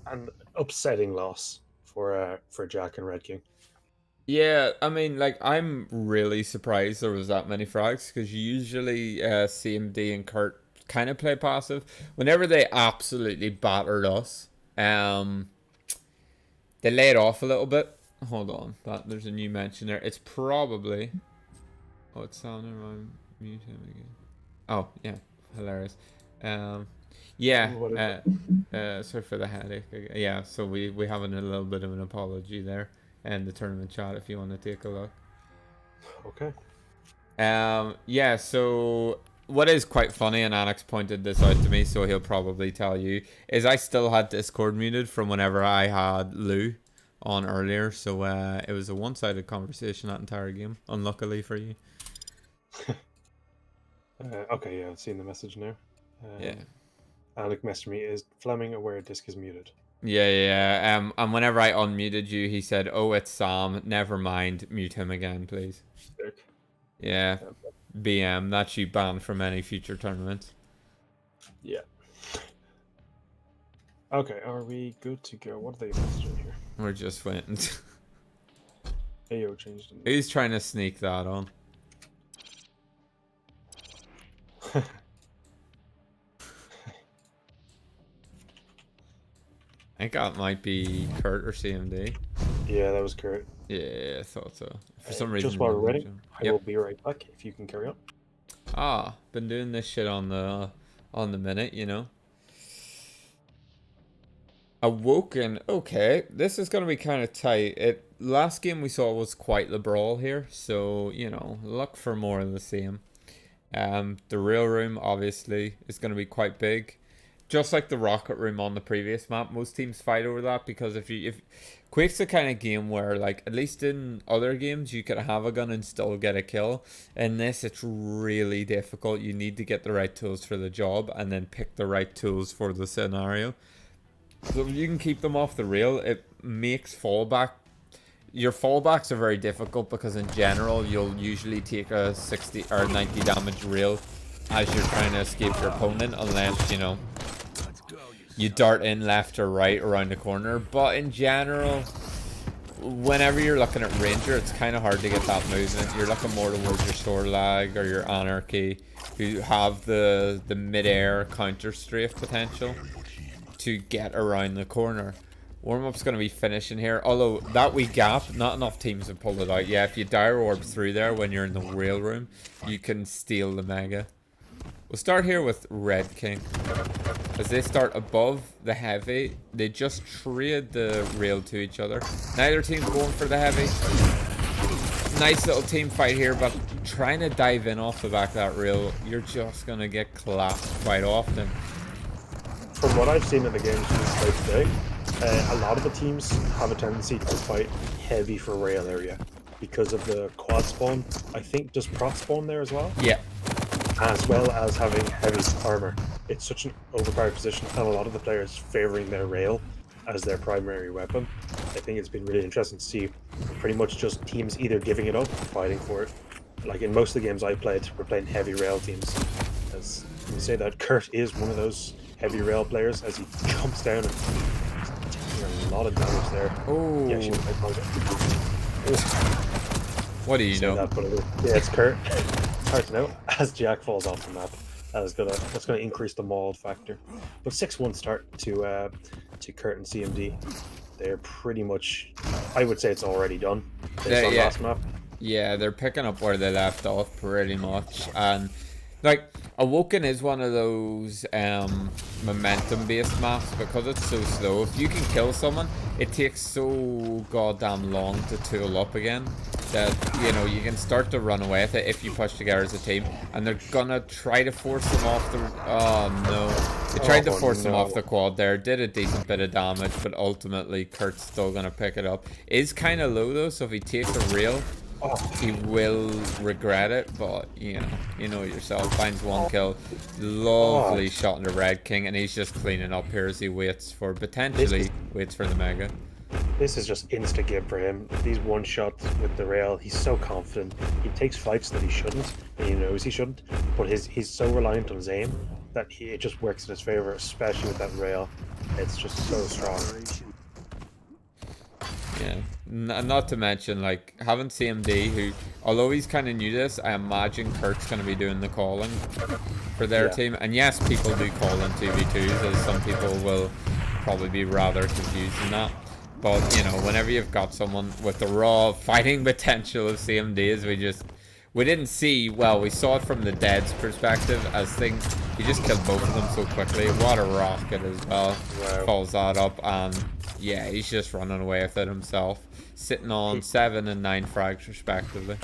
an upsetting loss for Jack and Red King. Yeah, I mean, like, I'm really surprised there was that many frags, because usually CMD and Kurt kind of play passive. Whenever they absolutely battered us, they laid off a little bit. Hold on, there's a new mention there. It's probably... Oh, it's sounding wrong. Mute him again. Oh, yeah, hilarious. Yeah, sorry for the headache. Yeah, so we have a little bit of an apology there in the tournament chat if you want to take a look. Okay. Yeah, so what is quite funny, and Annex pointed this out to me, so he'll probably tell you, is I still had Discord muted from whenever I had Lou on earlier, so it was a one-sided conversation that entire game, unluckily for you. Okay, yeah, I've seen the message now. Yeah. Alec messaged me, is Fleming aware disk is muted? Yeah. And whenever I unmuted you, he said, "Oh, it's Sam. Never mind. Mute him again, please." Sick. Yeah. BM, that's you banned from any future tournaments. Yeah. Okay, are we good to go? What are they messaging here? We're just waiting. AO changed it. Who's trying to sneak that on? I think that might be Kurt or CMD. Yeah, that was Kurt. Yeah, I thought so. For some reason. Just while we're ready, I Yep. will be right back if you can carry on. Ah, been doing this shit on the minute, you know. Awoken. Okay, this is gonna be kind of tight. Last game we saw was quite the brawl here, so you know, look for more of the same. The real room obviously is gonna be quite big. Just like the rocket room on the previous map, most teams fight over that because if Quake's the kind of game where, like, at least in other games you could have a gun and still get a kill. In this, it's really difficult. You need to get the right tools for the job and then pick the right tools for the scenario. So if you can keep them off the rail, it makes fallback. Your fallbacks are very difficult because in general you'll usually take a 60 or 90 damage rail as you're trying to escape your opponent, unless, you know, you dart in left or right around the corner. But in general, whenever you're looking at Ranger, it's kind of hard to get that movement. You're looking more towards your Sword Lag or your Anarchy, who have the mid-air counter strafe potential to get around the corner. Warm-up's going to be finishing here, although that wee gap, not enough teams have pulled it out. Yeah, if you dire orb through there when you're in the rail room, you can steal the mega. We'll start here with Red King. As they start above the heavy, they just trade the rail to each other. Neither team's going for the heavy. Nice little team fight here, but trying to dive in off the back of that rail, you're just going to get clapped quite often. From what I've seen in the games this fight today, a lot of the teams have a tendency to fight heavy for rail area. because of the quad spawn. I think does prot spawn there as well? Yeah. As well as having heavy armor. It's such an overpowered position, and a lot of the players favoring their rail as their primary weapon. I think it's been really interesting to see pretty much just teams either giving it up or fighting for it. Like in most of the games I played, we're playing heavy rail teams. As you say that Kurt is one of those heavy rail players as he jumps down and taking a lot of damage there. Oh. Yeah, What do you know? Yeah, it's Kurt. It's hard to know. As Jack falls off the map, that's gonna increase the mauled factor. But 6-1 start to Kurt and CMD. They're pretty much, I would say it's already done. Based on last map. Yeah, they're picking up where they left off pretty much, and like Awoken is one of those momentum based maps because it's so slow. If you can kill someone, it takes so goddamn long to tool up again that, you know, you can start to run away with it if you push together as a team. And they're gonna try to force them off the, oh no, they tried to force them off the quad there, did a decent bit of damage, but ultimately Kurt's still gonna pick it up. Is kind of low though, so if he takes a rail, he will regret it, but you know yourself. Finds one kill, lovely shot in the Red King, and he's just cleaning up here as he waits for waits for the mega. This is just insta give for him. These one shots with the rail, he's so confident. He takes fights that he shouldn't, and he knows he shouldn't. But he's so reliant on his aim that it just works in his favor, especially with that rail. It's just so strong. Yeah, not to mention, like, having CMD, who, although he's kind of new to this, I imagine Kurt's going to be doing the calling for their team. And yes, people do call in 2v2s, as some people will probably be rather confused in that. But, you know, whenever you've got someone with the raw fighting potential of CMD, as we didn't see, well, we saw it from the Dead's perspective, as things, he just killed both of them so quickly. What a rocket as well. Wow. Follows that up, and yeah, he's just running away with it himself. Sitting on 7 and 9 frags respectively.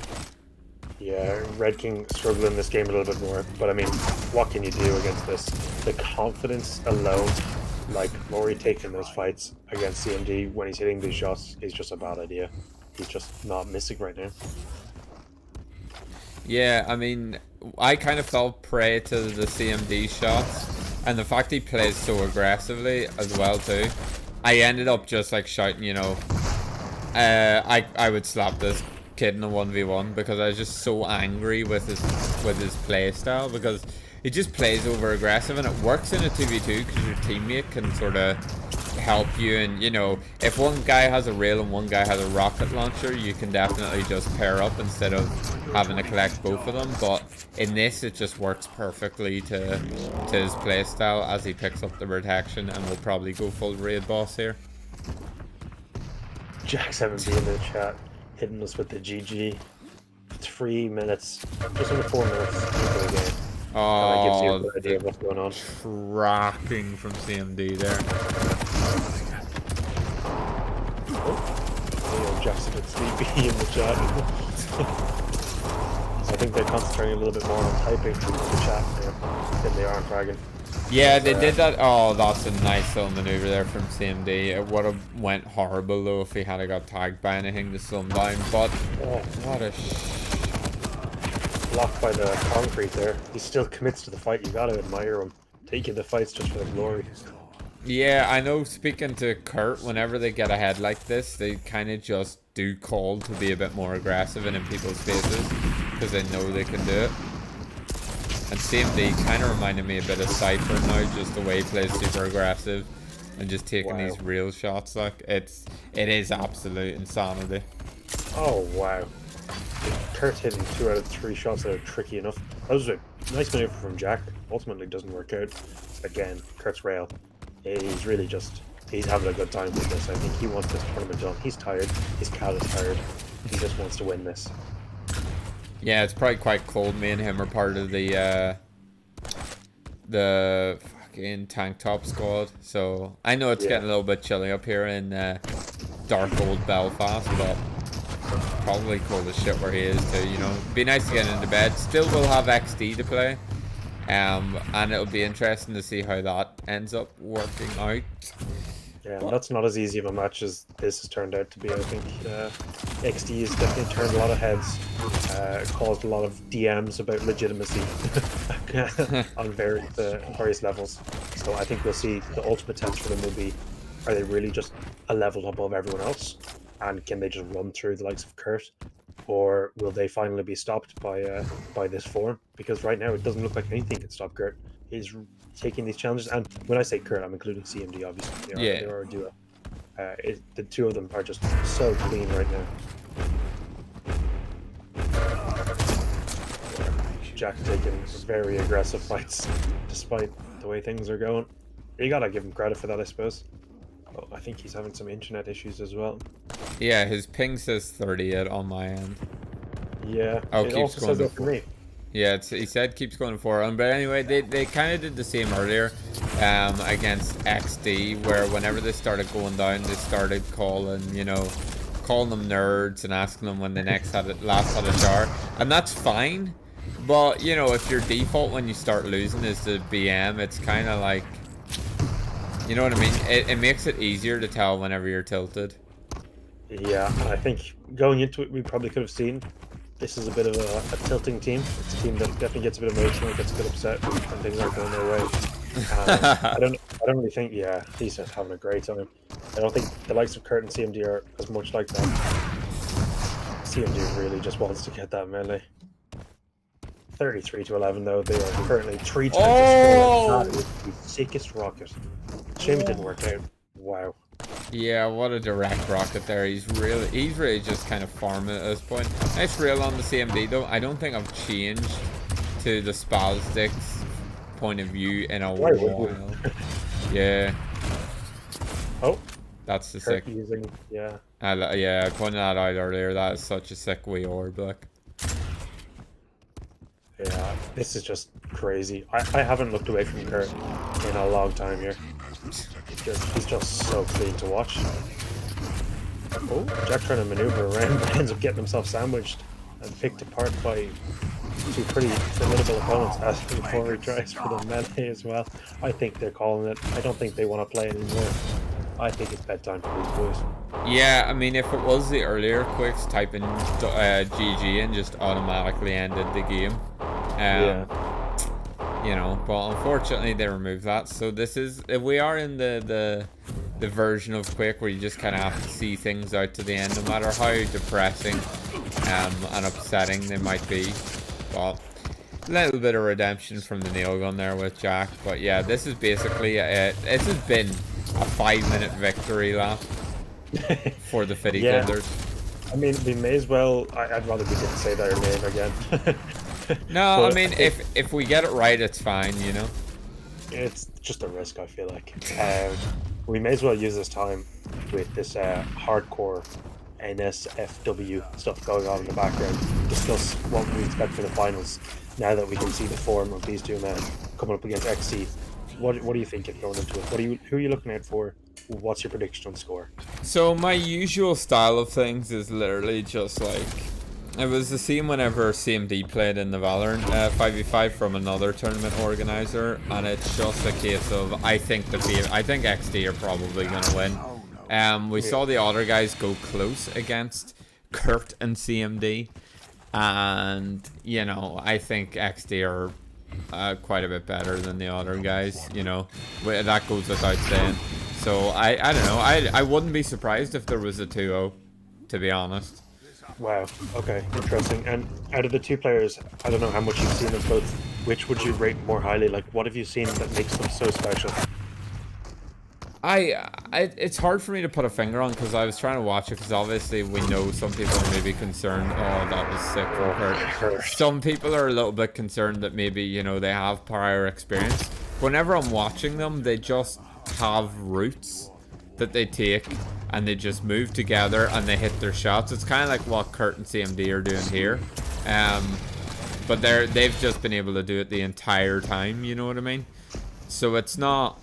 Yeah, Red King struggling this game a little bit more, but I mean, what can you do against this? The confidence alone, like Laurie taking those fights against CMD when he's hitting these shots is just a bad idea. He's just not missing right now. Yeah, I mean, I kind of fell prey to the CMD shots, and the fact he plays so aggressively as well too. I ended up just like shouting, you know, I would slap this kid in a 1v1 because I was just so angry with his play style, because he just plays over aggressive, and it works in a 2v2 because your teammate can sort of help you. And you know, if one guy has a rail and one guy has a rocket launcher, you can definitely just pair up instead of having to collect both of them. But in this, it just works perfectly to his playstyle as he picks up the protection, and will probably go full raid boss here. Jack7B in the chat hitting us with the GG. 3 minutes, just under 4 minutes into the game. Oh, that gives you a good idea of what's going on. Tracking from CMD there. Oh, Jack's a bit sleepy in the chat. I think they're concentrating a little bit more on typing in the chat than they are on fragging. Yeah, they did that. Oh, that's a nice little maneuver there from CMD. It would have went horrible though if he had got tagged by anything to slow him down. But what a blocked by the concrete there. He still commits to the fight. You gotta admire him. Taking the fights just for the glory. Yeah, I know. Speaking to Kurt, whenever they get ahead like this, they kind of just do call to be a bit more aggressive and in people's faces because they know they can do it. And CMD kind of reminded me a bit of Cypher now, just the way he plays super aggressive and just taking these real shots. Like it is absolute insanity. Oh wow! Kurt hitting 2 out of 3 shots that are tricky enough. That was a nice maneuver from Jack. Ultimately doesn't work out. Again, Kurt's rail. He's really he's having a good time with this. I think he wants this tournament done. He's tired. His cat is tired. He just wants to win this. Yeah, it's probably quite cold. Me and him are part of the fucking tank top squad. So I know it's getting a little bit chilly up here in dark old Belfast, but probably cold as shit where he is too, you know. Be nice to get into bed. Still will have XD to play. And it'll be interesting to see how that ends up working out. Yeah, that's not as easy of a match as this has turned out to be, I think. XD has definitely turned a lot of heads, caused a lot of DMs about legitimacy on various levels. So I think we'll see the ultimate test for them will be, are they really just a level above everyone else? And can they just run through the likes of Kurt? Or will they finally be stopped by this form? Because right now it doesn't look like anything can stop Kurt. He's taking these challenges, and when I say Kurt, I'm including CMD. Obviously, they are a duo. The two of them are just so clean right now. Jack taking very aggressive fights, despite the way things are going. You gotta give him credit for that, I suppose. Oh, I think he's having some internet issues as well. Yeah, his ping says 38 on my end. Yeah, oh, it keeps also going says to that for me. Yeah, he said keeps going to 4 but anyway, they kind of did the same earlier against XD, where whenever they started going down, they started calling them nerds and asking them when they last had a shower, and that's fine. But if your default when you start losing is the BM, it's kind of like, you know what I mean? It makes it easier to tell whenever you're tilted. Yeah, I think going into it, we probably could have seen this is a bit of a tilting team. It's a team that definitely gets a bit emotional, gets a bit upset when things aren't going their way. I don't really think. Yeah, he's just having a great time. I don't think the likes of Kurt and CMD are as much like that. CMD really just wants to get that melee. 33-11 though. They are currently 3 times as good. That is the sickest rocket. Shame it didn't work out. Wow. Yeah, what a direct rocket there. He's really just kind of farming at this point. Nice rail on the CMD though. I don't think I've changed to the Spazdics point of view in a while. Yeah. Oh. That's the sick. Using, yeah. I pointed that out earlier. That is such a sick wee orb, like. Yeah, this is just crazy. I haven't looked away from Kurt in a long time here. He's just so clean to watch. Oh, Jack trying to maneuver around, but ends up getting himself sandwiched and picked apart by two pretty formidable opponents before he tries for the melee as well. I think they're calling it. I don't think they want to play anymore. I think it's bedtime for these boys. Yeah, I mean, if it was the earlier Quakes, type in GG and just automatically ended the game. But unfortunately they removed that. So we are in the version of Quake where you just kind of have to see things out to the end, no matter how depressing and upsetting they might be. But a little bit of redemption from the nail gun there with Jack. But yeah, this is basically this has been a 5-minute victory lap for the Fitty Killers. I mean, we may as well. I'd rather we didn't say their name again. No, I mean, if we get it right, it's fine, It's just a risk, I feel like. We may as well use this time with this hardcore NSFW stuff going on in the background. Discuss what we expect for the finals now that we can see the form of these two men coming up against XC. What are you thinking going into it? Who are you looking out for? What's your prediction on score? So my usual style of things is literally just like, it was the same whenever CMD played in the Valorant 5v5 from another tournament organizer, and it's just a case of I think XD are probably gonna win. We saw the other guys go close against Kurt and CMD, and I think XD are quite a bit better than the other guys. That goes without saying. So I don't know. I wouldn't be surprised if there was a 2-0, to be honest. Wow, okay, interesting. And out of the two players, I don't know how much you've seen of both, which would you rate more highly? Like, what have you seen that makes them so special? It's hard for me to put a finger on, because I was trying to watch it, because obviously we know some people are maybe concerned, oh, that was sick from Kurt. Some people are a little bit concerned that maybe, they have prior experience. Whenever I'm watching them, they just have roots that they take, and they just move together and they hit their shots. It's kind of like what Kurt and CMD are doing here, but they've just been able to do it the entire time, you know what I mean? So it's not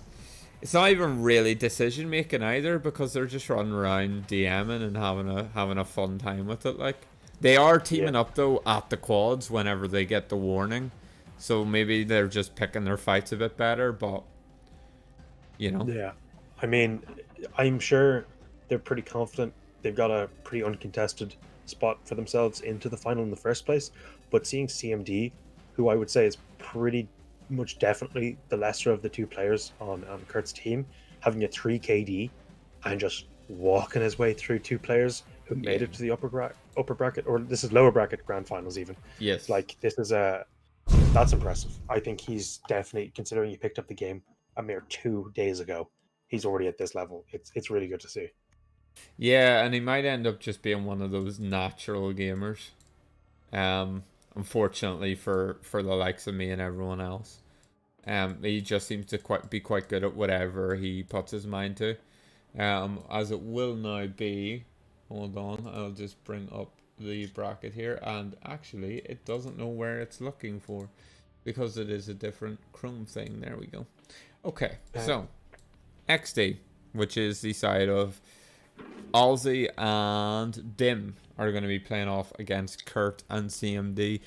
even really decision making either, because they're just running around DMing and having a fun time with it. Like, they are teaming up though at the quads whenever they get the warning, so maybe they're just picking their fights a bit better, but Yeah, I mean, I'm sure they're pretty confident they've got a pretty uncontested spot for themselves into the final in the first place. But seeing CMD, who I would say is pretty much definitely the lesser of the two players on Kurt's team, having a 3 KD and just walking his way through two players who made it to the upper bracket, or this is lower bracket grand finals even. Yes. Like, this is that's impressive. I think he's definitely, considering he picked up the game a mere 2 days ago, he's already at this level. It's really good to see. Yeah, and he might end up just being one of those natural gamers. Unfortunately for the likes of me and everyone else. He just seems to be quite good at whatever he puts his mind to. As it will now be, hold on, I'll just bring up the bracket here, and actually it doesn't know where it's looking for because it is a different Chrome thing. There we go. Okay, so XD, which is the side of Alzi and Dim, are going to be playing off against Kurt and CMD.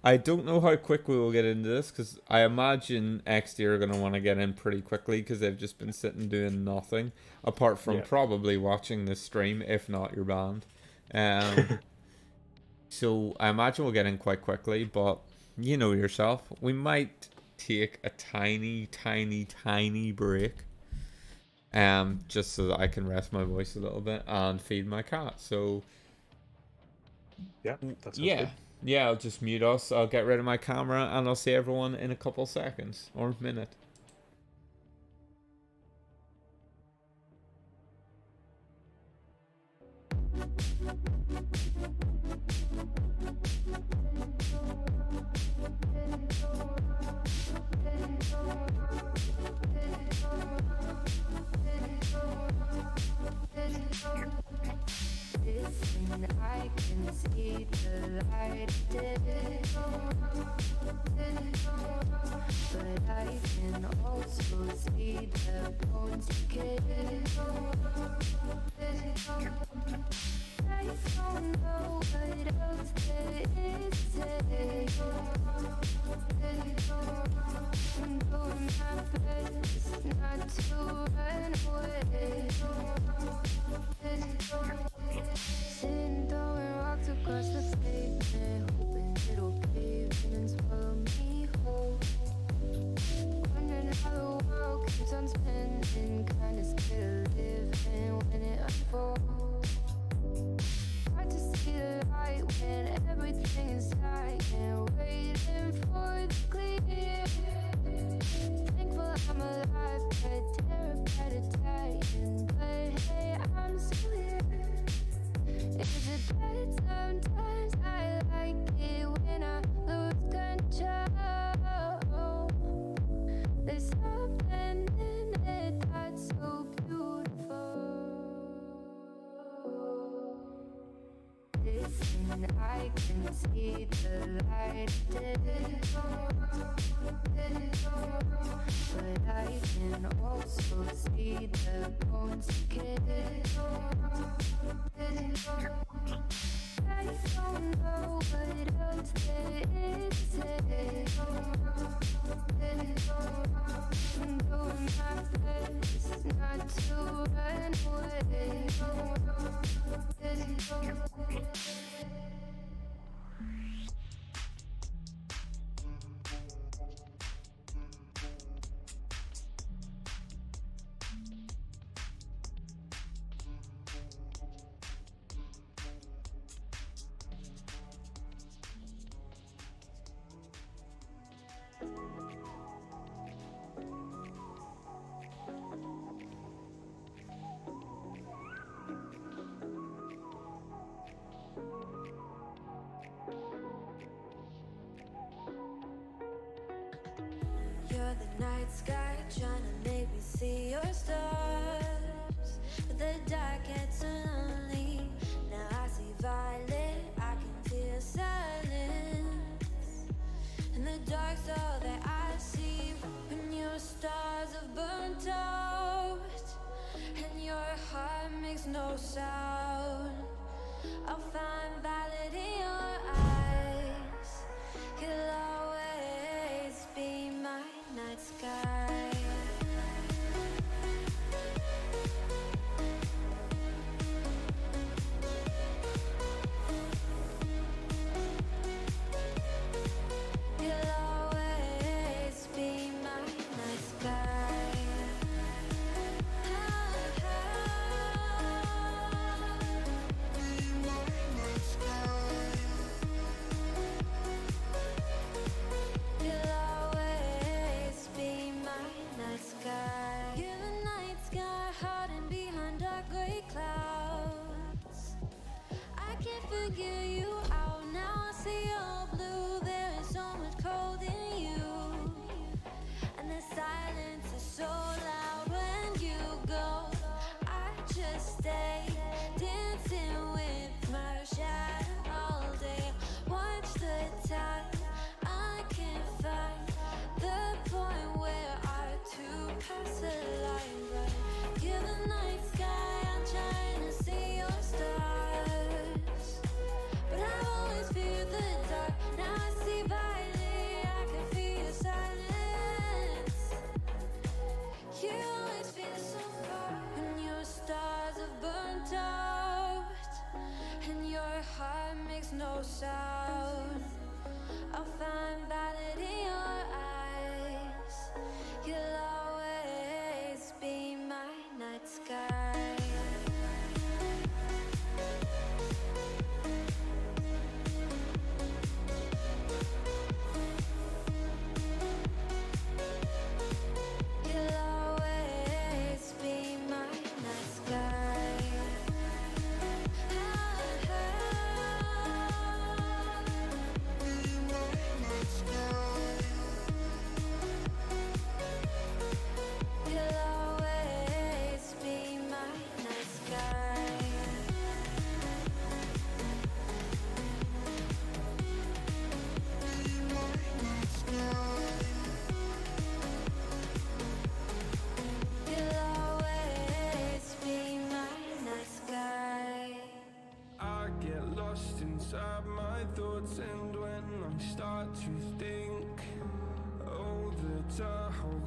I don't know how quick we will get into this, because I imagine XD are going to want to get in pretty quickly, because they've just been sitting doing nothing apart from probably watching this stream, if not your band. So I imagine we'll get in quite quickly, but you know yourself, we might take a tiny break, just so that I can rest my voice a little bit and feed my cat. So yeah, that's good. Yeah, I'll just mute us, I'll get rid of my camera, and I'll see everyone in a couple seconds or minute. Listen, I can see the light, but I can also see the bones decay. I don't know what else there is to say. I'm doing my best not to run away. Sitting throwing rocks across the pavement, hoping it'll pave and swallow me whole. Wondering how the world keeps on spinning, kinda scared of living when it unfolds. Hard to see the light when everything is dying, waiting for the clear. Thankful I'm alive, but terrified of dying. But hey, I'm still here. Is it bad sometimes? I like it when I lose control. There's something in it that's so beautiful. Listen, I can see the light, but I can also see the bones decay. I don't know what else there is to say. I'm doing my best not to run away. You're the night sky trying to make me see your stars, but the dark gets so lonely. Now I see violet, I can feel silence. In the dark's all that I see. When your stars have burnt out and your heart makes no sound, I'll find violet in your eyes. You'll always be my night sky.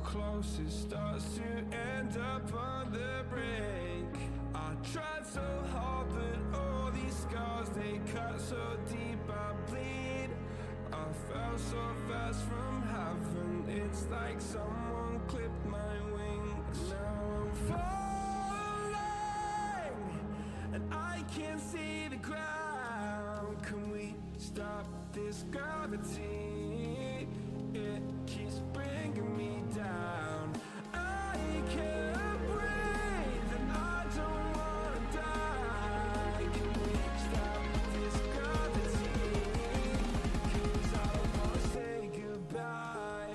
close it starts to end up on the brink. I tried so hard, but all these scars, they cut so deep, I bleed. I fell so fast from heaven, it's like someone clipped my wings. Now I'm falling, and I can't see the ground. Can we stop this gravity? It keeps bringing me down. I can't breathe, and I don't wanna die. Can we stop this gravity? 'Cause I don't wanna say goodbye.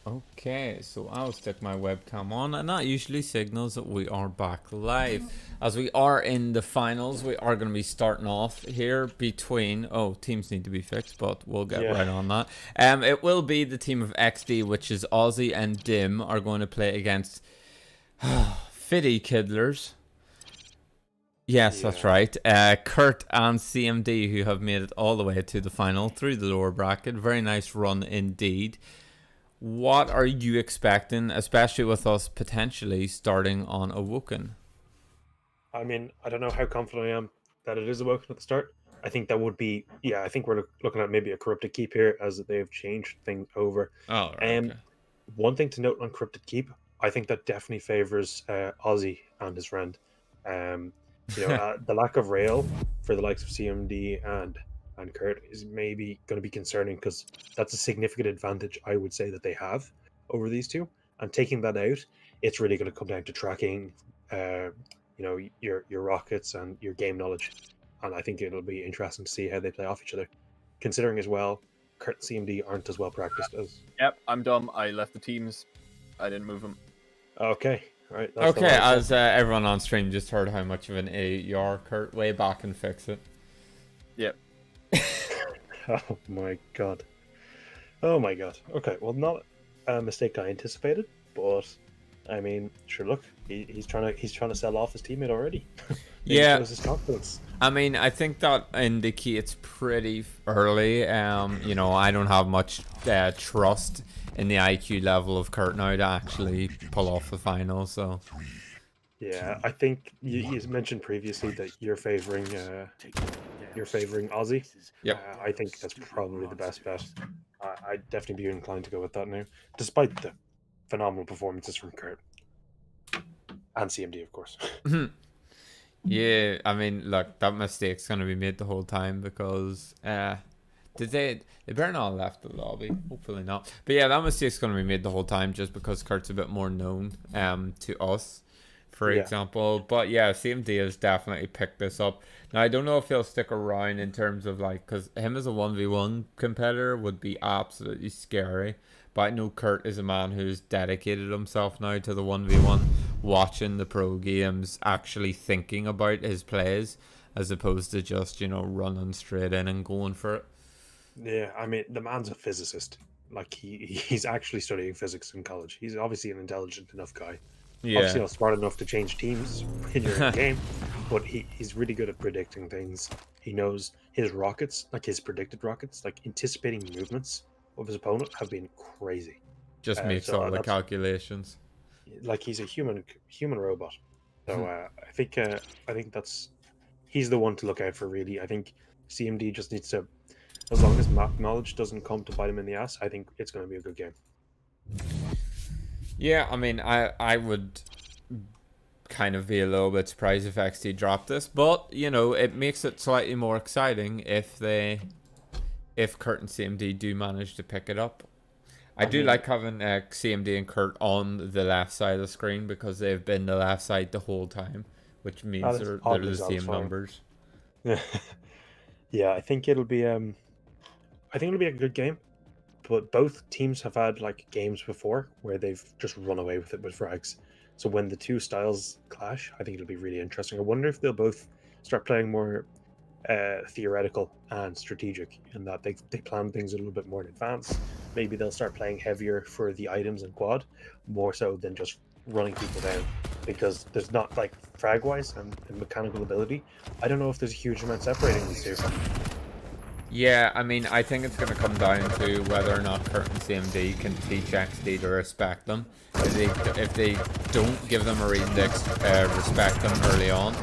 Okay, so I'll stick my webcam on, and that usually signals that we are back live. As we are in the finals, we are going to be starting off here between... Oh, teams need to be fixed, but we'll get right on that. It will be the team of XD, which is Aussie and Dim, are going to play against Fiddy Kiddlers. Yes, that's right. Kurt and CMD, who have made it all the way to the final through the lower bracket. Very nice run indeed. What are you expecting, especially with us potentially starting on Awoken? I mean, I don't know how confident I am that it is Awoken at the start. I think that would be, I think we're looking at maybe a Corrupted Keep here, as they've changed things over. Oh, right, okay. One thing to note on Corrupted Keep, I think that definitely favors Ozzy and his friend. The lack of rail for the likes of CMD and Kurt is maybe going to be concerning, because that's a significant advantage I would say that they have over these two. And taking that out, it's really going to come down to tracking, your rockets and your game knowledge. And I think it'll be interesting to see how they play off each other, considering as well Kurt and CMD aren't as well practiced as. Yep, I'm dumb. I left the teams. I didn't move them. Okay, right. Okay, as everyone on stream just heard how much of an idiot you are, Kurt, way back and fix it. Yep. Oh my god. Oh my god. Okay, well, not a mistake I anticipated, but I mean, sure. Look, he's trying to sell off his teammate already. Yeah. His confidence. I mean, I think that indicates pretty early. I don't have much trust in the IQ level of Kurt now to actually pull off the final. So. Yeah, I think you mentioned previously that you're favoring Aussie. Yep. I think that's probably the best bet. I'd definitely be inclined to go with that now, despite the phenomenal performances from Kurt and CMD, of course. Yeah, I mean, look, that mistake's gonna be made the whole time, because they better not have left the lobby. Hopefully not. But yeah, that mistake's gonna be made the whole time, just because Kurt's a bit more known to us, for example. But yeah, CMD has definitely picked this up. Now, I don't know if he'll stick around in terms of because him as a 1v1 competitor would be absolutely scary. But I know Kurt is a man who's dedicated himself now to the 1v1, watching the pro games, actually thinking about his plays, as opposed to just, running straight in and going for it. Yeah, I mean, the man's a physicist. Like, he's actually studying physics in college. He's obviously an intelligent enough guy. Yeah. Obviously not smart enough to change teams when you're in the game, but he's really good at predicting things. He knows his rockets, like his predicted rockets, like anticipating movements of his opponent have been crazy. Just makes all the calculations. Like, he's a human robot. So I think he's the one to look out for, really. I think CMD just needs to, as long as map knowledge doesn't come to bite him in the ass, I think it's going to be a good game. Yeah, I mean, I would kind of be a little bit surprised if XT dropped this, but it makes it slightly more exciting if Kurt and CMD do manage to pick it up. I do like having CMD and Kurt on the left side of the screen, because they've been the left side the whole time, which means they're the same numbers. Yeah, I think it'll be a good game. But both teams have had games before where they've just run away with it with frags. So when the two styles clash, I think it'll be really interesting. I wonder if they'll both start playing more theoretical and strategic, in that they plan things a little bit more in advance. Maybe they'll start playing heavier for the items and quad, more so than just running people down, because there's not, like, frag wise and mechanical ability, I don't know if there's a huge amount separating these two. Yeah, I mean, I think it's going to come down to whether or not Kurt and CMD can teach XD to respect them. If they don't give them a reason to respect them early on,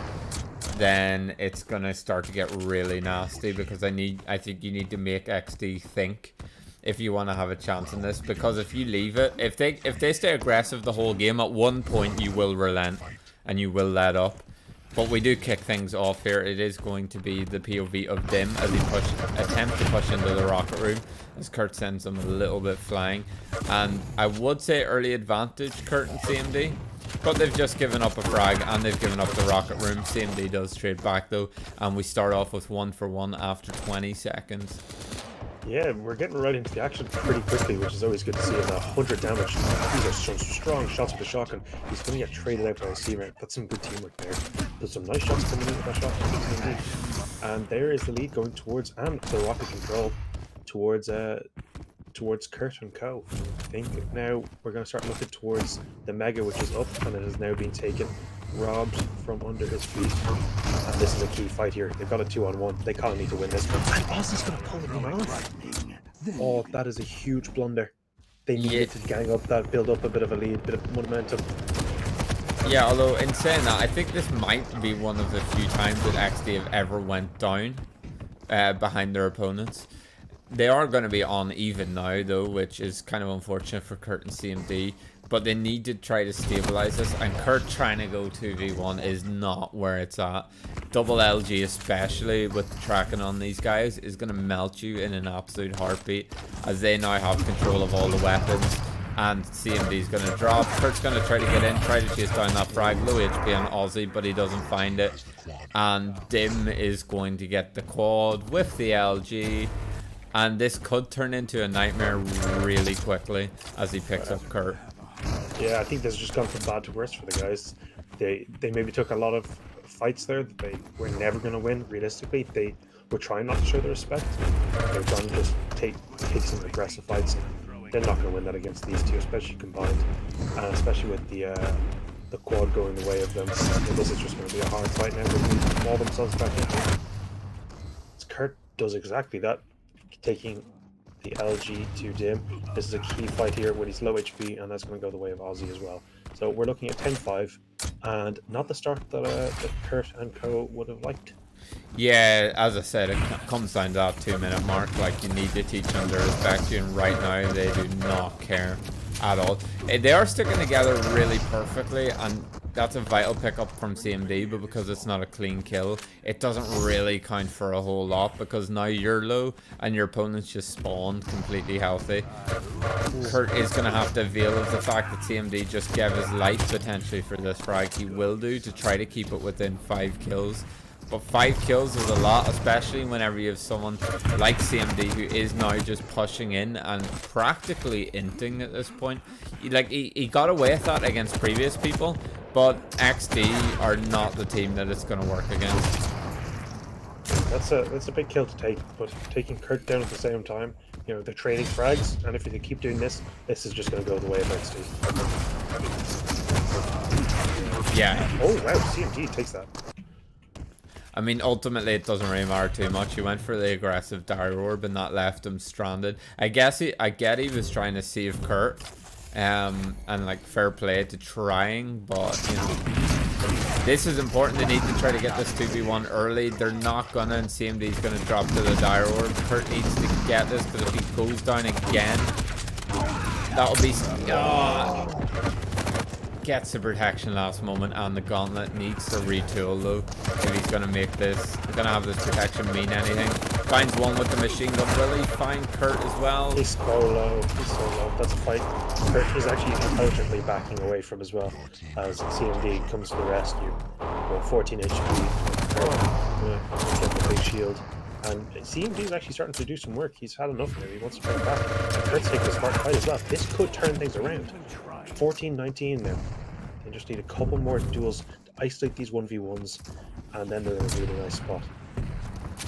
then it's going to start to get really nasty, because I think you need to make XD think if you want to have a chance in this, because if you leave it, if they stay aggressive the whole game, at one point you will relent and you will let up. But we do kick things off here. It is going to be the POV of Dim as he attempt to push into the rocket room, as Kurt sends him a little bit flying. And I would say early advantage Kurt and CMD, but they've just given up a frag and they've given up the rocket room. CMD does trade back though, and we start off with 1-for-1 after 20 seconds. Yeah, we're getting right into the action pretty quickly, which is always good to see. And 100 damage. These are some strong shots with the shotgun. He's going to get traded out by a C-mount. That's some good teamwork there. There's some nice shots coming in with that shotgun. And there is the lead going towards, and the rocket control towards Kurt and Co. I think now we're going to start looking towards the Mega, which is up, and it has now been taken, robbed from under his feet. And this is a key fight here. They've got a 2-on-1. They kind of need to win this. And Ozzy's going to pull him off. Oh, that is a huge blunder. They needed to gang up that, build up a bit of a lead, bit of momentum. Yeah, although in saying that, I think this might be one of the few times that XD have ever went down behind their opponents. They are going to be on even now though, which is kind of unfortunate for Kurt and CMD, but they need to try to stabilize this, and Kurt trying to go 2v1 is not where it's at. Double LG, especially with the tracking on these guys, is going to melt you in an absolute heartbeat, as they now have control of all the weapons. And CMD's going to drop. Kurt's going to try to get in, try to chase down that frag. Low HP on Aussie, but he doesn't find it. And Dim is going to get the quad with the LG. And this could turn into a nightmare really quickly as he picks up Kurt. Yeah, I think this has just gone from bad to worse for the guys. They maybe took a lot of fights there that they were never going to win, realistically. They were trying not to show their respect. They were trying to just take some aggressive fights. They're not going to win that against these two, especially combined, and especially with the quad going the way of them. This is just going to be a hard fight now. They need to wall themselves back in. Kurt does exactly that, taking the LG to Dim. This is a key fight here when he's low HP, and that's going to go the way of Aussie as well. So we're looking at 10-5, and not the start that Kurt and Co would have liked. Yeah, as I said, it comes down to that 2-minute mark. Like, you need to teach them to respect you, and right now they do not care at all. They are sticking together really perfectly, and that's a vital pickup from CMD, but because it's not a clean kill, it doesn't really count for a whole lot, because now you're low and your opponent's just spawned completely healthy. Kurt is going to have to avail of the fact that CMD just gave his life potentially for this frag. He will do to try to keep it within 5 kills. But 5 kills is a lot, especially whenever you have someone like CMD who is now just pushing in and practically inting at this point. He got away with that against previous people, but XD are not the team that it's going to work against. That's a big kill to take, but taking Kurt down at the same time, you know, they're trading frags, and if they keep doing this, this is just going to go the way of XD. Yeah. Oh wow, CMD takes that. I mean, ultimately, it doesn't really matter too much. He went for the aggressive dire orb, and that left him stranded. I get he was trying to save Kurt, and like fair play to trying, but you know, this is important. They need to try to get this 2v1 early. They're not gonna, and CMD's gonna drop to the dire orb. Kurt needs to get this, but if he goes down again, that'll be. Gets the protection last moment, and the gauntlet needs to retool though if he's gonna make this, gonna have this protection mean anything. Finds one with the machine gun. Will he find Kurt as well? He's so low. He's so low. That's a fight Kurt is actually intelligently backing away from as well, as CMD comes to the rescue. Well, 14 HP. Get the big shield. And CMD is actually starting to do some work. He's had enough now. He wants to fight back. And Kurt's taking a smart fight as well. This could turn things around. 14-19 now. They just need a couple more duels to isolate these 1v1s, and then they're in a really nice spot.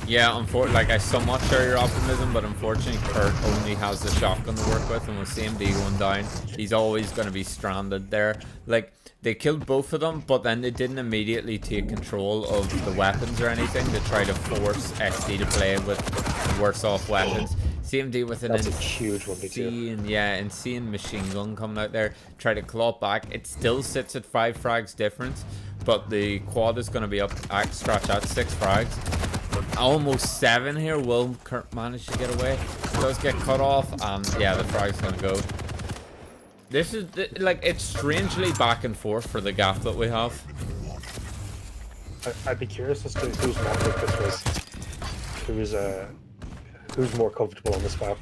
Yeah, like I somewhat share your optimism, but unfortunately Kurt only has the shotgun to work with, and with CMD going down, he's always going to be stranded there. Like, they killed both of them, but then they didn't immediately take control of the weapons or anything to try to force XD to play with worse off weapons. CMD with an insane machine gun coming out there, try to claw back. It still sits at 5 frags difference, but the quad is going to be up at scratch at 6 frags. Almost 7 here. Will Kurt manage to get away? Does get cut off, and yeah, the frag's going to go. This is like, it's strangely back and forth for the gap that we have. I'd be curious as to whose map this was. Who's more comfortable on this map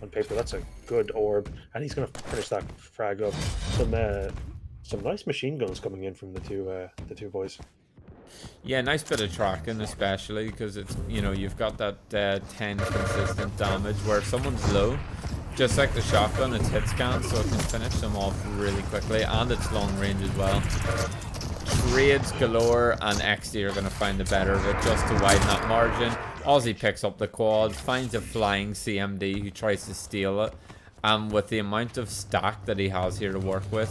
on paper. That's a good orb, and he's gonna finish that frag up. Some nice machine guns coming in from the two boys. Yeah, nice bit of tracking, especially because it's, you know, you've got that 10 consistent damage where if someone's low, just like the shotgun, it's hit scan, so it can finish them off really quickly, and it's long range as well. Trades galore, and XD are going to find the better of it just to widen that margin. Aussie picks up the quad, finds a flying CMD who tries to steal it, and with the amount of stack that he has here to work with,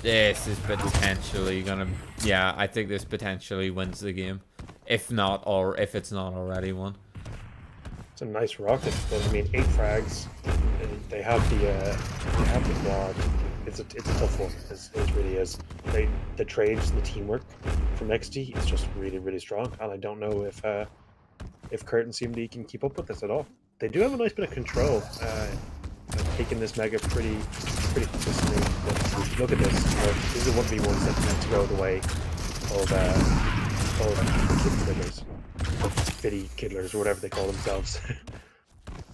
this is potentially gonna, yeah, I think this potentially wins the game, if not, or if it's not already won. It's a nice rocket, but I mean, 8 frags. They have the quad. It's a tough one. It really is. The trades and the teamwork from XD is just really strong, and I don't know if Kurt and CMD can keep up with this at all. They do have a nice bit of control, taking this mega pretty consistently. But look at this. These are 1v1s that need to go the way of Fitty Kiddlers, or whatever they call themselves.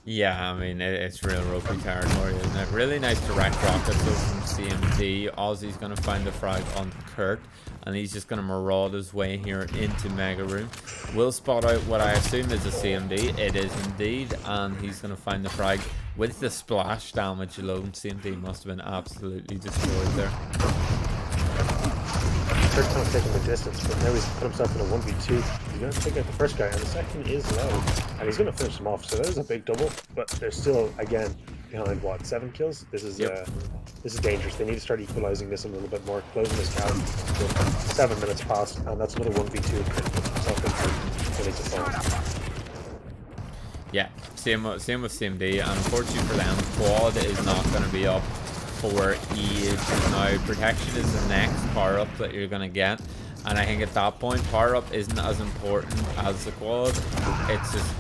Yeah, I mean, it's real ropey territory, isn't it? Really nice direct rocket though from CMD. Aussie's going to find the frag on Kurt, and he's just going to maraud his way here into Mega Room. Will spot out what I assume is a CMD. It is indeed, and he's going to find the frag. With the splash damage alone, CMD must have been absolutely destroyed there. Kurt kind of taking the distance, but now he's put himself in a 1v2. He's going to take out the first guy, and the second is low, and he's going to finish him off. So that is a big double, but they're still, again, behind what, 7 kills? This is this is dangerous. They need to start equalizing this a little bit more, closing this count. 7 minutes past, and that's another 1v2. Kurt needs to fall. Yeah, same with CMD, and unfortunately for them, quad is not going to be up for ages now. Protection is the next power up that you're going to get, and I think at that point power up isn't as important as the quad. It's just,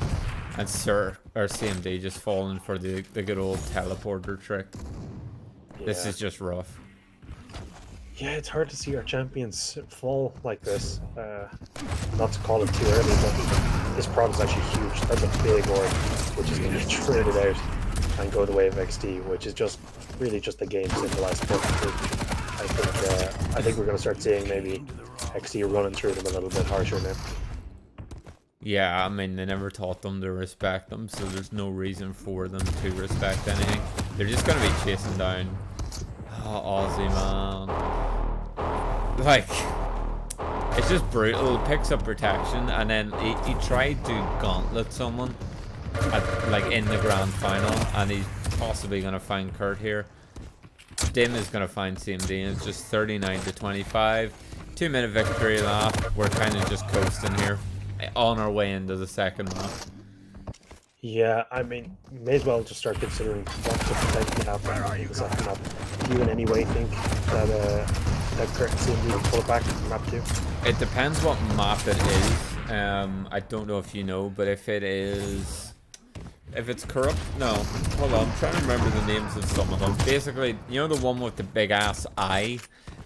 and CMD just falling for the good old teleporter trick. Yeah. This is just rough. Yeah, it's hard to see our champions fall like this. Not to call it too early, but this prod is actually huge. That's a big orb, which is going to be traded out and go the way of XD, which is just really just the game symbolized perfectly. I think we're going to start seeing maybe XD running through them a little bit harsher now. Yeah, I mean, they never taught them to respect them, so there's no reason for them to respect anything. They're just going to be chasing down Aussie, man. Like, it's just brutal. Picks up protection, and then he tried to gauntlet someone like in the grand final, and he's possibly going to find Kurt here. Dim is going to find CMD, and it's just 39 to 25. 2-minute victory lap. We're kind of just coasting here on our way into the second map. Yeah, I mean, may as well just start considering what could potentially happen in the second map. Do you in any way think that Kurt and CMD can pull it back from map 2? It depends what map it is. I don't know if you know, but if it's corrupt, no, hold on, I'm trying to remember the names of some of them. Basically, you know the one with the big ass eye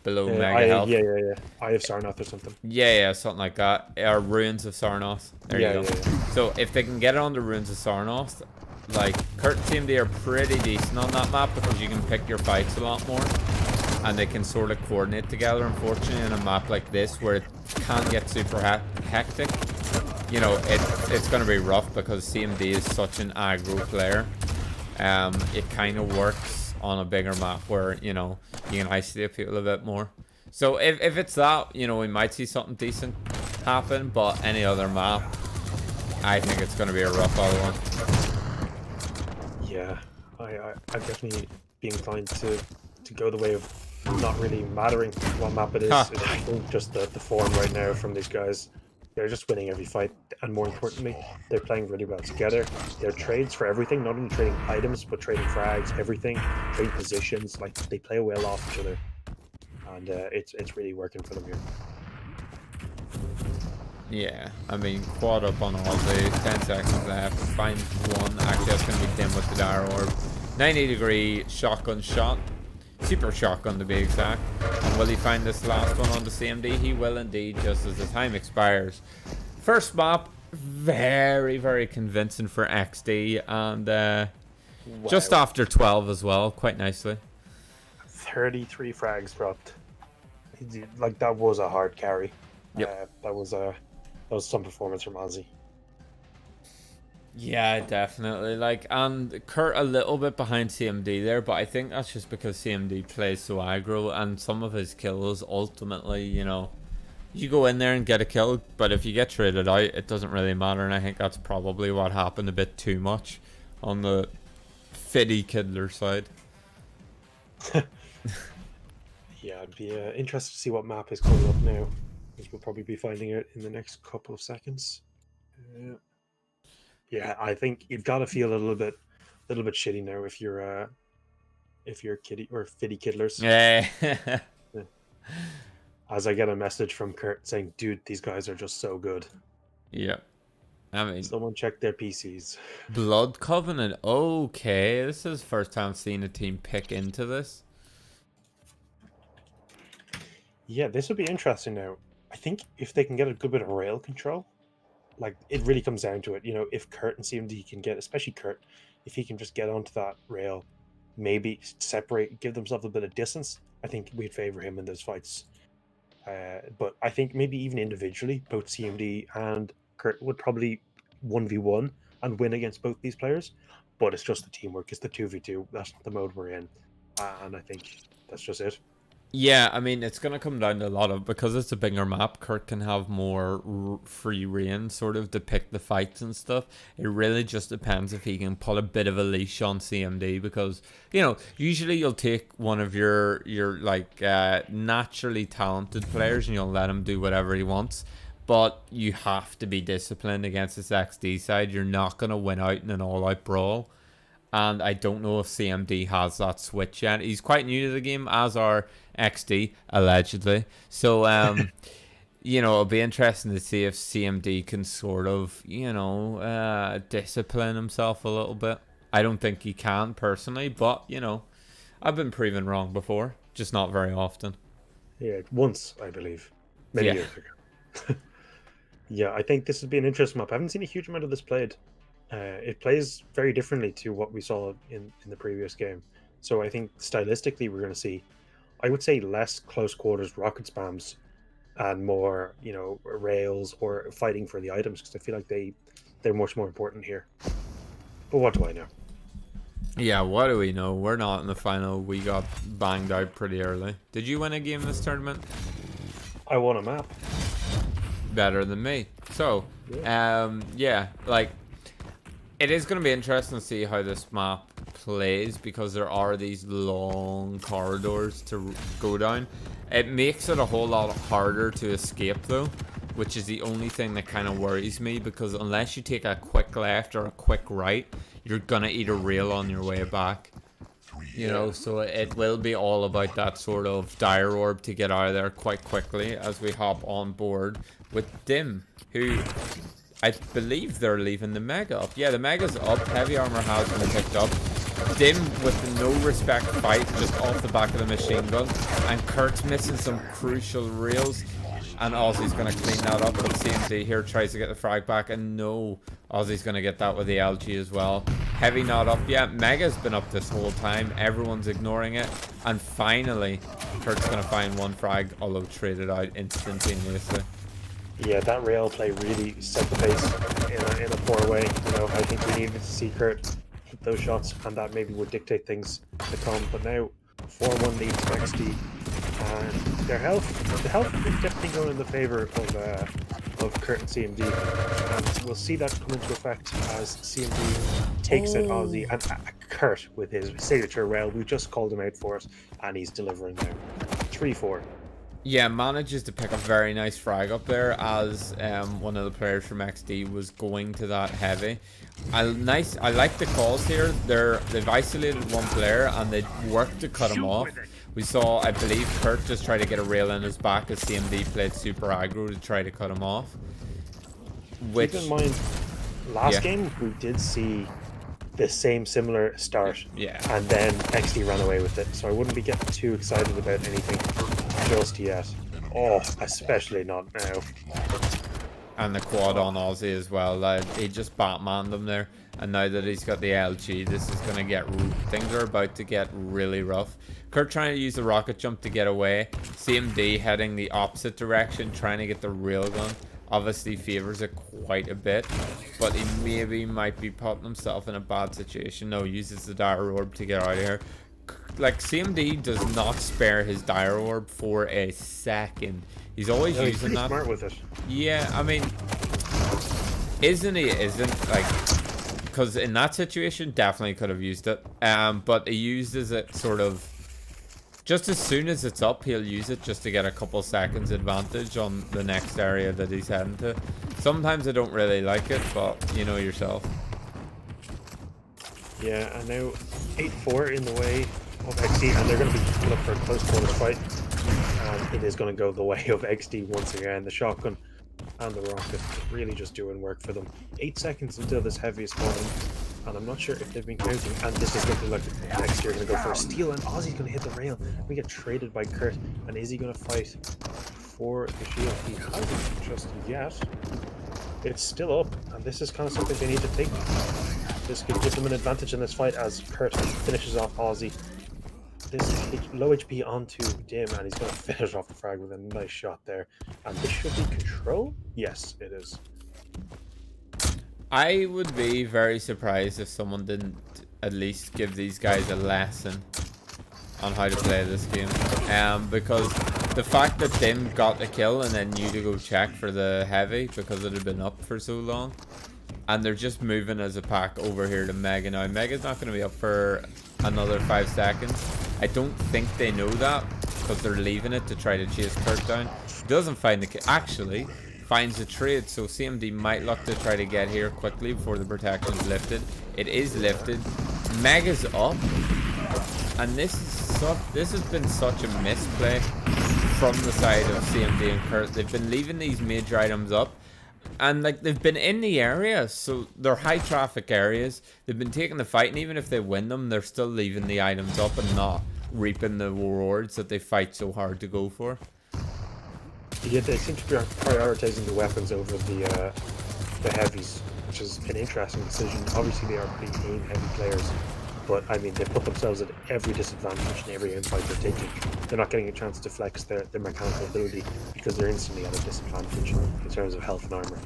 below Mega Health? Yeah. Eye of Sarnath or something. Yeah, something like that. Or Ruins of Sarnath. There you go. Yeah. So if they can get it on the Ruins of Sarnath, like, Kurt and CMD are pretty decent on that map because you can pick your fights a lot more. And they can sort of coordinate together. Unfortunately, in a map like this where it can get super hectic, you know, it's going to be rough because CMD is such an aggro player. It kind of works on a bigger map where, you know, you can isolate people a bit more. So if it's that, you know, we might see something decent happen, but any other map, I think it's going to be a rough other one. Yeah, I'd definitely be inclined to go the way of not really mattering what map it is. Huh. It's just the form right now from these guys. They're just winning every fight, and more importantly, they're playing really well together. Their trades for everything, not only trading items, but trading frags, everything, trade positions. Like, they play well off each other, and it's really working for them here. Yeah, I mean, quad up on all the 10 seconds left. Find one. Actually, that's going to be dim with the dire orb. 90-degree shotgun shot. Super shotgun to be exact. And will he find this last one on the CMD? He will indeed, just as the time expires. First map, very, very convincing for XD. And Wow. just after 12 as well, quite nicely. 33 frags dropped. Like, that was a hard carry. Yep. That was some performance from Ozzy. Yeah, definitely. Like, and Kurt a little bit behind CMD there, but I think that's just because CMD plays so aggro, and some of his kills ultimately, you know, you go in there and get a kill, but if you get traded out, it doesn't really matter, and I think that's probably what happened a bit too much on the Fiddy Kidler side. Yeah, I'd be interested to see what map is coming up now, because we'll probably be finding it in the next couple of seconds. Yeah, I think you've got to feel a little bit shitty now if you're Kitty or Fiddy Kidlers. Yeah. As I get a message from Kurt saying, "Dude, these guys are just so good." Yeah. I mean, someone check their PCs. Blood Covenant. Okay, this is the first time I've seen a team pick into this. Yeah, this would be interesting now. I think if they can get a good bit of rail control, like, it really comes down to it. You know, if Kurt and CMD can get, especially Kurt, if he can just get onto that rail, maybe separate, give themselves a bit of distance, I think we'd favor him in those fights. But I think maybe even individually, both CMD and Kurt would probably 1v1 and win against both these players. But it's just the teamwork. It's the 2v2. That's the mode we're in. And I think that's just it. Yeah, I mean, it's going to come down to a lot of, because it's a bigger map, Kurt can have more free reign sort of to pick the fights and stuff. It really just depends if he can put a bit of a leash on CMD, because, you know, usually you'll take one of your like, naturally talented players and you'll let him do whatever he wants. But you have to be disciplined against this XD side. You're not going to win out in an all-out brawl. And I don't know if CMD has that switch yet. He's quite new to the game, as are XD, allegedly. So, you know, it'll be interesting to see if CMD can sort of, you know, discipline himself a little bit. I don't think he can, personally. But, you know, I've been proven wrong before. Just not very often. Yeah, once, I believe. Many years ago. Yeah, I think this would be an interesting map. I haven't seen a huge amount of this played. It plays very differently to what we saw in the previous game. So I think stylistically we're going to see, I would say, less close quarters rocket spams and more, you know, rails or fighting for the items, because I feel like they're much more important here. But what do I know? Yeah, what do we know? We're not in the final. We got banged out pretty early. Did you win a game this tournament? I won a map. Better than me. So, yeah, like, it is going to be interesting to see how this map plays, because there are these long corridors to go down. It makes it a whole lot harder to escape, though, which is the only thing that kind of worries me, because unless you take a quick left or a quick right, you're going to eat a rail on your way back. You know, so it will be all about that sort of dire orb to get out of there quite quickly as we hop on board with Dim, who I believe they're leaving the Mega up. Yeah, the Mega's up. Heavy armor has been picked up. Dim with the no respect fight just off the back of the machine gun. And Kurt's missing some crucial rails. And Ozzy's going to clean that up. But CMD here tries to get the frag back. And no, Ozzy's going to get that with the LG as well. Heavy not up yet. Mega's been up this whole time. Everyone's ignoring it. And finally, Kurt's going to find one frag, although traded out instantaneously. Yeah, that rail play really set the pace in a poor way. You know, I think we needed to see Kurt hit those shots, and that maybe would dictate things to come. But now, 4-1 lead to XD. And the health is definitely going in the favor of Kurt and CMD. And we'll see that come into effect as CMD takes out Ozzy and Kurt with his signature rail. We just called him out for it, and he's delivering there. 3-4. Yeah, manages to pick a very nice frag up there as one of the players from XD was going to that heavy. I like the calls here. They've isolated one player and they worked to cut him off. We saw, I believe, Kurt just try to get a rail in his back as CMD played super aggro to try to cut him off. Which, keep in mind, last game we did see the same similar start, and then XD ran away with it. So I wouldn't be getting too excited about anything just yet. Oh, especially not now. And the quad on Aussie as well. He just Batmaned them there. And now that he's got the LG, this is going to get... Things are about to get really rough. Kurt trying to use the rocket jump to get away. CMD heading the opposite direction, trying to get the railgun. Obviously favors it quite a bit. But he maybe might be putting himself in a bad situation. No, uses the dire orb to get out of here. Like, CMD does not spare his dire orb for a second. He's always using that. Smart with it. Yeah, I mean, isn't like, because in that situation definitely could have used it. But he uses it sort of just as soon as it's up. He'll use it just to get a couple seconds advantage on the next area that he's heading to. Sometimes I don't really like it, but you know yourself. Yeah, and now 8-4 in the way of XD, and they're going to be put up for a close quarters fight. And it is going to go the way of XD once again. The shotgun and the rocket really just doing work for them. 8 seconds until this heavy is spawning, and I'm not sure if they've been counting. And this is looking like next year going to go for a steal, and Ozzy's going to hit the rail. We get traded by Kurt, and is he going to fight for the shield? He hasn't just yet. It's still up, and this is kind of something they need to take. This could give them an advantage in this fight as Kurt finishes off Ozzy. This low HP onto Dim, and he's going to finish off the frag with a nice shot there. And this should be control? Yes, it is. I would be very surprised if someone didn't at least give these guys a lesson on how to play this game. Because the fact that Dim got the kill and then you to go check for the heavy because it had been up for so long. And they're just moving as a pack over here to Mega now. Mega's not going to be up for another 5 seconds. I don't think they know that because they're leaving it to try to chase Kurt down. Doesn't find the kill. Actually, finds a trade. So CMD might look to try to get here quickly before the protection's lifted. It is lifted. Mega's up. And this has been such a misplay from the side of CMD and Kurt. They've been leaving these major items up. And like they've been in the area, so they're high traffic areas. They've been taking the fight, and even if they win them, they're still leaving the items up and not reaping the rewards that they fight so hard to go for. Yeah, they seem to be prioritizing the weapons over the heavies, which is an interesting decision. Obviously, they are pretty aim-heavy players, but I mean, they put themselves at every disadvantage in every aim fight they're taking. They're not getting a chance to flex their mechanical ability because they're instantly at a disadvantage in terms of health and armor.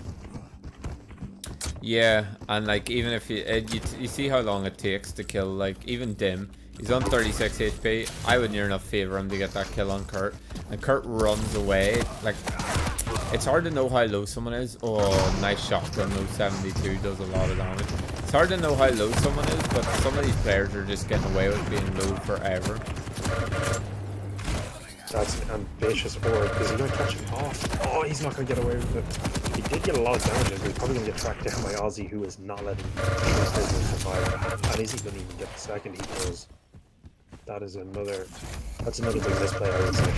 Yeah, and like even if you see how long it takes to kill, like even Dim, he's on 36 HP. I would near enough favor him to get that kill on Kurt, and Kurt runs away. Like it's hard to know how low someone is. Oh, nice shotgun though. 72 does a lot of damage. It's hard to know how low someone is, but some of these players are just getting away with being low forever. That's an ambitious orb. Is he going to catch him off? Oh, he's not going to get away with it. He did get a lot of damage, but he's probably going to get tracked down by Ozzy, who is not letting his business survive. And is he going to even get the second he does? That's another big misplay, I would say.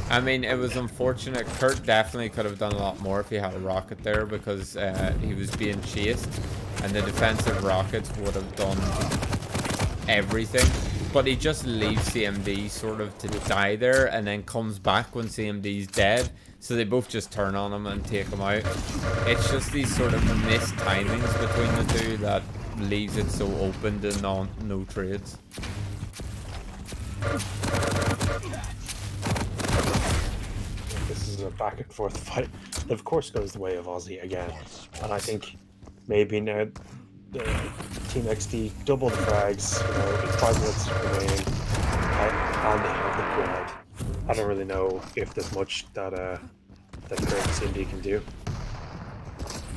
I mean, it was unfortunate. Kurt definitely could have done a lot more if he had a rocket there because he was being chased, and the defensive rockets would have done everything. But he just leaves CMD sort of to die there and then comes back when CMD's dead. So they both just turn on him and take him out. It's just these sort of missed timings between the two that leaves it so open to no trades. This is a back and forth fight. It of course goes the way of Ozzy again. And I think maybe now Team XD double the frags, 5 minutes remaining, and they have the quad. I don't really know if there's much that that current CMD can do.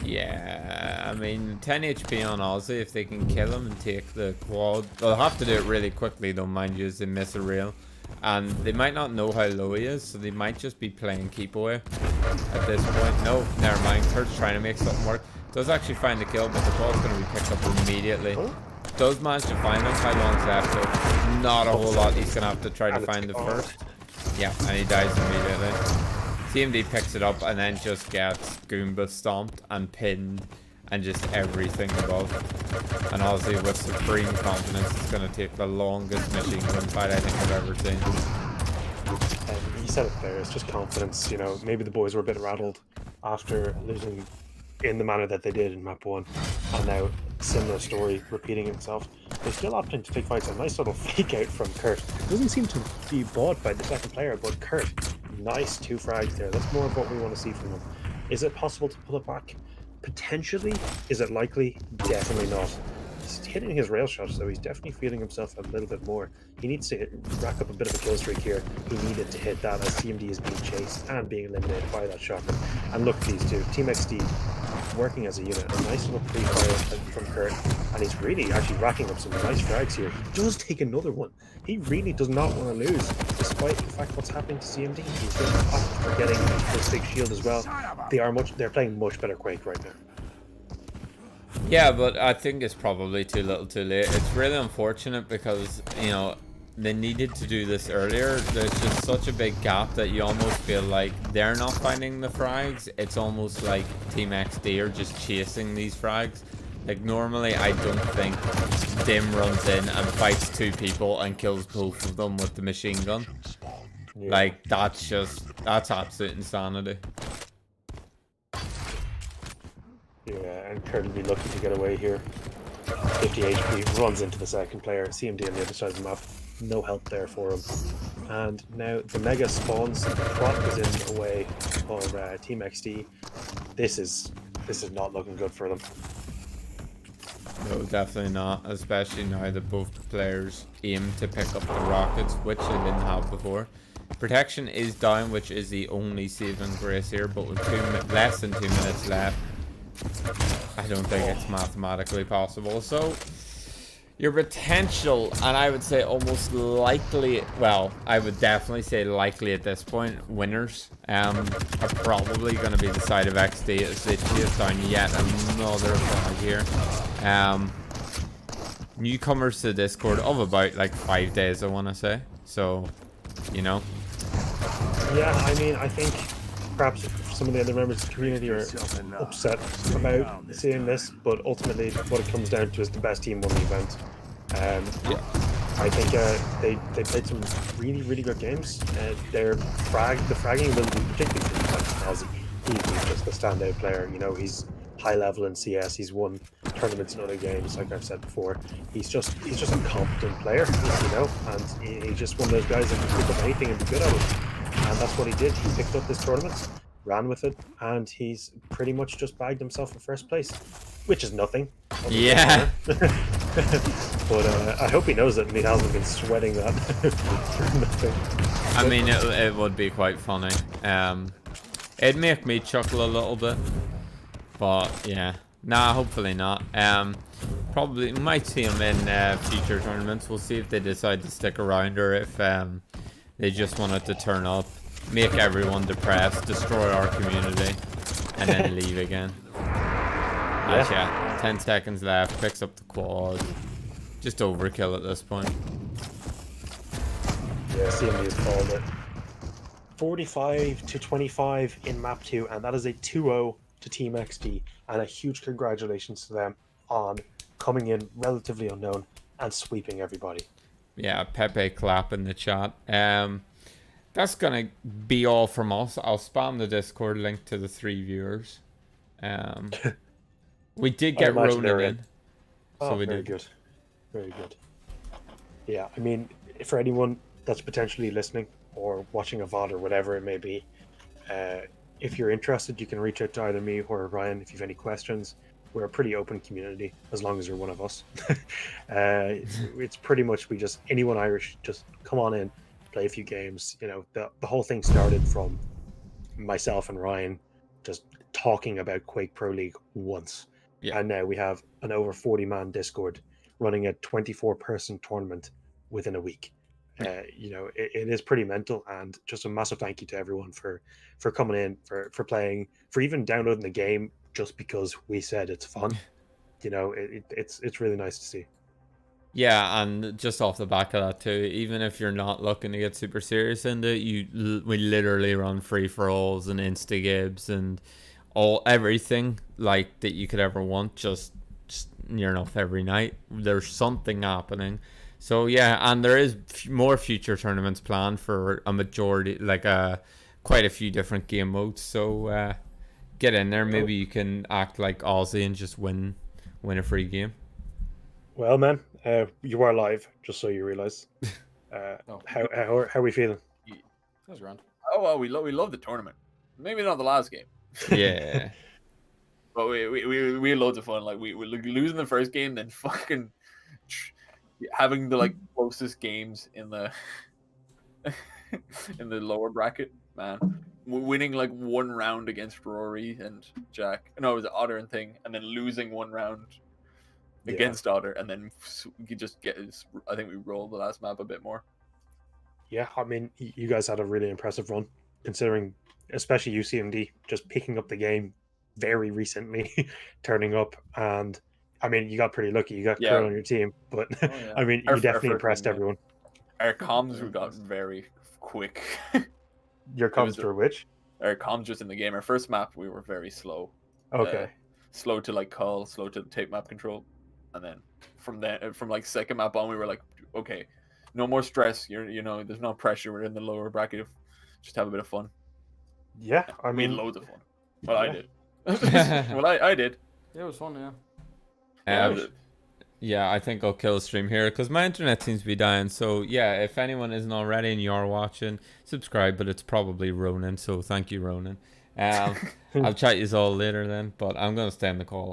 Yeah, I mean, 10 HP on Aussie, if they can kill him and take the quad. They'll have to do it really quickly though, mind you, as they miss a rail. And they might not know how low he is, so they might just be playing keep away at this point. No, never mind. Kurt's trying to make something work. Does actually find the kill, but the ball's going to be picked up immediately. Does manage to find him. How long's left though? Not a whole lot. He's going to have to try to find the first. Yeah, and he dies immediately. CMD picks it up and then just gets Goomba stomped and pinned and just everything above. And Aussie with supreme confidence is going to take the longest machine gun fight I think I've ever seen. You said it there, it's just confidence, you know. Maybe the boys were a bit rattled after losing in the manner that they did in map 1, and now similar story repeating itself. They're still opting to take fights. A nice little fake out from Kurt. Doesn't seem to be bought by the second player, but Kurt, nice 2 frags there. That's more of what we want to see from him. Is it possible to pull it back? Potentially. Is it likely? Definitely not. He's hitting his rail shots, so he's definitely feeling himself a little bit more. He needs to rack up a bit of a kill streak here. He needed to hit that as CMD is being chased and being eliminated by that shotgun. And look at these two. Team XD working as a unit. A nice little pre-fire from Kurt. And he's really actually racking up some nice frags here. He does take another one. He really does not want to lose, despite the fact what's happening to CMD. He's getting popped for getting this big shield as well. They're playing much better Quake right now. Yeah, but I think it's probably too little too late. It's really unfortunate because, you know, they needed to do this earlier. There's just such a big gap that you almost feel like they're not finding the frags. It's almost like Team XD are just chasing these frags. Like, normally I don't think Dim runs in and fights 2 people and kills both of them with the machine gun. Yeah. Like, that's absolute insanity. Yeah, and Kurt will be lucky to get away here. 50 HP, runs into the second player. CMD on the other side of the map. No help there for him. And now the Mega spawns. The Quad is in the way of Team XD. This is not looking good for them. No, definitely not. Especially now that both players aim to pick up the rockets, which they didn't have before. Protection is down, which is the only saving grace here, but with less than 2 minutes left, I don't think it's mathematically possible. So your potential, and I would say almost likely, well, I would definitely say likely at this point, winners are probably going to be the side of XD as they chase down yet another flag here. Newcomers to Discord of about like 5 days, I want to say. So, you know. Yeah, I mean, I think perhaps some of the other members of the community are upset about seeing this, but ultimately what it comes down to is the best team won the event. I think they played some really good games. The fragging ability, particularly for Ozzy, he's just a standout player. You know, he's high level in CS. He's won tournaments in other games, like I've said before. He's just a competent player, you know, and he's just one of those guys that can pick up anything and be good at it. And that's what he did. He picked up this tournament, ran with it, and he's pretty much just bagged himself in first place, which is nothing. Yeah. But I hope he knows it and he hasn't been sweating that for nothing. I mean, it would be quite funny. It'd make me chuckle a little bit, but yeah. Nah, hopefully not. Probably might see him in future tournaments. We'll see if they decide to stick around or if they just wanted to turn up, make everyone depressed, destroy our community, and then leave again. Yeah, 10 seconds left, picks up the quad. Just overkill at this point. Yeah, CMD has called it. 45-25 in map 2, and that is a 2-0 to Team XD, and a huge congratulations to them on coming in relatively unknown and sweeping everybody. Yeah, Pepe clap in the chat. That's gonna be all from us. I'll spam the Discord link to the 3 viewers. We did get Ronan in. So we did. Good. Very good. Yeah, I mean, for anyone that's potentially listening or watching a VOD or whatever it may be, if you're interested, you can reach out to either me or Ryan if you have any questions. We're a pretty open community, as long as you're one of us. It's pretty much anyone Irish, just come on in, play a few games. You know, the whole thing started from myself and Ryan just talking about Quake Pro League once. Yeah. And now we have an over 40-man Discord running a 24-person tournament within a week. You know, it is pretty mental, and just a massive thank you to everyone for coming in, for playing, for even downloading the game just because we said it's fun. You know, it's really nice to see. Yeah, and just off the back of that too, even if you're not looking to get super serious into it, we literally run free for alls and insta gibs and everything like that you could ever want, just near enough every night. There's something happening. So yeah, and there is more future tournaments planned for a majority, like quite a few different game modes. So get in there. Maybe you can act like Aussie and just win a free game. Well, man, you are live, just so you realize. How are we feeling? That was grand. Oh well, we love the tournament. Maybe not the last game. Yeah. But we had loads of fun. Like we losing the first game, then fucking having the like closest games in the in the lower bracket, man. Winning like one round against Rory and Jack. No, it was Otter and Thing, and then losing one round against Otter, and then you just get. I think we rolled the last map a bit more. Yeah, I mean, you guys had a really impressive run, considering, especially UCMD, just picking up the game very recently, turning up, and I mean, you got pretty lucky. You got Curl on your team, but I mean, you definitely impressed everyone. Our comms got very quick. Your comms were which? Our comms just in the game. Our first map, we were very slow. Okay. Slow to like call, slow to tape map control, and then from like second map on, we were like, okay, no more stress. You know, there's no pressure. We're in the lower bracket. Just have a bit of fun. Yeah, I we mean, had loads of fun. Well, I did. well, I did. Yeah, it was fun. Yeah. Yeah, I think I'll kill a stream here because my internet seems to be dying. So yeah, if anyone isn't already and you are watching, subscribe. But it's probably Ronan, so thank you, Ronan. I'll chat you all later then. But I'm gonna stay on the call.